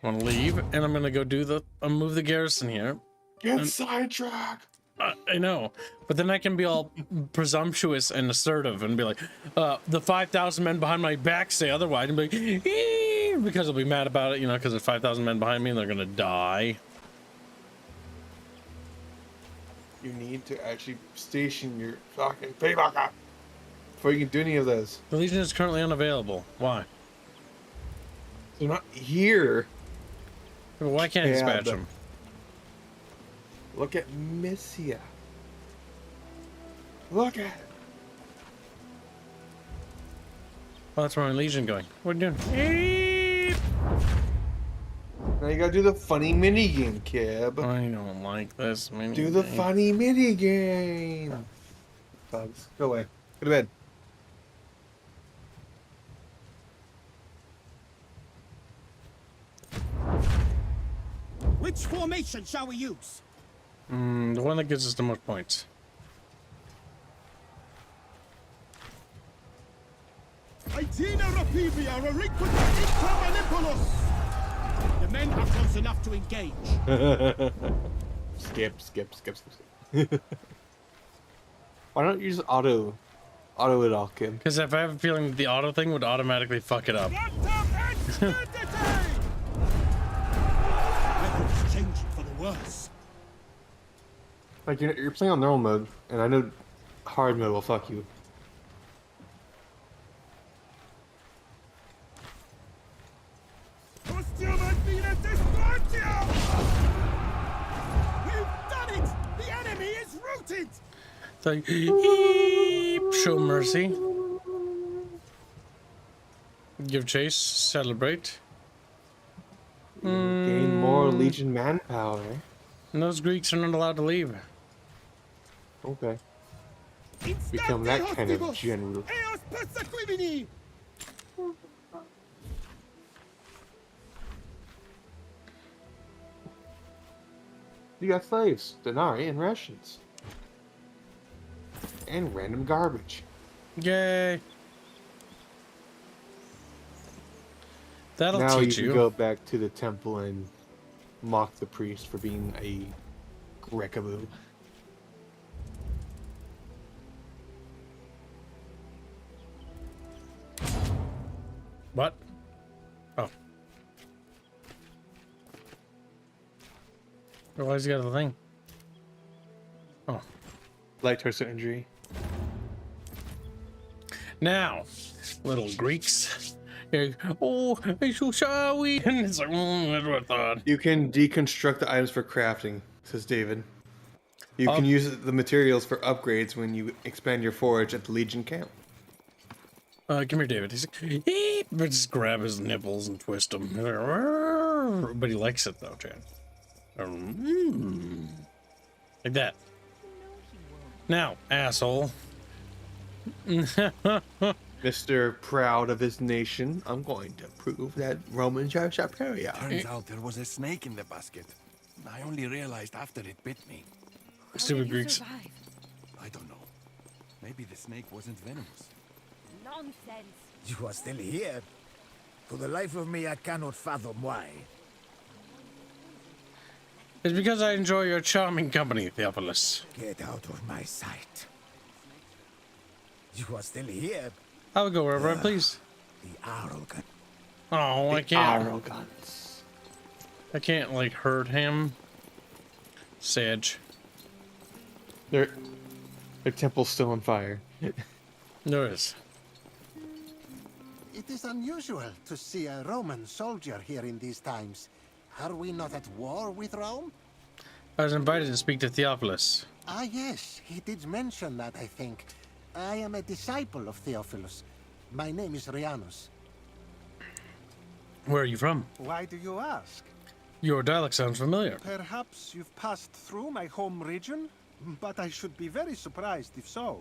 I'm gonna leave, and I'm gonna go do move the garrison here. Get sidetracked. I know, but then I can be all presumptuous and assertive and be like, the 5,000 men behind my back say otherwise, and be like, because I'll be mad about it, you know, because there's 5,000 men behind me and they're gonna die. You need to actually station your fucking people before you can do any of those. The Legion is currently unavailable. Why? They're not here. Well, why can't I dispatch them? Look at Mysia. Look at it. Oh, that's where my Legion going. What are you doing? Now you gotta do the funny mini game, Kib. I don't like this mini Do the game. funny mini game. Bugs, go away. Go to bed. Which formation shall we use? The one that gives us the most points. Itina Rapivia, Intra. The men are close enough to engage. Skip. Why don't you just auto it all, Kim? Because if I have a feeling that the auto thing would automatically fuck it up. Weapons changing for the worse. Like you're playing on normal mode, and I know hard mode will fuck you. We've done it! The enemy is routed! Like, show mercy. Give chase, celebrate. Gain more Legion manpower. And those Greeks are not allowed to leave. Okay. Become that kind of general. You got slaves, denarii, and rations. And random garbage. Yay. That'll now teach you can go back to the temple and mock the priest for being a Grekaboo. What? Oh. Why does he got the thing? Oh. Light torso injury. Now, little Greeks. Oh, I'm so sorry. And it's like, that's what I thought. You can deconstruct the items for crafting, says David. You can use the materials for upgrades when you expand your forge at the Legion camp. Come here, David. He's like, but just grab his nipples and twist them. But he likes it though, Chad. Like that. Now, asshole. Mr. Proud of his nation, I'm going to prove that Romans are superior. Turns out there was a snake in the basket. I only realized after it bit me. Stupid Greeks. I don't know. Maybe the snake wasn't venomous. Nonsense. You are still here. For the life of me, I cannot fathom why. It's because I enjoy your charming company, Theophilus. Get out of my sight. You are still here. I will go wherever I please. The arrogant. Oh, I can't. Arrogance. I can't like hurt him. Sage. Their temple's still on fire. There is. It is unusual to see a Roman soldier here in these times. Are we not at war with Rome? I was invited to speak to Theophilus. Ah, yes, he did mention that, I think. I am a disciple of Theophilus. My name is Rhianus. Where are you from? Why do you ask? Your dialect sounds familiar. Perhaps you've passed through my home region? But I should be very surprised if so.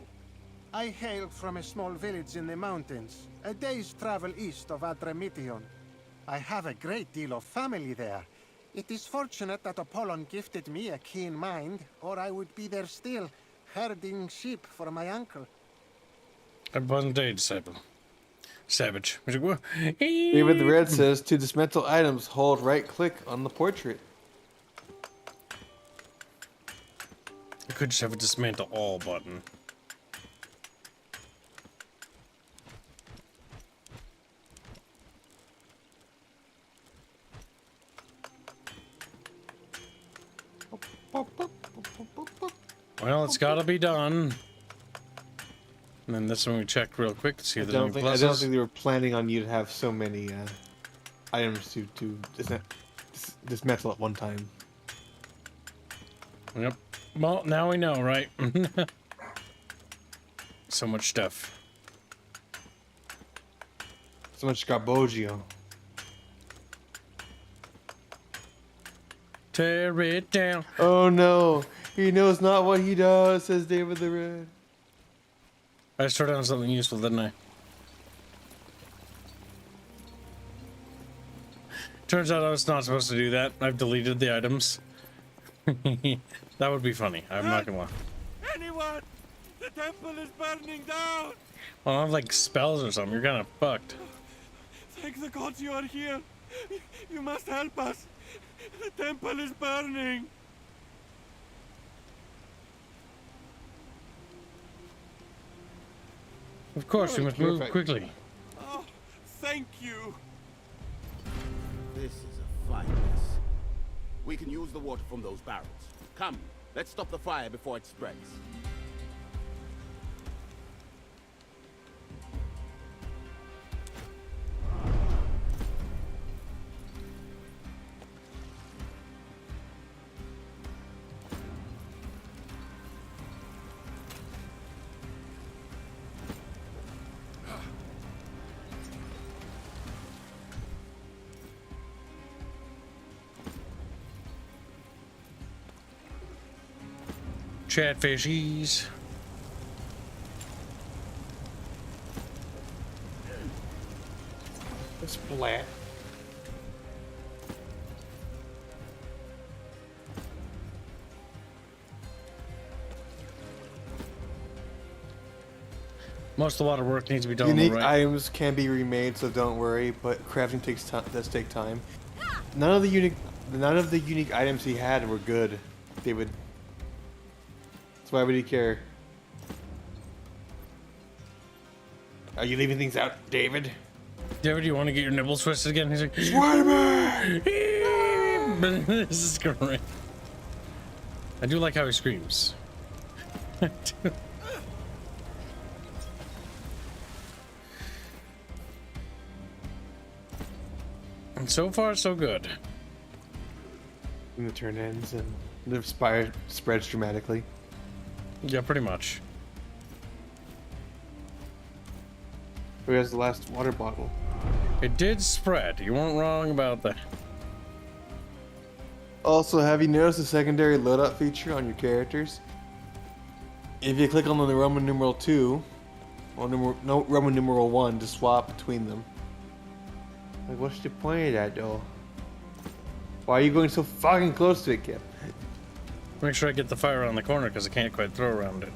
I hail from a small village in the mountains, a day's travel east of Adramyttion. I have a great deal of family there. It is fortunate that Apollon gifted me a keen mind, or I would be there still, herding sheep for my uncle. A pleasant day, disciple. Savage. David the Red says, to dismantle items, hold right click on the portrait. I could just have a dismantle all button. Well, it's gotta be done. And then this one we check real quick to see if there's any pluses. I don't think they were planning on you to have so many items to dismantle at one time. Yep. Well, now we know, right? So much stuff. So much garboggio. Tear it down. Oh no, he knows not what he does, says David the Red. I started on something useful, didn't I? Turns out I was not supposed to do that. I've deleted the items. That would be funny. I'm not gonna lie. Anyone! The temple is burning down! Well, I have like spells or something. You're kind of fucked. Thank the gods you are here. You must help us. The temple is burning. Of course, we must move quickly. Oh, thank you. This is a fine mess. We can use the water from those barrels. Come, let's stop the fire before it spreads. Chatfishies. Splat. Most of the water work needs to be done. Unique right. items can be remade, so don't worry. But crafting does take time. None of the unique items he had were good. David. So why would he care? Are you leaving things out, David? David, you want to get your nipples twisted again? He's like, Spider-Man! This is great. I do like how he screams. And so far, so good. And the turn ends and the fire spreads dramatically. Yeah, pretty much. Who has the last water bottle? It did spread. You weren't wrong about that. Also, have you noticed the secondary loadout feature on your characters? If you click on the Roman numeral 2, or Roman numeral 1 to swap between them. Like, what's the point of that, though? Why are you going so fucking close to it, Kip? Make sure I get the fire on the corner because I can't quite throw around it.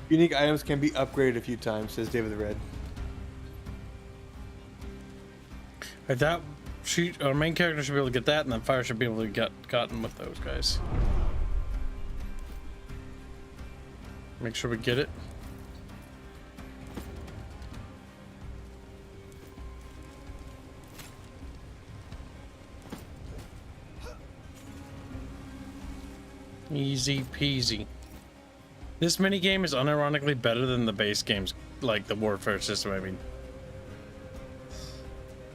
Unique items can be upgraded a few times, says David the Red. That our main character should be able to get that, and then fire should be able to get gotten with those guys. Make sure we get it. Easy peasy. This minigame is unironically better than the base games, like the warfare system, I mean.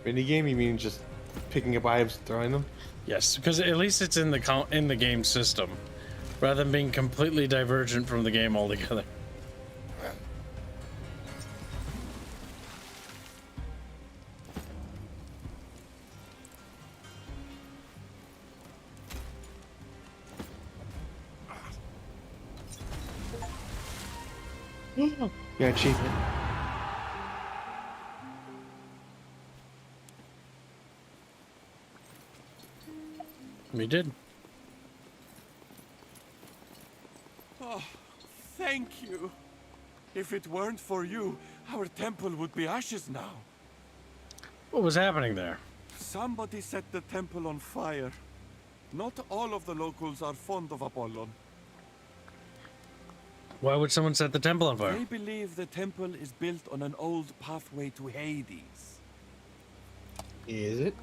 Minigame? You mean just picking up items and throwing them? Yes, because at least it's in the game system, rather than being completely divergent from the game altogether. Yeah, achievement. We did. Oh, thank you. If it weren't for you, our temple would be ashes now. What was happening there? Somebody set the temple on fire. Not all of the locals are fond of Apollon. Why would someone set the temple on fire? They believe the temple is built on an old pathway to Hades. Is it?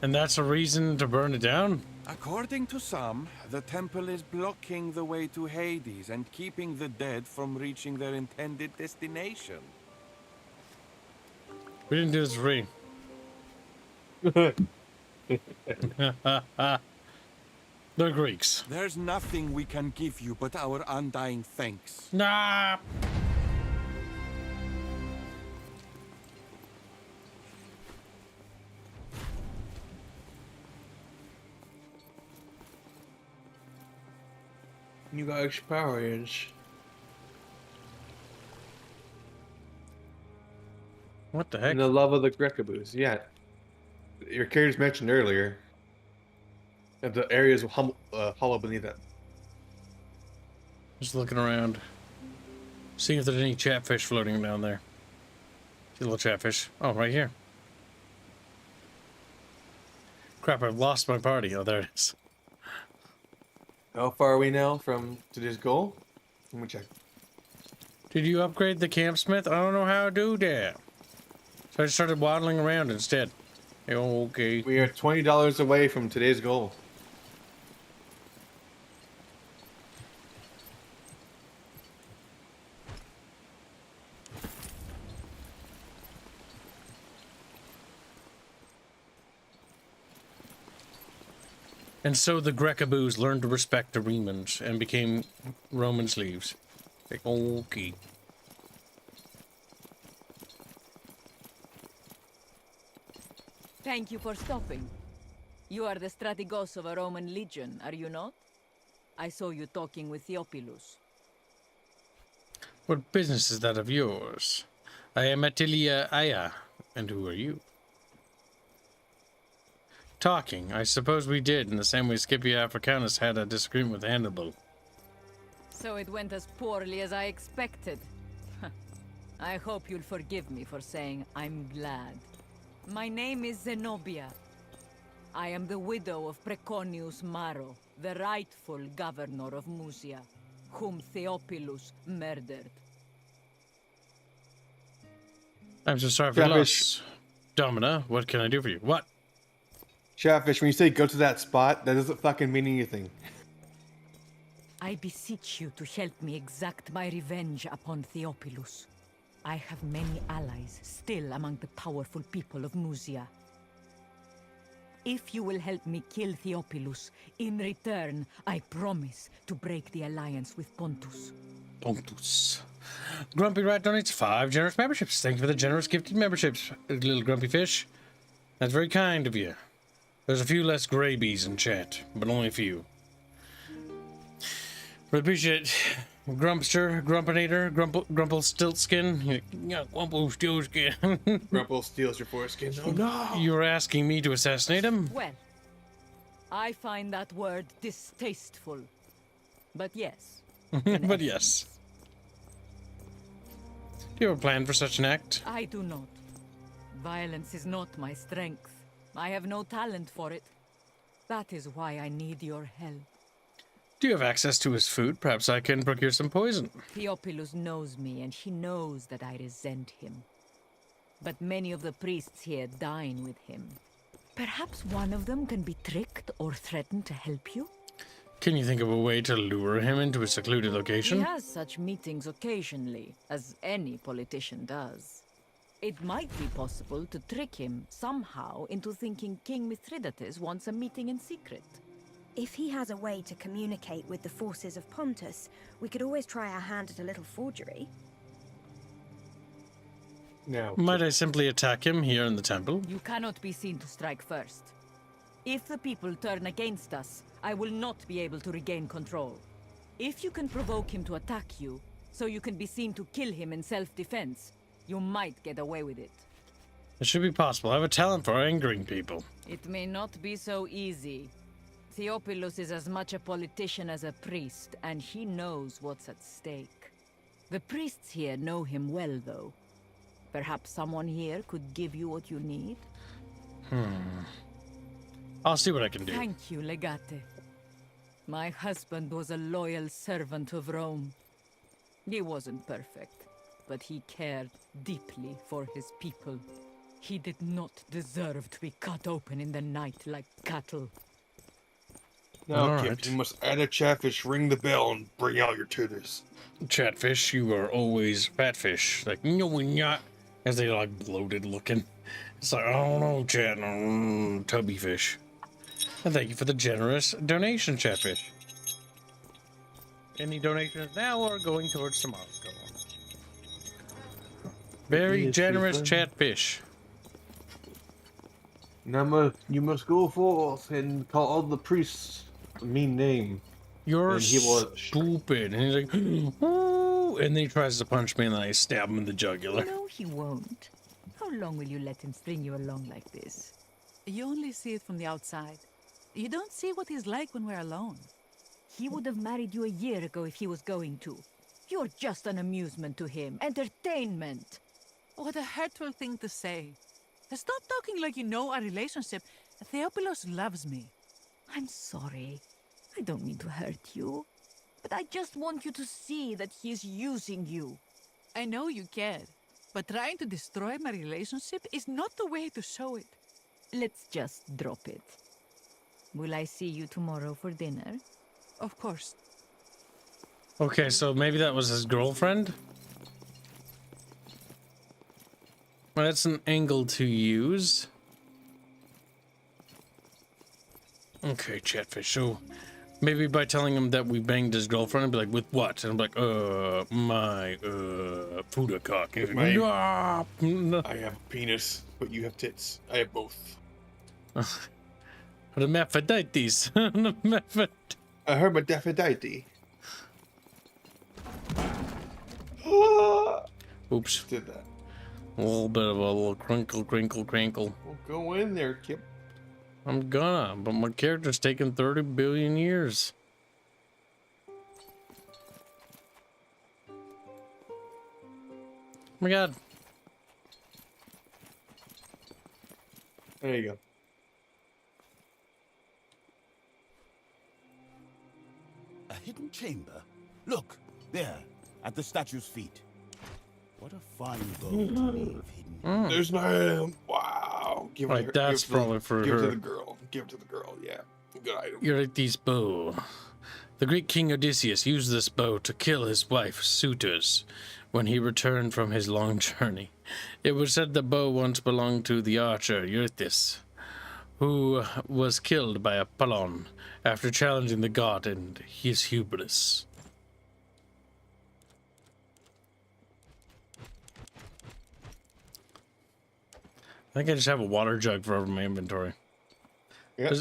And that's a reason to burn it down? According to some, the temple is blocking the way to Hades and keeping the dead from reaching their intended destination. We didn't do this for free. The Greeks. There's nothing we can give you but our undying thanks. Nah. You got extra power range. What the heck? And the love of the Grecaboos. Yeah. Your characters mentioned earlier that the areas hollow beneath it. Just looking around. Seeing if there's any chatfish floating down there. See a little chatfish. Oh, right here. Crap, I've lost my party. Oh, there it is. How far are we now from today's goal? Let me check. Did you upgrade the campsmith? I don't know how to do that. So I just started waddling around instead. Okay. We are $20 away from today's goal. And so the Grecaboos learned to respect the Romans and became Roman slaves. Like, okay. Thank you for stopping. You are the strategos of a Roman legion, are you not? I saw you talking with Theophilus. What business is that of yours? I am Atilia Aya. And who are you? Talking. I suppose we did, in the same way Scipio Africanus had a disagreement with Hannibal. So it went as poorly as I expected. I hope you'll forgive me for saying I'm glad. My name is Zenobia. I am the widow of Preconius Maro, the rightful governor of Musia, whom Theophilus murdered. I'm so sorry for your loss. Domina, what can I do for you? What? Chatfish, when you say go to that spot, that doesn't fucking mean anything. I beseech you to help me exact my revenge upon Theophilus. I have many allies still among the powerful people of Musia. If you will help me kill Theophilus, in return, I promise to break the alliance with Pontus. Pontus. Grumpy Rat donates 5 generous memberships. Thank you for the generous gifted memberships, little grumpy fish. That's very kind of you. There's a few less grabies in chat, but only a few. Really appreciate it. Grumpster, Grumpinator, Grumple Stiltskin. Yeah, Grumple Stiltskin. Grumple steals your foreskin. Oh no! You were asking me to assassinate him? Well, I find that word distasteful. But yes. But yes. Do you have a plan for such an act? I do not. Violence is not my strength. I have no talent for it. That is why I need your help. Do you have access to his food? Perhaps I can procure some poison. Theophilus knows me, and he knows that I resent him. But many of the priests here dine with him. Perhaps one of them can be tricked or threatened to help you? Can you think of a way to lure him into a secluded location? He has such meetings occasionally, as any politician does. It might be possible to trick him somehow into thinking King Mithridates wants a meeting in secret. If he has a way to communicate with the forces of Pontus, we could always try our hand at a little forgery. No. Might I simply attack him here in the temple? You cannot be seen to strike first. If the people turn against us, I will not be able to regain control. If you can provoke him to attack you, so you can be seen to kill him in self-defense, you might get away with it. It should be possible. I have a talent for angering people. It may not be so easy. Theophilus is as much a politician as a priest, and he knows what's at stake. The priests here know him well, though. Perhaps someone here could give you what you need? I'll see what I can do. Thank you, Legate. My husband was a loyal servant of Rome. He wasn't perfect, but he cared deeply for his people. He did not deserve to be cut open in the night like cattle. Now, Kip, you must add a Chatfish, ring the bell, and bring out your tutors. Chatfish, you are always fatfish. Like, no, we're not. As they like bloated looking. It's like, oh no, chat, tubby fish. And thank you for the generous donation, Chatfish. Any donations now are going towards tomorrow's goal. Very generous Chatfish. Now you must go forth and call all the priests a mean name. You're stupid. And he's like, ooh, and then he tries to punch me and then I stab him in the jugular. No, he won't. How long will you let him string you along like this? You only see it from the outside. You don't see what he's like when we're alone. He would have married you a year ago if he was going to. You're just an amusement to him. Entertainment. What a hurtful thing to say. Stop talking like you know our relationship. Theophilus loves me. I'm sorry. I don't mean to hurt you. But I just want you to see that he's using you. I know you care. But trying to destroy my relationship is not the way to show it. Let's just drop it. Will I see you tomorrow for dinner? Of course. Okay, so maybe that was his girlfriend? Well, that's an angle to use. Okay, Chatfish, so maybe by telling him that we banged his girlfriend, I'd be like, with what? And I'm like, my Fuda cock. I have a penis, but you have tits. I have both. Hermaphrodites. A hermaphrodite. Oops. Did that. A little bit of a little crinkle. Well, go in there, Kip. I'm gonna, but my character's taking 30 billion years. Oh my god. There you go. A hidden chamber? Look, there, at the statue's feet. What a fine bow to leave hidden. There's my hand. Wow. Give it to her. That's Give it to probably for Give it her. to the girl. Give it to the girl. Yeah. Good item. Eurydice bow. The Greek king Odysseus used this bow to kill his wife, Suitors, when he returned from his long journey. It was said the bow once belonged to the archer Eurydice, who was killed by Apollon after challenging the god in his hubris. I think I just have a water jug for my inventory. Yep.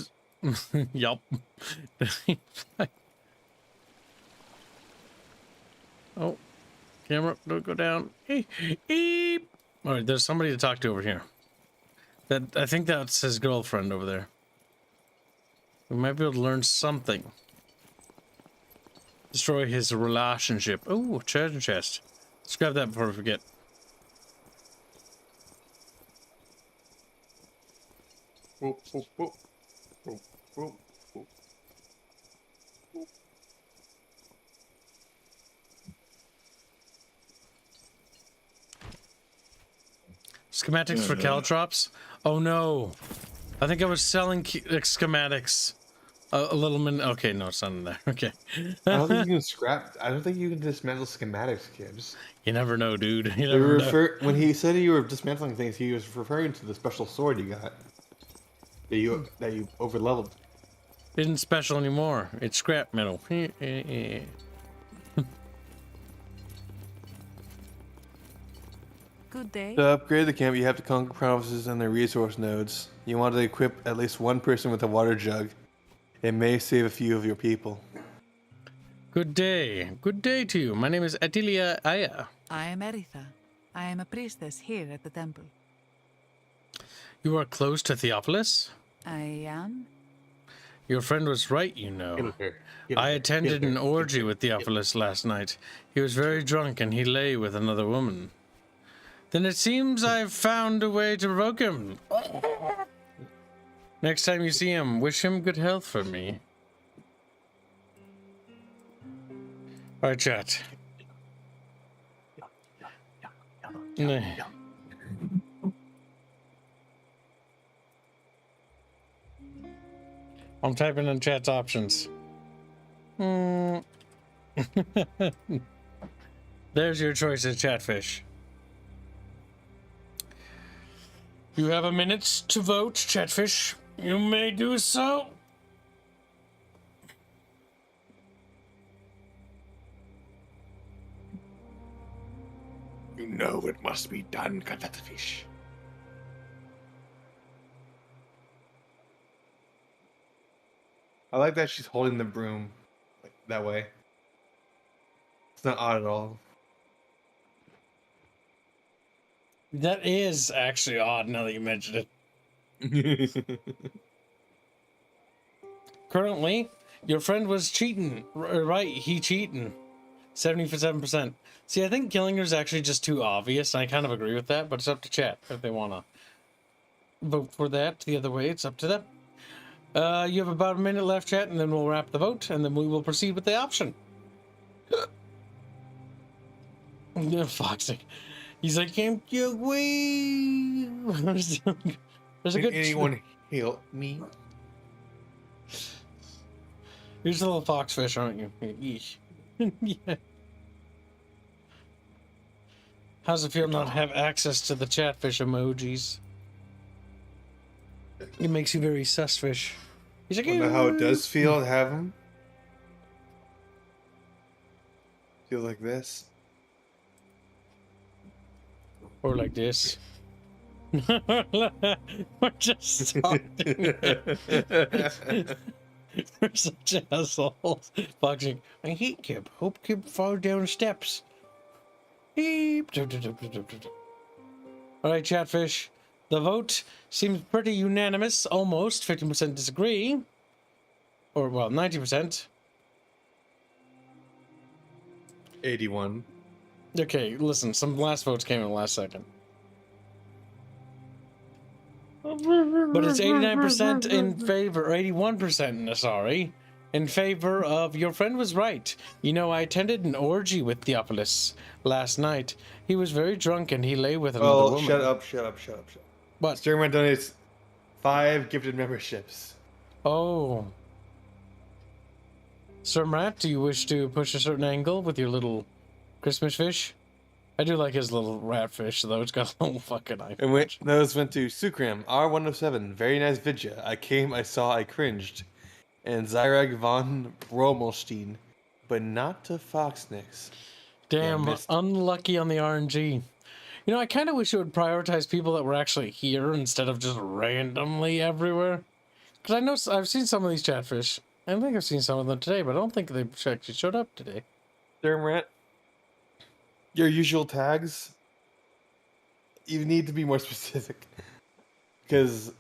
Yup. Oh, camera, don't go down. Eep. All right, there's somebody to talk to over here. I think that's his girlfriend over there. We might be able to learn something. Destroy his relationship. Oh, treasure chest. Let's grab that before we forget. Whoop, whoop, whoop. Whoop, whoop, whoop. Whoop. Schematics for caltrops? Oh no. I think I was selling schematics a little minute. Okay, no, it's not in there. Okay. I don't think you can scrap. I don't think you can dismantle schematics, kids. You never know, dude. You never know. When he said you were dismantling things, he was referring to the special sword you got. That you over leveled. Isn't special anymore. It's scrap metal. Good day. To upgrade the camp, you have to conquer provinces and their resource nodes. You want to equip at least one person with a water jug. It may save a few of your people. Good day. Good day to you. My name is Atilia Aya. I am Eritha. I am a priestess here at the temple. You are close to Theophilus? I am. Your friend was right, you know. I attended an orgy with Theophilus last night. He was very drunk and he lay with another woman. Then it seems I've found a way to provoke him. Next time you see him, wish him good health for me. Alright, chat. I'm typing in chat's options. There's your choice of chatfish. You have a minute to vote, chatfish. You may do so. You know it must be done, Catfish. I like that she's holding the broom like, that way. It's not odd at all. That is actually odd now that you mention it. Currently, your friend was cheating. Right, he cheating. 77%. See, I think killing her is actually just too obvious, and I kind of agree with that, but it's up to chat if they want to vote for that the other way. It's up to them. You have about a minute left, chat, and then we'll wrap the vote, and then we will proceed with the option. Foxing. He's like, can't you wait? There's a good. Anyone help me? You're just a little foxfish, aren't you? Yeesh. Yeah. How's it feel not to have access to the chatfish emojis? It makes you very susfish. He's like, Wonder how it does feel to have them. Feel like this. Or like this. We're just talking. We're such assholes. Foxing. I hate Kip. Hope Kip falls down steps. All right, Chatfish. The vote seems pretty unanimous, almost. 50% disagree. Or, well, 90%. 81. Okay, listen, some last votes came in the last second. But it's 89% in favor, or 81%, sorry, in favor of your friend was right. You know, I attended an orgy with Theophilus last night. He was very drunk and he lay with another woman. Shut up. What? Sternman donates 5 gifted memberships. Oh. Sir Matt, do you wish to push a certain angle with your little Christmas fish? I do like his little rat fish, though. It's got a little fucking eye. And which those went to Sukram, R107, very nice vidya. I came, I saw, I cringed. And Zyrag von Romelstein, but not to Foxnix. Damn, unlucky on the RNG. You know, I kind of wish it would prioritize people that were actually here instead of just randomly everywhere. Because I know I've seen some of these chatfish. I think I've seen some of them today, but I don't think they actually showed up today. Dermrat, your usual tags, you need to be more specific. Because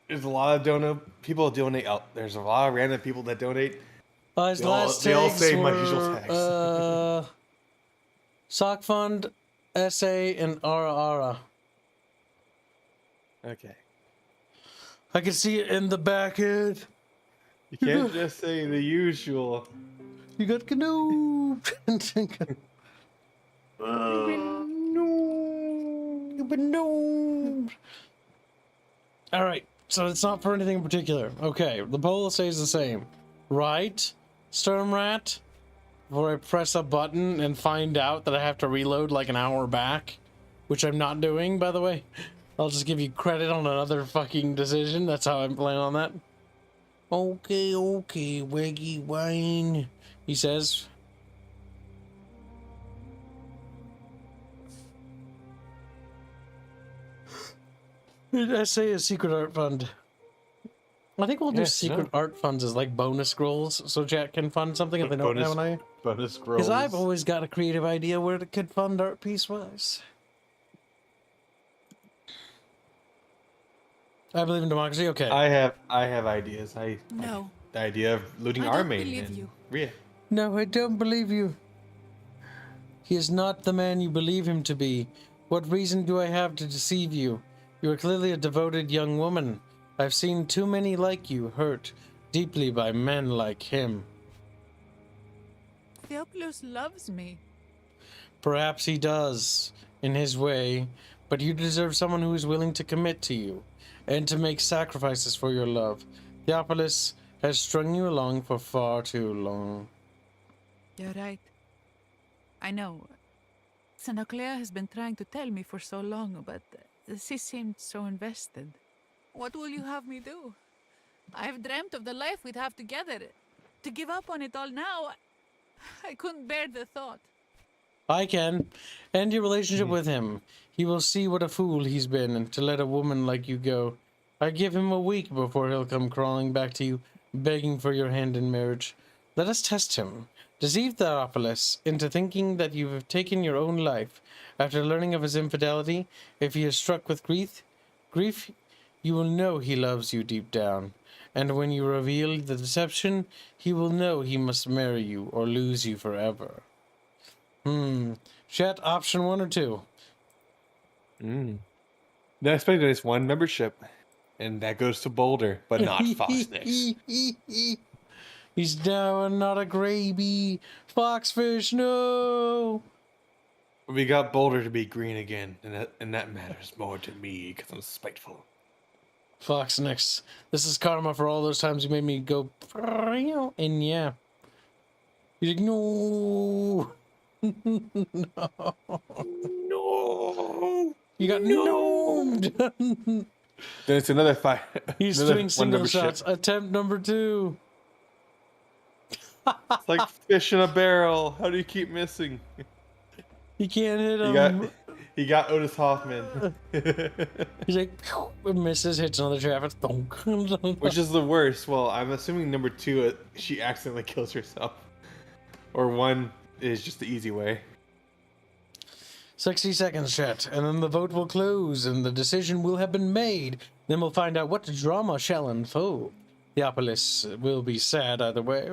there's a lot of people donate out. There's a lot of random people that donate. His last tags all say were, my usual tags. Sock Fund, SA, and Ara Ara. Okay. I can see it in the back end. You can't just say the usual. You got canoe. You've been known. All right, so it's not for anything in particular. Okay, the poll stays the same, right? Sturmrat, before I press a button and find out that I have to reload like an hour back, which I'm not doing, by the way. I'll just give you credit on another fucking decision. That's how I'm planning on that. Okay, Weggy Wayne, he says. SA is Secret Art Fund. I think we'll do Secret Art Funds as like bonus scrolls so chat can fund something if they don't have an idea. Bonus scrolls. Because I've always got a creative idea where it could fund art piece-wise. I believe in democracy. Okay. I have ideas. No. The idea of looting I don't Armain believe and you. Rhea. No, I don't believe you. He is not the man you believe him to be. What reason do I have to deceive you? You are clearly a devoted young woman. I've seen too many like you hurt deeply by men like him. Theophilus loves me. Perhaps he does, in his way, but you deserve someone who is willing to commit to you and to make sacrifices for your love. Theophilus has strung you along for far too long. You're right. I know. Sanoclea has been trying to tell me for so long, but she seemed so invested. What will you have me do? I've dreamt of the life we'd have together. To give up on it all now, I couldn't bear the thought. I can. End your relationship with him. He will see what a fool he's been and to let a woman like you go. I give him a week before he'll come crawling back to you, begging for your hand in marriage. Let us test him. Deceive Theophilus into thinking that you have taken your own life. After learning of his infidelity, if he is struck with grief, you will know he loves you deep down. And when you reveal the deception, he will know he must marry you or lose you forever. Chat, option 1 or 2? The expected is 1 membership, and that goes to Boulder, but not Foxnix. He's now not a gravy. Foxfish, no! We got Boulder to be green again, and that matters more to me because I'm spiteful. Foxnix, this is karma for all those times you made me go, and yeah. He's like, no. No. You got gnomed. Then it's another 5. He's doing single shots. Attempt number 2. It's like fish in a barrel. How do you keep missing? You can't hit him. He got Otis Hoffman. He's like, misses, hits another traffic. Which is the worst? Well, I'm assuming number 2, she accidentally kills herself. Or 1 is just the easy way. 60 seconds, chat, and then the vote will close, and the decision will have been made. Then we'll find out what drama shall unfold. Theopolis will be sad either way.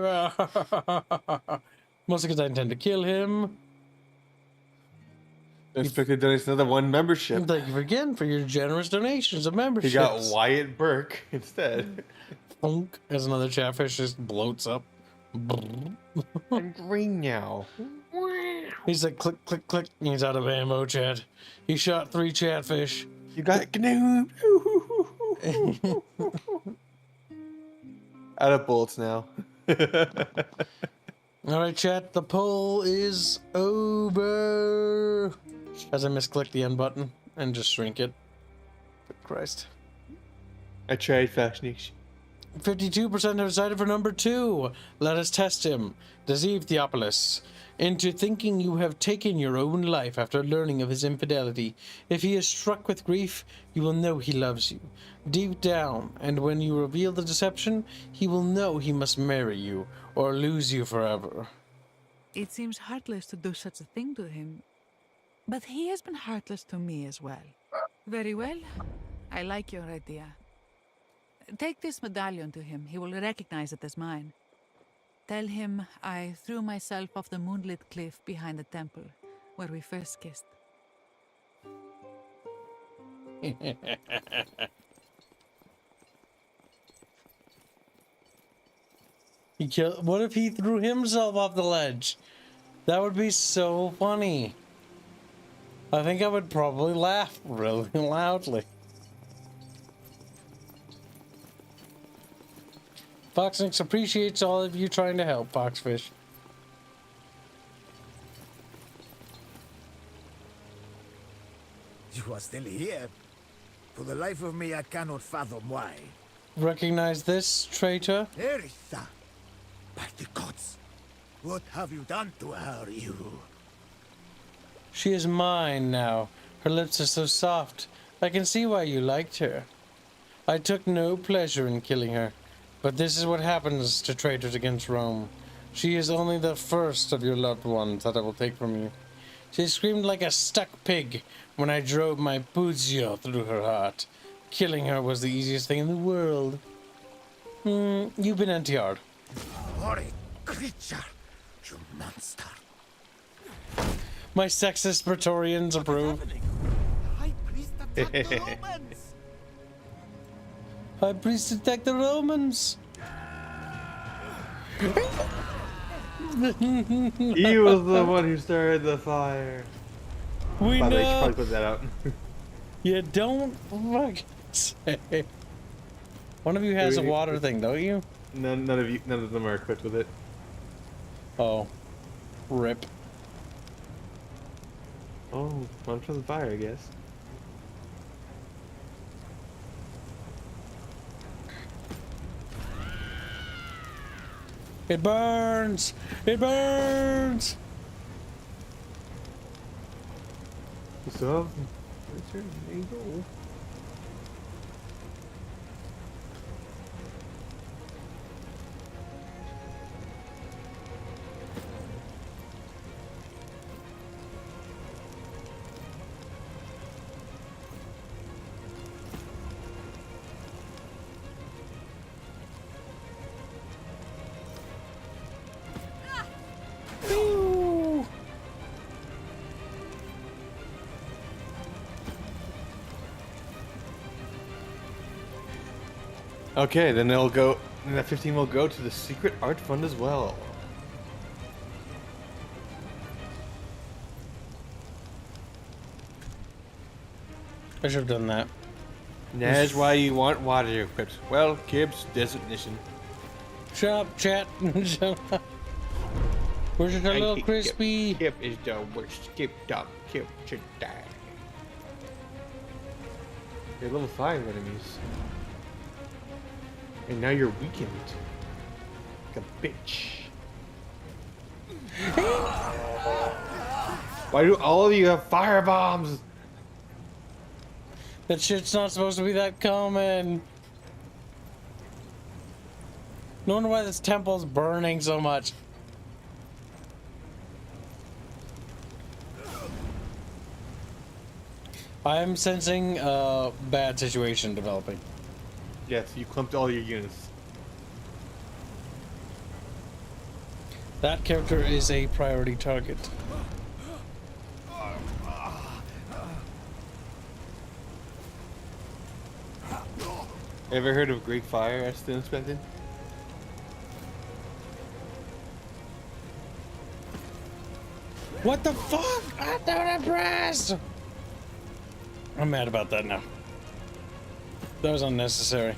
Mostly because I intend to kill him. I expect to donate another 1 membership. Thank you again for your generous donations of memberships. He got Wyatt Burke instead. Funk, as another chatfish just bloats up. I'm green now. He's like click, click, click. He's out of ammo, chat. He shot 3 chatfish. You got GNOME. Out of bullets now. Alright, chat, the poll is over. As I misclick the end button and just shrink it. Good Christ. I tried fascination. 52% have decided for number 2. Let us test him, deceive Theopolis, into thinking you have taken your own life after learning of his infidelity. If he is struck with grief, you will know he loves you deep down, and when you reveal the deception, he will know he must marry you or lose you forever. It seems heartless to do such a thing to him, but he has been heartless to me as well. Very well. I like your idea. Take this medallion to him. He will recognize it as mine. Tell him I threw myself off the moonlit cliff behind the temple where we first kissed. What if he threw himself off the ledge? That would be so funny. I think I would probably laugh really loudly. Foxnix appreciates all of you trying to help, Foxfish. You are still here. For the life of me, I cannot fathom why. Recognize this, traitor? Erisa! By the gods! What have you done to her, you? She is mine now. Her lips are so soft. I can see why you liked her. I took no pleasure in killing her. But this is what happens to traitors against Rome. She is only the first of your loved ones that I will take from you. She screamed like a stuck pig when I drove my Puzio through her heart. Killing her was the easiest thing in the world. You've been anti-hard. Horrid creature, you monster. My sexist Praetorians approve. High priest attacked the Romans! High priest attacked the Romans! He was the one who started the fire. We By the way, you should know. probably put that out. You don't fucking say. One of you has a water thing, don't you? None of them are equipped with it. Oh. Rip. Oh, one for the fire, I guess. It burns! It burns! So, there you go. Ooh. Okay, then they'll go. And that 15 will go to the secret art fund as well. I should have done that. That's why you want water equipped. Well, Gibbs, desert mission. Shut up, chat. Shut up. Where's your little crispy? Kip is the worst. Kip dog. Kip should die. You're level 5 enemies. And now you're weakened. Like a bitch. Why do all of you have fire bombs? That shit's not supposed to be that common. No wonder why this temple's burning so much. I am sensing a bad situation developing. Yes, you clumped all your units. That character is a priority target. Ever heard of Greek fire as still inspected? What the fuck? I don't impressed. I'm mad about that now. That was unnecessary.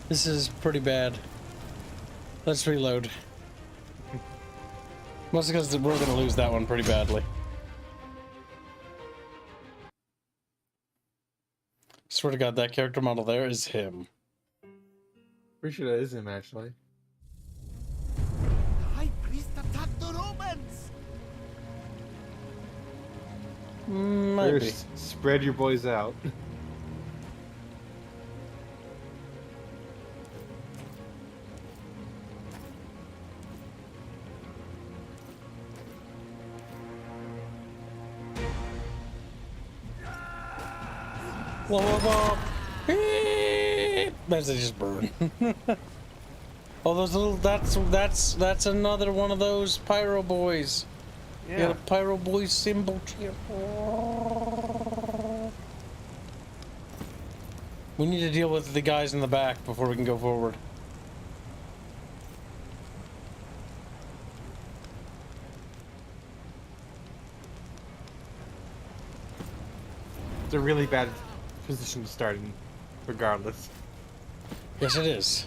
This is pretty bad. Let's reload. Mostly because we're gonna lose that one pretty badly. Swear to God, that character model there is him. Pretty sure that is him, actually. The High Priest attacked the Romans! Might be. First, spread your boys out. Whoa, whoa, whoa. Beep. That's just burn. Oh, those little, that's another one of those pyro boys. Yeah. You got a pyro boy symbol here. We need to deal with the guys in the back before we can go forward. It's a really bad position to start in, regardless. Yes, it is.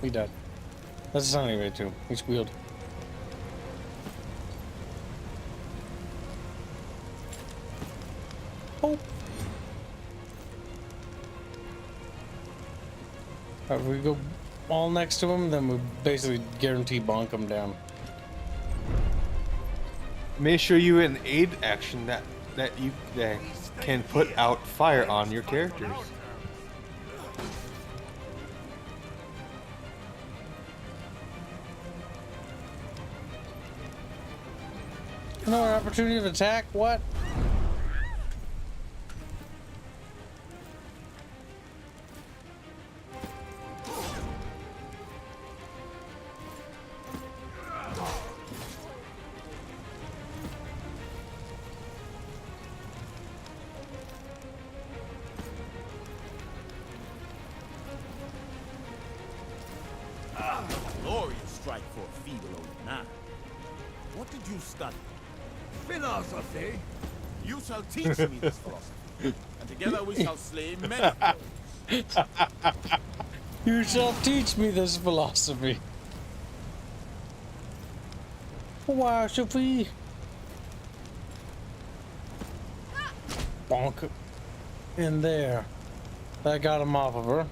We died. That's not anyway too. He squealed. Oh. Alright, if we go all next to him, then we basically guarantee bonk him down. Make sure you an aid action that you can put out fire on your characters. Another opportunity of attack? What? Glorious strike for a feeble old man. What did you study? Philosophy. You shall teach me this philosophy, and together we shall slay many foes. You shall teach me this philosophy. Philosophy. Bonk. In there. That got him off of her.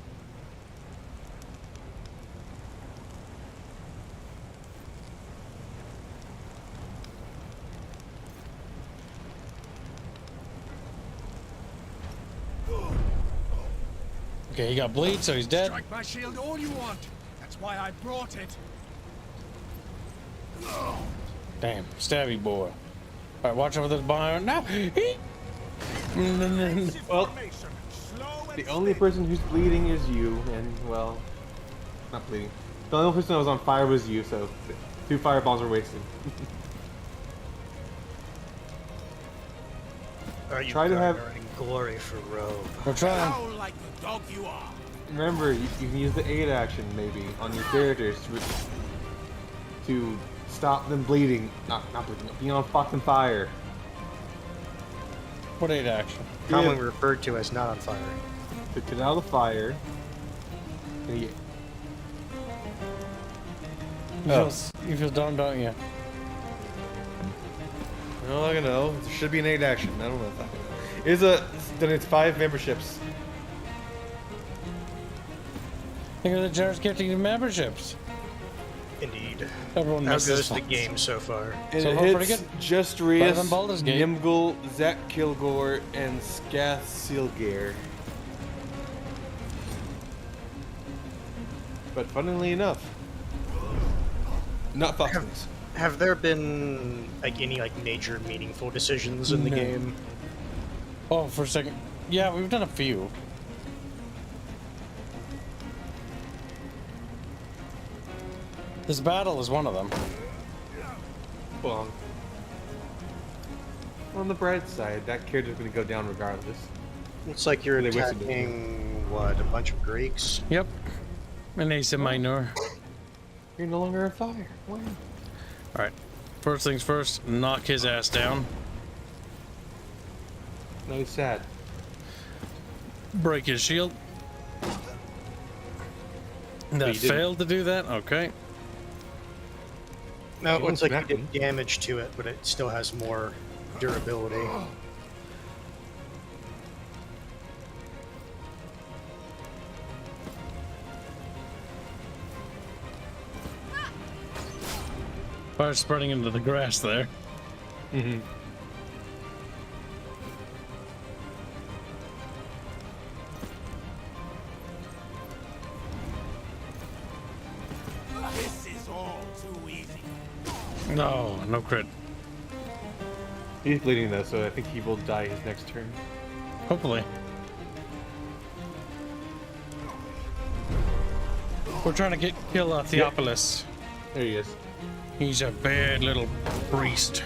Okay, he got bleed, so he's dead. Strike my shield all you want. That's why I brought it. Damn, stabby boy. Alright, watch over this bar. No! Well, the only person who's bleeding is you, and well, not bleeding. The only person that was on fire was you, so 2 fireballs were wasted. Are you Try to have glory for Robe? We're trying. Howl like the dog you are. Remember, you can use the aid action maybe on your characters to stop them bleeding, not bleeding, being on fucking fire. What aid action? Commonly referred to as not on fire. To get out of the fire. And You feel dumb, don't you? All I know, there should be an 8 action. I don't know if I know. Then it's 5 memberships. Think of the generous gifting of memberships. Indeed. Everyone How misses goes the funds. game so far? And So it far, pretty hits good. Just Better Reus, than Baldur's Gate. Nimgul, Zach Kilgore, and Scath Silgeir. But funnily enough, not Foxings. Have there been like any major meaningful decisions in the No. game? Oh, for a second. Yeah, we've done a few. This battle is one of them. Well, on the bright side, that character's going to go down regardless. It's like you're They wasted it. attacking what, a bunch of Greeks? Yep. An Asa Minor. You're no longer on fire. Wow. Alright. First things first, knock his ass down. No, he's sad. Break his shield. That you didn't. failed to do that? Okay. No, it You looks like you smacked him. did damage to it, but it still has more durability. Fire spreading into the grass there. Mm-hmm. This is all too easy. No, no crit. He's bleeding though, so I think he will die his next turn. Hopefully. We're trying to kill Theophilus. There he is. He's a bad little priest.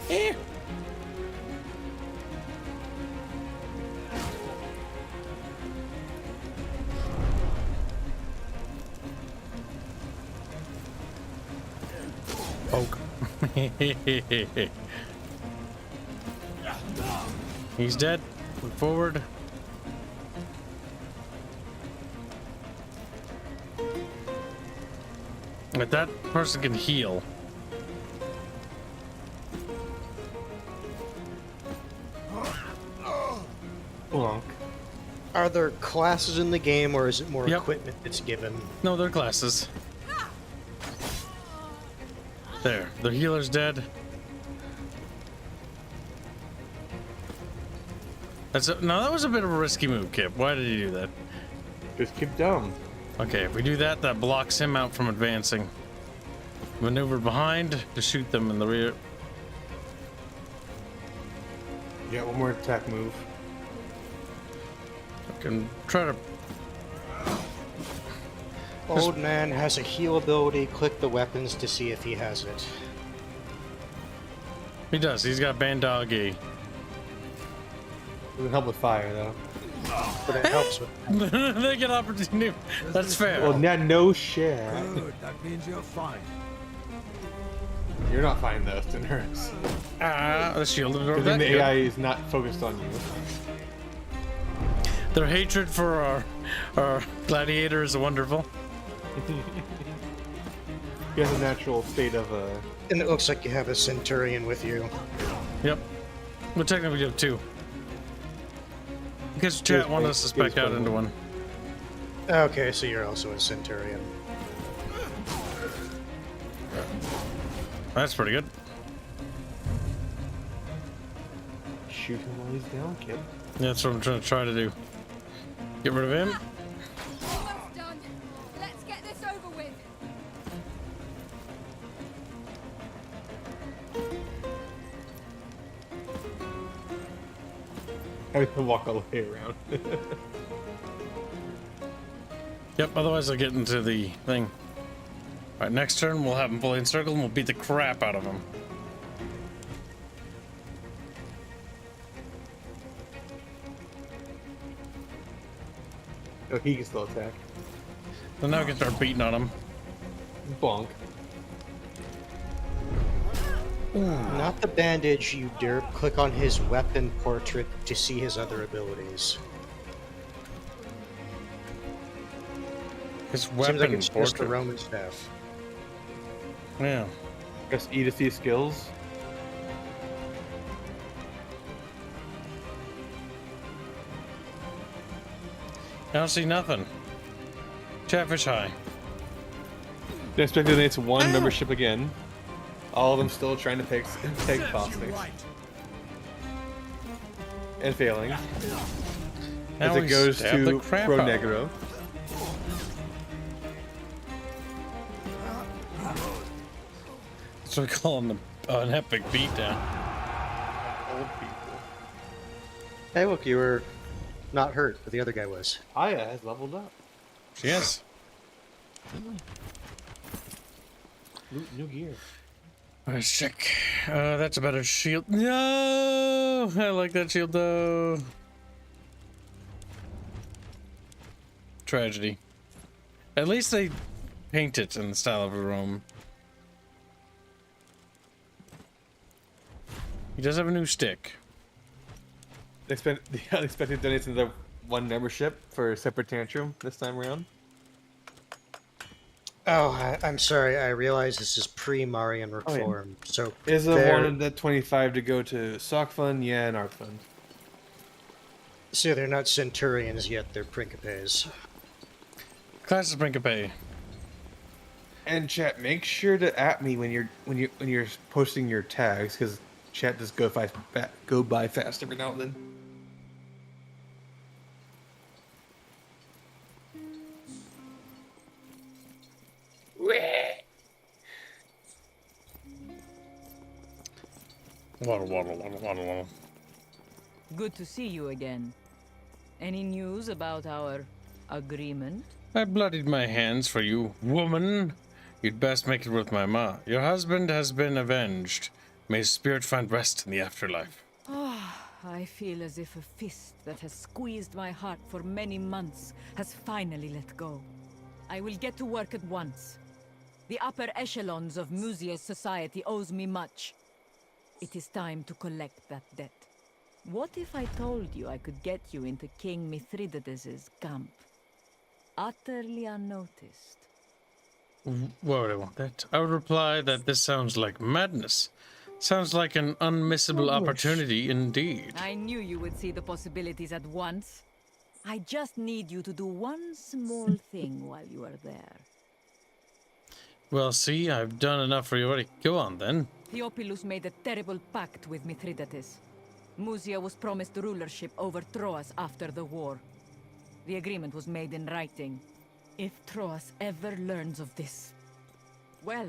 Eh. Poke. He's dead. Move forward. But that person can heal. Bonk. Are there classes in the game, or is it more Yep. equipment that's given? No, they're classes. There, the healer's dead. No, that was a bit of a risky move, Kip. Why did you do that? Just keep dumb. Okay, if we do that, that blocks him out from advancing. Maneuver behind to shoot them in the rear. Yeah, one more attack move. I can try to. Old man has a heal ability. Click the weapons to see if he has it. He does. He's got Bandagi. Doesn't help with fire though. But it helps with. They get opportunity. That's fair. Well, no shit. Good, that means you're fine. You're not fine though, Traitorous. The shield of Because that the good. AI is not focused on you. Their hatred for our gladiator is wonderful. He has a natural state of And it looks like you have a centurion with you. Yep. Well, technically, you have two. Because chat wanted us to spec out into one. Okay, so you're also a centurion. That's pretty good. Shoot him while he's down, kid. That's what I'm trying to do. Get rid of him. Almost done. Let's get this over with. I have to walk all the way around. Yep, otherwise I'll get into the thing. Alright, next turn we'll have him fully encircled and we'll beat the crap out of him. Oh, he can still attack. So now we can start beating on him. Bonk. Not the bandage, you derp. Click on his weapon portrait to see his other abilities. His Seems weapon like it's just a portrait. Roman staff. Yeah. Press E to see skills. I don't see nothing. Chatfish high. The inspector donates 1 membership again. All of them still trying to take Cosmics. And failing. Now As it we goes stab the to crap Pro out. Negro. That's what we call him an epic beatdown. Old people. Hey, look, you were not hurt, but the other guy was. Aya has leveled up. Yes. New gear. Let's check. That's a better shield. No, I like that shield though. Tragedy. At least they paint it in the style of Rome. He does have a new stick. The unexpected donates another 1 membership for a separate tantrum this time around. Oh, I'm sorry. I realize this is pre-Marian reform. So Izza there- wanted that 25 to go to Sock Fund, yeah, and Art Fund. So they're not centurions yet. They're principes. Class is Principe. And chat, make sure to at me when you're posting your tags, because chat does go by fast every now and then. Waddle. Good to see you again. Any news about our agreement? I bloodied my hands for you, woman. You'd best make it with my ma. Your husband has been avenged. May his spirit find rest in the afterlife. I feel as if a fist that has squeezed my heart for many months has finally let go. I will get to work at once. The upper echelons of Musia's society owes me much. It is time to collect that debt. What if I told you I could get you into King Mithridates' camp? Utterly unnoticed. Why would I want that? I would reply that this sounds like madness. Sounds like an unmissable opportunity indeed. I knew you would see the possibilities at once. I just need you to do one small thing while you are there. Well, see, I've done enough for you already. Go on, then. Theophilus made a terrible pact with Mithridates. Musia was promised rulership over Troas after the war. The agreement was made in writing. If Troas ever learns of this, well,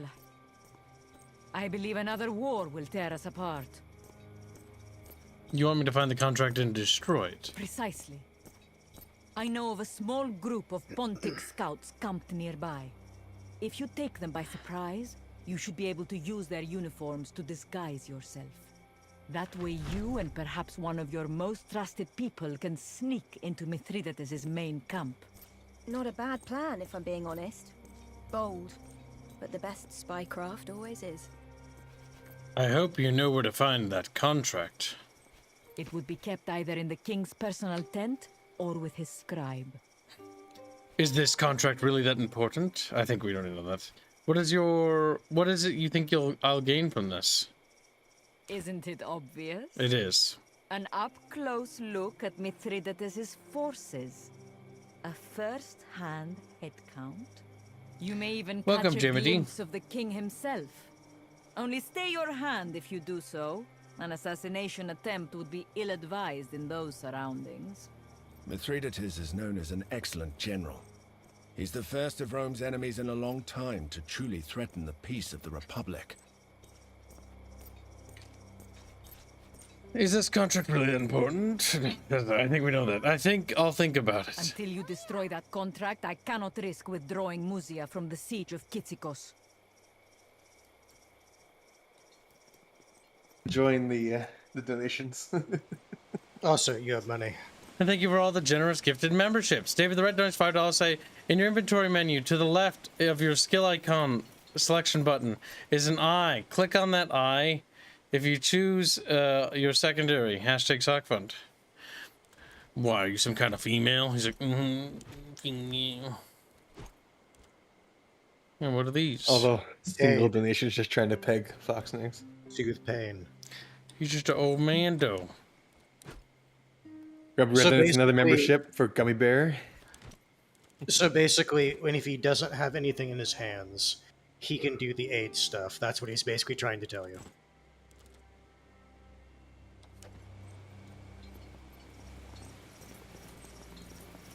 I believe another war will tear us apart. You want me to find the contract and destroy it? Precisely. I know of a small group of Pontic scouts camped nearby. If you take them by surprise, you should be able to use their uniforms to disguise yourself. That way you and perhaps one of your most trusted people can sneak into Mithridates' main camp. Not a bad plan, if I'm being honest. Bold, but the best spycraft always is. I hope you know where to find that contract. It would be kept either in the king's personal tent or with his scribe. Is this contract really that important? I think we don't know that. What is it you think I'll gain from this? Isn't it obvious? It is. An up-close look at Mithridates' forces. A first-hand head count. You may even Welcome, catch a Jimmy D. glimpse of the king himself. Only stay your hand if you do so. An assassination attempt would be ill-advised in those surroundings. Mithridates is known as an excellent general. He's the first of Rome's enemies in a long time to truly threaten the peace of the Republic. Is this contract really important? I think we know that. I think I'll think about it. Until you destroy that contract, I cannot risk withdrawing Musia from the siege of Kitsikos. Enjoying the donations. Also, you have money. And thank you for all the generous gifted memberships. David the Red donates $5. Say, in your inventory menu, to the left of your skill icon selection button is an eye. Click on that eye. If you choose your secondary, #SockFund. Why, are you some kind of female? He's like, female. And what are these? Although single donations just trying to peg fox snakes. Soothe pain. He's just an old man, though. Represents another membership for Gummy Bear. So basically, if he doesn't have anything in his hands, he can do the aid stuff. That's what he's basically trying to tell you.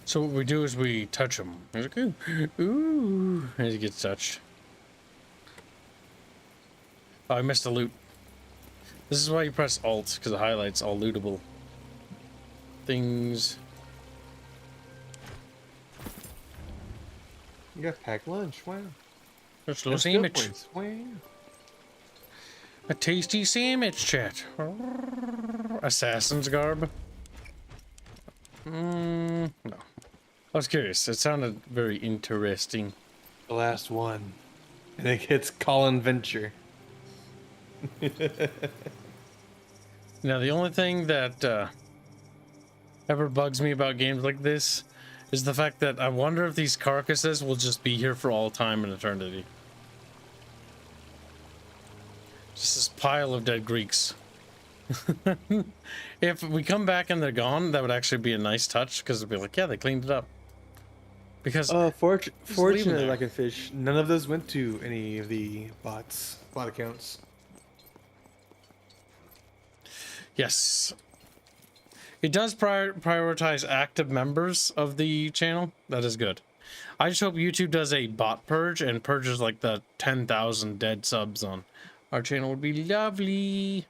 So what we do is we touch him. He's like, ooh, ooh, as he gets touched. Oh, I missed the loot. This is why you press Alt, because it highlights all lootable things. You got packed lunch. Wow. There's a little sandwich. Wow. A tasty sandwich, chat. Assassin's garb. No. I was curious. It sounded very interesting. The last one. And it hits Colin Venture. Now, the only thing that ever bugs me about games like this is the fact that I wonder if these carcasses will just be here for all time and eternity. Just this pile of dead Greeks. If we come back and they're gone, that would actually be a nice touch, because it'd be like, yeah, they cleaned it up. Because fortunately, like a fish, none of those went to any of the bot accounts. Yes. It does prioritize active members of the channel. That is good. I just hope YouTube does a bot purge and purges like the 10,000 dead subs on our channel. Would be lovely.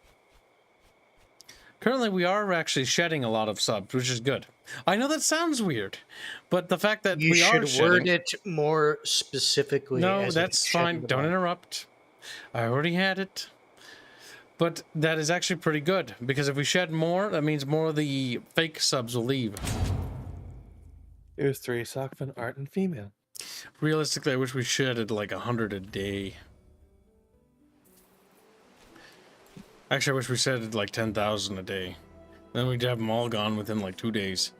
Currently, we are actually shedding a lot of subs, which is good. I know that sounds weird, but the fact that we are shedding... You should word it more specifically. No, that's fine. Don't interrupt. I already had it. But that is actually pretty good, because if we shed more, that means more of the fake subs will leave. It was 3 sock for art and female. Realistically, I wish we shedded like 100 a day. Actually, I wish we shedded like 10,000 a day. Then we'd have them all gone within like 2 days.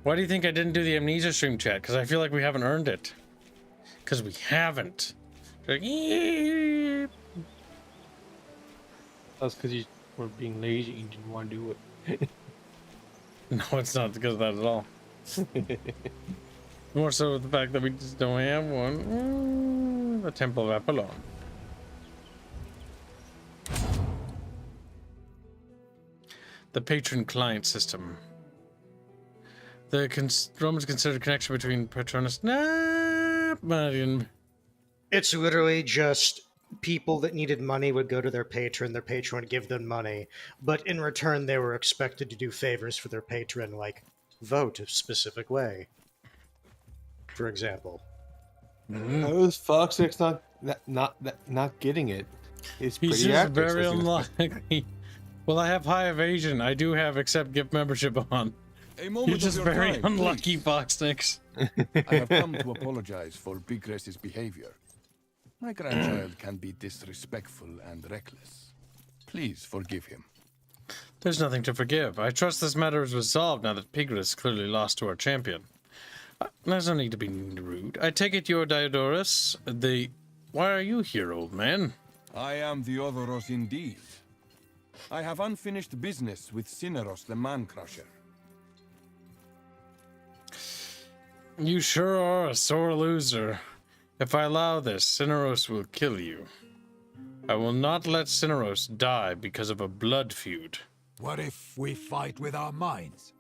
Why do you think I didn't do the Amnesia stream, chat? Because I feel like we haven't earned it. Because we haven't. Like, that's because you were being lazy and didn't want to do it. No, it's not because of that at all. More so the fact that we just don't have one. The Temple of Apollon. The patron-client system. The Romans considered connection between Patronus... It's literally just people that needed money would go to their patron would give them money, but in return they were expected to do favors for their patron, like vote a specific way, for example. How is Fox X not getting it? He's just very unlucky. Well, I have high evasion. I do have accept gift membership on. You're just very unlucky, Foxnix. I have come to apologize for Bickring's behavior. My grandchild can be disrespectful and reckless. Please forgive him. There's nothing to forgive. I trust this matter is resolved now that Pigris clearly lost to our champion. There's no need to be rude. I take it you're Traitorous. Why are you here, old man? I am Traitorous indeed. I have unfinished business with Cineros the Man-Crusher. You sure are a sore loser. If I allow this, Cineros will kill you. I will not let Cineros die because of a blood feud. What if we fight with our minds?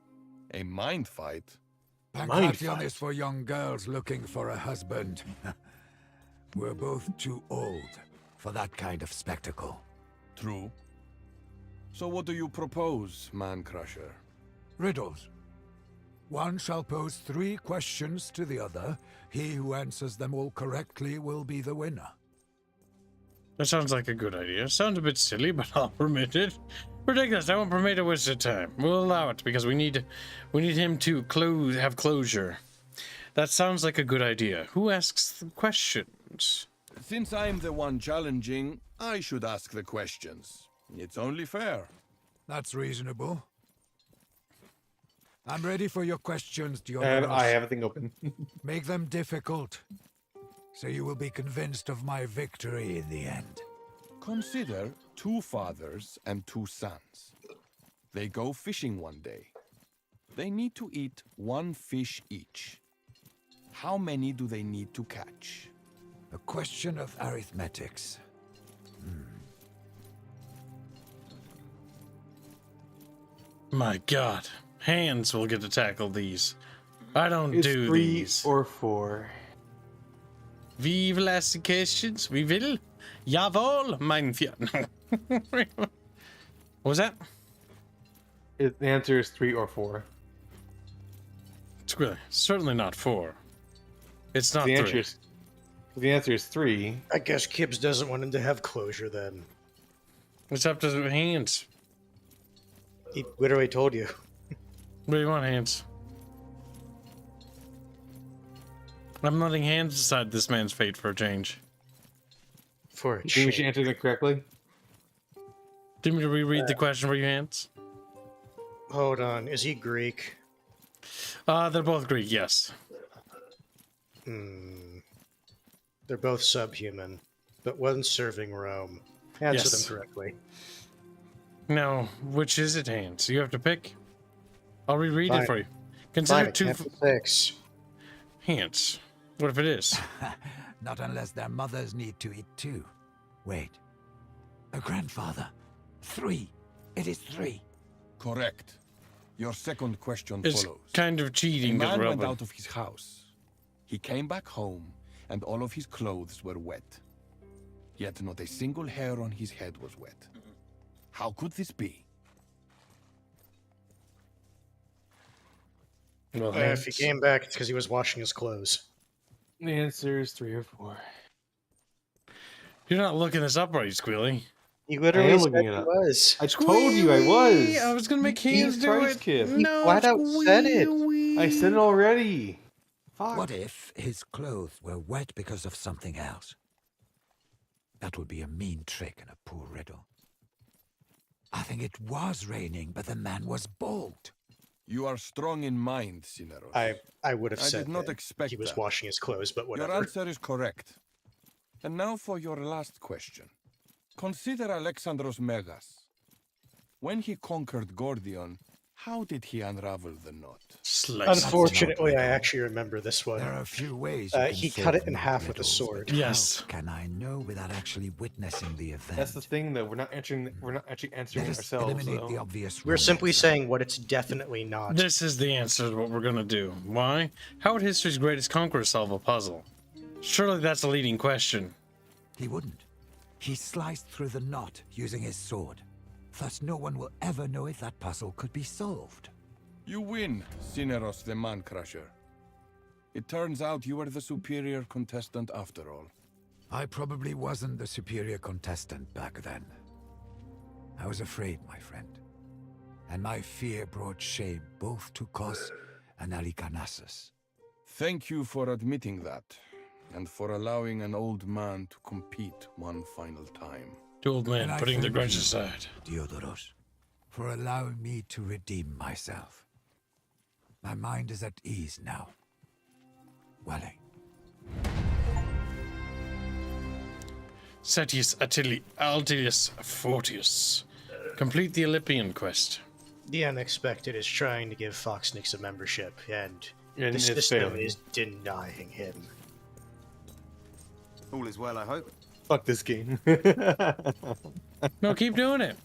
A mind fight? Pancration is for young girls looking for a husband. We're both too old for that kind of spectacle. True. So what do you propose, Man-Crusher? Riddles. One shall pose 3 questions to the other. He who answers them all correctly will be the winner. That sounds like a good idea. Sounds a bit silly, but I'll permit it. Ridiculous, I won't permit a waste of time. We'll allow it, because we need him to have closure. That sounds like a good idea. Who asks the questions? Since I'm the one challenging, I should ask the questions. It's only fair. That's reasonable. I'm ready for your questions, And Traitorous. I have everything open. Make them difficult, so you will be convinced of my victory in the end. Consider 2 fathers and 2 sons. They go fishing one day. They need to eat 1 fish each. How many do they need to catch? A question of arithmetics. My God. Hands will get to tackle these. I don't It's do 3 these. or 4. Vive las questions. We will. Jawohl, mein Fjern. What was that? The answer is 3 or 4. It's really, certainly not 4. It's not The 3. answer is 3. I guess Kibbs doesn't want him to have closure then. It's up to the hands. He literally told you. What do you want, hands? I'm letting hands decide this man's fate for a change. For a You think we should change. answer that correctly? Do you want me to reread the question for you, hands? Hold on. Is he Greek? They're both Greek, yes. They're both subhuman, but one's serving Rome. Answer Yes. them correctly. Now, which is it, hands? You have to pick. I'll reread Fine. it for you. Fine, Consider it 2 can't be 6. hands. What if it is? Not unless their mothers need to eat too. Wait. A grandfather. 3. It is 3. Correct. Your second question It's follows. kind of cheating. A man but went Robin. out of his house. He came back home, and all of his clothes were wet. Yet not a single hair on his head was wet. How could this be? Well, If he came back, it's because he was washing his clothes. The answer is 3 or 4. You're not looking this up right, Squealy. He I literally am said looking he it up. was. I told you I was. I was gonna make hands do Christ, it. Kid. He No, flat out said it. I said it already. Fuck. What if his clothes were wet because of something else? That would be a mean trick and a poor riddle. I think it was raining, but the man was bald. You are strong in mind, Cineros. I would have I said did not that expect he was that. washing his clothes, but whatever. Your answer is correct. And now for your last question. Consider Alexandros Megas. When he conquered Gordion, how did he unravel the knot? Unfortunately, I actually remember this one. There are a few ways. He cut it in half with a sword. Yes. How can I know without actually witnessing the event? That's the thing, though. We're not actually answering Let us ourselves. eliminate Though. the obvious. We're simply saying what it's definitely not. This is the answer to what we're gonna do. Why? How would history's greatest conqueror solve a puzzle? Surely that's a leading question. He wouldn't. He sliced through the knot using his sword. Thus no one will ever know if that puzzle could be solved. You win, Cineros the Man Crusher. It turns out you were the superior contestant after all. I probably wasn't the superior contestant back then. I was afraid, my friend. And my fear brought shame both to Kos and Alicanassus. Thank you for admitting that, and for allowing an old man to compete one final time. The old man And I putting the thank grudge you, aside. Traitorous, for allowing me to redeem myself. My mind is at ease now. Welling. Setius Altius Fortius. Complete the Olympian quest. The unexpected is trying to give Foxnix a membership, and the it's system failing. is denying him. All is well, I hope. Fuck this game. No, keep doing it.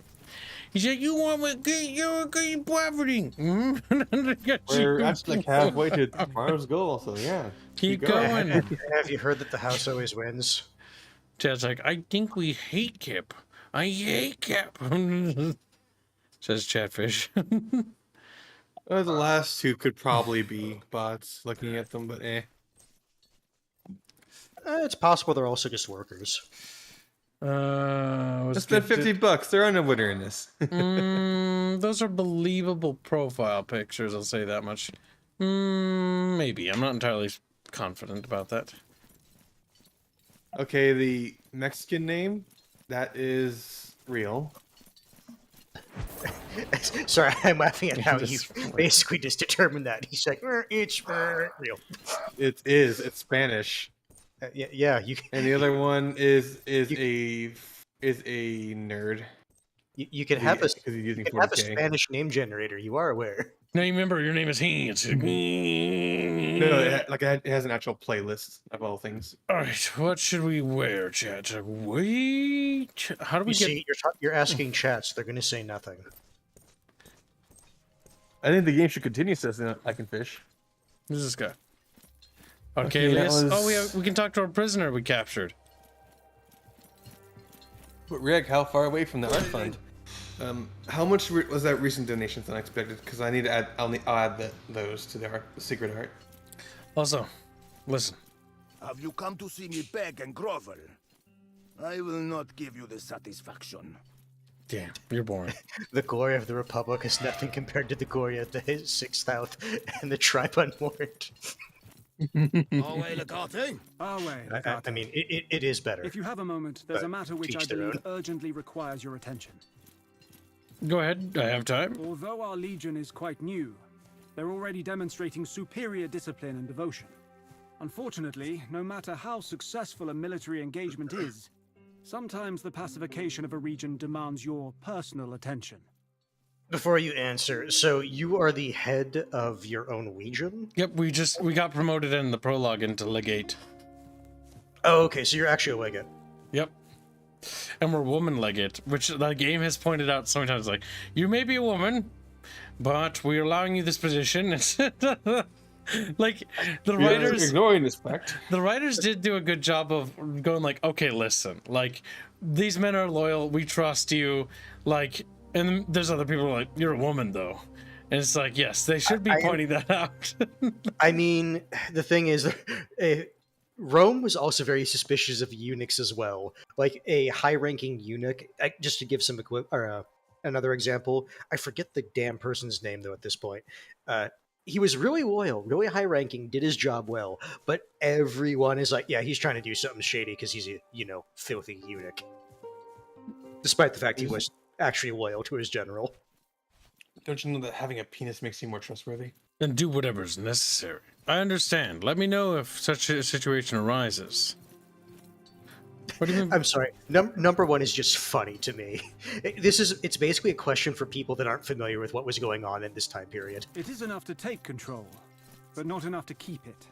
He said, "You want to get poverty." We're actually like halfway to tomorrow's goal, so yeah. Keep going. Have you heard that the house always wins? Chad's like, "I think we hate Kip. I hate Kip." Says Chatfish. The last two could probably be bots looking at them, but eh. It's possible they're also just workers. Just spent $50. There are no winner in this. Those are believable profile pictures, I'll say that much. Maybe. I'm not entirely confident about that. Okay, the Mexican name, that is real. Sorry, I'm laughing at how you basically just determined that. He's like, it's real. It is. It's Spanish. Yeah. You. And the other one is a nerd. You can have a because he's using you can have a 40K. Spanish name generator. You are aware. Now you remember your name is Hans. No, it has an actual playlist of all things. All right, what should we wear, chat? Wait, how do we get? See, you're asking chat, so they're going to say nothing. I think the game should continue, says I can fish. Who's this guy? Okay, we can talk to our prisoner we captured. But Rick, how far away from the art fund? How much was that recent donations unexpected? Because I need to add. I'll add those to the secret art. Also, listen. Have you come to see me beg and grovel? I will not give you the satisfaction. Damn, you're boring. The glory of the Republic is nothing compared to the glory of the 6th South and the tribe unwarned. Away, Legate. Away. I mean, it is better. If you have a moment, there's a matter which I believe urgently requires your attention. Go ahead, I have time. Although our legion is quite new, they're already demonstrating superior discipline and devotion. Unfortunately, no matter how successful a military engagement is, sometimes the pacification of a region demands your personal attention. Before you answer, so you are the head of your own legion? Yep, we got promoted in the prologue into legate. Oh, okay, so you're actually a legate. Yep. And we're woman legate, which the game has pointed out so many times, like, you may be a woman, but we're allowing you this position. Like, the writers ignoring this fact. The writers did do a good job of going like, okay, listen, like, these men are loyal, we trust you, like, and there's other people who are like, you're a woman though. And it's like, yes, they should be pointing that out. I mean, the thing is, Rome was also very suspicious of eunuchs as well. Like a high-ranking eunuch, just to give some another example, I forget the damn person's name though at this point. He was really loyal, really high-ranking, did his job well, but everyone is like, yeah, he's trying to do something shady because he's a, filthy eunuch. Despite the fact he was actually loyal to his general. Don't you know that having a penis makes you more trustworthy? Then do whatever's necessary. I understand. Let me know if such a situation arises. What do you mean? I'm sorry. Number one is just funny to me. It's basically a question for people that aren't familiar with what was going on in this time period. It is enough to take control, but not enough to keep it.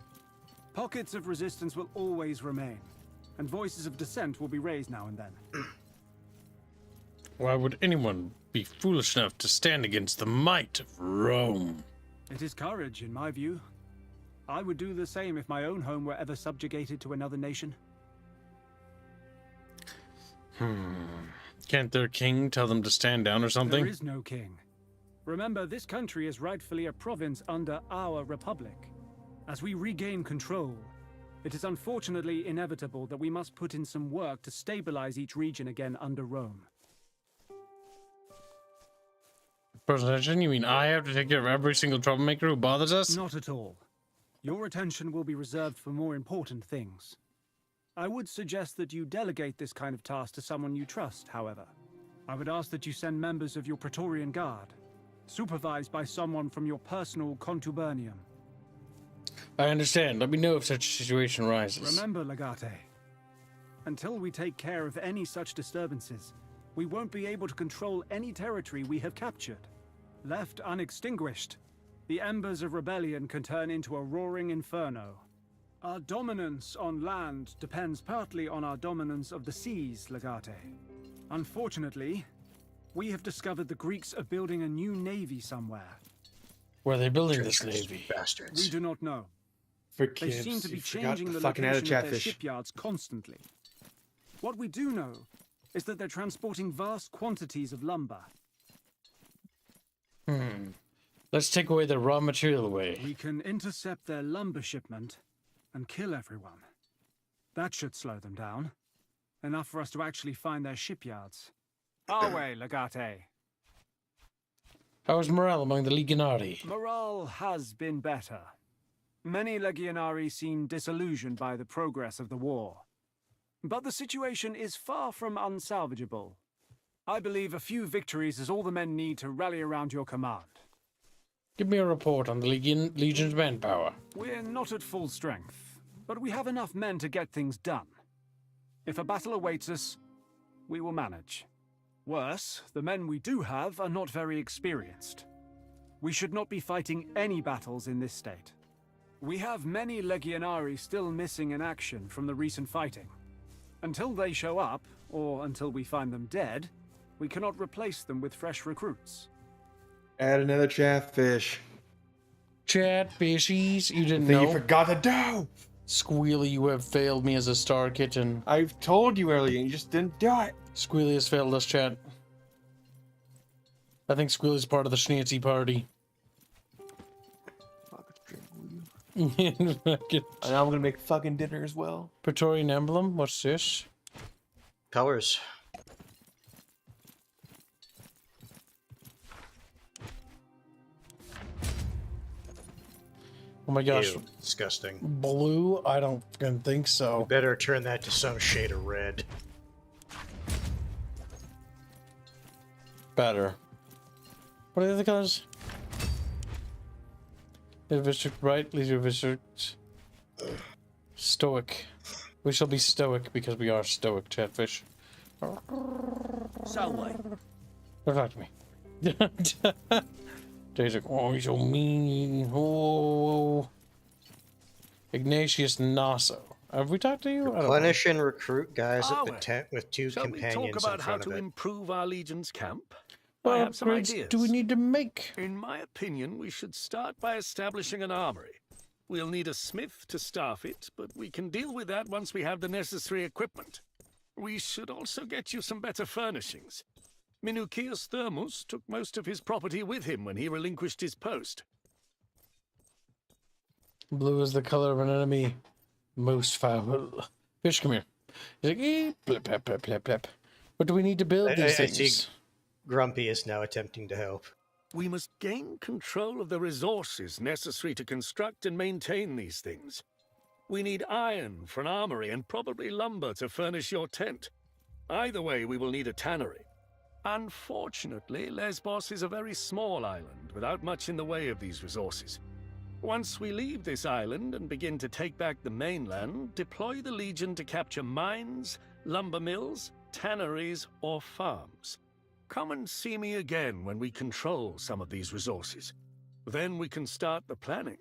Pockets of resistance will always remain, and voices of dissent will be raised now and then. Why would anyone be foolish enough to stand against the might of Rome? It is courage, in my view. I would do the same if my own home were ever subjugated to another nation. Can't their king tell them to stand down or something? There is no king. Remember, this country is rightfully a province under our republic. As we regain control, it is unfortunately inevitable that we must put in some work to stabilize each region again under Rome. Personal attention? You mean I have to take care of every single troublemaker who bothers us? Not at all. Your attention will be reserved for more important things. I would suggest that you delegate this kind of task to someone you trust, however. I would ask that you send members of your Praetorian Guard, supervised by someone from your personal contubernium. I understand. Let me know if such a situation arises. Remember, Legate, until we take care of any such disturbances, we won't be able to control any territory we have captured. Left unextinguished, the embers of rebellion can turn into a roaring inferno. Our dominance on land depends partly on our dominance of the seas, Legate. Unfortunately, we have discovered the Greeks are building a new navy somewhere. Where are they building this navy? Bastards. We do not know. They seem to be changing the location of their shipyards constantly. What we do know is that they're transporting vast quantities of lumber. Let's take away the raw material away. We can intercept their lumber shipment and kill everyone. That should slow them down. Enough for us to actually find their shipyards. Our way, Legate. How is morale among the Legionari? Morale has been better. Many Legionari seem disillusioned by the progress of the war. But the situation is far from unsalvageable. I believe a few victories is all the men need to rally around your command. Give me a report on the Legion's manpower. We're not at full strength, but we have enough men to get things done. If a battle awaits us, we will manage. Worse, the men we do have are not very experienced. We should not be fighting any battles in this state. We have many Legionari still missing in action from the recent fighting. Until they show up, or until we find them dead, we cannot replace them with fresh recruits. Add another chatfish. Chatfishies, you didn't That know? you forgot to do. Squealy, you have failed me as a star kitten. I've told you earlier, you just didn't do it. Squealy has failed us, chat. I think Squealy's part of the Schnitzy party. And now I'm gonna make fucking dinner as well. Praetorian emblem, what's this? Colors. Oh my gosh. Ew, disgusting. Blue? I don't fucking think so. You better turn that to some shade of red. Better. What are the other colors? District right, leader district. Stoic. We shall be stoic because we are stoic, chatfish. So what? Don't talk to me. Days like, oh, he's so mean. Oh. Ignatius Naso. Have we talked to you? Replenish and recruit guys at the we? tent with two Shall we companions talk about in how front to of it. improve our legion's camp? What I have some upgrades ideas. do we need to make? In my opinion, we should start by establishing an armory. We'll need a smith to staff it, but we can deal with that once we have the necessary equipment. We should also get you some better furnishings. Minucius Thermus took most of his property with him when he relinquished his post. Blue is the color of an enemy. Most foul. Fish, come here. He's like, blip, blip, blip, blip, blip. What do we need to build these I things? see Grumpy is now attempting to help. We must gain control of the resources necessary to construct and maintain these things. We need iron for an armory and probably lumber to furnish your tent. Either way, we will need a tannery. Unfortunately, Lesbos is a very small island without much in the way of these resources. Once we leave this island and begin to take back the mainland, deploy the Legion to capture mines, lumber mills, tanneries, or farms. Come and see me again when we control some of these resources. Then we can start the planning.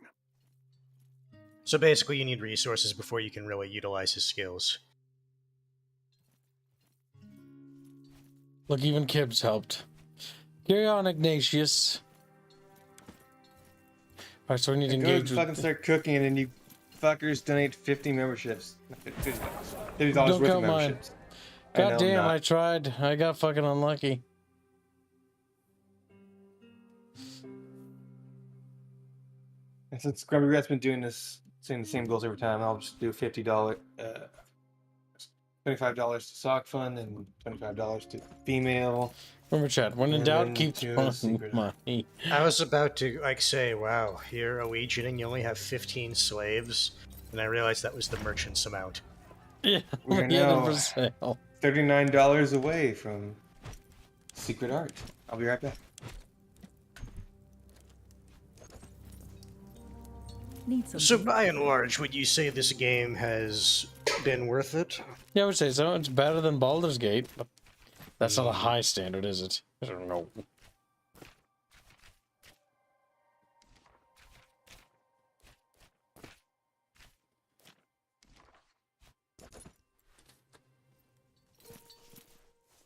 So basically you need resources before you can really utilize his skills. Look, even Kibbs helped. Carry on, Ignatius. Alright, so we need to engage fucking start cooking and then you fuckers donate 50 memberships. $50 Don't worth of count mine. memberships. God damn, I tried. I got fucking unlucky. And since Grumpy Rat's been doing this, saying the same goals every time, I'll just do $50, $25 to sock fund and $25 to female. Remember, chat. When in doubt, keep throwing money. I was about to say, wow, you're a legion and you only have 15 slaves, and I realized that was the merchant's amount. Yeah, We're now $39 away from secret art. I'll be right back. So by and large, would you say this game has been worth it? Yeah, I would say so. It's better than Baldur's Gate, but that's not a high standard, is it? I don't know.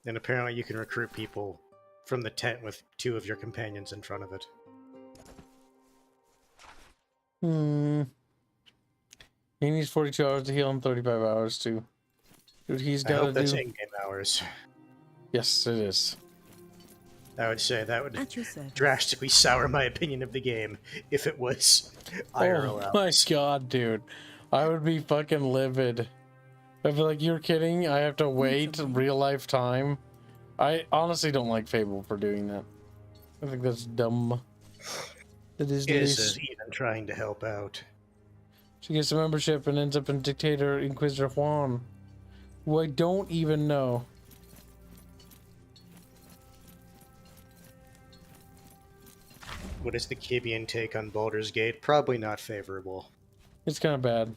And apparently you can recruit people from the tent with two of your companions in front of it. He needs 42 hours to heal and 35 hours to... Dude, he's I got to hope that's do... in-game hours. Yes, it is. I would say that would drastically sour my opinion of the game if it was IRL. Oh my god, dude. I would be fucking livid. I'd be like, you're kidding? I have to wait real life time? I honestly don't like Fable for doing that. I think that's dumb. It is even trying to help out. She gets a membership and ends up in Dictator Inquisitor Juan, who I don't even know. What is the Kibian take on Baldur's Gate? Probably not favorable. It's kind of bad.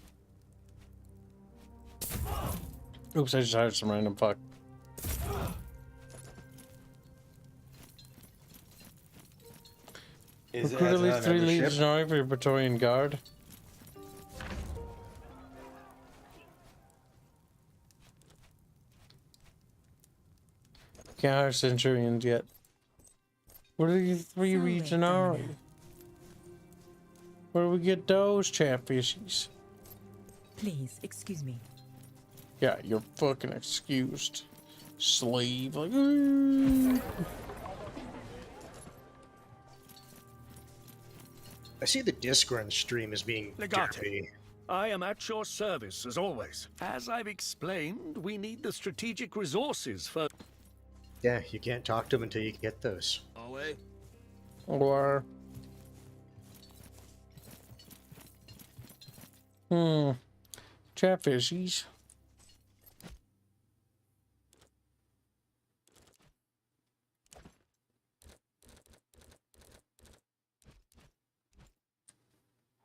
Oops, I just hired some random fuck. Recruit at least 3 legionary for your Praetorian Guard. Can't hire centurions yet. What are you 3 legionary? Where do we get those chatfishes? Please, excuse me. Yeah, you're fucking excused. Slave. Like, I see the Discord stream as being dirty. I am at your service, as always. As I've explained, we need the strategic resources for... Yeah, you can't talk to them until you get those. Away. Or... Chatfishies.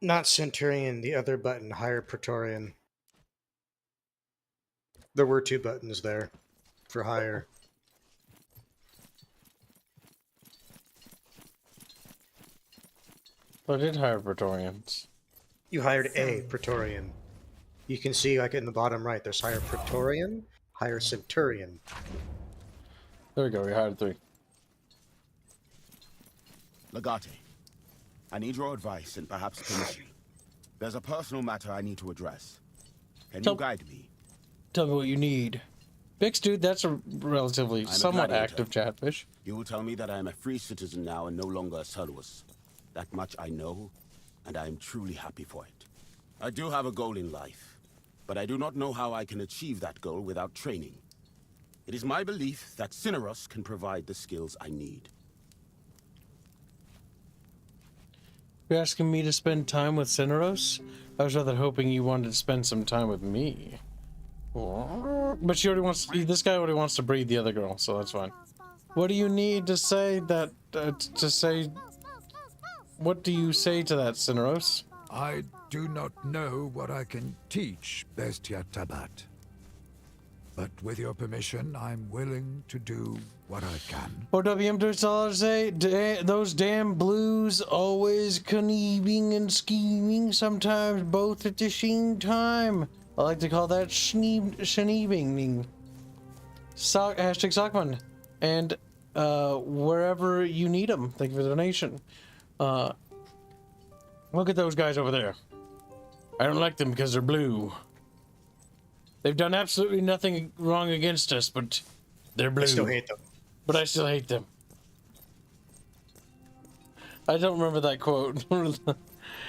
Not Centurion, the other button, higher Praetorian. There were 2 buttons there for higher. I did hire Praetorians. You hired a Praetorian. You can see, like in the bottom right, there's higher Praetorian, higher Centurion. There we go, we hired 3. Legate, I need your advice and perhaps permission. There's a personal matter I need to address. Can you guide me? Tell me what you need. Bix, dude, that's a relatively somewhat active chatfish. You will tell me that I am a free citizen now and no longer a Traitorous. That much I know, and I am truly happy for it. I do have a goal in life, but I do not know how I can achieve that goal without training. It is my belief that Traitorous can provide the skills I need. You're asking me to spend time with Traitorous? I was rather hoping you wanted to spend some time with me. But she already wants. This guy already wants to breed the other girl, so that's fine. What do you need to say that? What do you say to that, Traitorous? I do not know what I can teach Bestia Tabat. But with your permission, I'm willing to do what I can. OWM say, those damn blues always conniving and scheming, sometimes both at the same time. I like to call that schneeving. Hashtag Sockman. And wherever you need them. Thank you for the donation. Look at those guys over there. I don't like them because they're blue. They've done absolutely nothing wrong against us, but they're blue. I still hate them. But I still hate them. I don't remember that quote.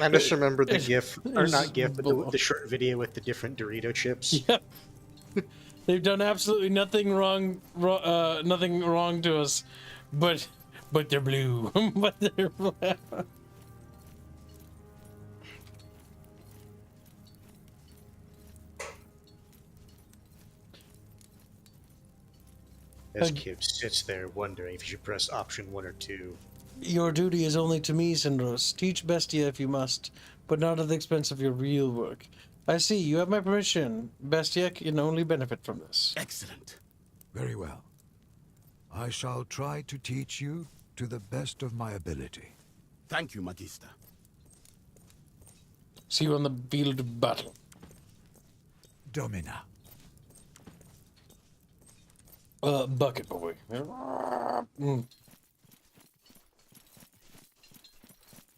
I just remember the GIF, or not GIF, but the short video with the different Dorito chips. Yep. They've done absolutely nothing wrong to us, but they're blue. But they're blue. As Kib sits there wondering if he should press option 1 or 2. Your duty is only to me, Syndros. Teach Bestia if you must, but not at the expense of your real work. I see, you have my permission. Bestia can only benefit from this. Excellent. Very well. I shall try to teach you to the best of my ability. Thank you, Magister. See you on the field of battle. Domina. Bucket boy.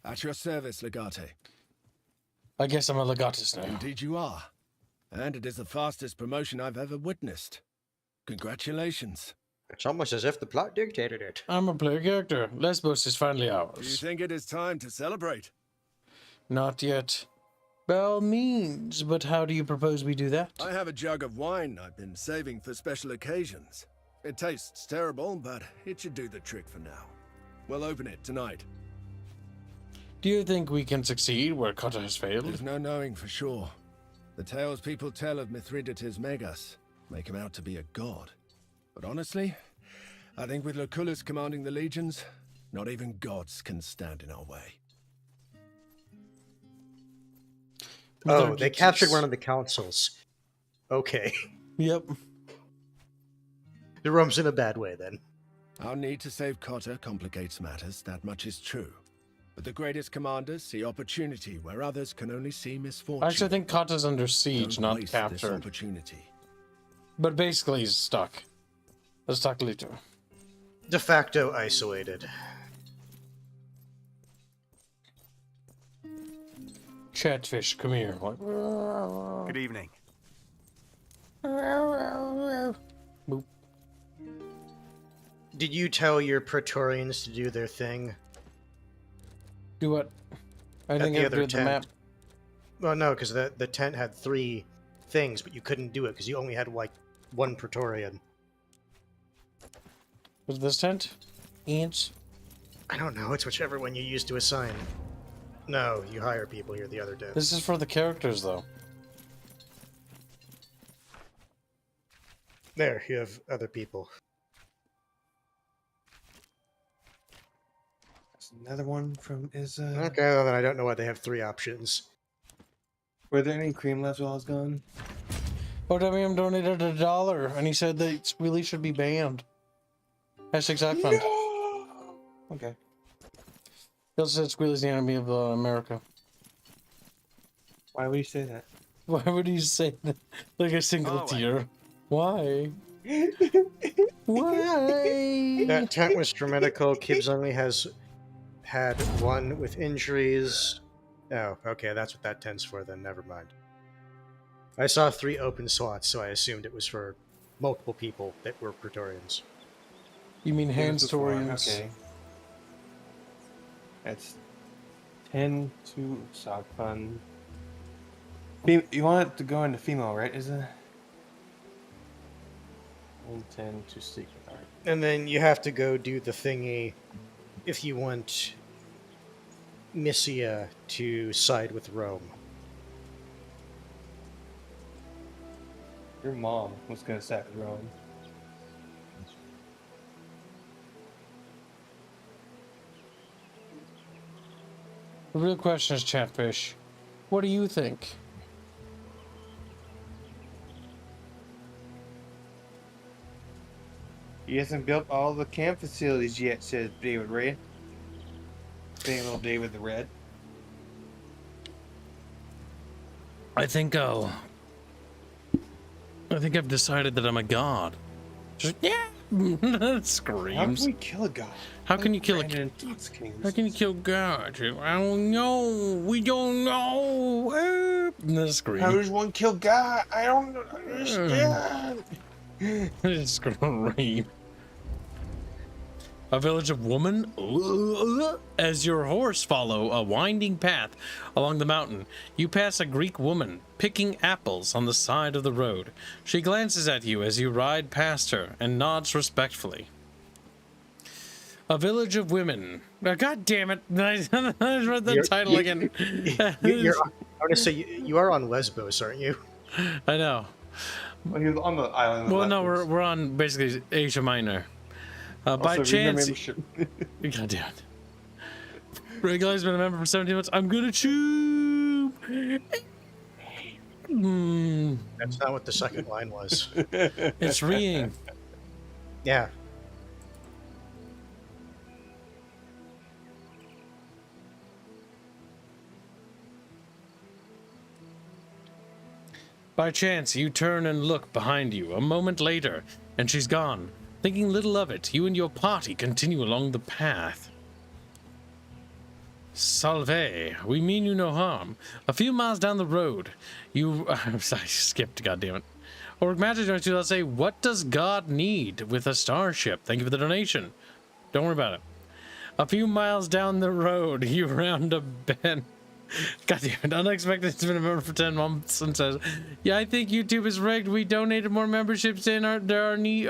At your service, Legate. I guess I'm a legatus now. Indeed you are. And it is the fastest promotion I've ever witnessed. Congratulations. It's almost as if the plot dictated it. I'm a player character. Lesbos is finally Do you ours. think it is time to celebrate? Not yet. By all means, but how do you propose we do that? I have a jug of wine I've been saving for special occasions. It tastes terrible, but it should do the trick for now. We'll open it tonight. Do you think we can succeed where Cotta has failed? There's no knowing for sure. The tales people tell of Mithridates Megas make him out to be a god. But honestly, I think with Lucullus commanding the legions, Not even gods can stand in our way. Oh, they captured one of the councils. Okay. Yep. The Rome's in a bad way, then. Our need to save Cotta complicates matters, that much is true. But the greatest commanders see opportunity where others can only see misfortune. I actually think Kotta's under siege, Don't not waste this captured. opportunity. But basically, he's stuck. A stuck leader. De facto isolated. Chatfish, come here. Good evening. Boop. Did you tell your Praetorians to do their thing? Do what? I think the I other did the tent. map. Well, no, because the tent had 3 things, but you couldn't do it because you only had, like, 1 Praetorian. Was this tent? Ants? I don't know. It's whichever one you use to assign. No, you hire people here the other day. This is for the characters, though. There, you have other people. That's another one from Izza. Okay, well, then I don't know why they have 3 options. Were there any cream left while I was gone? OWM donated $1, and he said that Squealy should be banned. #Fund. No! Okay. He also said Squealy's the enemy of America. Why would you say that? Why would he say that? Like a single tier. Why? Why? That tent was dramatical. Kibbs only has had 1 with injuries. Oh, okay, that's what that tent's for then. Never mind. I saw 3 open slots, so I assumed it was for multiple people that were Praetorians. You mean Handstorians? Okay. That's 10 to sock fun. You want it to go into female, right? Is it? 10 to secret art. And then you have to go do the thingy if you want Missia to side with Rome. Your mom was gonna sack Rome. The real question is, Chatfish, what do you think? He hasn't built all the camp facilities yet, says David Red. Saying little David the Red. I think I've decided that I'm a god. Just, yeah! Screams. How can we kill a god? How can you kill a god? How can you kill God? I don't know. We don't know. Scream. How does one kill God? I don't understand. Scream. A village of women? As your horse follow a winding path along the mountain, you pass a Greek woman picking apples on the side of the road. She glances at you as you ride past her and nods respectfully. A village of women. God damn it. I read the title again. I want to say, you are on Lesbos, aren't you? I know. Well, you're on the island. Well, no, we're on basically Asia Minor. By chance, God damn it. Regular's been a member for 17 months. I'm gonna chew. That's not what the second line was. It's reeing. Yeah. By chance, you turn and look behind you a moment later, and she's gone. Thinking little of it, you and your party continue along the path. Salve, we mean you no harm. A few miles down the road, I skipped, goddammit. Or imagine to let's say, what does God need with a starship? Thank you for the donation. Don't worry about it. A few miles down the road, you round a bend. God damn it, unexpected. It's been a member for 10 months and says, yeah, I think YouTube is rigged. We donated more memberships than our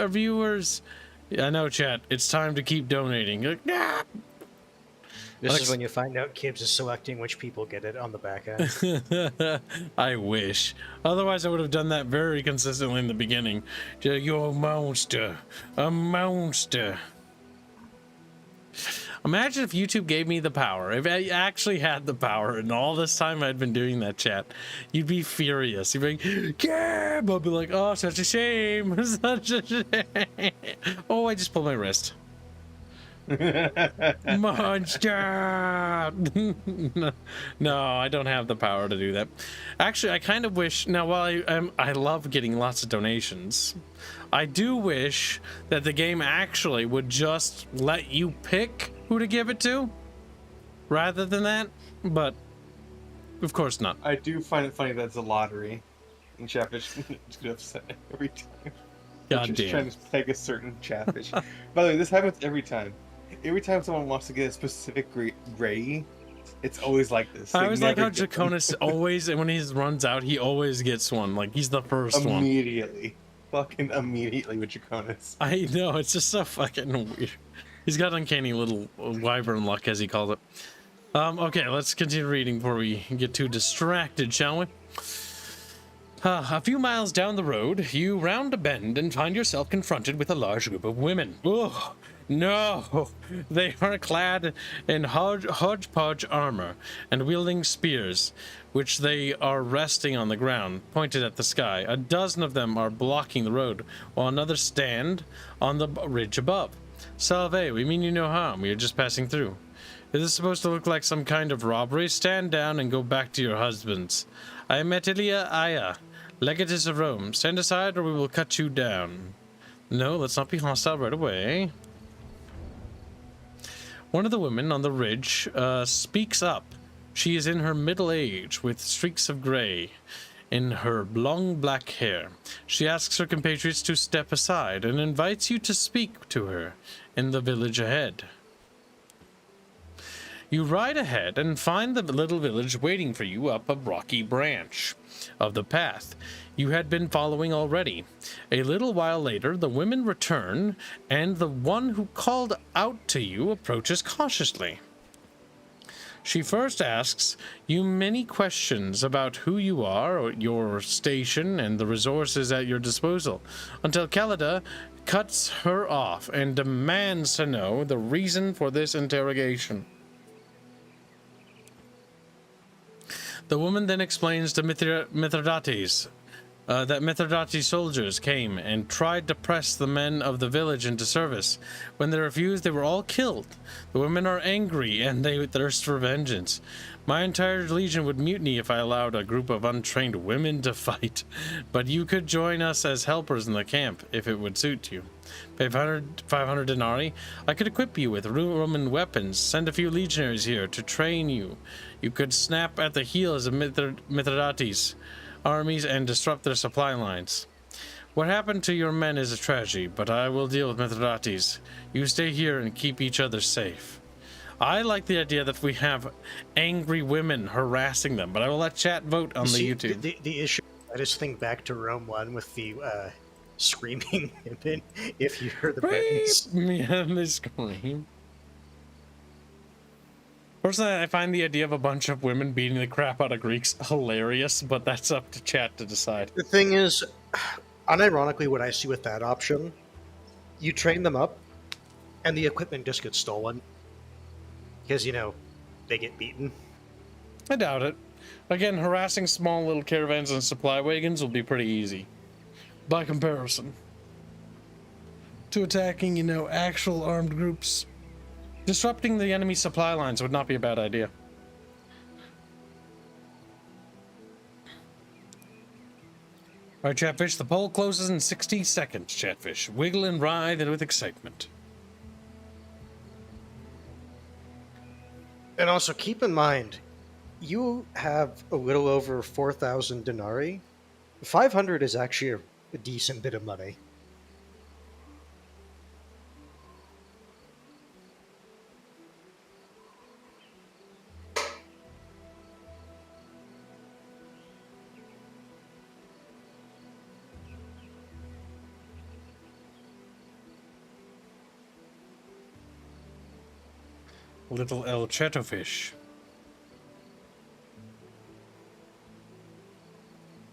viewers. Yeah, I know, chat. It's time to keep donating. Like, nah. This is when you find out Kibbs is selecting which people get it on the back end. I wish. Otherwise, I would have done that very consistently in the beginning. You're a monster. A monster. Imagine if YouTube gave me the power. If I actually had the power and all this time I'd been doing that, chat, you'd be furious. You'd be like, yeah, I'd be like, oh, such a shame. Such a shame. Oh, I just pulled my wrist. Monster. No, I don't have the power to do that. Actually, I kind of wish, now while I love getting lots of donations, I do wish that the game actually would just let you pick who to give it to rather than that, but of course not. I do find it funny that it's a lottery, and Chatfish is get upset every time. God Just trying to take a certain Chatfish. By the way, this happens every time. Every time someone wants to get a specific gray, it's always like this. I always like how Draconis always, and when he runs out, he always gets one. Like, he's the first one. Immediately. Fucking immediately with Draconis. I know, it's just so fucking weird. He's got uncanny little wyvern luck, as he calls it. Okay, let's continue reading before we get too distracted, shall we? A few miles down the road, you round a bend and find yourself confronted with a large group of women. Ugh. No, they are clad in hodgepodge armor and wielding spears, which they are resting on the ground, pointed at the sky. A dozen of them are blocking the road, while another stand on the ridge above. Salve, we mean you no harm. We are just passing through. Is this supposed to look like some kind of robbery? Stand down and go back to your husbands. I am Etilia Aya, legatess of Rome. Stand aside or we will cut you down. No, let's not be hostile right away. One of the women on the ridge speaks up. She is in her middle age, with streaks of gray in her long black hair. She asks her compatriots to step aside and invites you to speak to her in the village ahead. You ride ahead and find the little village waiting for you up a rocky branch of the path you had been following already. A little while later, the women return, and the one who called out to you approaches cautiously. She first asks you many questions about who you are, your station, and the resources at your disposal, until Kalida cuts her off and demands to know the reason for this interrogation. The woman then explains to Mithridates that Mithridates' soldiers came and tried to press the men of the village into service. When they refused, they were all killed. The women are angry and they thirst for vengeance. My entire legion would mutiny if I allowed a group of untrained women to fight. But you could join us as helpers in the camp if it would suit you. Pay 500 denarii. I could equip you with Roman weapons. Send a few legionaries here to train you. You could snap at the heels of Mithridates' armies and disrupt their supply lines. What happened to your men is a tragedy, but I will deal with Mithridates. You stay here and keep each other safe. I like the idea that we have angry women harassing them, but I will let chat vote on the YouTube. The issue, I just think back to Rome 1 with the screaming women, if you heard the buttons. Yeah, they scream. Personally, I find the idea of a bunch of women beating the crap out of Greeks hilarious, but that's up to chat to decide. The thing is, unironically, what I see with that option, you train them up, and the equipment just gets stolen. Because, you know, they get beaten. I doubt it. Again, harassing small little caravans and supply wagons will be pretty easy. By comparison to attacking, you know, actual armed groups. Disrupting the enemy supply lines would not be a bad idea. Alright, Chatfish, the poll closes in 60 seconds, Chatfish. Wiggle and writhe with excitement. And also keep in mind, you have a little over 4,000 denarii. 500 is actually a decent bit of money. Little El Chetofish.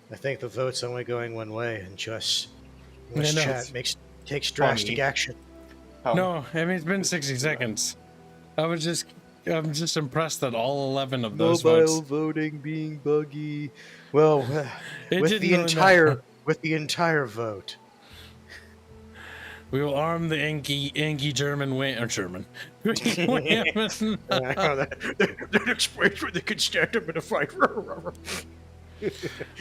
I think the vote's only going one way, and just unless Yeah, no, chat takes drastic action. No, I mean, it's been 60 seconds. I'm just impressed that all 11 of those Mobile votes. voting being buggy. Well, It with didn't the really entire vote. We will arm the Yankee German women. That explains why they can stand up in a fight.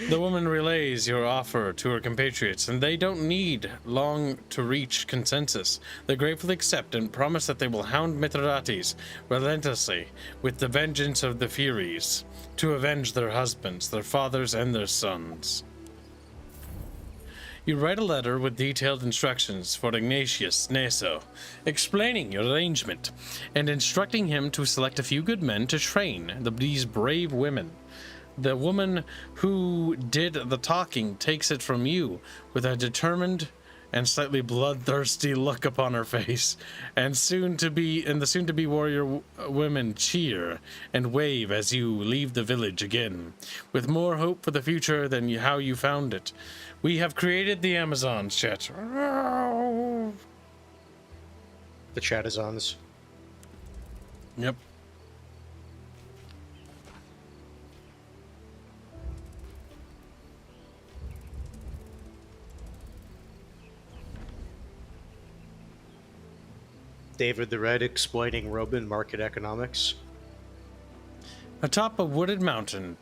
The woman relays your offer to her compatriots, and they don't need long to reach consensus. They gratefully accept and promise that they will hound Mithridates relentlessly with the vengeance of the Furies to avenge their husbands, their fathers, and their sons. You write a letter with detailed instructions for Ignatius Neso, explaining your arrangement and instructing him to select a few good men to train these brave women. The woman who did the talking takes it from you with a determined and slightly bloodthirsty look upon her face, and the soon-to-be warrior women cheer and wave as you leave the village again, with more hope for the future than how you found it. We have created the Amazons, chat. The Chatazons. Yep. David the Red exploiting Roman market economics. Atop a wooded mountain,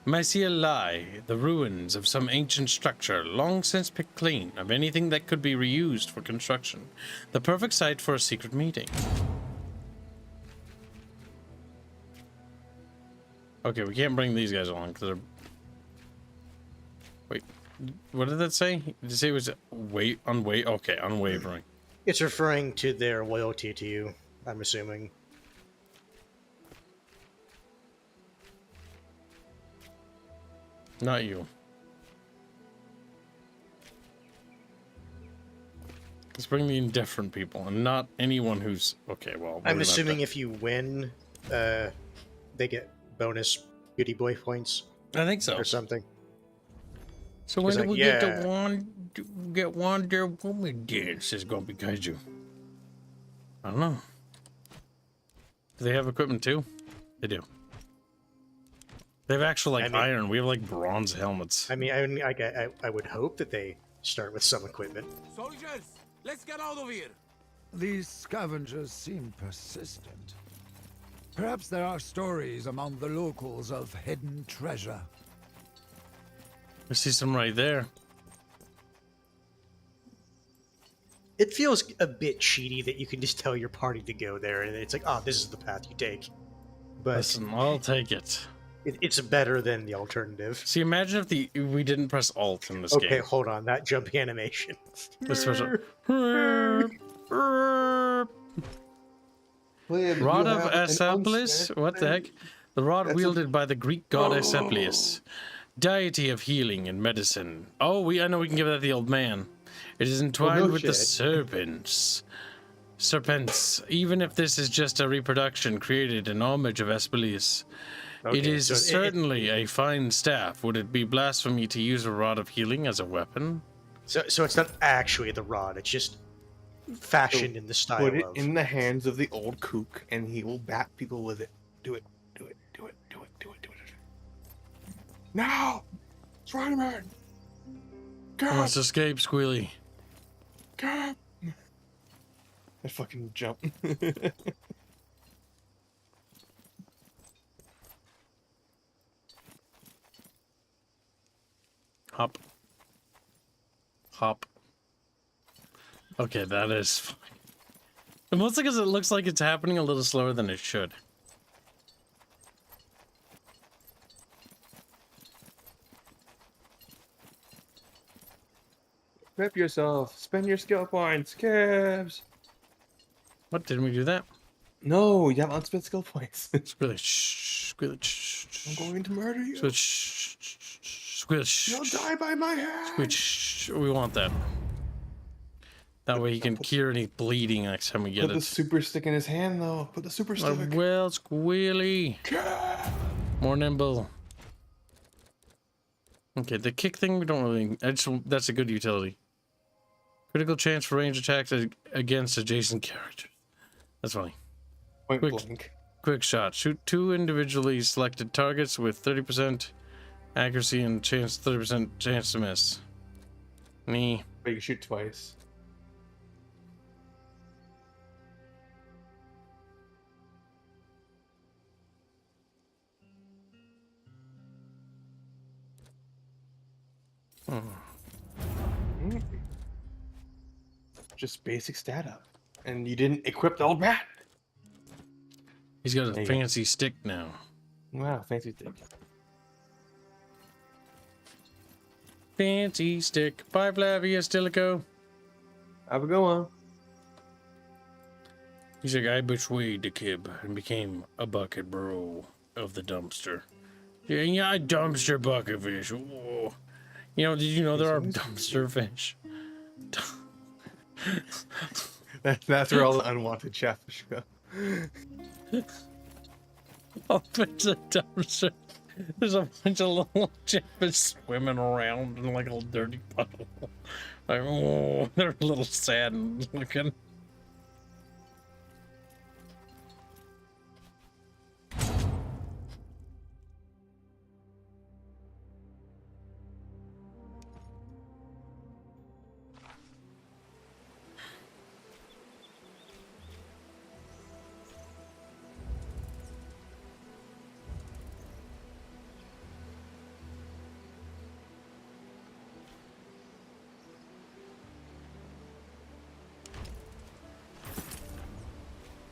Mycia lie the ruins of some ancient structure, long since picked clean of anything that could be reused for construction. The perfect site for a secret meeting. Okay, we can't bring these guys along because they're... Wait, what did that say? Did it say it was Okay, unwavering. It's referring to their loyalty to you, I'm assuming. Not you. Let's bring the indifferent people and not anyone who's... Okay, well... I'm assuming if you win, they get bonus goody boy points. I think so. Or something. So when do we get to Wonder Woman dance, says Grumpy Kaiju? I don't know. Do they have equipment too? They do. They have actual iron. We have like bronze helmets. I would hope that they start with some equipment. Soldiers, let's get out of here. These scavengers seem persistent. Perhaps there are stories among the locals of hidden treasure. I see some right there. It feels a bit cheaty that you can just tell your party to go there, and it's like, oh, this is the path you take. But listen, I'll take it. It's better than the alternative. See, imagine if we didn't press Alt in this game. Okay, hold on. That jumping animation. Rod of Asclepius? What the heck? The rod wielded by the Greek god Asclepius, deity of healing and medicine. Oh, I know we can give that to the old man. It is entwined with the serpents. Even if this is just a reproduction created in homage of Asclepius. Okay, it is certainly a fine staff. Would it be blasphemy to use a rod of healing as a weapon? So it's not actually the rod. It's just fashioned in the style Put it in the hands of the old kook, and he will bat people with it. Do it. Now! Spider-Man! Let's escape, Squealy. Come! I fucking jump. Hop. Hop. Okay, that is fine. And mostly because it looks like it's happening a little slower than it should. Prep yourself. Spend your skill points. Cabs. What? Didn't we do that? No, you have unspent skill points. Squealy, squealy, I'm going to murder you. Squealy, you'll die by my hand. Squealy, we want that. That way he can cure any bleeding next time we get it. Put the super stick in his hand, though. Put the super stick. Well, Squealy. More nimble. Okay, the kick thing, we don't really... That's a good utility. Critical chance for range attacks against adjacent characters. That's funny. Point blank. Quick shot. Shoot 2 individually selected targets with 30% accuracy and 30% chance to miss. Me. But you can shoot twice. Just basic stat up. And you didn't equip the old rat. He's got a fancy stick now. Wow, fancy stick. Fancy stick. Bye, Flavia Stilico. Have a go on. He's like, I betrayed the kid and became a bucket bro of the dumpster. Yeah, dumpster bucket fish. Whoa. You know, did you know there are dumpster fish? That's where all the unwanted chatfish go. Up into the dumpster. There's a bunch of little chatfish swimming around in like a dirty puddle. Like, oh, they're a little sad looking.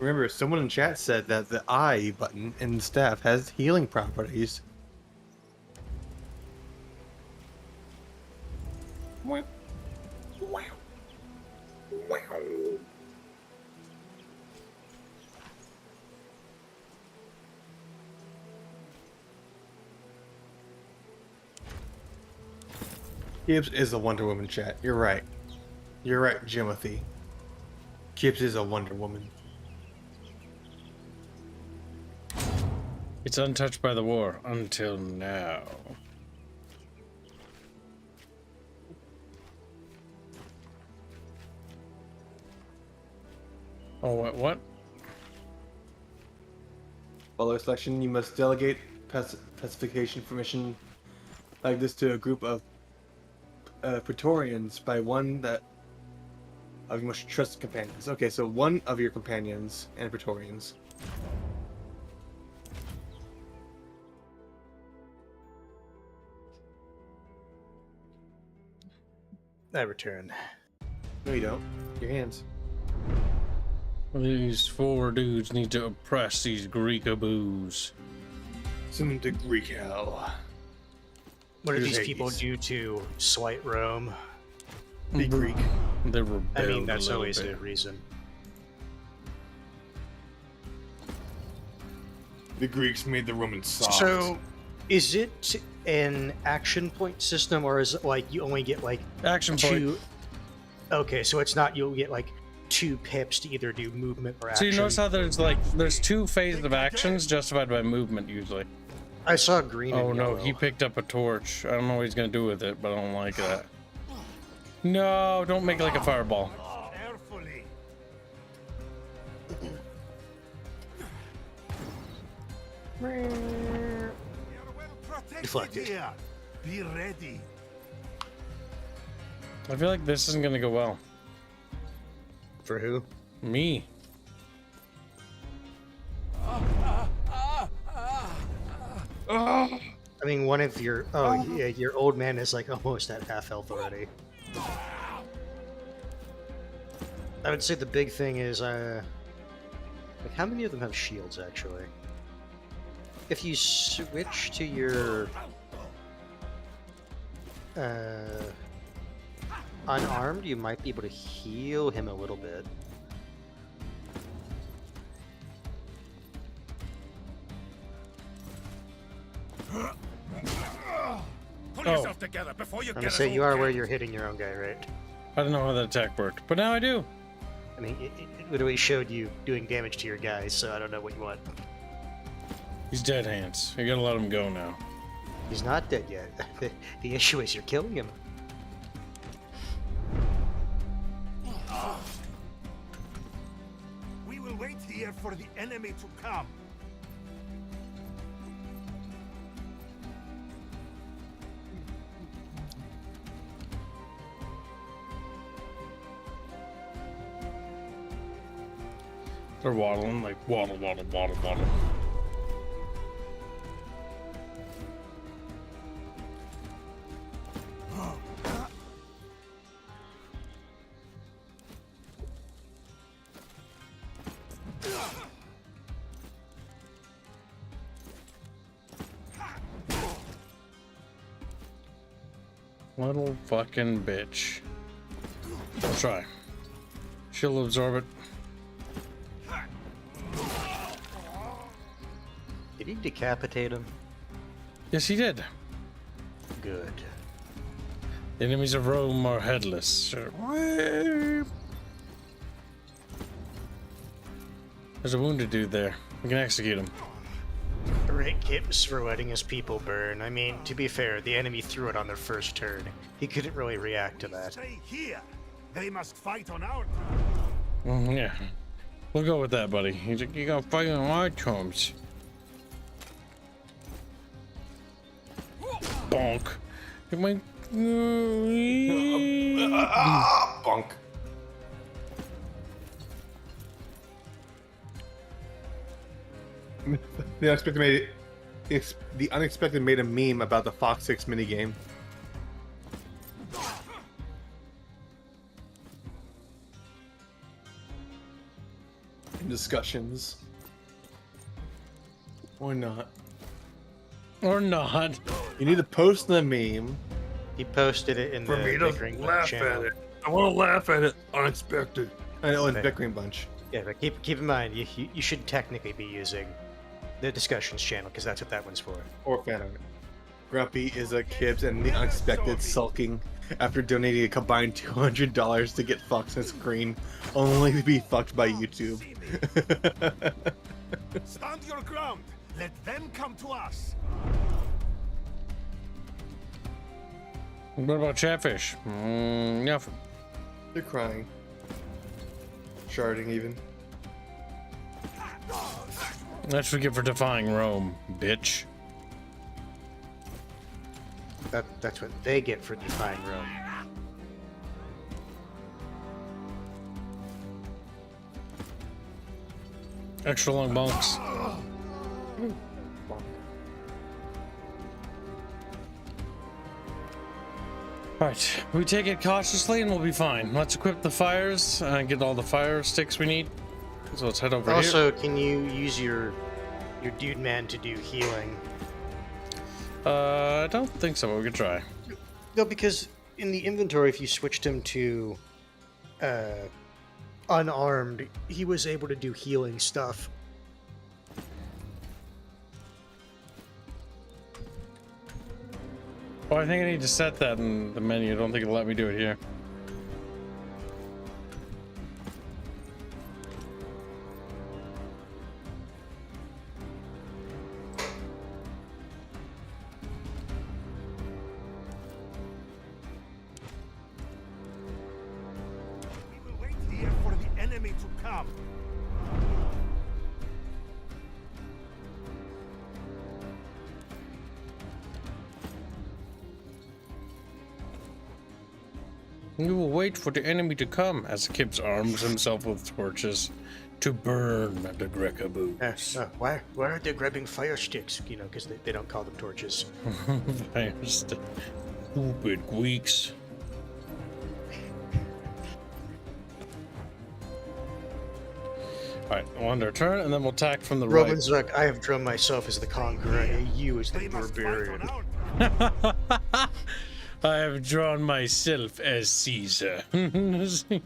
Remember, someone in chat said that the I button in the staff has healing properties. Wow. Wow. Wow. Gibbs is a Wonder Woman chat. You're right. You're right, Jimothy. Gibbs is a Wonder Woman. It's untouched by the war until now. Oh, what? Follow selection, you must delegate pacification permission like this to a group of Praetorians by one that of your most trusted companions. Okay, so one of your companions and Praetorians. I return. No, you don't. Your hands. These 4 dudes need to oppress these Greekaboos. Summon to Greek hell. What did these people do to slight Rome? The Greek. They rebelled. I mean, that's always a reason. The Greeks made the Romans soft. So, is it an action point system, or is it like you only get like action 2... point? Okay, so it's not you'll get like 2 pips to either do movement or action. So you notice how there's 2 phases of actions justified by movement usually. I saw green. Oh and no, yellow. he picked up a torch. I don't know what he's gonna do with it, but I don't like that. No, don't make it like a fireball. Carefully. Deflected. Here. Be ready. I feel like this isn't gonna go well. For who? Me. I mean, one of your yeah, your old man is like almost at half health already. I would say the big thing is like how many of them have shields actually? If you switch to your unarmed, you might be able to heal him a little bit. Pull yourself together before you I'm get gonna us say all you are killed. where you're hitting your own guy, right? I don't know how that attack worked, but now I do. I mean, it literally showed you doing damage to your guys, so I don't know what you want. He's dead, Hans. You gotta let him go now. He's not dead yet. The issue is you're killing him. We will wait here. here for the enemy to come. They're waddling, like waddle, waddle, waddle, waddle. Little fucking bitch. I'll try. She'll absorb it. Did he decapitate him? Yes, he did. Good. The enemies of Rome are headless. There's a wounded dude there. We can execute him. Rick Gibbs for letting his people burn. I mean, to be fair, the enemy threw it on their first turn. He couldn't really react to that. Stay here. They must fight on our Yeah. We'll go with that, buddy. He's like, you gotta fight on our terms. Bonk. It went. Bonk. The unexpected made a meme about the Fox 6 minigame. In discussions. Or not. Or not. You need to post the meme. He posted it in For the me to Bickering laugh channel. at it. I want to laugh at it. Unexpected. I know, in Okay. Bickering bunch. Yeah, but keep in mind, you should technically be using the discussions channel because that's what that one's for. Or fan art. Grumpy is a Kibbs and the unexpected sulking after donating a combined $200 to get Fox on screen, only to be fucked by YouTube. Stand your ground. Let them come to us. What about Chatfish? Nothing. They're crying. Sharding even. That's what we get for defying Rome, bitch. That's what they get for defying Rome. Extra long bonks. Right, we take it cautiously and we'll be fine. Let's equip the fires and get all the fire sticks we need. So let's head over here. Also, can you use your dude man to do healing? I don't think so, but we could try. No, because in the inventory, if you switched him to unarmed, he was able to do healing stuff. Well, I think I need to set that in the menu. I don't think it'll let me do it here. We will wait here for the enemy to come. We will wait for the enemy to come as Kibbs arms himself with torches to burn the Greca boots. Why are they grabbing fire sticks? You know, because they don't call them torches. Fire stick. Stupid Greeks. Alright, we'll end our turn and then we'll attack from the Romans, look, I have drawn myself as the conqueror, and you as the barbarian. right. I have drawn myself as Caesar. That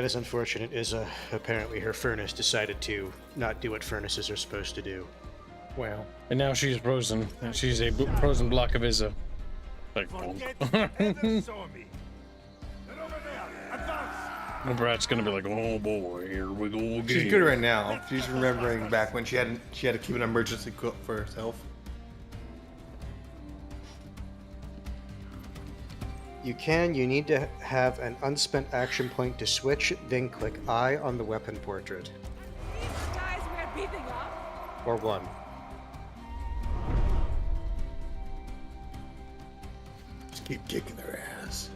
is unfortunate. Izza, apparently her furnace decided to not do what furnaces are supposed to do. Wow. And now she's frozen. She's a frozen block of Izza. Like, the brat's gonna be like, oh boy, here we go again. She's good right now. She's remembering back when she had to keep an emergency cook for herself. You can. You need to have an unspent action point to switch, then click I on the weapon portrait. These guys we're beating up. Or 1. Just keep kicking their ass.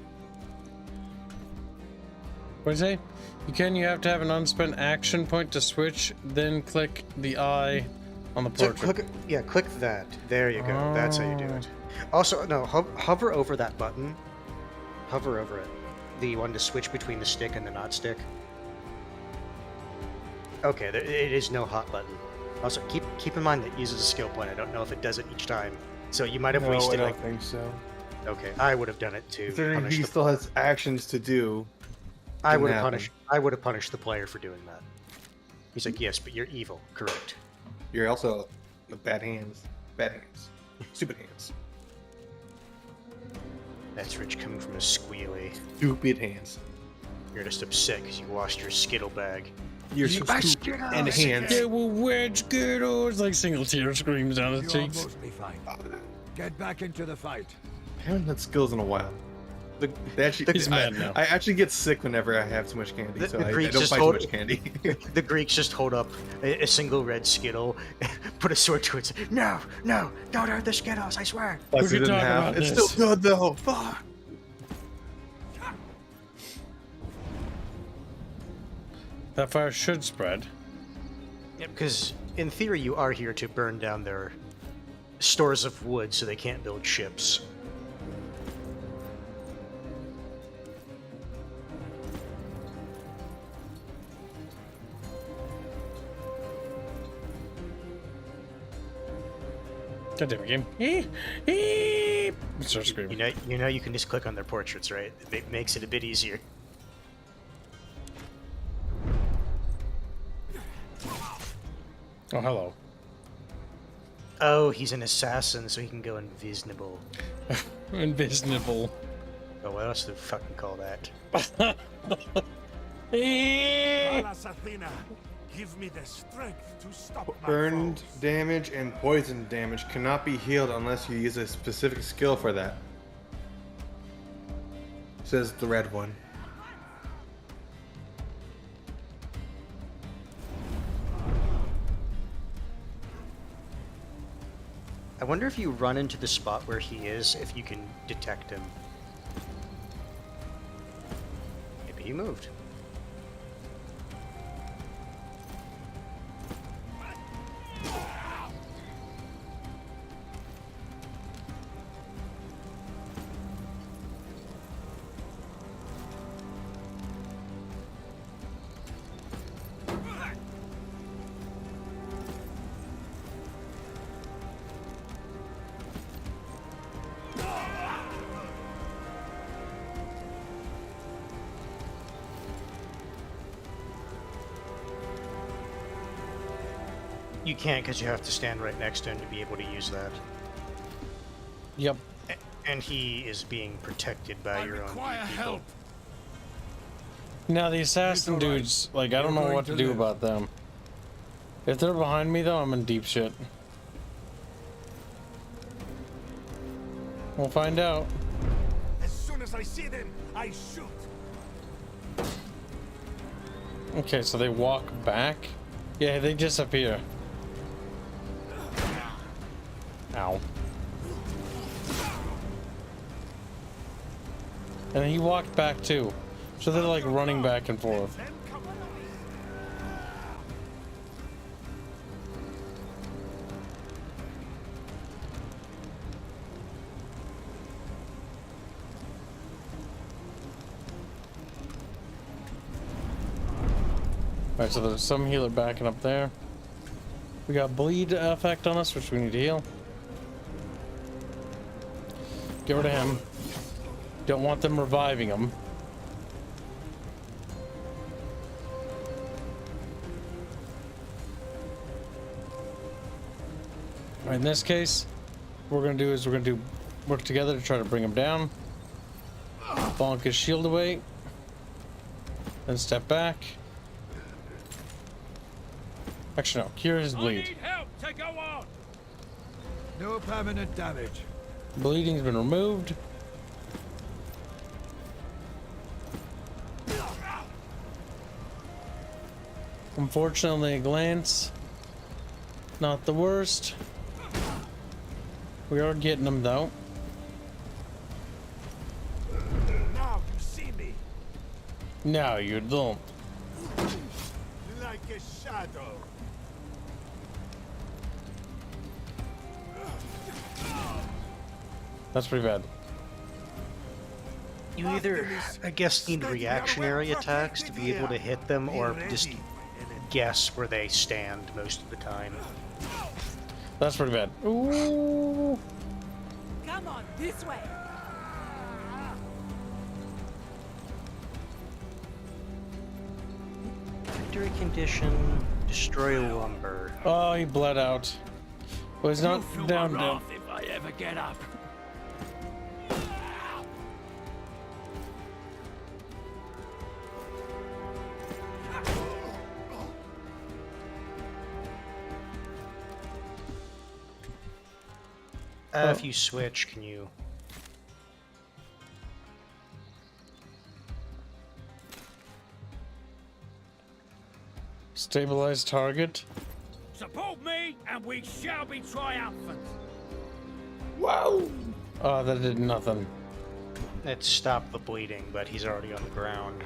What do you say? You have to have an unspent action point to switch, then click the eye on the portrait. So click that. There you go. That's how you do it. Also, no, hover over that button. Hover over it. The one to switch between the stick and the not stick. Okay, it is no hot button. Also, keep in mind that it uses a skill point. I don't know if it does it each time. So you might have wasted. I don't think so. Okay, I would have done it too. Considering he still has actions to do. I would have punished the player for doing that. He's like, yes, but you're evil. Correct. You're also bad hands. Bad hands. Stupid hands. That's Rich coming from a squealy. Stupid hands. You're just upset because you lost your Skittle bag. You're so stupid. And hands. They were wet Skittles! Like single tear screams down his cheeks. Mostly fine. Get back into the fight. I haven't had skills in a while. He's mad now. I actually get sick whenever I have too much candy, so I don't buy too much candy. The Greeks just hold up a single red Skittle, put a sword to it. No, don't hurt the Skittles, I swear. It's still good though. Fuck. That fire should spread. Yeah, because in theory you are here to burn down their stores of wood so they can't build ships. God damn it, game. Start screaming. You know you can just click on their portraits, right? It makes it a bit easier. Oh, hello. Oh, he's an assassin, so he can go invisible. Invisible. Oh, what else do we fucking call that? Alas, Athena, give me the strength to stop my Burned foes. damage and poison damage cannot be healed unless you use a specific skill for that. Says the red one. I wonder if you run into the spot where he is, if you can detect him. Maybe he moved. You can't because you have to stand right next to him to be able to use that. Yep. And he is being protected by your own people. Help. Now the assassin dudes, like, I don't know what to do about them. If they're behind me though, I'm in deep shit. We'll find out. As soon as I see them, I shoot. Okay, so they walk back? Yeah, they disappear. Ow. And then he walked back too. So they're like running back and forth. Alright, so there's some healer backing up there. We got bleed effect on us, which we need to heal. Get rid of him. Don't want them reviving him. Alright, in this case, what we're gonna do is work together to try to bring him down. Bonk his shield away. Then step back. Actually, no. Cure his bleed. I need help to go on. No permanent damage. Bleeding's been removed. Unfortunately, a glance. Not the worst. We are getting them though. Now you see me. No, you don't. Like a shadow. That's pretty bad. You either, I guess, need reactionary attacks to be able to hit them, or just guess where they stand most of the time. That's pretty bad. Ooh. Come on, this way. Victory condition, destroy lumber. Oh, he bled out. Well, he's not down dead. If I ever get up. If you switch, can you... Stabilize target. Support me, and we shall be triumphant. Whoa! Oh, that did nothing. It stopped the bleeding, but he's already on the ground.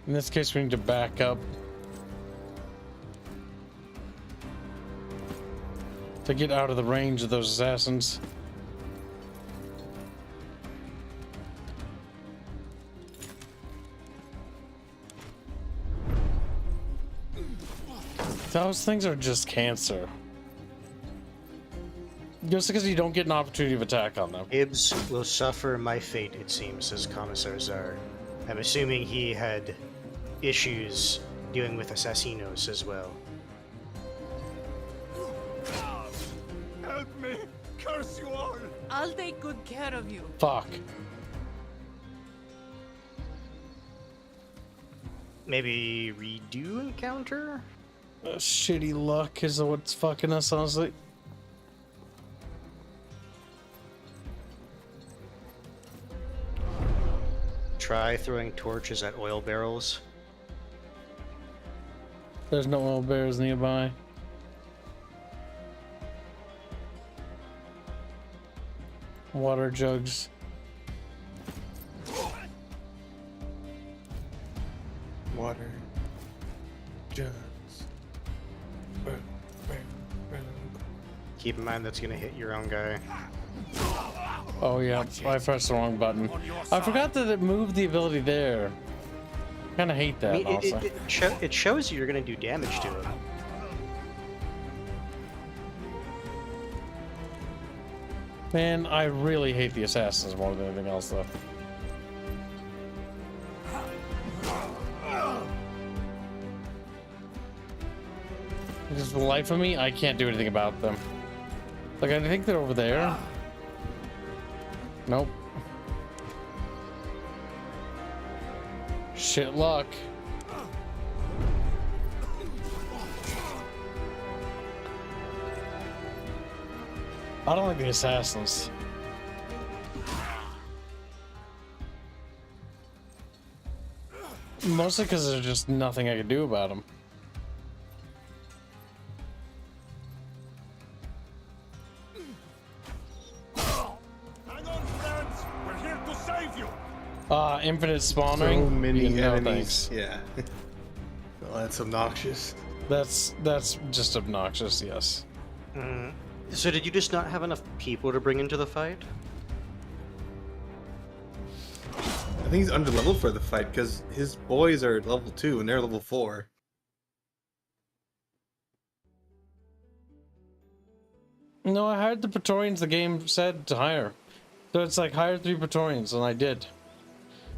In this case, we need to back up. To get out of the range of those assassins. Those things are just cancer. Just because you don't get an opportunity of attack on them. Ibs will suffer my fate, it seems, says Commissar Czar. I'm assuming he had issues dealing with assassinos as well. Help me! Curse you all! I'll take good care of you. Fuck. Maybe redo encounter? Shitty luck is what's fucking us, honestly. Try throwing torches at oil barrels. There's no oil barrels nearby. Water jugs. Water jugs. Keep in mind that's gonna hit your own guy. Oh yeah, I pressed the wrong button. I forgot that it moved the ability there. Kinda hate that, I mean, also. it shows you you're gonna do damage to him. Man, I really hate the assassins more than anything else, though. Because for the life of me, I can't do anything about them. Like, I think they're over there. Nope. Shit luck. I don't like the assassins. Mostly because there's just nothing I can do about them. Hang on, friends! We're here to save you! Infinite spawning. So many No, enemies. thanks. Yeah. Well, that's obnoxious. That's just obnoxious, yes. So did you just not have enough people to bring into the fight? I think he's under leveled for the fight because his boys are level 2 and they're level 4. No, I hired the Praetorians the game said to hire. So it's like, hire 3 Praetorians, and I did.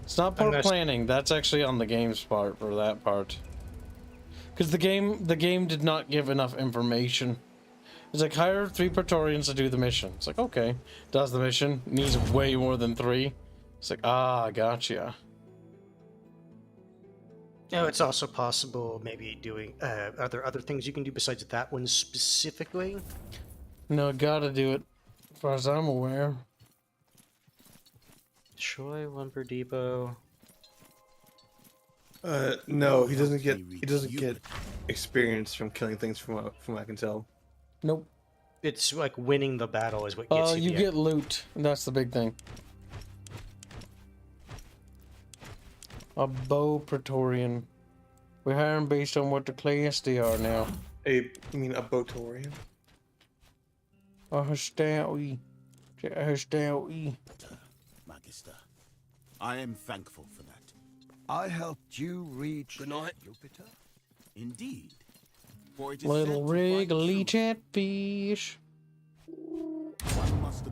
It's not part of planning, that's actually on the game's part, for that part. Because the game did not give enough information. It's like, hire 3 Praetorians to do the mission. It's like, okay, does the mission, needs way more than 3. It's like, ah, gotcha. No, it's also possible maybe doing, are there other things you can do besides that one specifically? No, gotta do it As far as I'm aware. Troy Lumber Depot. No, he doesn't get experience from killing things from what I can tell. Nope. It's like winning the battle is what gets You get loot. That's the big thing. A bow Praetorian. We hire them based on what the class they are now. You mean a Botorian? A Hostaui. Magister, I am thankful for that. I helped you reach Jupiter? Indeed. For it is Little said to wriggly chatfish.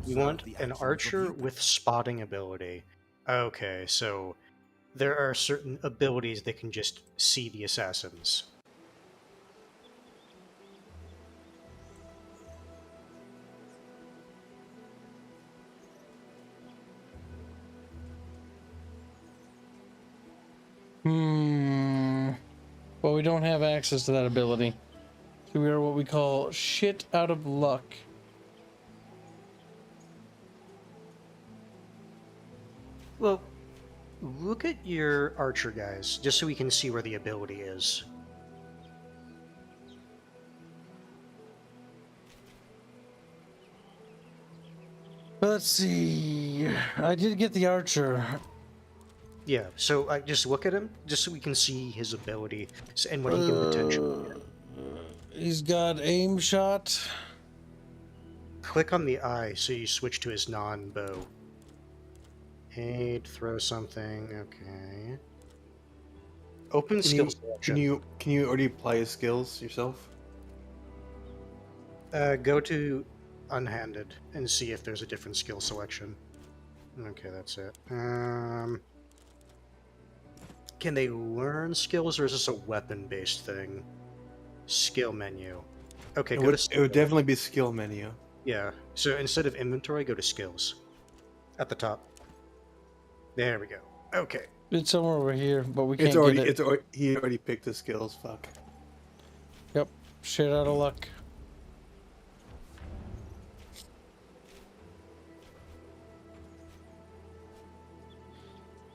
You want an archer with spotting ability. Okay, so there are certain abilities that can just see the assassins. Well, we don't have access to that ability. So we are what we call shit out of luck. Well, look at your archer guys, just so we can see where the ability is. Let's see. I did get the archer. Yeah, so just look at him, just so we can see his ability and what he can potentially do. He's got aim shot. Click on the eye so you switch to his non-bow. Aid, throw something, okay. Open skills selection. Can you already apply his skills yourself? Go to unhanded and see if there's a different skill selection. Okay, that's it. Can they learn skills, or is this a weapon-based thing? Skill menu. Okay, It would definitely be skill menu. Yeah, so instead of inventory, go to skills. At the top. There we go. Okay. It's somewhere over here, but we can't get it. He already picked the skills, fuck. Yep, shit out of luck.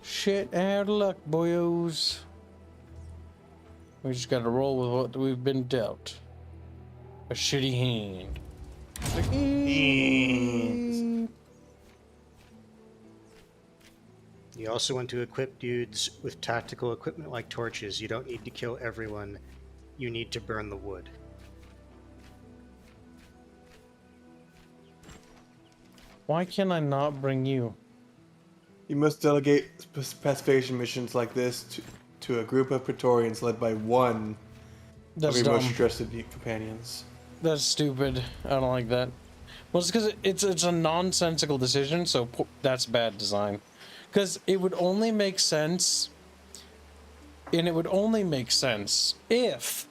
Shit out of luck, boyos. We just gotta roll with what we've been dealt. A shitty hand. You also want to equip dudes with tactical equipment like torches. You don't need to kill everyone. You need to burn the wood. Why can I not bring you? You must delegate pacification missions like this to a group of Praetorians led by one of your most trusted companions. That's stupid. I don't like that. Well, it's because it's a nonsensical decision, so that's bad design. Because it would only make sense, and it would only make sense if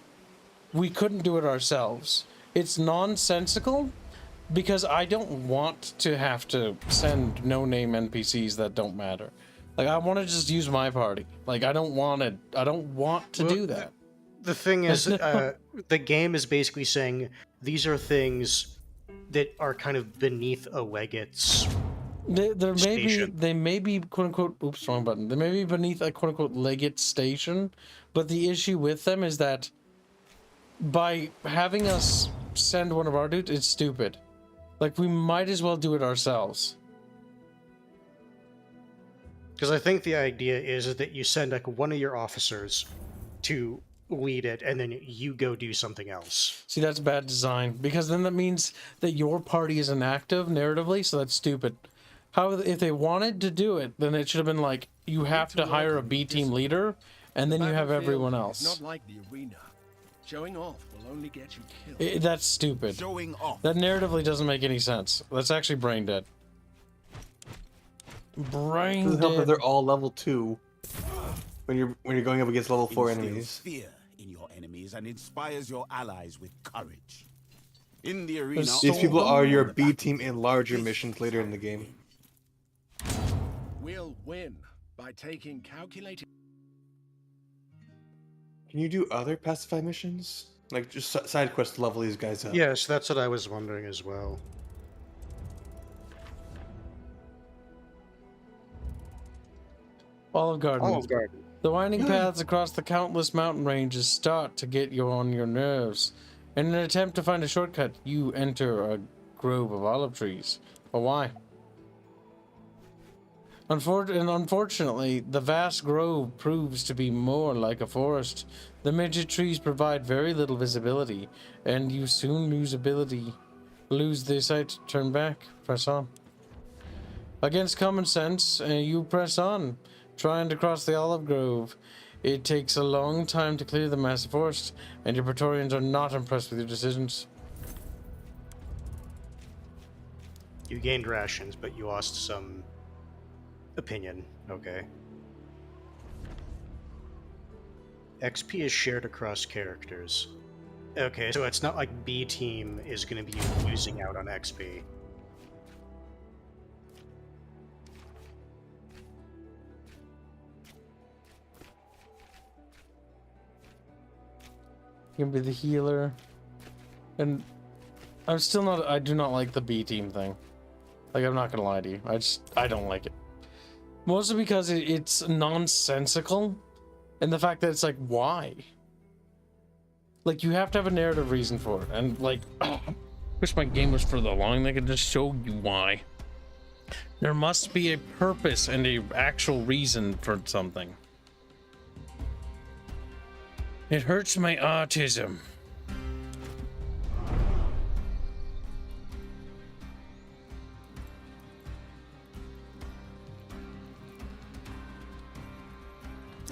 we couldn't do it ourselves. It's nonsensical because I don't want to have to send no-name NPCs that don't matter. Like, I want to just use my party. Like, I don't want to do that. The thing is, the game is basically saying these are things that are kind of beneath a legate's they may be quote unquote oops, wrong button. They may be beneath a quote unquote legate station, but the issue with them is that by having us send one of our dudes, it's stupid. Like, we might as well do it ourselves. Because I think the idea is that you send like one of your officers to lead it, and then you go do something else. See, that's bad design, because then that means that your party is inactive narratively, so that's stupid. How if they wanted to do it, then it should have been like, you have to hire a B team leader, and then you have everyone else. Not like the arena. Showing off will only get you killed. That's stupid. Showing off. That narratively doesn't make any sense. That's actually brain dead. Brain Doesn't help that dead. they're all level 2 when you're going up against level 4 enemies. Fear in your enemies and inspires your allies with courage. In the arena, These people are your B team in larger missions later in the game. We'll win by taking calculated. Can you do other pacify missions? Like just side quests to level these guys up? Yes, that's what I was wondering as well. Olive Garden. Olive Garden. The winding paths across the countless mountain ranges start to get you on your nerves. In an attempt to find a shortcut, you enter a grove of olive trees. But why? Unfortunately, the vast grove proves to be more like a forest. The midget trees provide very little visibility, and you soon lose the sight to turn back. Press on. Against common sense, you press on, trying to cross the olive grove. It takes a long time to clear the massive forest, and your Praetorians are not impressed with your decisions. You gained rations, but you lost some opinion. Okay. XP is shared across characters. Okay, so it's not like B team is going to be losing out on XP. You can be the healer. And I do not like the B team thing. Like, I'm not gonna lie to you. I don't like it. Mostly because it's nonsensical. And the fact that it's like, why? Like, you have to have a narrative reason for it. And like, wish my game was further along. They could just show you why. There must be a purpose and a actual reason for something. It hurts my autism.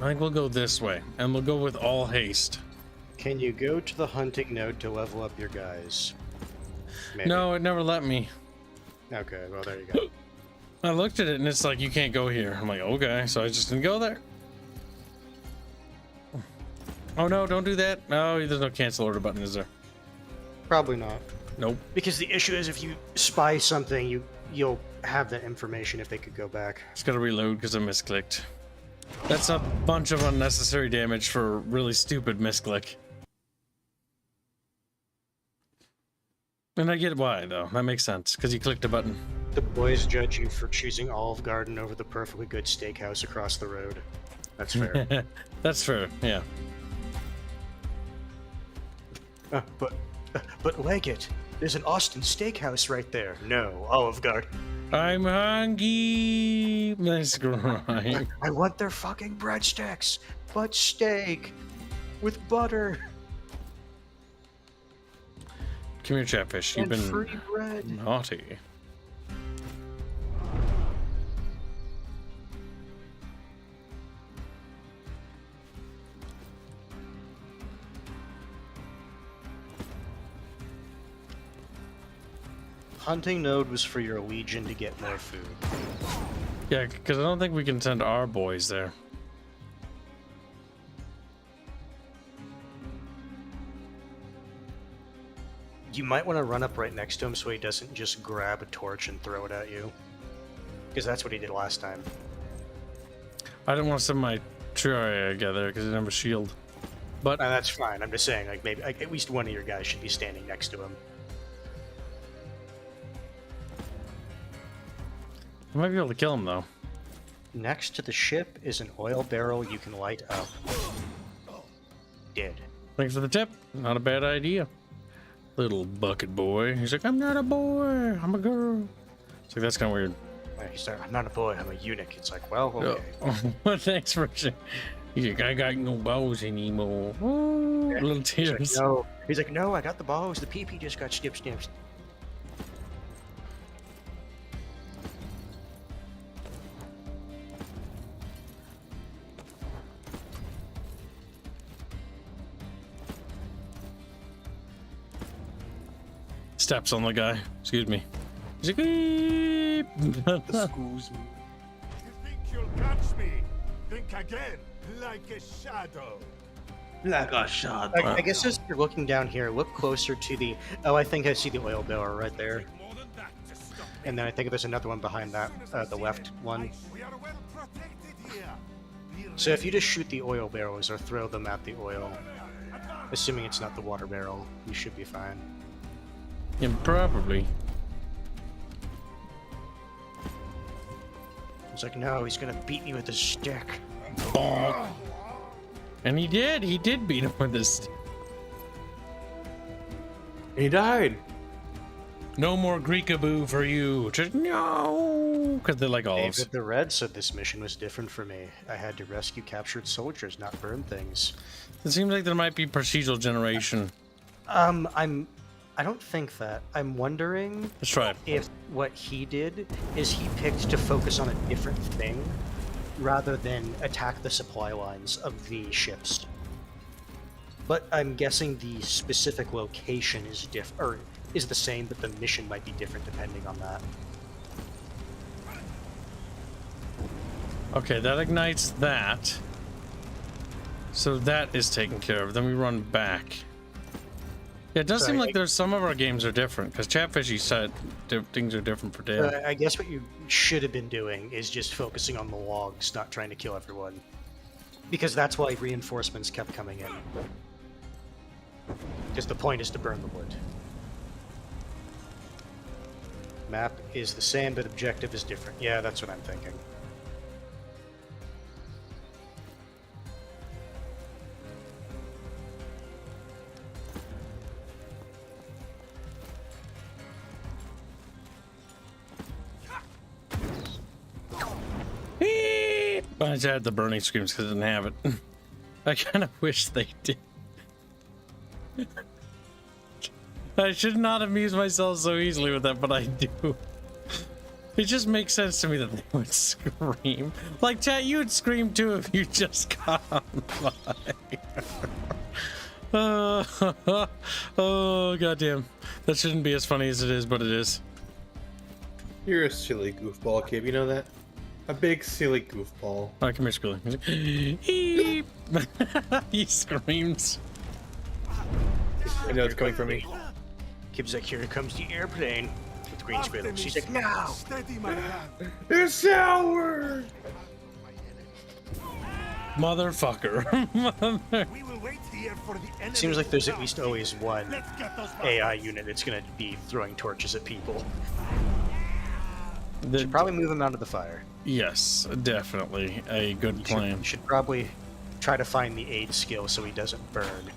I think we'll go this way, and we'll go with all haste. Can you go to the hunting node to level up your guys? Maybe. No, it never let me. Okay, well there you go. I looked at it and it's like, you can't go here. I'm like, okay, so I just didn't go there. Oh no, don't do that. No, there's no cancel order button, is there? Probably not. Nope. Because the issue is if you spy something, you'll have that information if they could go back. Just gotta reload because I misclicked. That's a bunch of unnecessary damage for a really stupid misclick. And I get why, though. That makes sense, because you clicked a button. The boys judge you for choosing Olive Garden over the perfectly good steakhouse across the road. That's fair. That's fair, yeah. But Leggett, there's an Austin Steakhouse right there. No, Olive Garden. I'm hungry. Nice grind. I want their fucking breadsticks, but steak with butter. Come here, Chatfish. You've and been free bread. naughty. Hunting node was for your legion to get more food. Yeah, because I don't think we can send our boys there. You might want to run up right next to him so he doesn't just grab a torch and throw it at you. Because that's what he did last time. I didn't want to send my trio together because he didn't have a shield. But that's fine. I'm just saying, like, maybe at least one of your guys should be standing next to him. I might be able to kill him, though. Next to the ship is an oil barrel you can light up. Dead. Thanks for the tip. Not a bad idea. Little bucket boy. He's like, I'm not a boy. I'm a girl. It's like, that's kind of weird. He's like, I'm not a boy. I'm a eunuch. It's like, well, okay. Well, thanks for saying. He's like, I got no balls anymore. Oh, Yeah. little tears. He's like, no. He's like, no, I got the balls. The pee-pee just got snipped. Steps on the guy. Excuse me. He's like, "Beep." Excuse me. You think you'll catch me? Think again, like a shadow. Like a shot. I guess as you're looking down here, look closer to the... Oh, I think I see the oil barrel right there. And then I think there's another one behind that, the left one. So if you just shoot the oil barrels or throw them at the oil, assuming it's not the water barrel, you should be fine. Yeah, probably. It's like, no, he's gonna beat me with his stick. Bonk. And he did. He did beat him with his stick. He died. No more Greekaboo for you. Just no, because they're like olives. David the Red said this mission was different for me. I had to rescue captured soldiers, not burn things. It seems like there might be procedural generation. I don't think that. I'm wondering Let's try it. if what he did is he picked to focus on a different thing rather than attack the supply lines of the ships. But I'm guessing the specific location is is the same, but the mission might be different depending on that. Okay, that ignites that. So that is taken care of. Then we run back. Yeah, it does seem like there's some of our games are different, because Chatfish, you said things are different for Dale. I guess what you should have been doing is just focusing on the logs, not trying to kill everyone. Because that's why reinforcements kept coming in. Because the point is to burn the wood. Map is the same, but objective is different. Yeah, that's what I'm thinking. I just had the burning screams because I didn't have it. I kind of wish they did. I should not amuse myself so easily with that, but I do. It just makes sense to me that they would scream. Like, chat, you would scream too if you just got on fire. Oh, goddamn. That shouldn't be as funny as it is, but it is. You're a silly goofball, kid. You know that? A big silly goofball. All right, come here, Scully. He screams. I know it's coming from me. Kib's like, here comes the airplane with green squiggles. She's like, no! Steady my hand. It's sour! Motherfucker. We will wait here for the enemy. Seems like there's at least always one AI unit that's going to be throwing torches at people. Should probably move him out of the fire. Yes, definitely a good plan. Should probably try to find the aid skill so he doesn't burn.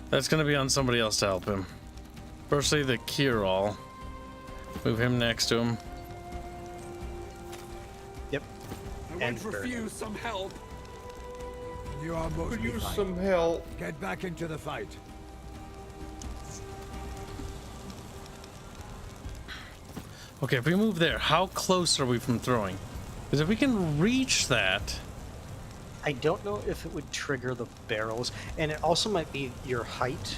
That's going to be on somebody else to help him. Firstly, the Kirol. Move him next to him. Yep. I would refuse some help. You are most Could use some help. Get back into the fight. Okay, if we move there, how close are we from throwing? Because if we can reach that... I don't know if it would trigger the barrels, and it also might be your height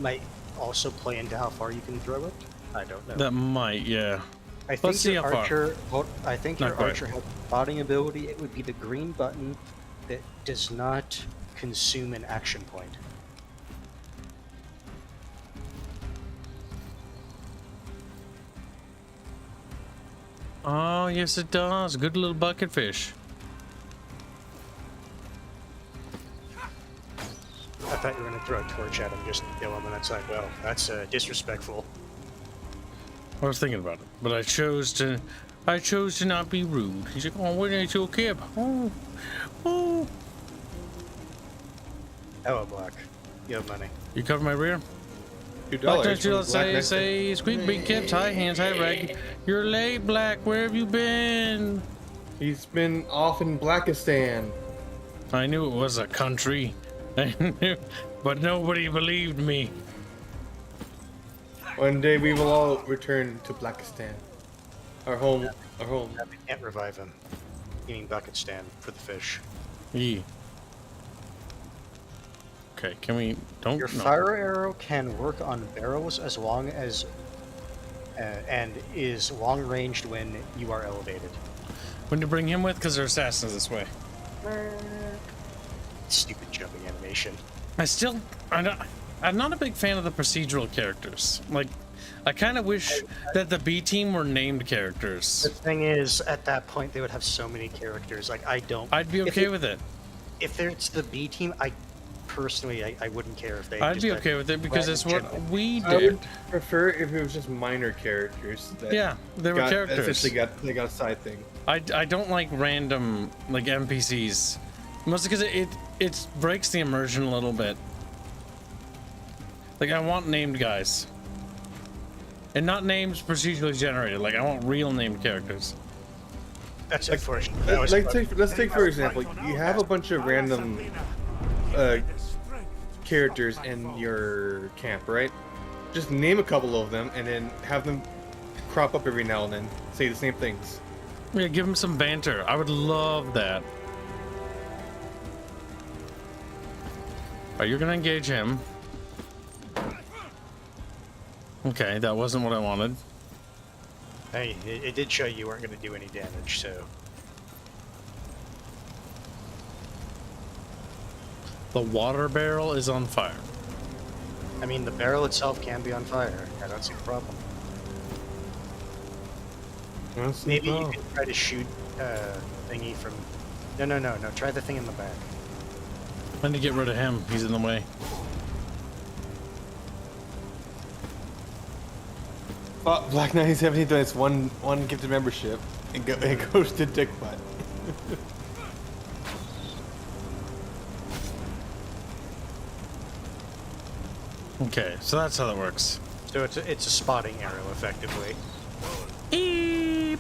might also play into how far you can throw it. I don't know. That might, yeah. I think Let's see your how far. archer. Well, I think Not your quite. archer has spotting ability. It would be the green button that does not consume an action point. Oh, yes it does. Good little bucket fish. I thought you were going to throw a torch at him just to kill him, and it's like, well, that's disrespectful. I was thinking about it, but I chose to not be rude. He's like, oh, wait until Kib. Oh. Hello, Black. You have money. You cover my rear? $2. Say, squeak, big Kibs, high hands, high reg. You're late, Black. Where have you been? He's been off in Blackistan. I knew it was a country. I knew, but nobody believed me. One day we will all return to Blackistan. Our home. Our home. We can't revive him. Meaning bucket stand for the fish. Yeah. Okay, can we... Don't... Your no. fire arrow can work on barrels as long as... and is long-ranged when you are elevated. When to bring him with? Because they're assassins this way. Stupid jumping animation. I'm not a big fan of the procedural characters. Like, I kind of wish that the B team were named characters. The thing is, at that point, they would have so many characters. Like, I don't... I'd be okay with it. If it's the B team, I personally, I wouldn't care if they. I'd just be had okay with it because it's what we I did. would prefer if it was just minor characters. That Yeah, they were characters. Essentially they got a side thing. I don't like random like NPCs, mostly because it breaks the immersion a little bit. Like I want named guys, and not names procedurally generated. Like I want real named characters. That's unfortunate. Let's take for example, you have a bunch of random characters in your camp, right? Just name a couple of them and then have them crop up every now and then, say the same things. Yeah, give them some banter. I would love that. Are you gonna engage him? Okay, that wasn't what I wanted. Hey, it did show you weren't going to do any damage, so. The water barrel is on fire. I mean, the barrel itself can be on fire. I don't see the problem. Maybe you can try to shoot thingy from. No. Try the thing in the back. I need to get rid of him. He's in the way. Black 1917 donates one gifted membership and goes to Dick Butt. Okay, so that's how that works. So it's a spotting arrow, effectively. Eep.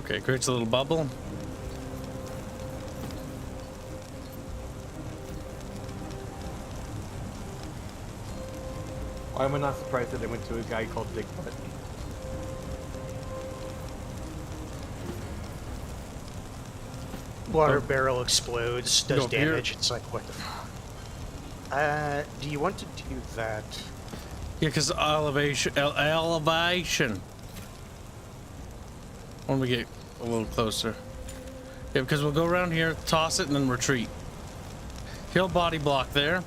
Okay, creates a little bubble. Why am I not surprised that they went to a guy called Dick Butt? Water barrel explodes, does No, here- damage. It's like, what the do you want to do that? Yeah, because elevation. Elevation. When we get a little closer. Yeah, because we'll go around here, toss it, and then retreat. He'll body block there.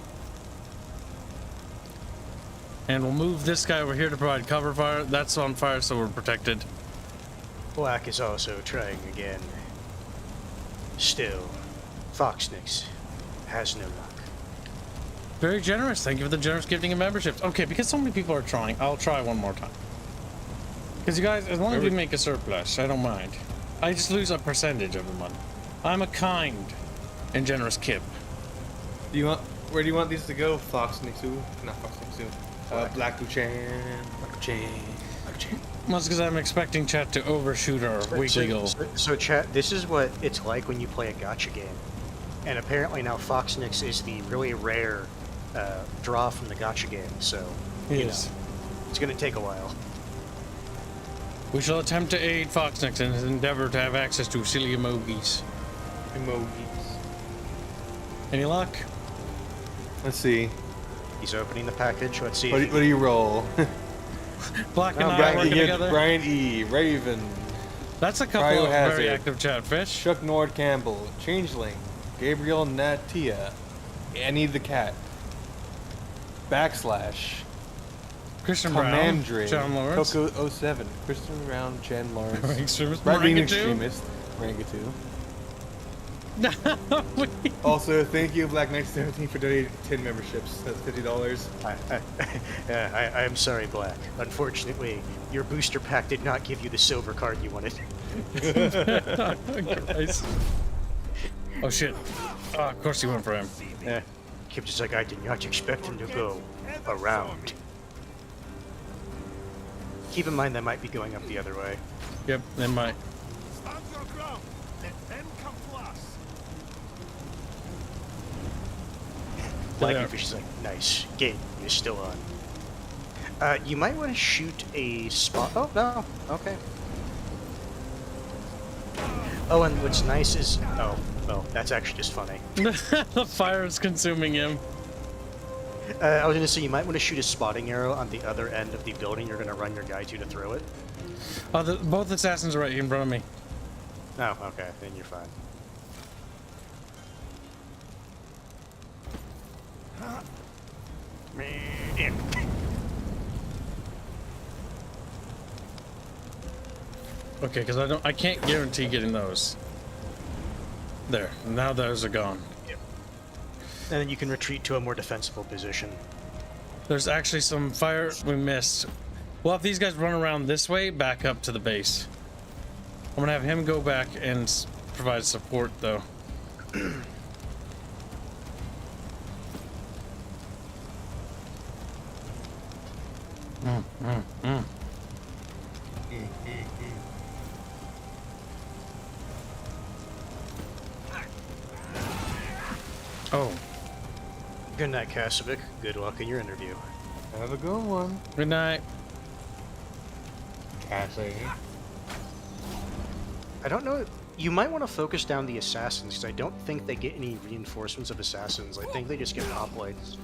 And we'll move this guy over here to provide cover fire. That's on fire, so we're protected. Black is also trying again. Still, Foxnix has no luck. Very generous. Thank you for the generous gifting of memberships. Okay, because so many people are trying, I'll try one more time. Because you guys, as long as we make a surplus, I don't mind. I just lose a percentage of the money. I'm a kind and generous kip. Do you want? Where do you want these to go? Fox Nixu? Not Fox Nixu. Black Luchan. Black Luchan. Black Luchan. Well, it's because I'm expecting chat to overshoot our weekly goal. So chat, this is what it's like when you play a gacha game. And apparently now Foxnix is the really rare draw from the gacha game, so, you know, it's going to take a while. We shall attempt to aid Foxnix in his endeavor to have access to silly emojis. Any luck? Let's see. He's opening the package. Let's see. What do you roll? Black and I are working together. Brian E. Raven. That's a couple of very active chatfish. Chuck Nord Campbell. Changeling. Gabriel Natia. Annie the Cat. Backslash. Christian Brown. John Lawrence. Coco 07. Christian Brown. Chen Lawrence. Extremist. Right-wing extremist. Rangatu. Also, thank you, Black Knight 17, for donating 10 memberships. That's $50. I am sorry, Black. Unfortunately, your booster pack did not give you the silver card you wanted. Nice. Oh shit. Oh, of course he went for him. Kip is like, I did not expect him to go around. Keep in mind, they might be going up the other way. Yep, they might. Stand your ground. Let them come to us. Black Fish is like, nice. Game is still on. You might want to shoot a spot. Oh, no. Okay. Oh, and what's nice is... Oh, well, that's actually just funny. The fire is consuming him. I was going to say, you might want to shoot a spotting arrow on the other end of the building you're going to run your guy to throw it. Oh, both assassins are right in front of me. Oh, okay. Then you're fine. Okay, because I can't guarantee getting those. There, now those are gone. Yep. And then you can retreat to a more defensible position. There's actually some fire we missed. Well, if these guys run around this way, back up to the base. I'm gonna have him go back and provide support, though. Oh. Good night, Kasavik. Good luck in your interview. Have a good one. Good night. Cassie. I don't know. You might want to focus down the assassins, because I don't think they get any reinforcements of assassins. I think they just get hoplites.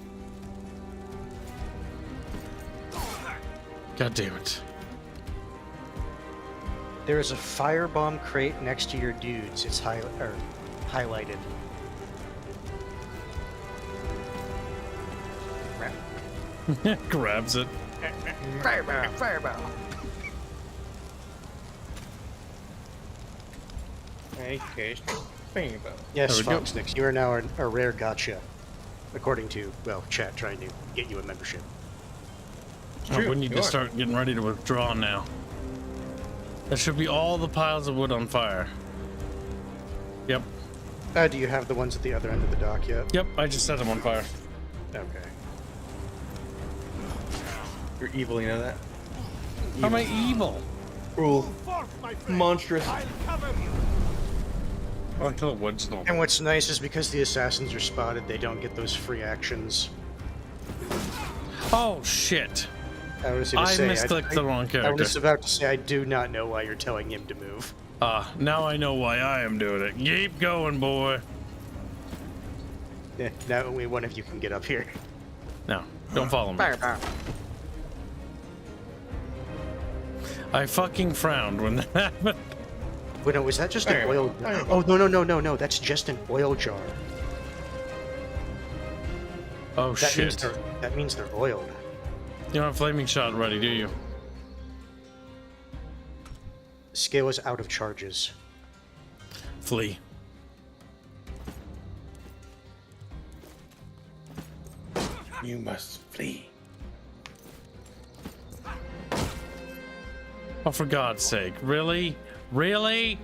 God damn it. There is a firebomb crate next to your dudes. It's highlighted. Grabs it. Fireball! Fireball! Yes, Foxnix, you are now a rare gotcha. According to, well, chat trying to get you a membership. We need to start getting ready to withdraw now. That should be all the piles of wood on fire. Yep. Do you have the ones at the other end of the dock yet? Yep, I just set them on fire. Okay. You're evil, you know that? How am I evil? Cruel. Monstrous. I'll kill wood's not. And what's nice is because the assassins are spotted, they don't get those free actions. Oh, shit. I misclicked the wrong character. I was about to say, I do not know why you're telling him to move. Now I know why I am doing it. Keep going, boy. Yeah, now only one of you can get up here. No, don't follow me. I fucking frowned when that happened. Wait, no, was that just an oil? Oh, no, that's just an oil jar. Oh, shit. That means they're oiled. You don't have flaming shot ready, do you? Scale is out of charges. Flee. You must flee. Oh, for God's sake. Really? Really?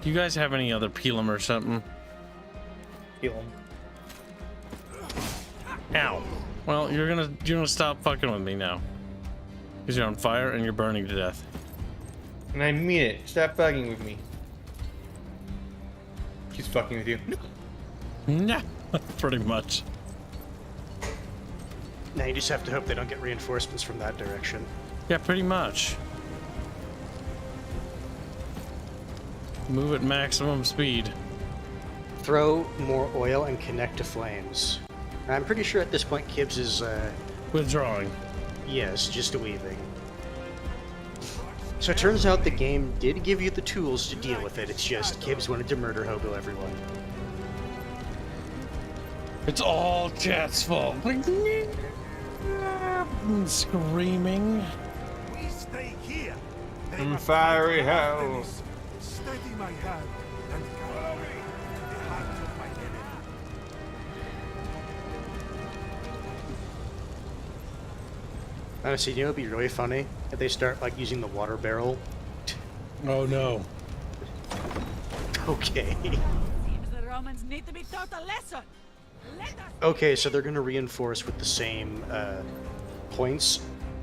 Do you guys have any other peel 'em or something? Peel 'em. Ow. Well, you're gonna stop fucking with me now. Because you're on fire and you're burning to death. And I mean it. Stop fucking with me. He's fucking with you. Nah, pretty much. Now you just have to hope they don't get reinforcements from that direction. Yeah, pretty much. Move at maximum speed. Throw more oil and connect to flames. I'm pretty sure at this point Kibbs is, withdrawing. Yes, just weaving. So it turns out the game did give you the tools to deal with it, it's just Kibbs wanted to murder hobo everyone. It's all Chat's fault. Screaming. We stay here. In fiery hell. Steady my hand and guide me in the heart of my enemy. Honestly, you know, it'd be really funny if they start like using the water barrel. Oh no. Okay. Seems the Romans need to be taught a lesson. Okay, so they're gonna reinforce with the same points.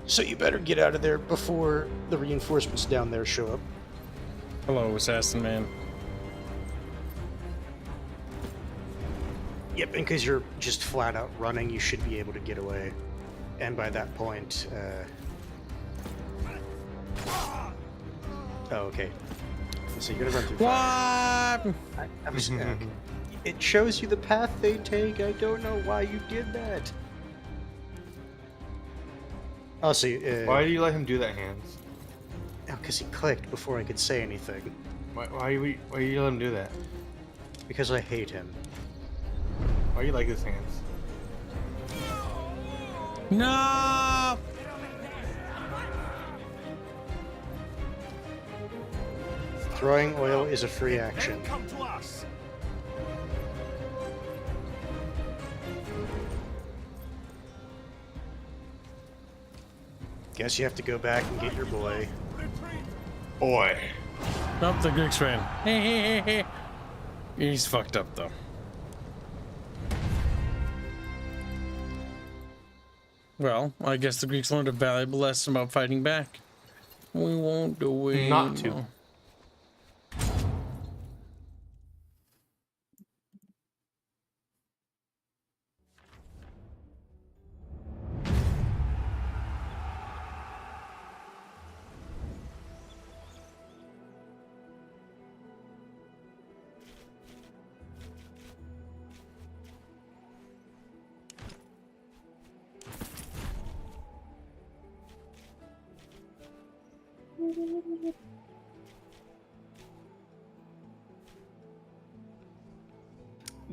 So you better get out of there before the reinforcements down there show up. Hello, assassin man. Yep, and because you're just flat out running, you should be able to get away. And by that point, oh, okay. So you're gonna run through fire. What? It shows you the path they take. I don't know why you did that. I'll see. Why do you let him do that, Hans? Oh, because he clicked before I could say anything. Why do you let him do that? Because I hate him. Why do you like this, Hans? No! Throwing oil is a free action. Come to us. Guess you have to go back and get your boy. Boy. Nope, the Greeks ran. He's fucked up though. Well, I guess the Greeks learned a valuable lesson about fighting back. We won't do it. Not to. No.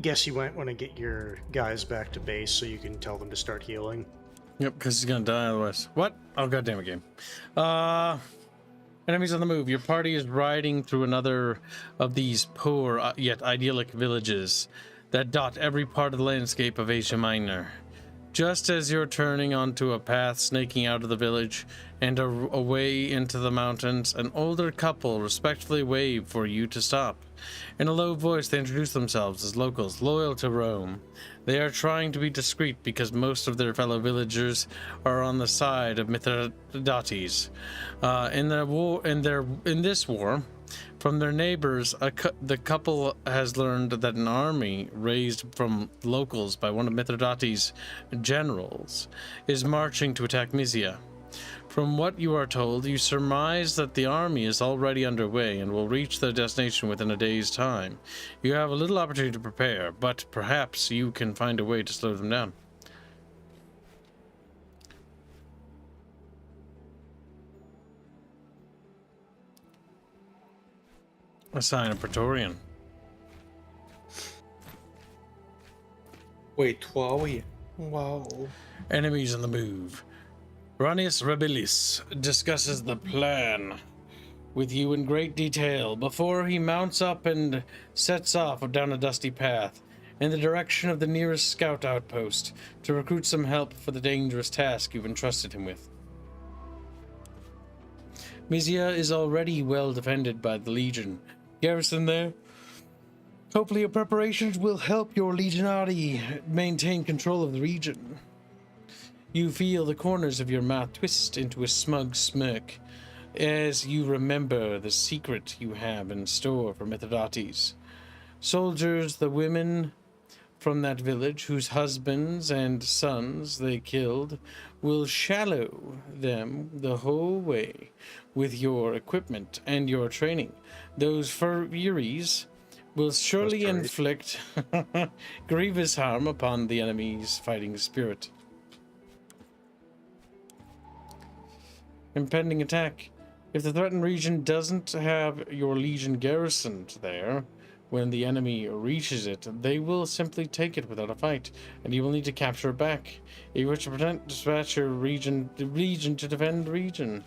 Guess you might want to get your guys back to base so you can tell them to start healing. Yep, because he's gonna die otherwise. What? Oh, goddamn it, game. Enemies on the move. Your party is riding through another of these poor yet idyllic villages that dot every part of the landscape of Asia Minor. Just as you're turning onto a path snaking out of the village and away into the mountains, an older couple respectfully wave for you to stop. In a low voice, they introduce themselves as locals loyal to Rome. They are trying to be discreet because most of their fellow villagers are on the side of Mithridates. In this war, from their neighbors, the couple has learned that an army raised from locals by one of Mithridates' generals is marching to attack Mysia. From what you are told, you surmise that the army is already underway and will reach their destination within a day's time. You have a little opportunity to prepare, but perhaps you can find a way to slow them down. Assign a Praetorian. Wait, 12? Wow. Enemies on the move. Ranius Rebelis discusses the plan with you in great detail before he mounts up and sets off down a dusty path in the direction of the nearest scout outpost to recruit some help for the dangerous task you've entrusted him with. Mysia is already well defended by the Legion. Garrison there. Hopefully your preparations will help your legionary maintain control of the region. You feel the corners of your mouth twist into a smug smirk as you remember the secret you have in store for Mithridates. Soldiers, the women from that village whose husbands and sons they killed, will shallow them the whole way with your equipment and your training. Those furies will surely inflict grievous harm upon the enemy's fighting spirit. Impending attack. If the threatened region doesn't have your legion garrisoned there, when the enemy reaches it, they will simply take it without a fight, and you will need to capture it back. If you wish to dispatch your region to defend the region.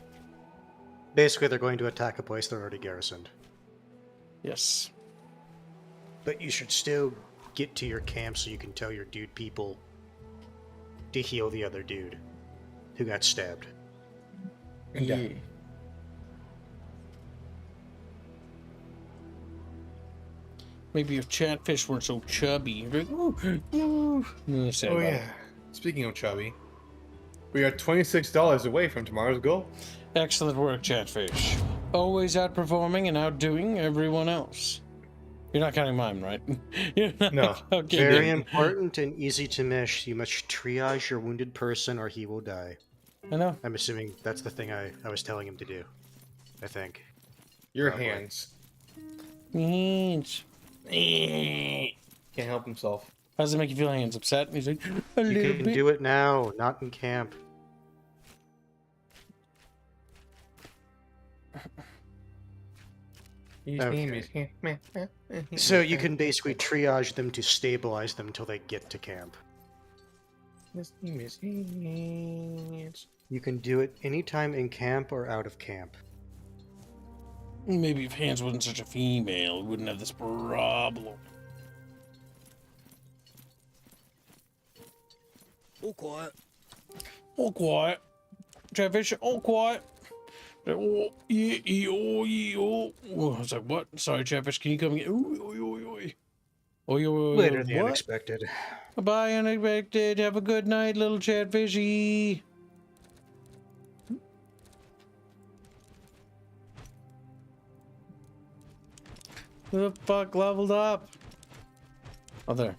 Basically, they're going to attack a place they're already garrisoned. Yes. But you should still get to your camp so you can tell your dude people to heal the other dude who got stabbed. Yeah. Maybe if Chatfish weren't so chubby. Oh yeah. Speaking of chubby, we are $26 away from tomorrow's goal. Excellent work, Chatfish. Always outperforming and outdoing everyone else. You're not counting mine, right? No. Okay, Very good. important and easy to miss. You must triage your wounded person or he will die. I know. I'm assuming that's the thing I was telling him to do. I think. Your Probably. hands. Hands. Can't help himself. How does it make you feel, hands? Upset? He's like, a You little can bit. do it now, not in camp. Okay. So you can basically triage them to stabilize them till they get to camp. You can do it anytime in camp or out of camp. Maybe if Hans wasn't such a female, we wouldn't have this problem. All quiet. All quiet. Chatfish, all quiet. Oh, yeah, oh, yeah, oh. I was like, what? Sorry, Chatfish, can you come again? Later the What? unexpected. Bye, unexpected. Have a good night, little Chatfishy. Who the fuck leveled up? Oh, there.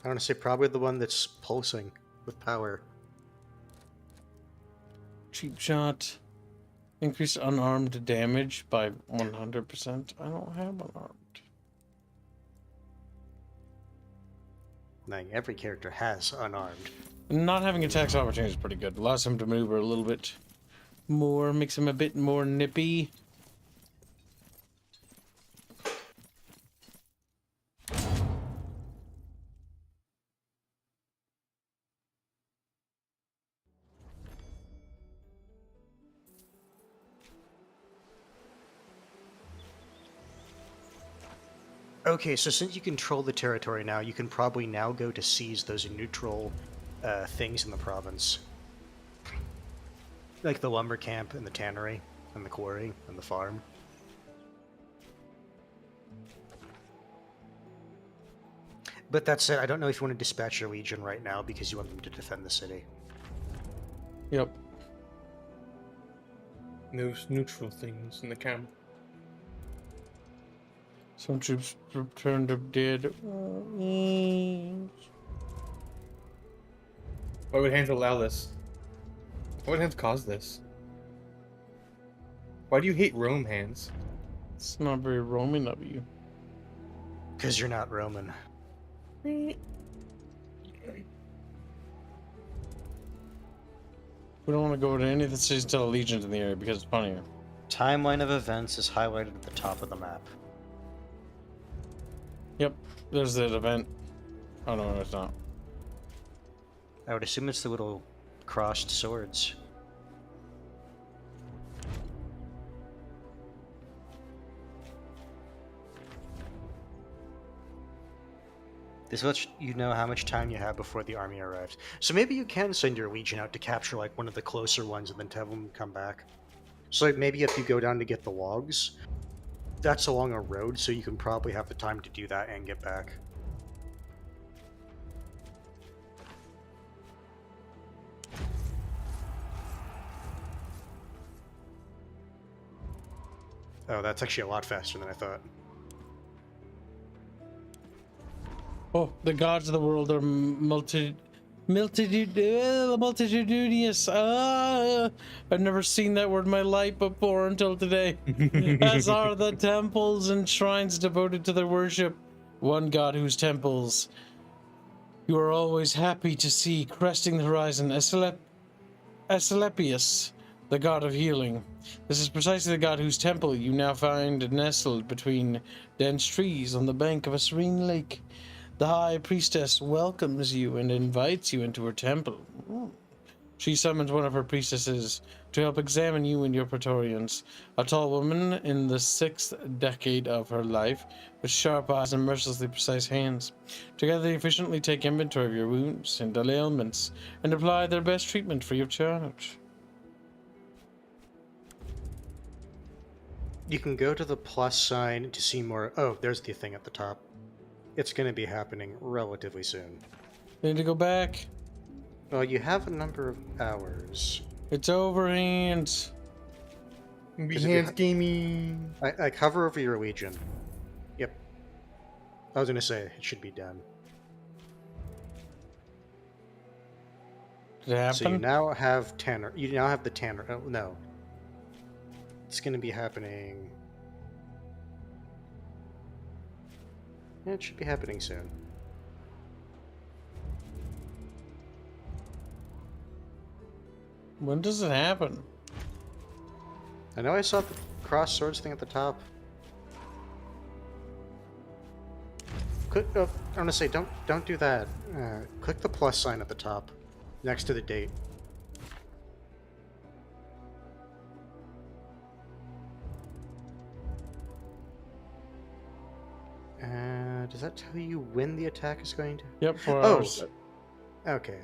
I want to say probably the one that's pulsing with power. Cheap shot. Increase unarmed damage by 100%. I don't have unarmed. Like, every character has unarmed. Not having attacks opportunity is pretty good. Allows him to maneuver a little bit more, makes him a bit more nippy. Okay, so since you control the territory now, you can probably now go to seize those neutral things in the province. Like the lumber camp and the tannery and the quarry and the farm. But that said, I don't know if you want to dispatch your legion right now because you want them to defend the city. Yep. Those neutral things in the camp. Some troops returned up dead. Why would Hans allow this? Why would Hans cause this? Why do you hate Rome, Hans? It's not very Roman of you. Because you're not Roman. We don't want to go to any of the cities till the legions in the area because it's funnier. Timeline of events is highlighted at the top of the map. Yep, there's that event. Oh no, it's not. I would assume it's the little crossed swords. This lets you know how much time you have before the army arrives. So maybe you can send your legion out to capture like one of the closer ones and then tell them to come back. So like maybe if you go down to get the logs, that's along a road, so you can probably have the time to do that and get back. Oh, that's actually a lot faster than I thought. Oh, the gods of the world are multitudinous. I've never seen that word in my life before until today. As are the temples and shrines devoted to their worship. One god whose temples you are always happy to see cresting the horizon, Asclepius, the god of healing. This is precisely the god whose temple you now find nestled between dense trees on the bank of a serene lake. The high priestess welcomes you and invites you into her temple. She summons one of her priestesses to help examine you and your Praetorians, a tall woman in the 6th decade of her life, with sharp eyes and mercilessly precise hands. Together they efficiently take inventory of your wounds and ailments, and apply their best treatment free of charge. You can go to the plus sign to see more. Oh, there's the thing at the top. It's going to be happening relatively soon. Need to go back? Well, you have a number of hours. It's over, Hands. Hands gaming. I hover over your legion. Yep. I was going to say, it should be done. Did it happen? So you now have Tanner. You now have the Tanner. Oh, no. It's going to be happening. Yeah, it should be happening soon. When does it happen? I know I saw the cross swords thing at the top. Click. I want to say, don't do that. Click the plus sign at the top, next to the date. Does that tell you when the attack is going to? Yep, 4 Oh, hours. okay.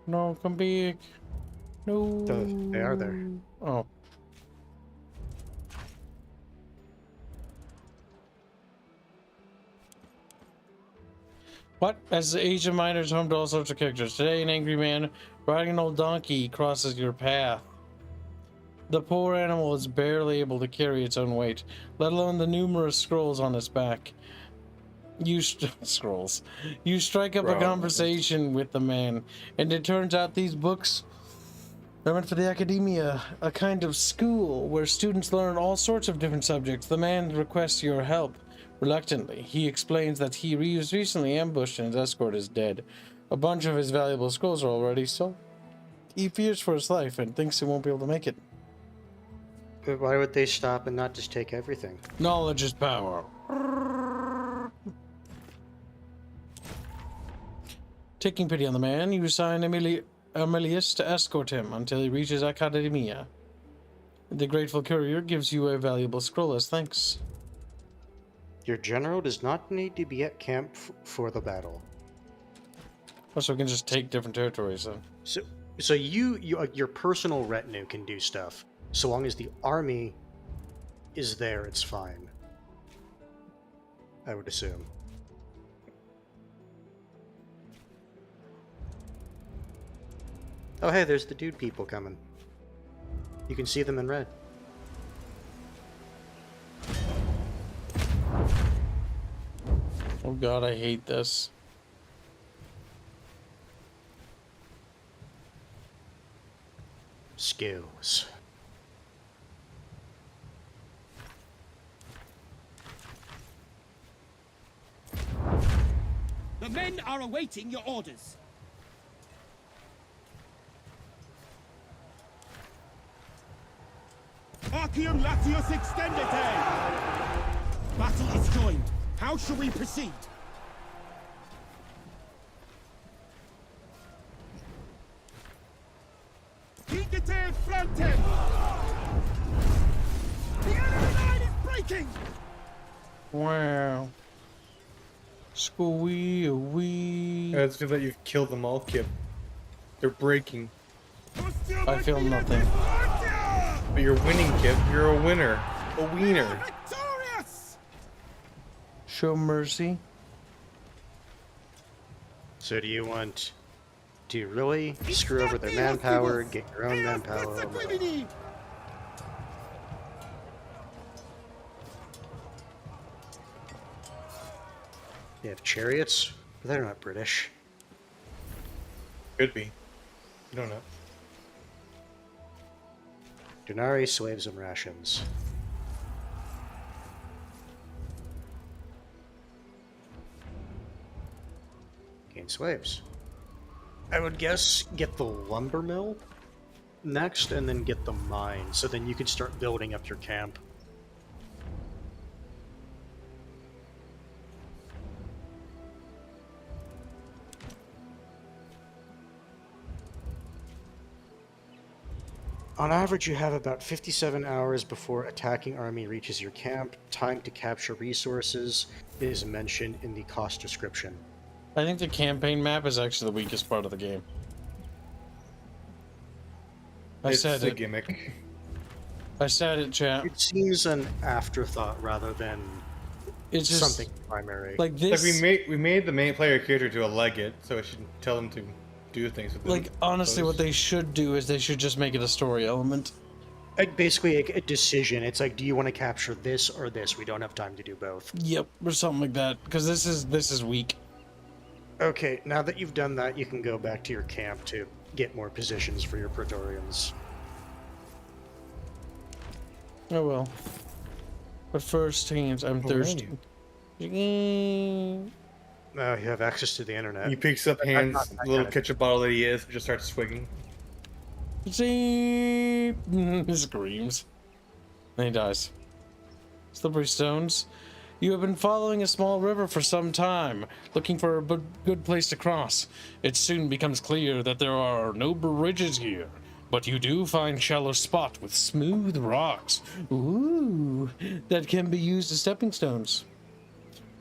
No, come back. No. They are there. Oh. What? As the age of minors home to all sorts of characters. Today, an angry man riding an old donkey crosses your path. The poor animal is barely able to carry its own weight, let alone the numerous scrolls on its back. You scrolls. You strike up a conversation with the man, and it turns out these books are meant for the academia, a kind of school where students learn all sorts of different subjects. The man requests your help. Reluctantly, he explains that he was recently ambushed and his escort is dead. A bunch of his valuable scrolls are already sold. He fears for his life and thinks he won't be able to make it. But why would they stop and not just take everything? Knowledge is power. Taking pity on the man, you assign Emilius to escort him until he reaches Academia. The grateful courier gives you a valuable scroll as thanks. Your general does not need to be at camp for the battle. Oh, so we can just take different territories then. So your personal retinue can do stuff. So long as the army is there, it's fine. I would assume. Oh hey, there's the dude people coming. You can see them in red. Oh god, I hate this. Skills. The men are awaiting your orders. Arceum Latius Extendite! Battle is joined. How shall we proceed? Higete Frontem! The enemy line is breaking! Wow. Squee-wee. It's good that you've killed them all, Kip. They're breaking. I feel nothing. But you're winning, Kip. You're a winner. A wiener. Show mercy. So do you want to really screw over their manpower, get your own manpower? They have chariots, but they're not British. Could be. You don't know. Denari, slaves, and rations. Gain slaves. I would guess get the lumber mill next, and then get the mine, so then you could start building up your camp. On average, you have about 57 hours before attacking army reaches your camp. Time to capture resources is mentioned in the cost description. I think the campaign map is actually the weakest part of the game. It's a gimmick. I said it, chat. It seems an afterthought rather than it's just something primary. Like this. Like we made the main player character to a legate, so it should tell them to do things with them. Like honestly, what they should do is they should just make it a story element. Like basically a decision. It's like, do you want to capture this or this? We don't have time to do both. Yep, or something like that. Because this is weak. Okay, now that you've done that, you can go back to your camp to get more positions for your Praetorians. Oh well. But first, teams, I'm thirsty. You have access to the internet. He picks up Hans' little ketchup bottle that he is, and just starts swigging. He screams. And he dies. Slippery stones. You have been following a small river for some time, looking for a good place to cross. It soon becomes clear that there are no bridges here, but you do find shallow spot with smooth rocks, ooh, that can be used as stepping stones.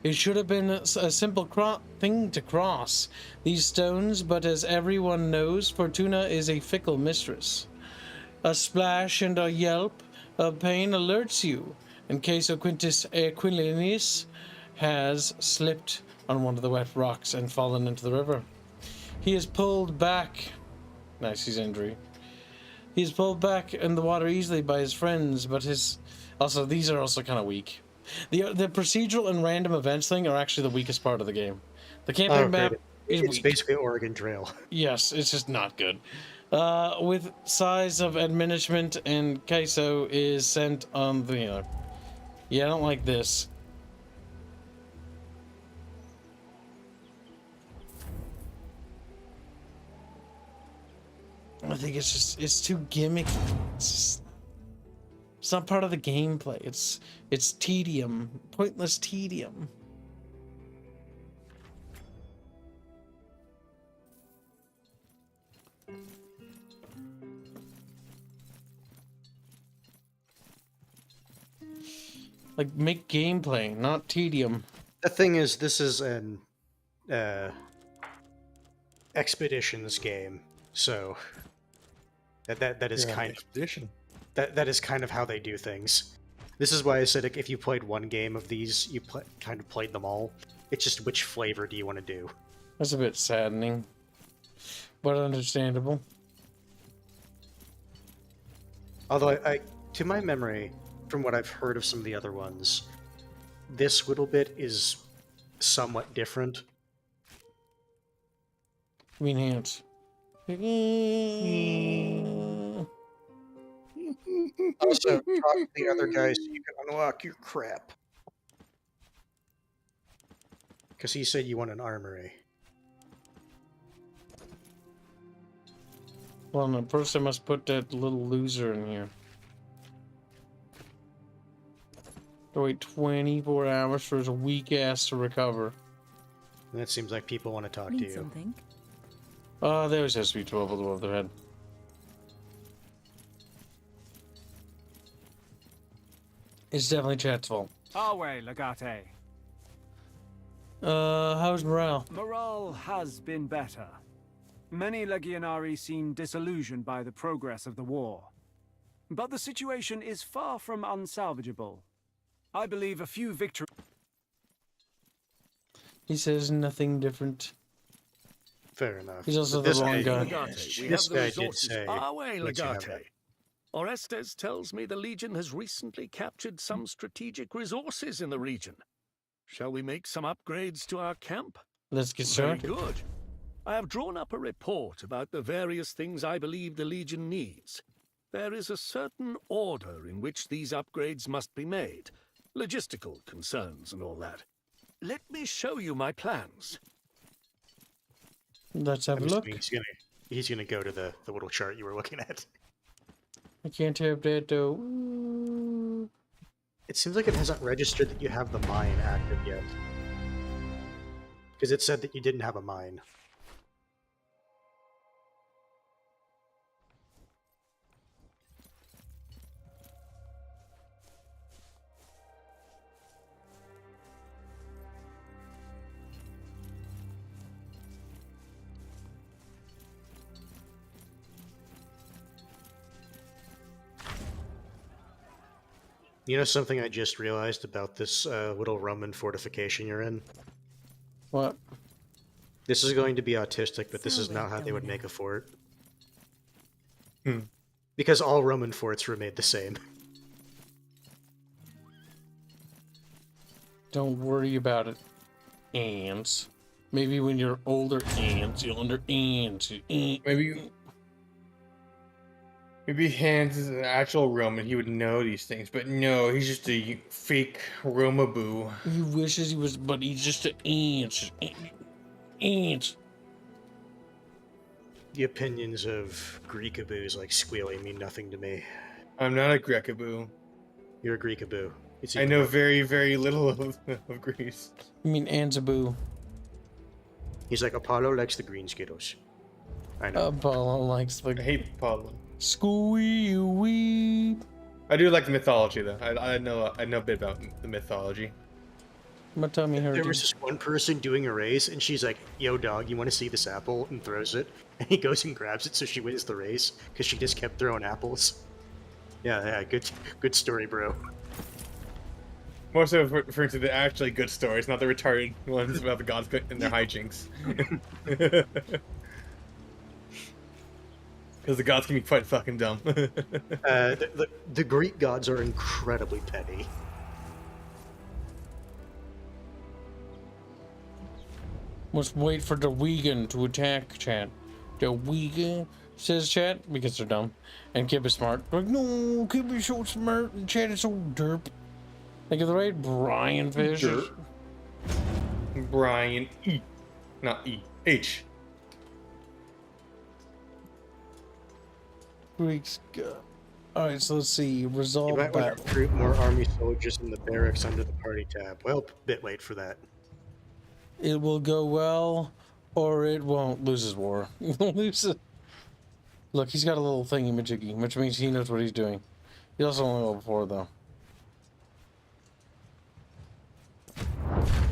It should have been a simple thing to cross these stones, but as everyone knows, Fortuna is a fickle mistress. A splash and a yelp of pain alerts you, in case Quintus Aquilinus has slipped on one of the wet rocks and fallen into the river. He is pulled back. Nice, his injury. He is pulled back in the water easily by his friends, but these are also kind of weak. The procedural and random events thing are actually the weakest part of the game. The campaign map is It's weak. basically Oregon Trail. Yes, it's just not good. With size of administrament and queso is sent on the. Yeah, I don't like this. I think it's too gimmicky. It's not part of the gameplay. It's tedium, pointless tedium. Like, make gameplay, not tedium. The thing is, this is an expeditions game, so that is kind expedition. That is kind of how they do things. This is why I said if you played one game of these, you kind of played them all. It's just which flavor do you want to do? That's a bit saddening, but understandable. Although, to my memory, from what I've heard of some of the other ones, this little bit is somewhat different. I mean, hands. Also, talk to the other guys so you can unlock your crap. Because he said you want an armory. Well, no, first I must put that little loser in here. To wait 24 hours for his weak ass to recover. And it seems like people want to talk to you. Something? There always has to be 12 above their head. It's definitely chat's fault. Away, Legate. How's morale? Morale has been better. Many Legionari seem disillusioned by the progress of the war. But the situation is far from unsalvageable. I believe a few victories... He says nothing different. Fair enough. He's also the wrong guy. Legate, we This have the guy did resources say our way, once you have Legate. Orestes tells me the Legion has recently captured some strategic resources in the region. Shall we make some upgrades to our camp? Let's get started. Very good. I have drawn up a report about the various things I believe the Legion needs. There is a certain order in which these upgrades must be made. Logistical concerns and all that. Let me show you my plans. Let's have a look. He's gonna go to the little chart you were looking at. I can't have that though. It seems like it hasn't registered that you have the mine active yet. Because it said that you didn't have a mine. You know something I just realized about this little Roman fortification you're in? What? This is going to be autistic, but this is not how they would make a fort. Because all Roman forts were made the same. Don't worry about it, ants. Maybe when you're older, ants, you'll ants. Maybe Hans is an actual Roman. He would know these things, but no, he's just a fake Romaboo. He wishes he was, but he's just an ant. Ants. The opinions of Greekaboos like Squealy mean nothing to me. I'm not a Greekaboo. You're a Greekaboo. I know very, very little of Greece. You mean Anzaboo? He's like, Apollo likes the green Skittles. I know. Apollo likes the... I hate Apollo. Squee-wee. I do like the mythology, though. I know a bit about the mythology. My tummy hurting. There was this one person doing a race, and she's like, "Yo, dog, you want to see this apple?" and throws it. And he goes and grabs it, so she wins the race because she just kept throwing apples. Yeah, good story, bro. More so referring to the actually good stories, not the retarded ones about the gods and their hijinks. Because the gods can be quite fucking dumb. The Greek gods are incredibly petty. Must wait for the vegan to attack, chat. The vegan says chat because they're dumb, and Kib is smart. Like, no, Kib is so smart, and chat is so derp. Like, the right Brian Fish. Derp. Brian E. Not E. H. Greeks go. Alright, so let's see. Resolve You might want battle. to recruit more army soldiers in the barracks under the party tab. Well, bit late for that. It will go well, or it won't. Loses war. Loses. Look, he's got a little thingy majiggy, which means he knows what he's doing. He's also only level 4, though.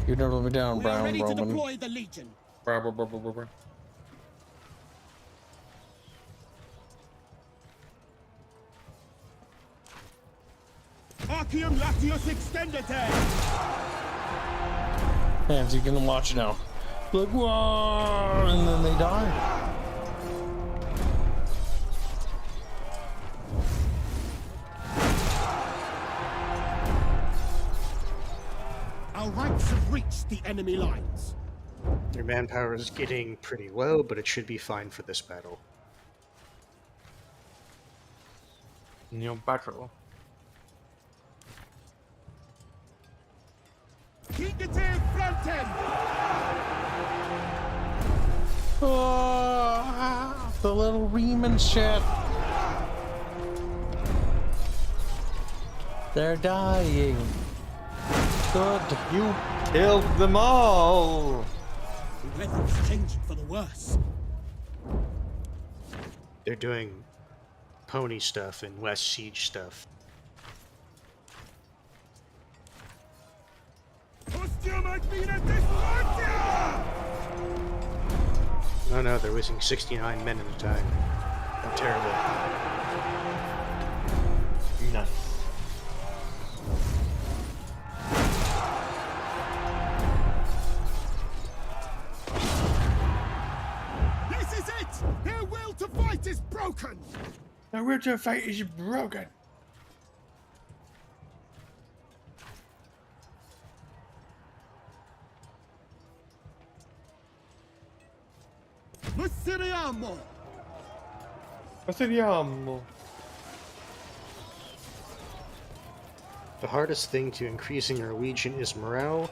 You never let me down, We are Brown ready to Roman. deploy the Legion. Arceum Latius Extendite! Yeah, so you can watch now. Like, whoa, and then they die. Our ranks have reached the enemy lines. Their manpower is getting pretty low, but it should be fine for this battle. New battle. Kingate Fronten! Oh, the little Reman's chat. They're dying. Good. You killed them all. The weather's changing for the worse. They're doing pony stuff and less siege stuff. No, they're losing 69 men at a time. How terrible. Nice. This is it! Their will to fight is broken! The will to fight is broken. Masiriamo! Masiriamo. The hardest thing to increasing your legion is morale.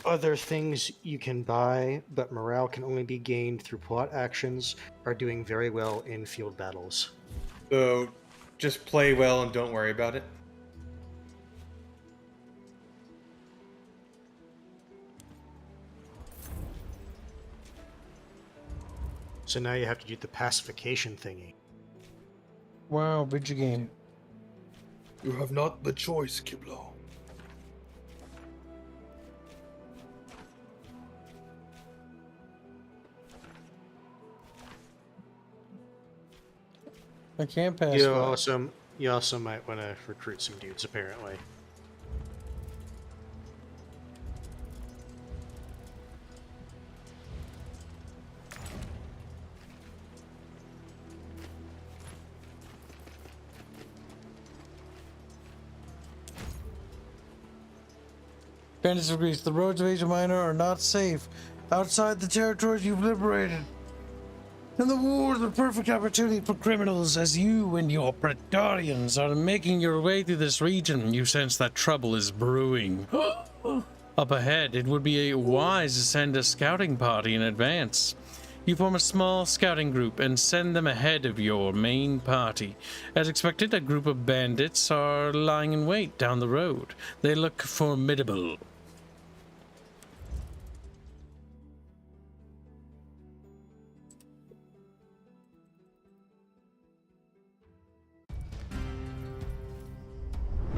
Other things you can buy, but morale can only be gained through plot actions, are doing very well in field battles. So, just play well and don't worry about it. So now you have to do the pacification thingy. Wow, video game. You have not the choice, Kiblo. I can't pass. You also might want to recruit some dudes, apparently. Bandits of Greece, the roads of Asia Minor are not safe outside the territories you've liberated. And the war is a perfect opportunity for criminals as you and your Praetorians are making your way through this region. You sense that trouble is brewing. Up ahead, it would be wise to send a scouting party in advance. You form a small scouting group and send them ahead of your main party. As expected, a group of bandits are lying in wait down the road. They look formidable.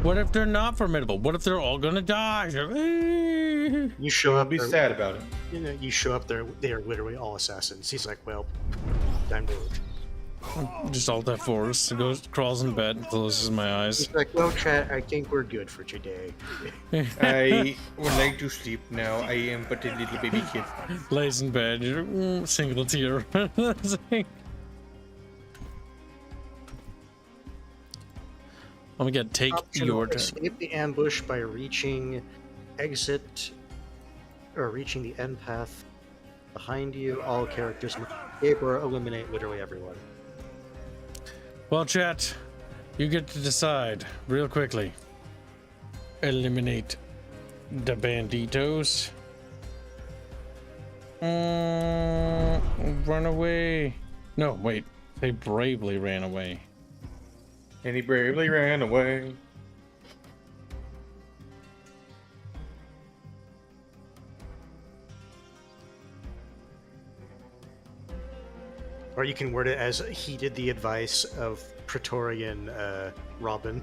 What if they're not formidable? What if they're all gonna die? You show up. Be sad about it. You know, you show up there. They are literally all assassins. He's like, well, time to leave. Just all that force. Goes, crawls in bed, closes my eyes. He's like, well, chat, I think we're good for today. I would like to sleep now. I am but a little baby kid. Lays in bed, single tear. Oh my god, take your turn. Escape the ambush by reaching exit or reaching the end path behind you. All characters must escape or eliminate literally everyone. Well, chat, you get to decide real quickly. Eliminate the banditos. Run away. No, wait. They bravely ran away. And he bravely ran away. Or you can word it as heeded the advice of Praetorian Robin.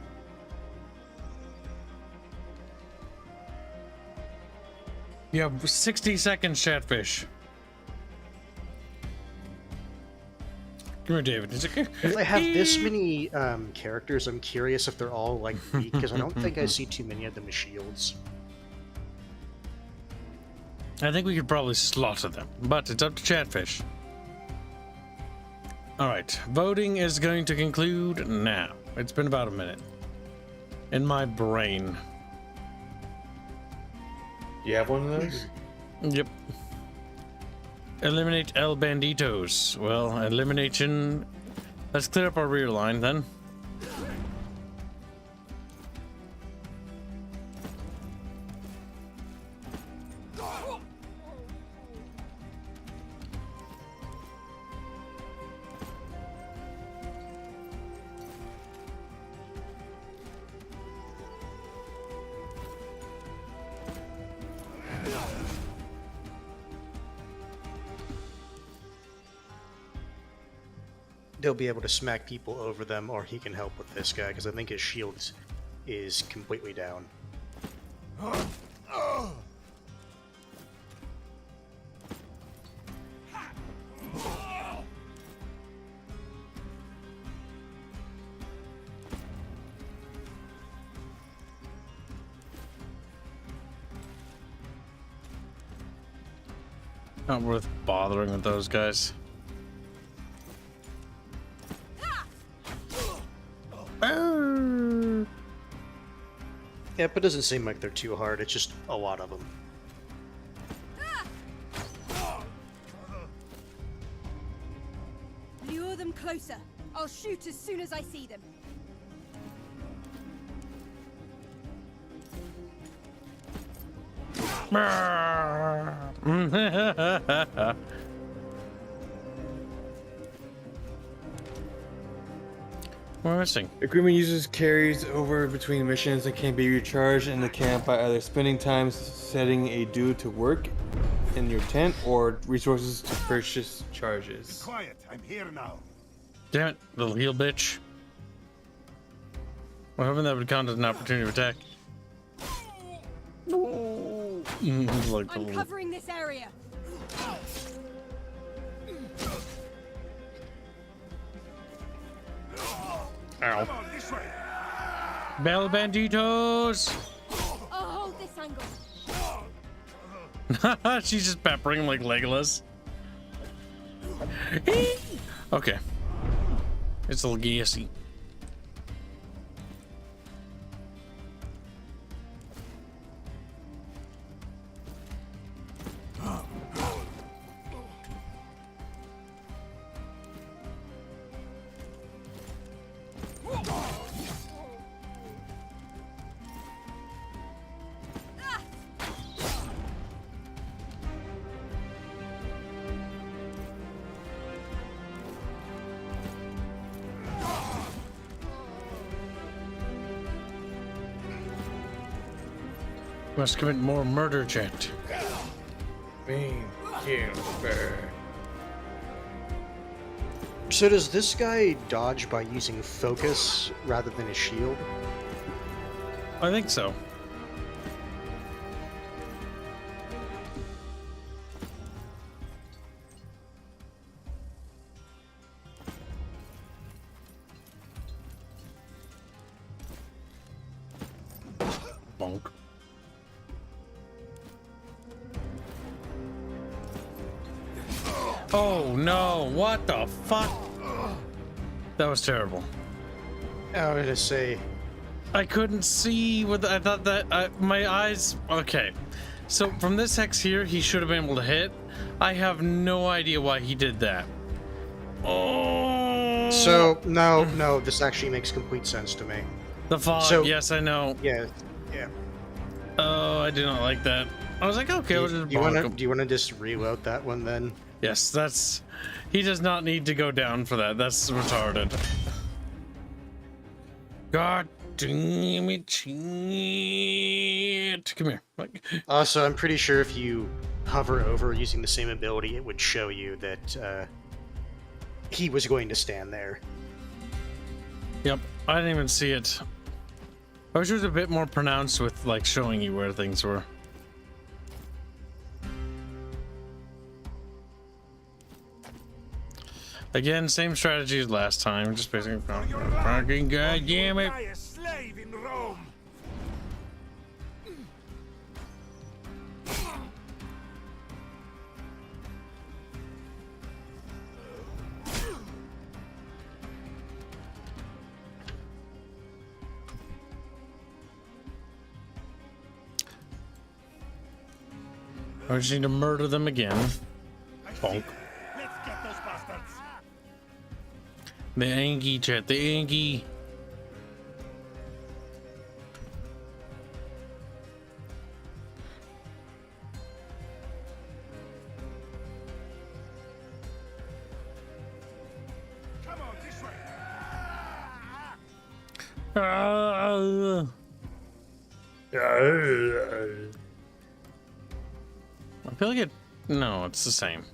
You have 60 seconds, Chatfish. Come here, David. If I have this many characters, I'm curious if they're all like weak, because I don't think I see too many of them with shields. I think we could probably slaughter them, but it's up to Chatfish. Alright, voting is going to conclude now. It's been about a minute. In my brain. You have one of those? Yep. Eliminate El Banditos. Well, elimination. Let's clear up our rear line then. They'll be able to smack people over them, or he can help with this guy, because I think his shield is completely down. Not worth bothering with those guys. Yeah, but it doesn't seem like they're too hard. It's just a lot of them. Lure them closer. I'll shoot as soon as I see them. We're missing. Agreement uses carries over between missions and can be recharged in the camp by either spending time setting a dude to work in your tent or resources to purchase charges. Quiet, I'm here now. Damn it, little heel bitch. Well, hoping that would count as an opportunity to attack. Like I'm covering this area. Ow. Bell Banditos! I'll hold this angle. She's just peppering him like Legolas. Okay. It's a little gassy. Must commit more murder, chat. So does this guy dodge by using focus rather than a shield? I think so. Bonk. Oh no, what the fuck? That was terrible. I was gonna say, I couldn't see what I thought that my eyes. Okay, so from this hex here, he should have been able to hit. I have no idea why he did that. Oh. So no, this actually makes complete sense to me. The fog. So, yes, I know. Yeah. Oh, I did not like that. I was like, okay, we'll just do you want to just reload that one then? Yes, that's. He does not need to go down for that. That's retarded. God damn it, shit. Come here. Also, I'm pretty sure if you hover over using the same ability, it would show you that he was going to stand there. Yep, I didn't even see it. I wish it was a bit more pronounced with like showing you where things were. Again, same strategy as last time. Just basically fucking goddamn it. A slave in Rome. I just need to murder them again. Bonk. Let's get those bastards. The Angie, chat. The Angie. Come on, this way. I feel like it. No, it's the same.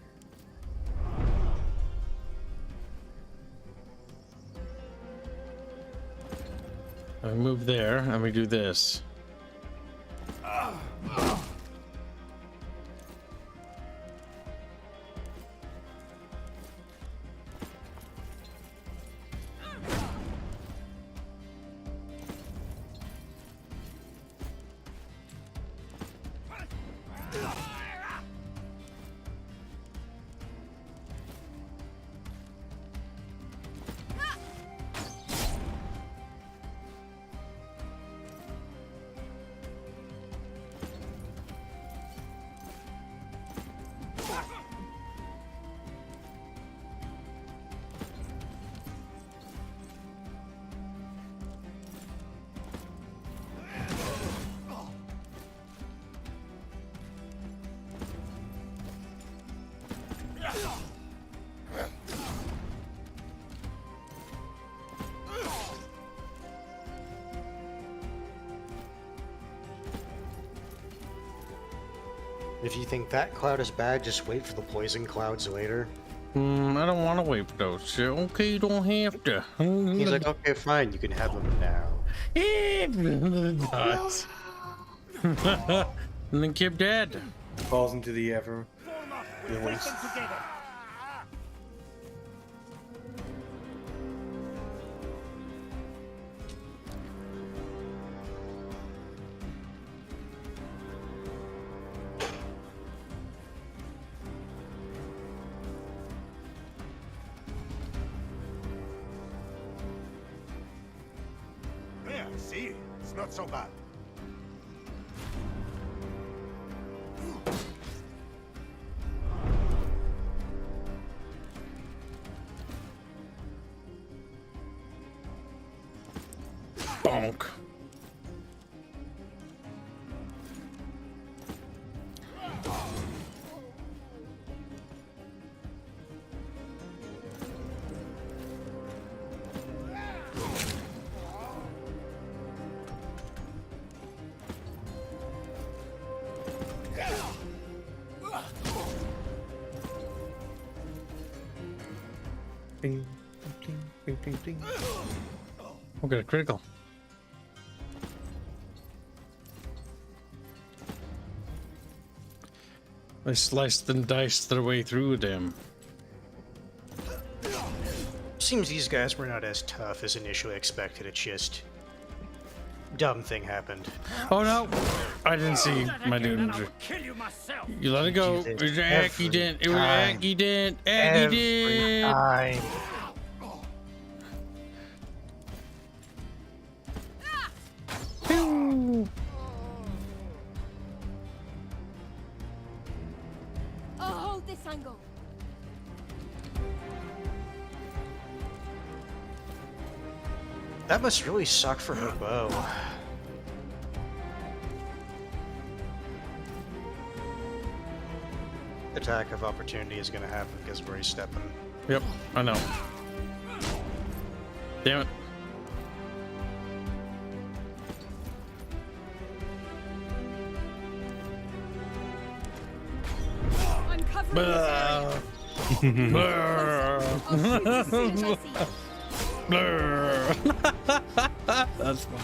We move there and we do this. If you think that cloud is bad, just wait for the poison clouds later. I don't want to wait for those. So, okay, you don't have to. He's like, okay, fine, you can have them now. Nuts. And then Kip dead. Falls into the ever. There, see? It's not so bad. Bonk. Bing, bing, bing, bing, bing. We'll get a critical. They sliced and diced their way through them. Seems these guys were not as tough as initially expected. It's just dumb thing happened. Oh no! I didn't see my dude. You let it go. It was an accident. It was an accident. Accident. Oh, hold this angle. That must really suck for her bow. Attack of opportunity is going to happen because of where he's stepping. Yep, I know. Damn it. That's fun.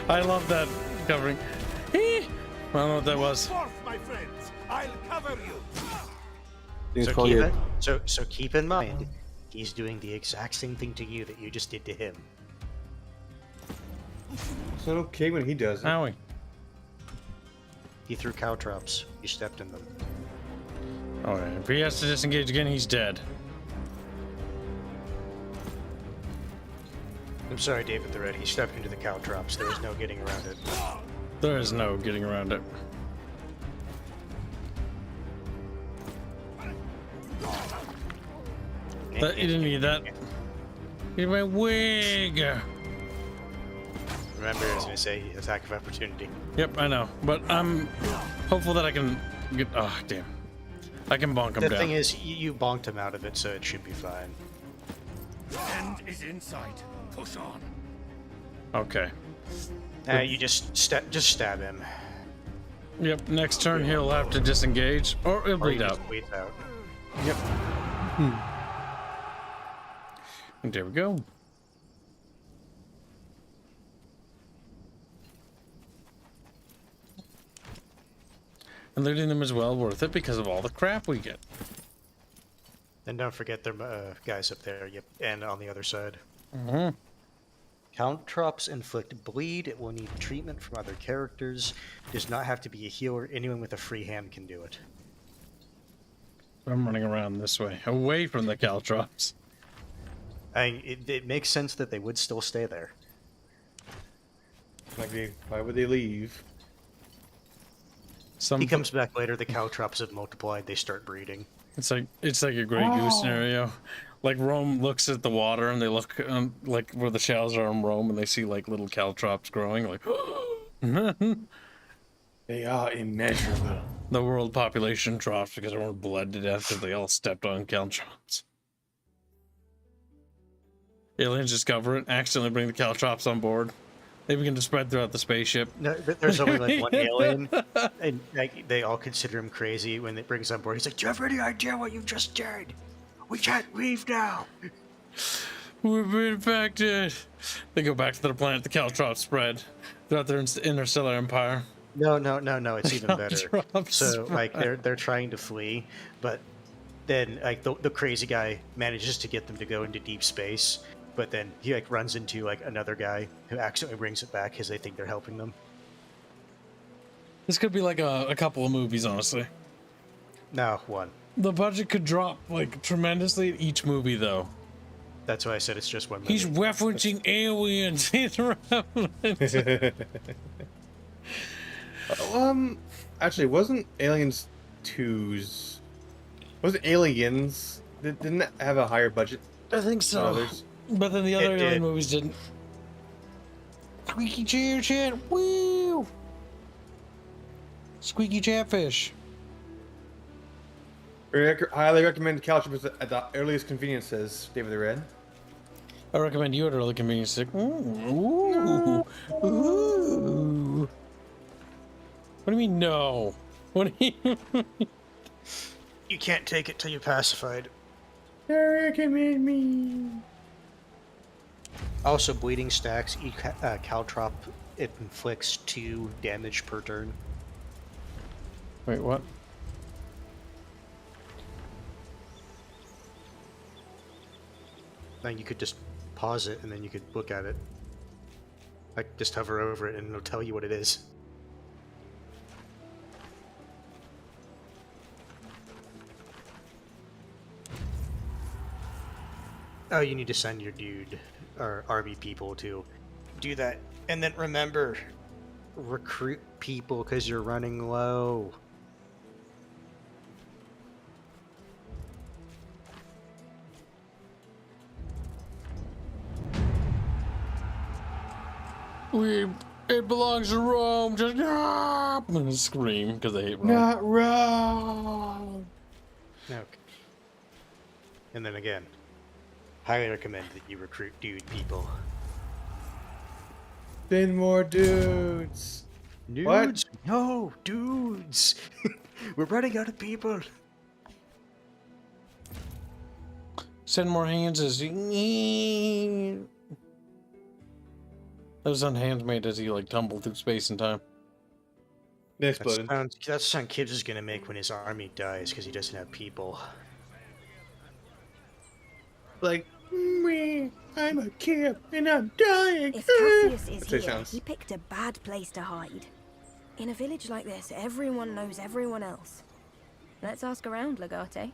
I love that covering. I don't know what that was. My friends, I'll cover you. So keep in mind, he's doing the exact same thing to you that you just did to him. It's not okay when he does it. Owie. He threw caltrops. You stepped in them. Alright, if he has to disengage again, he's dead. I'm sorry, David the Red. He stepped into the caltrops. There is no getting around it. There is no getting around it. You didn't need that. Get my wig! Remember, I was going to say attack of opportunity. Yep, I know. But I'm hopeful that I can get... Oh, damn. I can bonk him down. The thing is, you bonked him out of it, so it should be fine. End is in sight. Push on. Okay. You just stab him. Yep, next turn he'll have to disengage, or he'll bleed out. Bleeds out. Yep. And there we go. And looting them is well worth it because of all the crap we get. And don't forget their guys up there, yep, and on the other side. Mm-hmm. Caltrops inflict bleed. It will need treatment from other characters. Does not have to be a healer. Anyone with a free hand can do it. I'm running around this way, away from the caltrops. It makes sense that they would still stay there. Why would they leave? He comes back later. The caltrops have multiplied. They start breeding. It's like a Grey Goose scenario. Like Rome looks at the water and they look like where the shells are in Rome and they see like little caltrops growing. Like they are immeasurable. The world population drops because everyone bled to death because they all stepped on caltrops. Aliens discover it, accidentally bring the caltrops on board. They begin to spread throughout the spaceship. No, there's only like one alien, and like, they all consider him crazy when it brings on board. He's like, "Do you have any idea what you've just did? We can't leave now." We've been infected. They go back to their planet. The caltrops spread throughout their interstellar empire. No. It's even better. So like they're trying to flee, but then like the crazy guy manages to get them to go into deep space. But then he like runs into like another guy who accidentally brings it back because they think they're helping them. This could be like a couple of movies, honestly. No, one. The budget could drop like tremendously in each movie, though. That's why I said it's just one movie. He's referencing aliens. He's referencing. Actually, wasn't Aliens 2's... Wasn't Aliens... Didn't that have a higher budget? I think so. But then the other alien movies didn't. Squeaky chair chat. Woo! Squeaky Chatfish. Highly recommend caltrops at the earliest convenience, says David the Red. I recommend you at early convenience. Ooh. Ooh. What do you mean, no? What do you mean? You can't take it till you're pacified. Recommend me. Also, bleeding stacks. Each caltrop, it inflicts 2 damage per turn. Wait, what? Then you could just pause it and then you could look at it. Like, just hover over it and it'll tell you what it is. Oh, you need to send your dude, or army people to do that. And then remember, recruit people because you're running low. It belongs to Rome. Just scream because they hate Rome. Not Rome. Okay. And then again, highly recommend that you recruit dude people. Then more dudes. Dudes? What? No, dudes. We're running out of people. Send more hands as that was on Handmaid as he like tumbled through space and time. That's the sound Kid is gonna make when his army dies because he doesn't have people. Like, me, I'm a kid and I'm dying. If Cassius is That's here, sounds. he picked a bad place to hide. In a village like this, everyone knows everyone else. Let's ask around, Legate.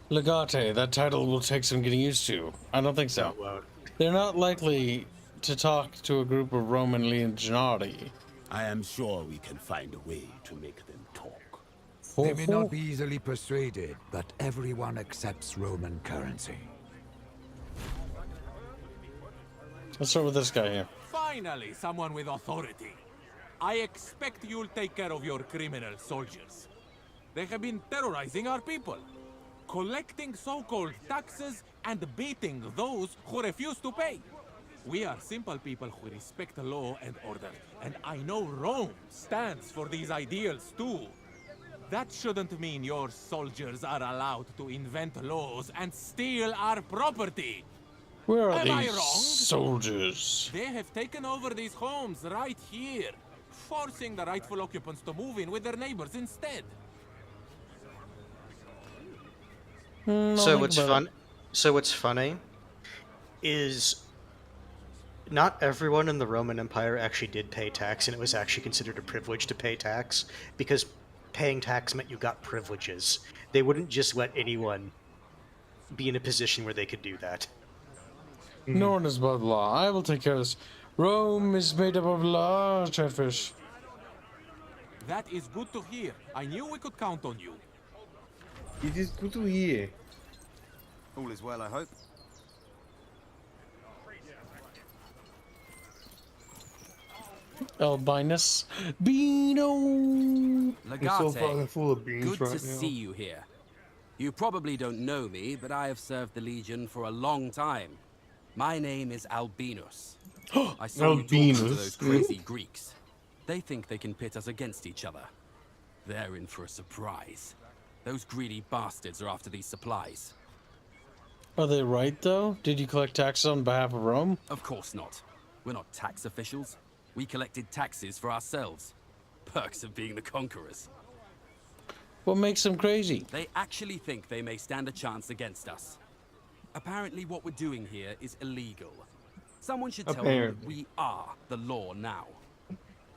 Legate, that title will take some getting used to. I don't think so. They're not likely to talk to a group of Roman legionari. I am sure we can find a way to make them talk. They may not be easily persuaded, but everyone accepts Roman currency. Let's start with this guy here. Finally, someone with authority. I expect you'll take care of your criminal soldiers. They have been terrorizing our people, collecting so-called taxes and beating those who refuse to pay. We are simple people who respect law and order, and I know Rome stands for these ideals too. That shouldn't mean your soldiers are allowed to invent laws and steal our property. Where are Am I these wrong? soldiers? They have taken over these homes right here, forcing the rightful occupants to move in with their neighbors instead. So what's funny is not everyone in the Roman Empire actually did pay tax, and it was actually considered a privilege to pay tax because paying tax meant you got privileges. They wouldn't just let anyone be in a position where they could do that. No one is above law. I will take care of this. Rome is made up of law, Chatfish. That is good to hear. I knew we could count on you. It is good to hear. All is well, I hope. Albinus. Beano! I'm so fucking full of beans good right to now. see you here. You probably don't know me, but I have served the Legion for a long time. My name is Albinus. I saw you talking to those crazy Greeks. They think they can pit us against each other. They're in for a surprise. Those greedy bastards are after these supplies. Are they right, though? Did you collect taxes on behalf of Rome? Of course not. We're not tax officials. We collected taxes for ourselves. Perks of being the conquerors. What makes them crazy? They actually think they may stand a chance against us. Apparently what we're doing here is illegal. Someone should tell them that we are the law now.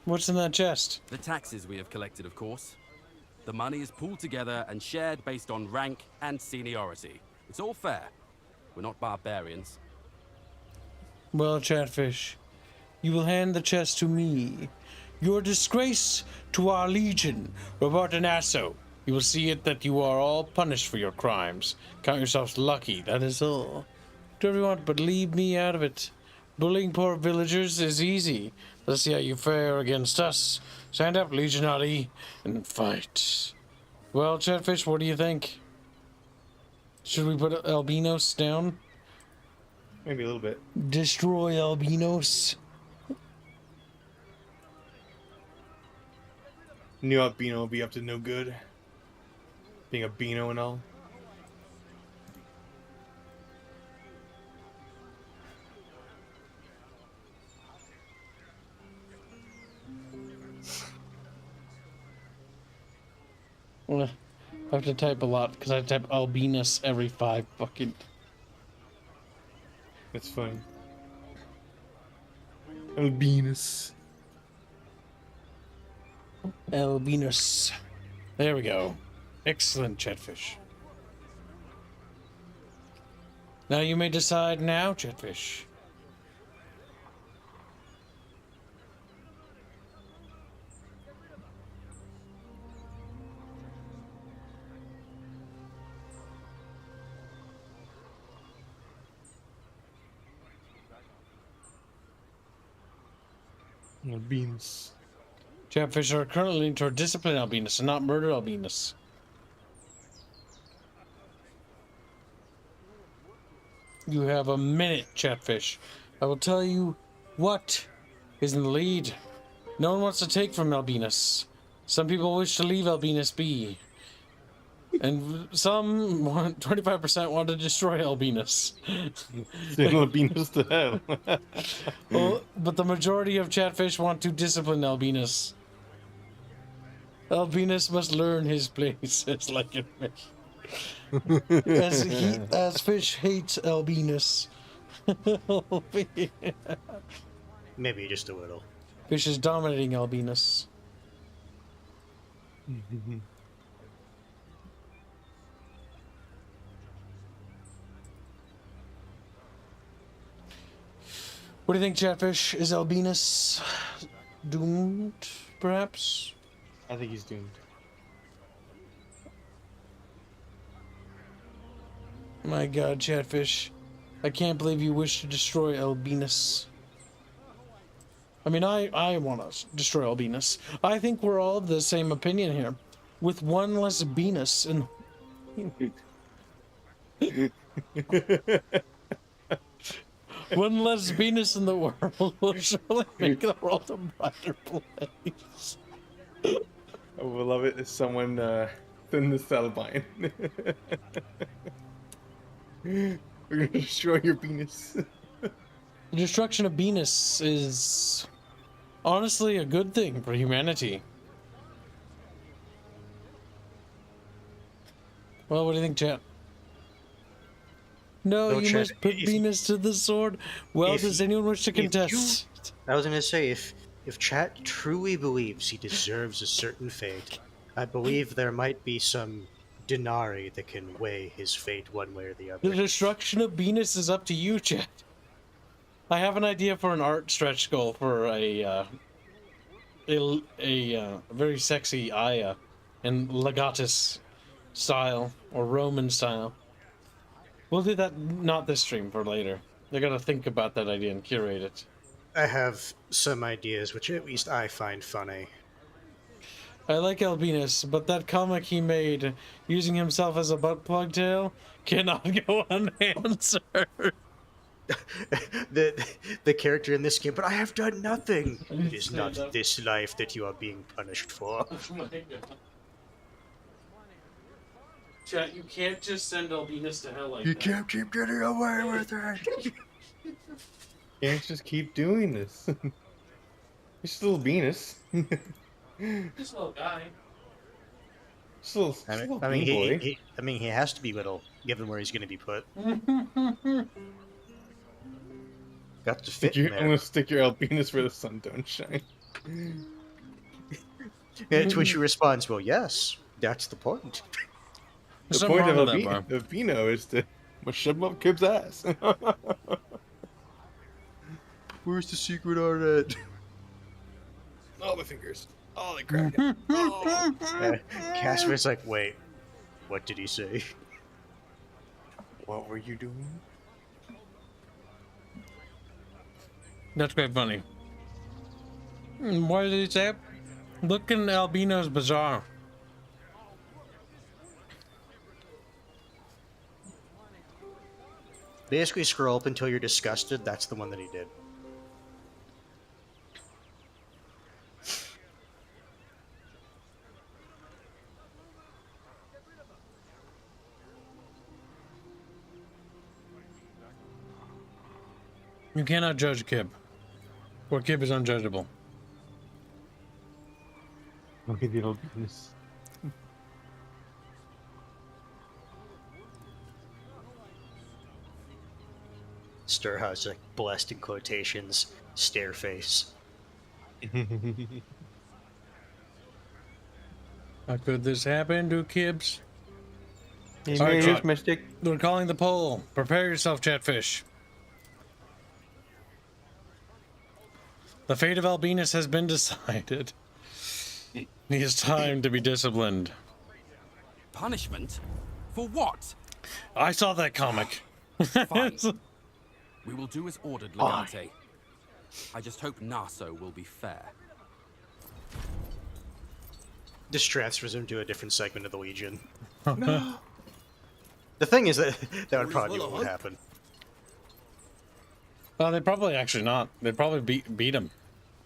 What's in that chest? The taxes we have collected, of course. The money is pooled together and shared based on rank and seniority. It's all fair. We're not barbarians. Well, Chatfish, you will hand the chest to me. Your disgrace to our legion, Robert and Asso. You will see it that you are all punished for your crimes. Count yourselves lucky, that is all. Do whatever you want, but leave me out of it. Bullying poor villagers is easy. Let's see how you fare against us. Stand up, legionary, and fight. Well, Chatfish, what do you think? Should we put Albinos down? Maybe a little bit. Destroy Albinos. Knew Albino would be up to no good. Being a Beano and all. I have to type a lot because I type albinus every 5 fucking. That's fine. Albinus. Albinus. There we go. Excellent, Chatfish. Now you may decide now, Chatfish. Albinus. Chatfish are currently leaning toward discipline albinus and not murder albinus. You have a minute, Chatfish. I will tell you what is in the lead. No one wants to take from albinus. Some people wish to leave albinus be. And some, 25% want to destroy albinus. Send albinus to hell. Well, but the majority of Chatfish want to discipline albinus. Albinus must learn his place as like a fish. As fish hates albinus. Maybe just a little. Fish is dominating albinus. What do you think, Chatfish? Is albinus doomed, perhaps? I think he's doomed. My god, Chatfish. I can't believe you wish to destroy albinus. I mean, I want to destroy albinus. I think we're all of the same opinion here. With one less Venus in... One less Venus in the world will surely make the world a brighter place. I would love it if someone thin the Albine. We're gonna destroy your Venus. The destruction of Venus is honestly a good thing for humanity. Well, what do you think, chat? No, you must put Venus to the sword. Well, does anyone wish to contest? I was gonna say, if chat truly believes he deserves a certain fate, I believe there might be some denarii that can weigh his fate one way or the other. The destruction of Venus is up to you, chat. I have an idea for an art stretch goal for a very sexy Aya in Legatus style or Roman style. We'll do that not this stream, for later. I gotta think about that idea and curate it. I have some ideas which at least I find funny. I like Albinus, but that comic he made using himself as a butt plug tail cannot go unanswered. the character in this game, but I have done nothing. It is not this life that you are being punished for. Oh my god. Chat, you can't just send Albinus to hell like that. You can't keep getting away with it. Can't just keep doing this. You're still Venus. This little guy. Still I mean, he has to be little, given where he's going to be put. Got to fit in there. I'm gonna stick your Albinus where the sun don't shine. To which he responds, well, yes, that's the point. The point of Albino is to shove up Kib's ass. Where's the secret art at? All the fingers. All the kraken. Casper's like, wait, what did he say? What were you doing? That's quite funny. What did he say? Look in Albino's bazaar. Basically, scroll up until you're disgusted. That's the one that he did. You cannot judge Kib. Or Kib is unjudgeable. Look at the Albinus. monster has like blessed in quotations stare face. How could this happen to Kibbs? He All right, made his Chat. mistake. We're calling the poll. Prepare yourself, Chatfish. The fate of Albinus has been decided. It is time to be disciplined. Punishment? For what? I saw that comic. Fine. We will do as ordered, Legate. I just hope Naso will be fair. This transfers him to a different segment of the Legion. The thing is that that would probably be what would happen. Well, they'd probably actually not. They'd probably beat him.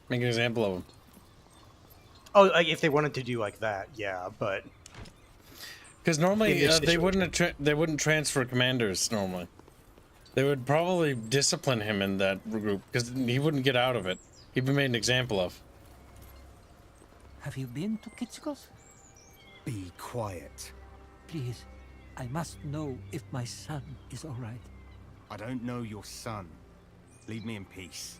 Make an example of him. Oh, like if they wanted to do like that, yeah, but because normally they wouldn't transfer commanders normally. They would probably discipline him in that group because he wouldn't get out of it. He'd be made an example of. Have you been to Kitsikos? Be quiet. Please, I must know if my son is all right. I don't know your son. Leave me in peace.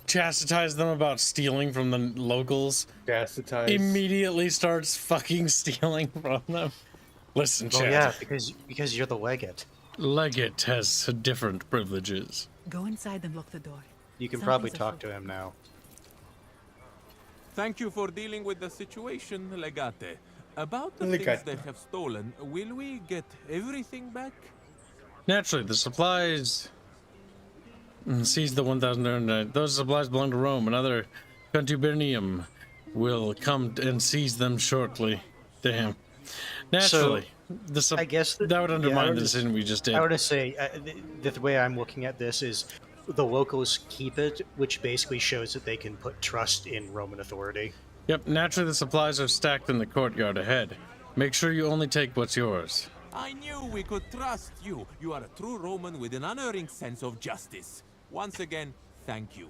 Chastise them about stealing from the locals. Chastise. Immediately starts fucking stealing from them. Listen, well, Chad. yeah, because you're the legate. Legate has different privileges. Go inside and lock the door. You can probably talk to him now. Thank you for dealing with the situation, Legate. About the Legate. things they have stolen, will we get everything back? Naturally, the supplies. Seize the 1,000. Those supplies belong to Rome. Another contubernarium will come and seize them shortly. Damn. Naturally, I guess that would undermine the decision we just did. I would say the way I'm looking at this is the locals keep it, which basically shows that they can put trust in Roman authority. Yep, naturally the supplies are stacked in the courtyard ahead. Make sure you only take what's yours. I knew we could trust you. You are a true Roman with an unerring sense of justice. Once again, thank you.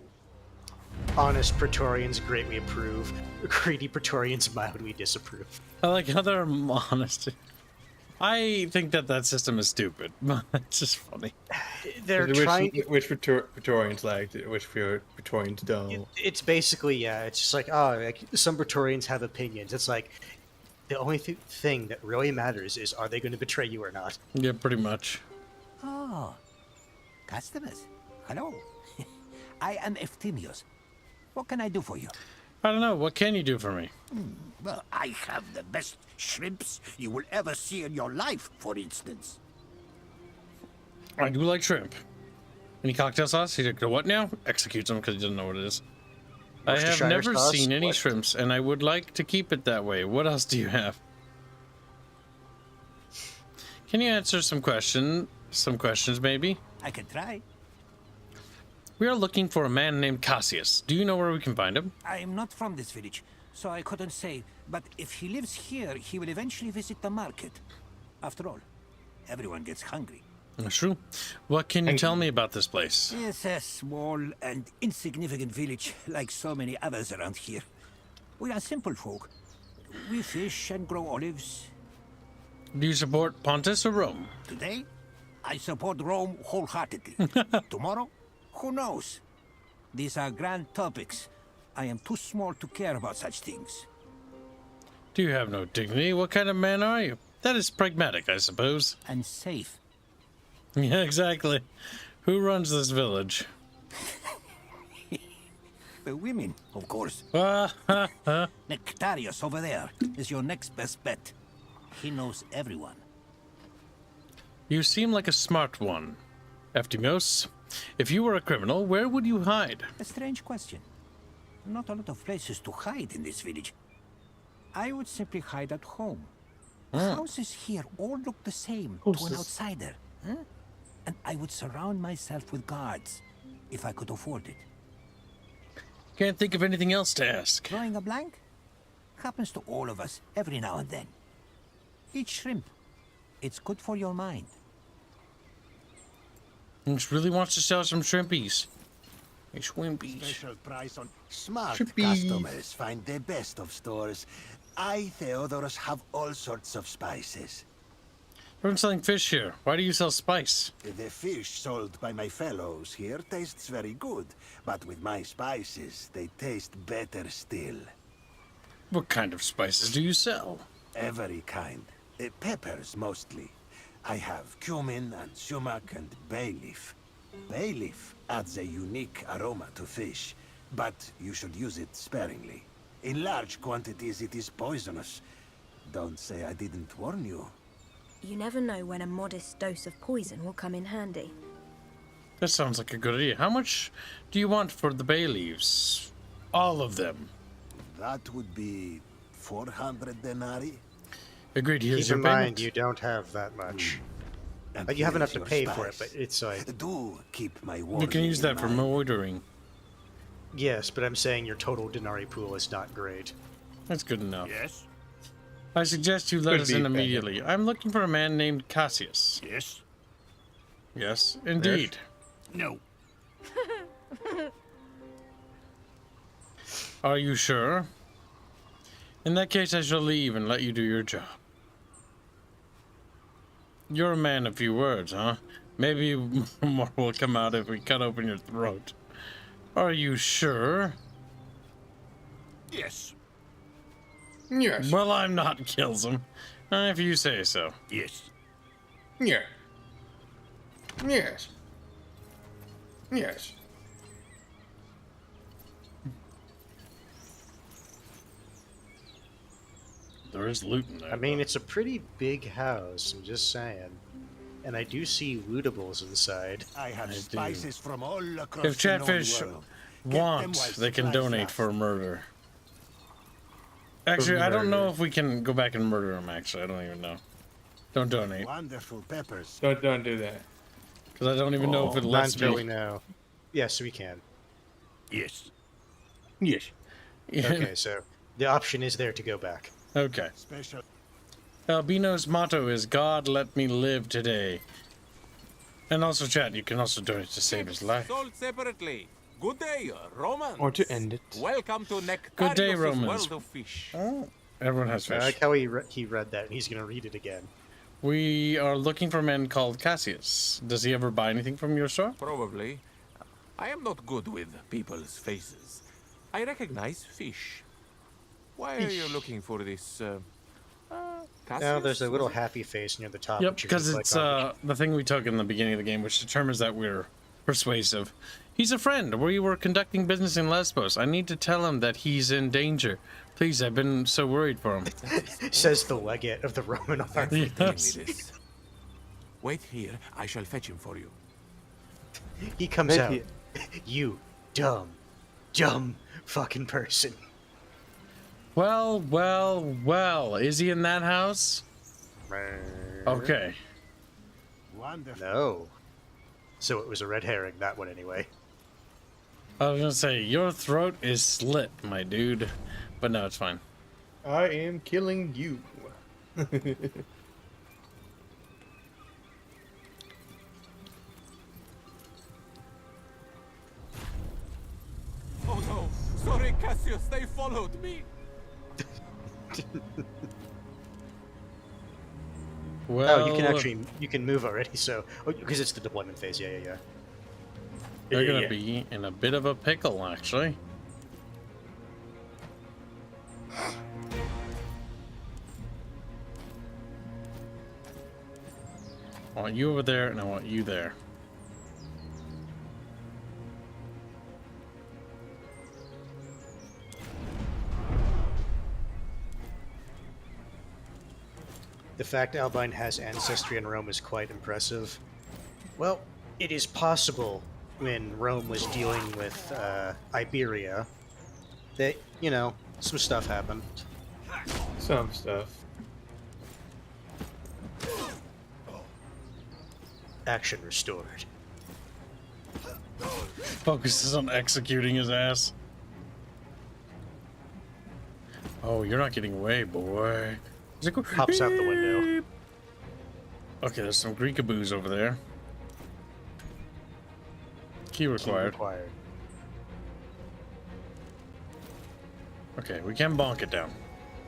Honest Praetorians greatly approve. Greedy Praetorians mildly disapprove. I like how they're honest. I think that system is stupid, but it's just funny. They're which, trying. Which Praetorians liked it, which Praetorians don't. It's basically, yeah, it's just like, oh, like some Praetorians have opinions. It's like, the only thing that really matters is, are they going to betray you or not? Yeah, pretty much. Oh, customers. Hello. I am Eftimios. What can I do for you? I don't know. What can you do for me? Well, I have the best shrimps you will ever see in your life, for instance. I do like shrimp. Any cocktail sauce? He's like, what now? Executes him because he doesn't know what it is. I have never seen any shrimps, and I would like to keep it that way. What else do you have? Can you answer some questions, maybe? I can try. We are looking for a man named Cassius. Do you know where we can find him? I am not from this village, so I couldn't say. But if he lives here, he will eventually visit the market. After all, everyone gets hungry. That's true. What can you tell me about this place? It's a small and insignificant village, like so many others around here. We are simple folk. We fish and grow olives. Do you support Pontus or Rome? Today, I support Rome wholeheartedly. Tomorrow, who knows? These are grand topics. I am too small to care about such things. Do you have no dignity? What kind of man are you? That is pragmatic, I suppose. And safe. Yeah, exactly. Who runs this village? The women, of course. Nectarius over there is your next best bet. He knows everyone. You seem like a smart one. Eftimios, if you were a criminal, where would you hide? A strange question. Not a lot of places to hide in this village. I would simply hide at home. The houses here all look the same to an outsider. Huh? And I would surround myself with guards, if I could afford it. Can't think of anything else to ask. Drawing a blank? Happens to all of us, every now and then. Eat shrimp. It's good for your mind. He really wants to sell some shrimpies. Shrimpies. Special price on smart Shrimpies. customers find the best of stores. I, Theodorus, have all sorts of spices. We're selling fish here. Why do you sell spice? The fish sold by my fellows here tastes very good, but with my spices, they taste better still. What kind of spices do you sell? Every kind. Peppers, mostly. I have cumin and sumac and bay leaf. Bay leaf adds a unique aroma to fish, but you should use it sparingly. In large quantities, it is poisonous. Don't say I didn't warn you. You never know when a modest dose of poison will come in handy. That sounds like a good idea. How much do you want for the bay leaves? All of them. That would be 400 denarii. Agreed. Here's Keep your in mind, payment. you don't have that much. And You have here enough is to your pay for it, spice. but it's like... Do keep my You warning can use in that for mind. ordering. Yes, but I'm saying your total denarii pool is not great. That's good enough. Yes? I suggest you let Could us be in better. immediately. I'm looking for a man named Cassius. Yes? Yes, indeed. No. Are you sure? In that case, I shall leave and let you do your job. You're a man of few words, huh? Maybe more will come out if we cut open your throat. Are you sure? Yes. Yes. Well, I'm not, kills him. If you say so. Yes. Yeah. Yes. Yes. There is loot in there. I mean, it's a pretty big house, I'm just saying. And I do see lootables inside. I have I do. spices from all across If the known Chatfish world. Get them want, while they can supplies donate last. for murder. Actually, I don't know if we can go back and murder him, actually. I don't even know. Don't donate. Wonderful peppers. Don't do that. Because I don't even know if it Not lets until we me. know. Yes, we can. Yes. Yes. Okay, so the option is there to go back. Okay. Special. Albino's motto is God let me live today. And also, chat, you can also donate to save his life. Sold separately. Good day, Romans. Or to end it. Welcome to Good day, Nectarius' Romans. world of fish. Oh, everyone has I fish. like how he read that, and he's going to read it again. We are looking for a man called Cassius. Does he ever buy anything from your store? Probably. I am not good with people's faces. I recognize fish. Why are you looking for this, Cassius? Now there's a little happy face near the top. Yep, which you can because click it's on. the thing we took in the beginning of the game, which determines that we're persuasive. He's a friend. We were conducting business in Lesbos. I need to tell him that he's in danger. Please, I've been so worried for him. Says the legate of the Roman army. Yes. Wait here. I shall fetch him for you. He comes out. You dumb fucking person. Well, well, well. Is he in that house? Okay. Wonderful. No. So it was a red herring, that one anyway. I was gonna say, your throat is slit, my dude. But no, it's fine. I am killing you. Oh no! Sorry, Cassius. They followed me. Well, oh, you can move already, so because it's the deployment phase. Yeah. They're gonna be in a bit of a pickle, actually. I want you over there, and I want you there. The fact Albine has ancestry in Rome is quite impressive. Well, it is possible when Rome was dealing with Iberia that, you know, some stuff happened. Some stuff. Action restored. Focuses on executing his ass. Oh, you're not getting away, boy. Pops out the window. Okay, there's some Greekaboos over there. Key required. Okay, we can bonk it down.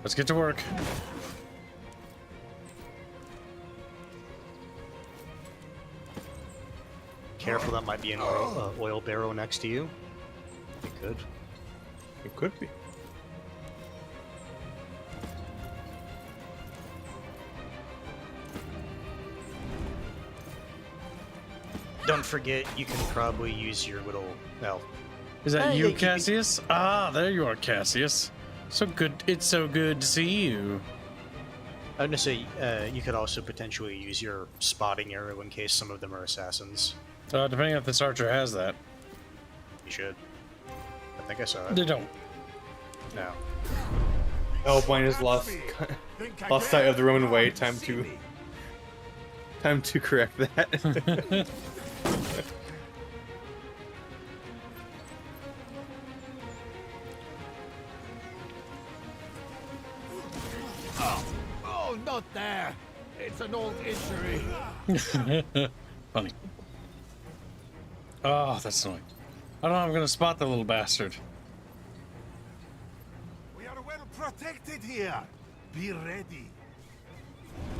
Let's get to work. Careful, that might be an oil barrel next to you. It could. It could be. Don't forget, you can probably use your little... Well... Is that you, Cassius? Ah, there you are, Cassius. So good. It's so good to see you. I was gonna say, you could also potentially use your spotting arrow in case some of them are assassins. Depending if this archer has that. You should. I think I saw it. They don't. No. Oh, mine has lost sight of the Roman way. Time to correct that. Oh, not there. It's an old injury. Funny. Oh, that's annoying. I don't know. I'm gonna spot the little bastard. We are well protected here. Be ready.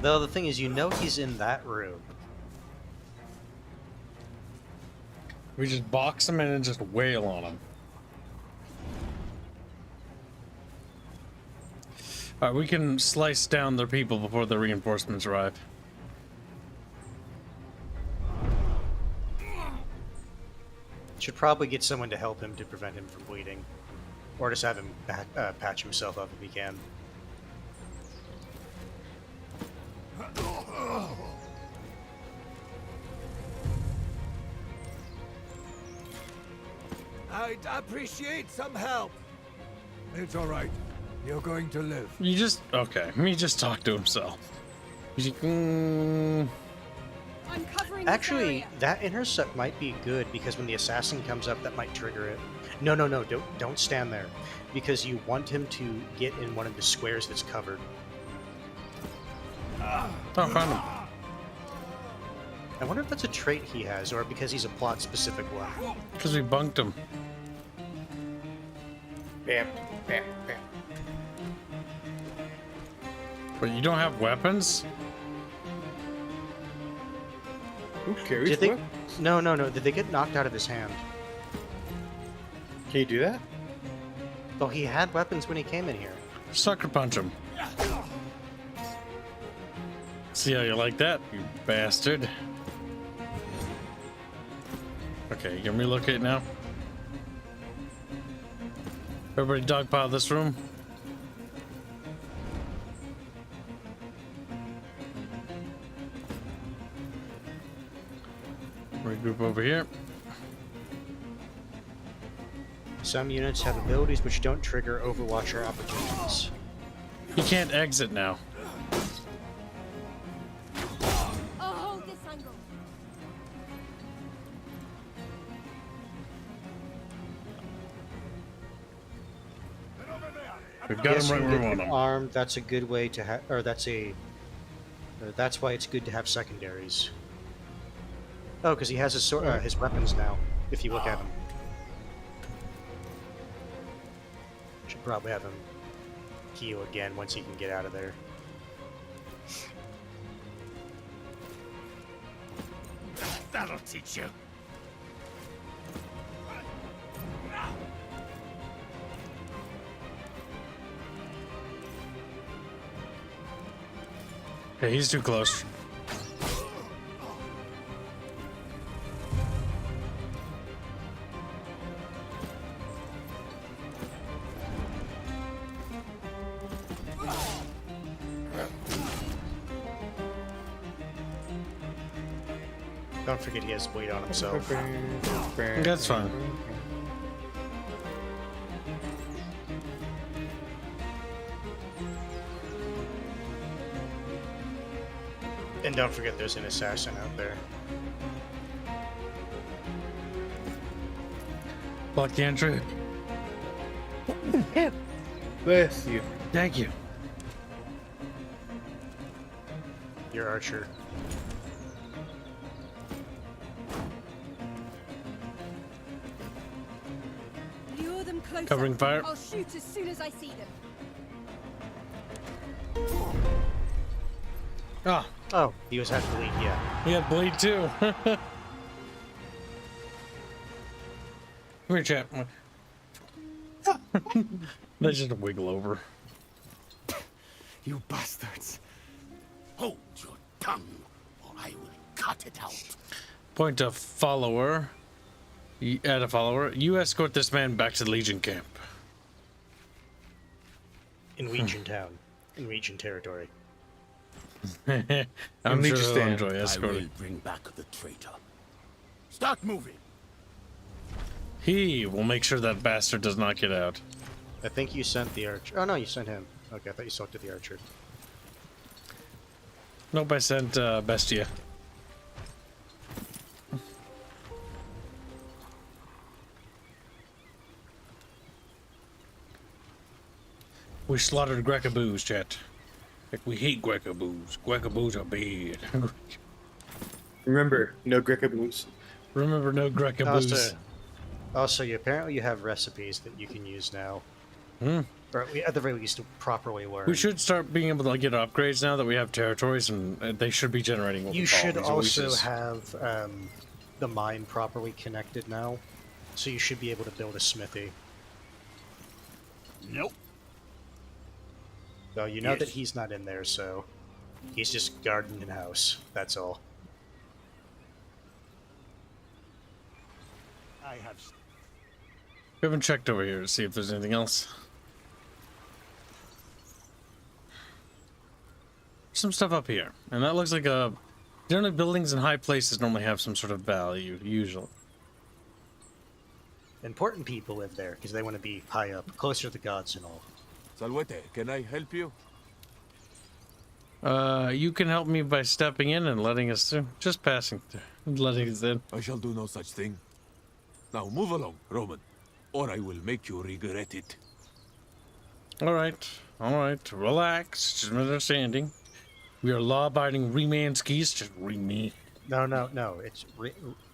Though the thing is, you know he's in that room. We just box him in and just wail on him. Alright, we can slice down their people before the reinforcements arrive. Should probably get someone to help him to prevent him from bleeding. Or just have him patch himself up if he can. I'd appreciate some help. It's all right. You're going to live. You just... Okay, he just talked to himself. He's like, I'm covering Actually, that intercept might be good because when the assassin comes up, that might trigger it. No, don't stand there. Because you want him to get in one of the squares that's covered. Oh, found him. I wonder if that's a trait he has, or because he's a plot-specific one. Because we bunked him. Bam, bam, bam. But you don't have weapons? Who carries Did they? weapons? No. Did they get knocked out of his hand? Can you do that? Well, he had weapons when he came in here. Sucker punch him. See how you like that, you bastard. Okay, you can relocate now. Everybody dogpile this room. Regroup over here. Some units have abilities which don't trigger Overwatcher opportunities. You can't exit now. I'll hold this angle. We've got him right where we want him. Armed. That's a good way to have, or that's a. That's why it's good to have secondaries. Oh, because he has his weapons now. If you look at him, should probably have him heal again once he can get out of there. That'll teach you. Okay, he's too close. Don't forget he has weight on himself. That's fine. And don't forget there's an assassin out there. Block the entry. Bless you. Thank you. Your archer. Lure them closer. Covering fire. I'll shoot as soon as I see them. Ah. Oh, he was had bleed, yeah. He had bleed too. Come here, chat. They just wiggle over. You bastards! Hold your tongue, or I will cut it out. Point a follower. Add a follower. You escort this man back to the Legion camp. In Legion Town. In Legion territory. I'm sure he'll enjoy escorting. I will bring back the traitor. Start moving. He will make sure that bastard does not get out. I think you sent the archer. Oh no, you sent him. Okay, I thought you selected the archer. Nope, I sent Bestia. We slaughtered Grecaboos, chat. Like, we hate Grecaboos. Grecaboos are bad. Remember, no Grecaboos. Remember, no Grecaboos. Also, apparently you have recipes that you can use now. Hmm. Or at the very least, to properly learn. We should start being able to get upgrades now that we have territories, and they should be generating what You we call should these also oases. have the mine properly connected now, so you should be able to build a smithy. Nope. Well, you know that he's not in there, so he's just garden and house. That's all. I have. We haven't checked over here to see if there's anything else. Some stuff up here, and that looks like a. Generally, buildings in high places normally have some sort of value, usually. Important people live there because they want to be high up, closer to the gods and all. Salvete, can I help you? You can help me by stepping in and letting us through. Just passing through, letting us in. I shall do no such thing. Now move along, Roman, or I will make you regret it. All right, relax. Just understanding. We are law-abiding Remanskis. Just Reme. No. It's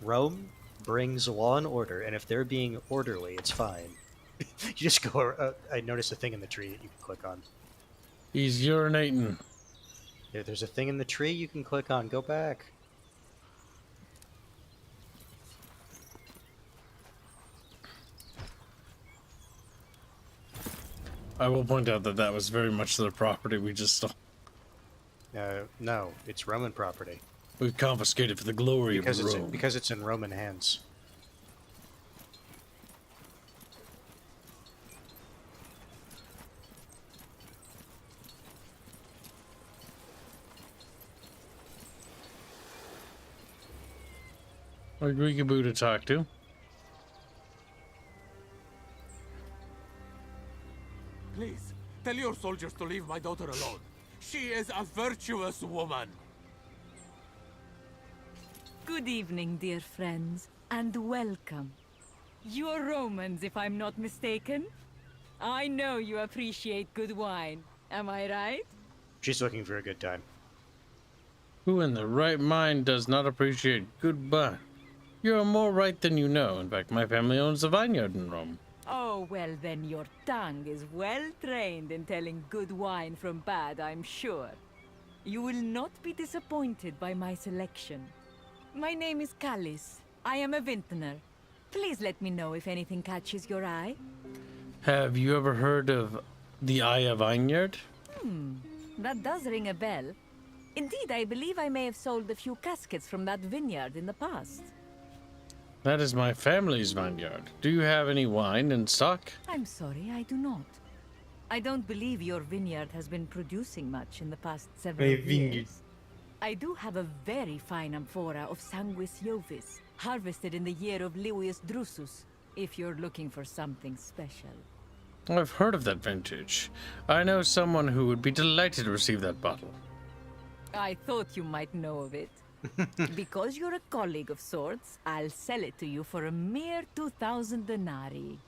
Rome brings law and order, and if they're being orderly, it's fine. You just go. I noticed a thing in the tree that you can click on. He's urinating. There's a thing in the tree you can click on. Go back. I will point out that that was very much their property we just stole. No, it's Roman property. We confiscated for the glory of Rome. Because it's in Roman hands. Or Greekaboo to talk to. Please, tell your soldiers to leave my daughter alone. She is a virtuous woman. Good evening, dear friends, and welcome. You're Romans, if I'm not mistaken. I know you appreciate good wine. Am I right? She's looking for a good time. Who in the right mind does not appreciate good wine? You're more right than you know. In fact, my family owns a vineyard in Rome. Oh, well then your tongue is well trained in telling good wine from bad, I'm sure. You will not be disappointed by my selection. My name is Callis. I am a vintner. Please let me know if anything catches your eye. Have you ever heard of the Eye of Vineyard? That does ring a bell. Indeed, I believe I may have sold a few caskets from that vineyard in the past. That is my family's vineyard. Do you have any wine in stock? I'm sorry, I do not. I don't believe your vineyard has been producing much in the past several years. I do have a very fine amphora of Sanguis Jovis, harvested in the year of Livius Drusus, if you're looking for something special. I've heard of that vintage. I know someone who would be delighted to receive that bottle. I thought you might know of it. Because you're a colleague of sorts, I'll sell it to you for a mere 2,000 denarii.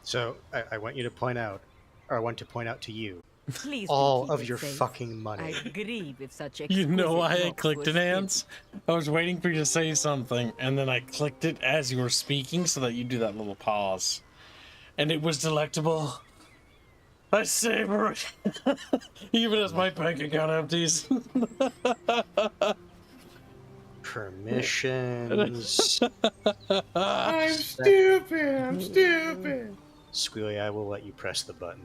So, I want you to point out, or I want to point out to you, Please all keep of it your safe. fucking money. I grieve if such You know why I exquisite clicked looks it, were Hans? I was waiting for you to say something, and then I clicked it as you were speaking so that you do that little pause. And it was delectable. I savor it. Even as my bank account empties. Permissions. I'm stupid. I'm stupid. Squealy, I will let you press the button.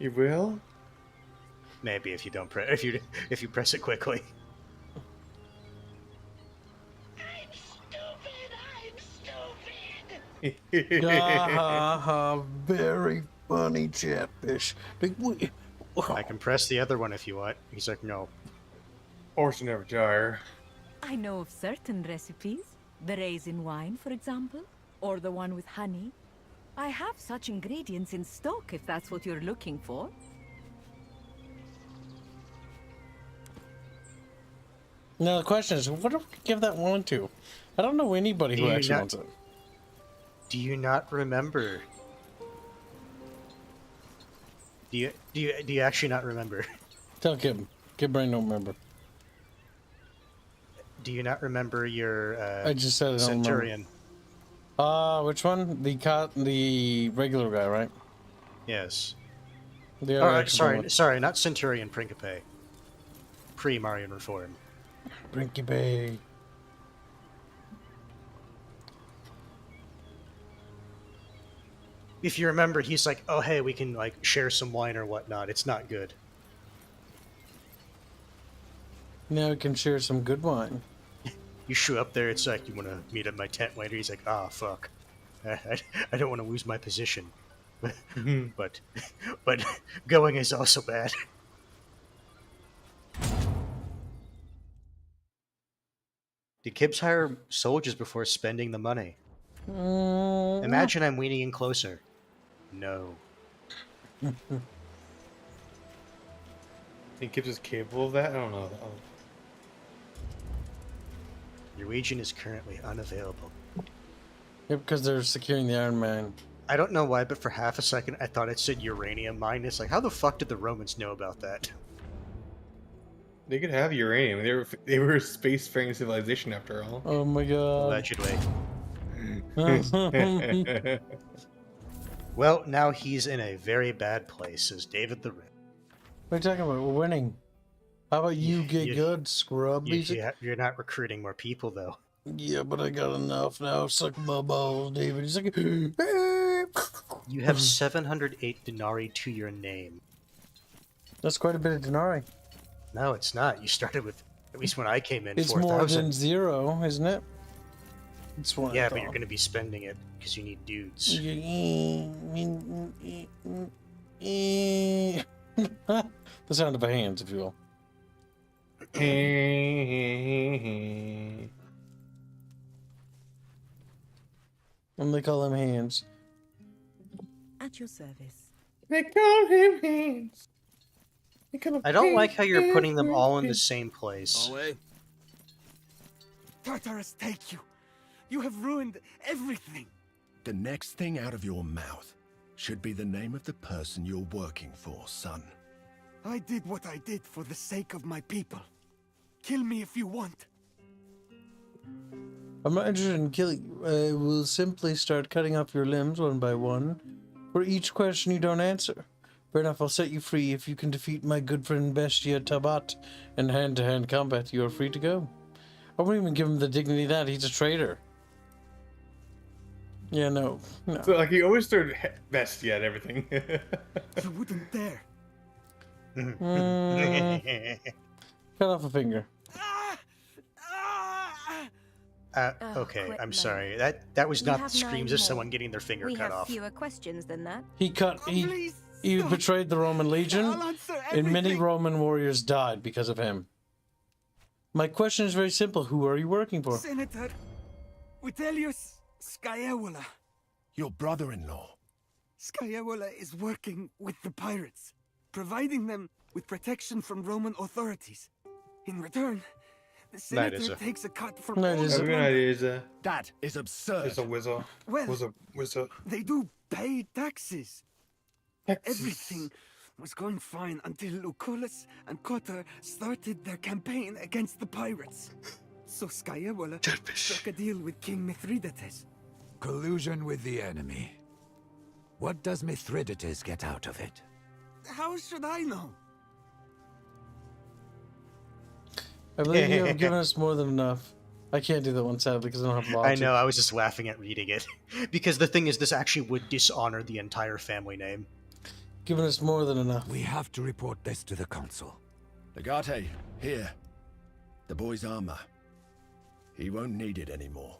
You will? Maybe if you don't press if you press it quickly. Very funny Chatfish. I can press the other one if you want. He's like, no. Horse never tire. I know of certain recipes. The raisin wine, for example, or the one with honey. I have such ingredients in stock if that's what you're looking for. Now the question is, what do we give that one to? I don't know anybody who actually wants it. Do you not remember? Do you actually not remember? Tell Kib. Kib Brain don't remember. Do you not remember your I just said I don't Centurion? Which one? The regular guy, right? Yes. The sorry, not Centurion, Principe. Pre-Marian Reform. Principe. If you remember, he's like, oh hey, we can like share some wine or whatnot. It's not good. Now we can share some good wine. You show up there, it's like, you want to meet at my tent later? He's like, ah, fuck. I don't want to lose my position. but going is also bad. Did Kibbs hire soldiers before spending the money? Imagine I'm leaning in closer. No. Think Kibbs is capable of that? I don't know. Your region is currently unavailable. Yeah, because they're securing the Iron Man. I don't know why, but for half a second I thought it said uranium mine. It's like, how the fuck did the Romans know about that? They could have uranium. They were a space-faring civilization after all. Oh my god. Allegedly. Well, now he's in a very bad place, says David the Red. What are you talking about? We're winning. How about you get good, scrub? You're not recruiting more people, though. Yeah, but I got enough now. Suck my balls, David. He's like, you have 708 denarii to your name. That's quite a bit of denarii. No, it's not. You started with, at least when I came in, it's 4,000. more than 0, isn't it? It's one. Yeah, but you're going to be spending it because you need dudes. The sound of a hands, if you will. And they call them hands. At your service. They call him hands. I don't like how you're putting them all in the same place. Traitorous, take you. You have ruined everything. The next thing out of your mouth should be the name of the person you're working for, son. I did what I did for the sake of my people. Kill me if you want. I'm not interested in killing you. We'll simply start cutting off your limbs one by one for each question you don't answer. Fair enough, I'll set you free if you can defeat my good friend Bestia Tabat in hand-to-hand combat. You are free to go. I won't even give him the dignity that he's a traitor. Yeah, no. So, like, he always threw Bestia at everything. You wouldn't dare. Cut off a finger. Okay, I'm sorry. That was not the screams of someone getting their finger cut off. We have fewer questions than that. He betrayed the Roman Legion, and many Roman warriors died because of him. My question is very simple. Who are you working for? Senator Vitellius Scaevola. Your brother-in-law. Scaevola is working with the pirates, providing them with protection from Roman authorities. In return, the senator takes a cut from all the That is absurd. It's a wizard. Well, they do pay taxes. Everything was going fine until Lucullus and Cotter started their campaign against the pirates. So Scaevola struck a deal with King Mithridates. Collusion with the enemy. What does Mithridates get out of it? how should I know? I believe you have given us more than enough. I can't do that one, sadly, because I don't have logic. I know, I was just laughing at reading it. Because the thing is, this actually would dishonor the entire family name. Given us more than enough. We have to report this to the council. Legate, here. The boy's armor. He won't need it anymore.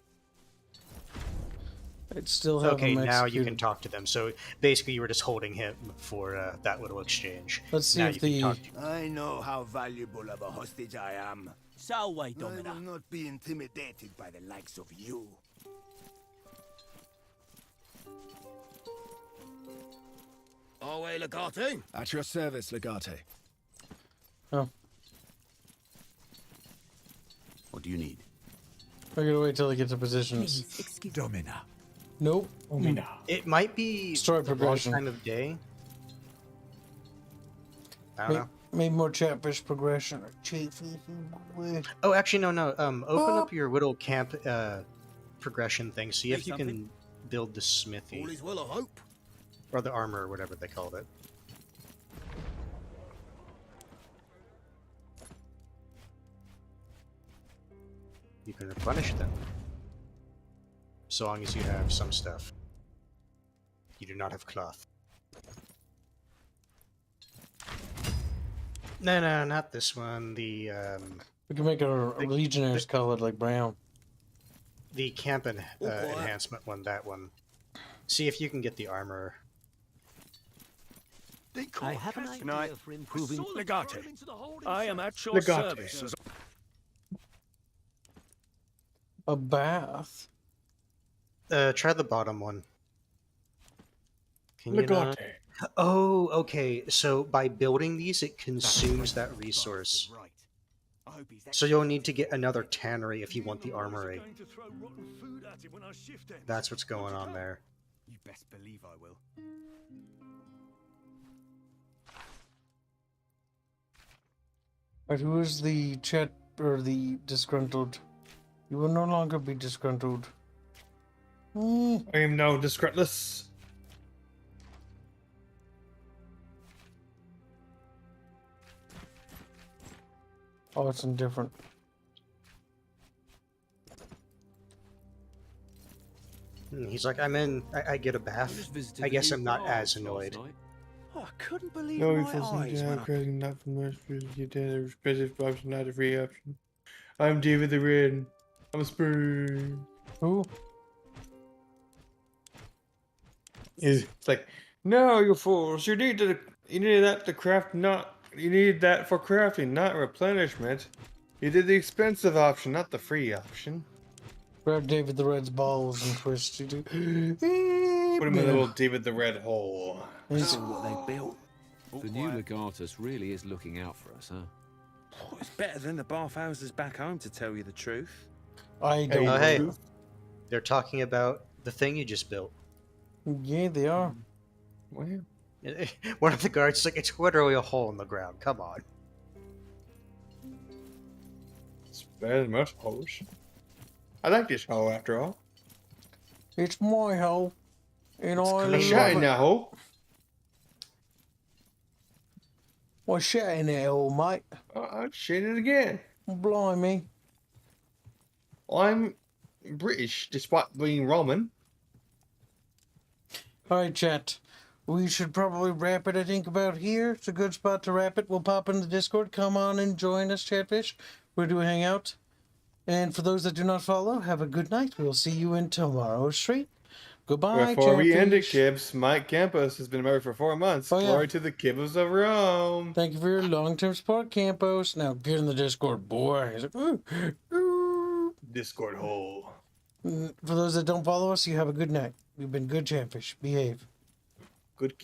I'd still have Okay, him now you executed. can talk to them. So basically, you were just holding him for that little exchange. Let's see now if you can talk to I know how valuable of a hostage I am. So wait, I will not be intimidated by the likes of you. Away, Legate. At your service, Legate. Oh. What do you need? I gotta wait till they get to positions. Domina. Nope. It might be Story the wrong progression. time of day. I don't know. Maybe more chatfish progression. Oh, actually, no. Open up your little camp progression thing. See Say if you can build the smithy. All is well, I hope. Or the armor, or whatever they called it. You can replenish them. So long as you have some stuff. You do not have cloth. No, not this one. The We can make our legionnaires colored like brown. The camp enhancement one. That one. See if you can get the armor. I have an idea for improving... Legate, I am at your Legate. service. As A bath. Try the bottom one. Can you not? Oh, okay. So by building these, it consumes that resource. So you'll need to get another tannery if you want the armory. That's what's going on there. You best believe I will. Right, who is the chat or the disgruntled? You will no longer be disgruntled. I am now disgruntless. Oh, it's indifferent. He's like, I'm in. I get a bath. I guess I'm not as annoyed. Oh, I couldn't believe No, my you feel eyes when I... creating not from the you did a specific option, not a free option. I'm David the Red. I'm a spoon. Who? It's like, no, you fools! You need that to craft, not you need that for crafting, not replenishment. You did the expensive option, not the free option. Grab David the Red's balls and twist. You do. Put him in the little David the Red hole. That's what they built. The new Legatus really is looking out for us, huh? Oh, it's better than the bathhouses back home, to tell you the truth. I don't know. Hey, they're talking about the thing you just built. Yeah, they are. Wow. One of the guards is like, it's literally a hole in the ground. Come on. It's better than most holes. I like this hole after all. It's my hole. And I I'm love shot in it. that hole. Well, shut in that hole, mate. I'll shit it again. Blimey. I'm British, despite being Roman. Alright, chat. We should probably wrap it, I think, about here. It's a good spot to wrap it. We'll pop into the Discord. Come on and join us, Chatfish. We'll do a hangout. And for those that do not follow, have a good night. We'll see you in tomorrow's stream. Goodbye, Before we end it, Chatfish. Kibbs, Mike Campos has been married for 4 months. Oh, yeah. Glory to the Kibbos of Rome. Thank you for your long-term support, Campos. Now get in the Discord, boy. He's like, ooh. Discord hole. For those that don't follow us, you have a good night. You've been good, Chatfish. Behave. Good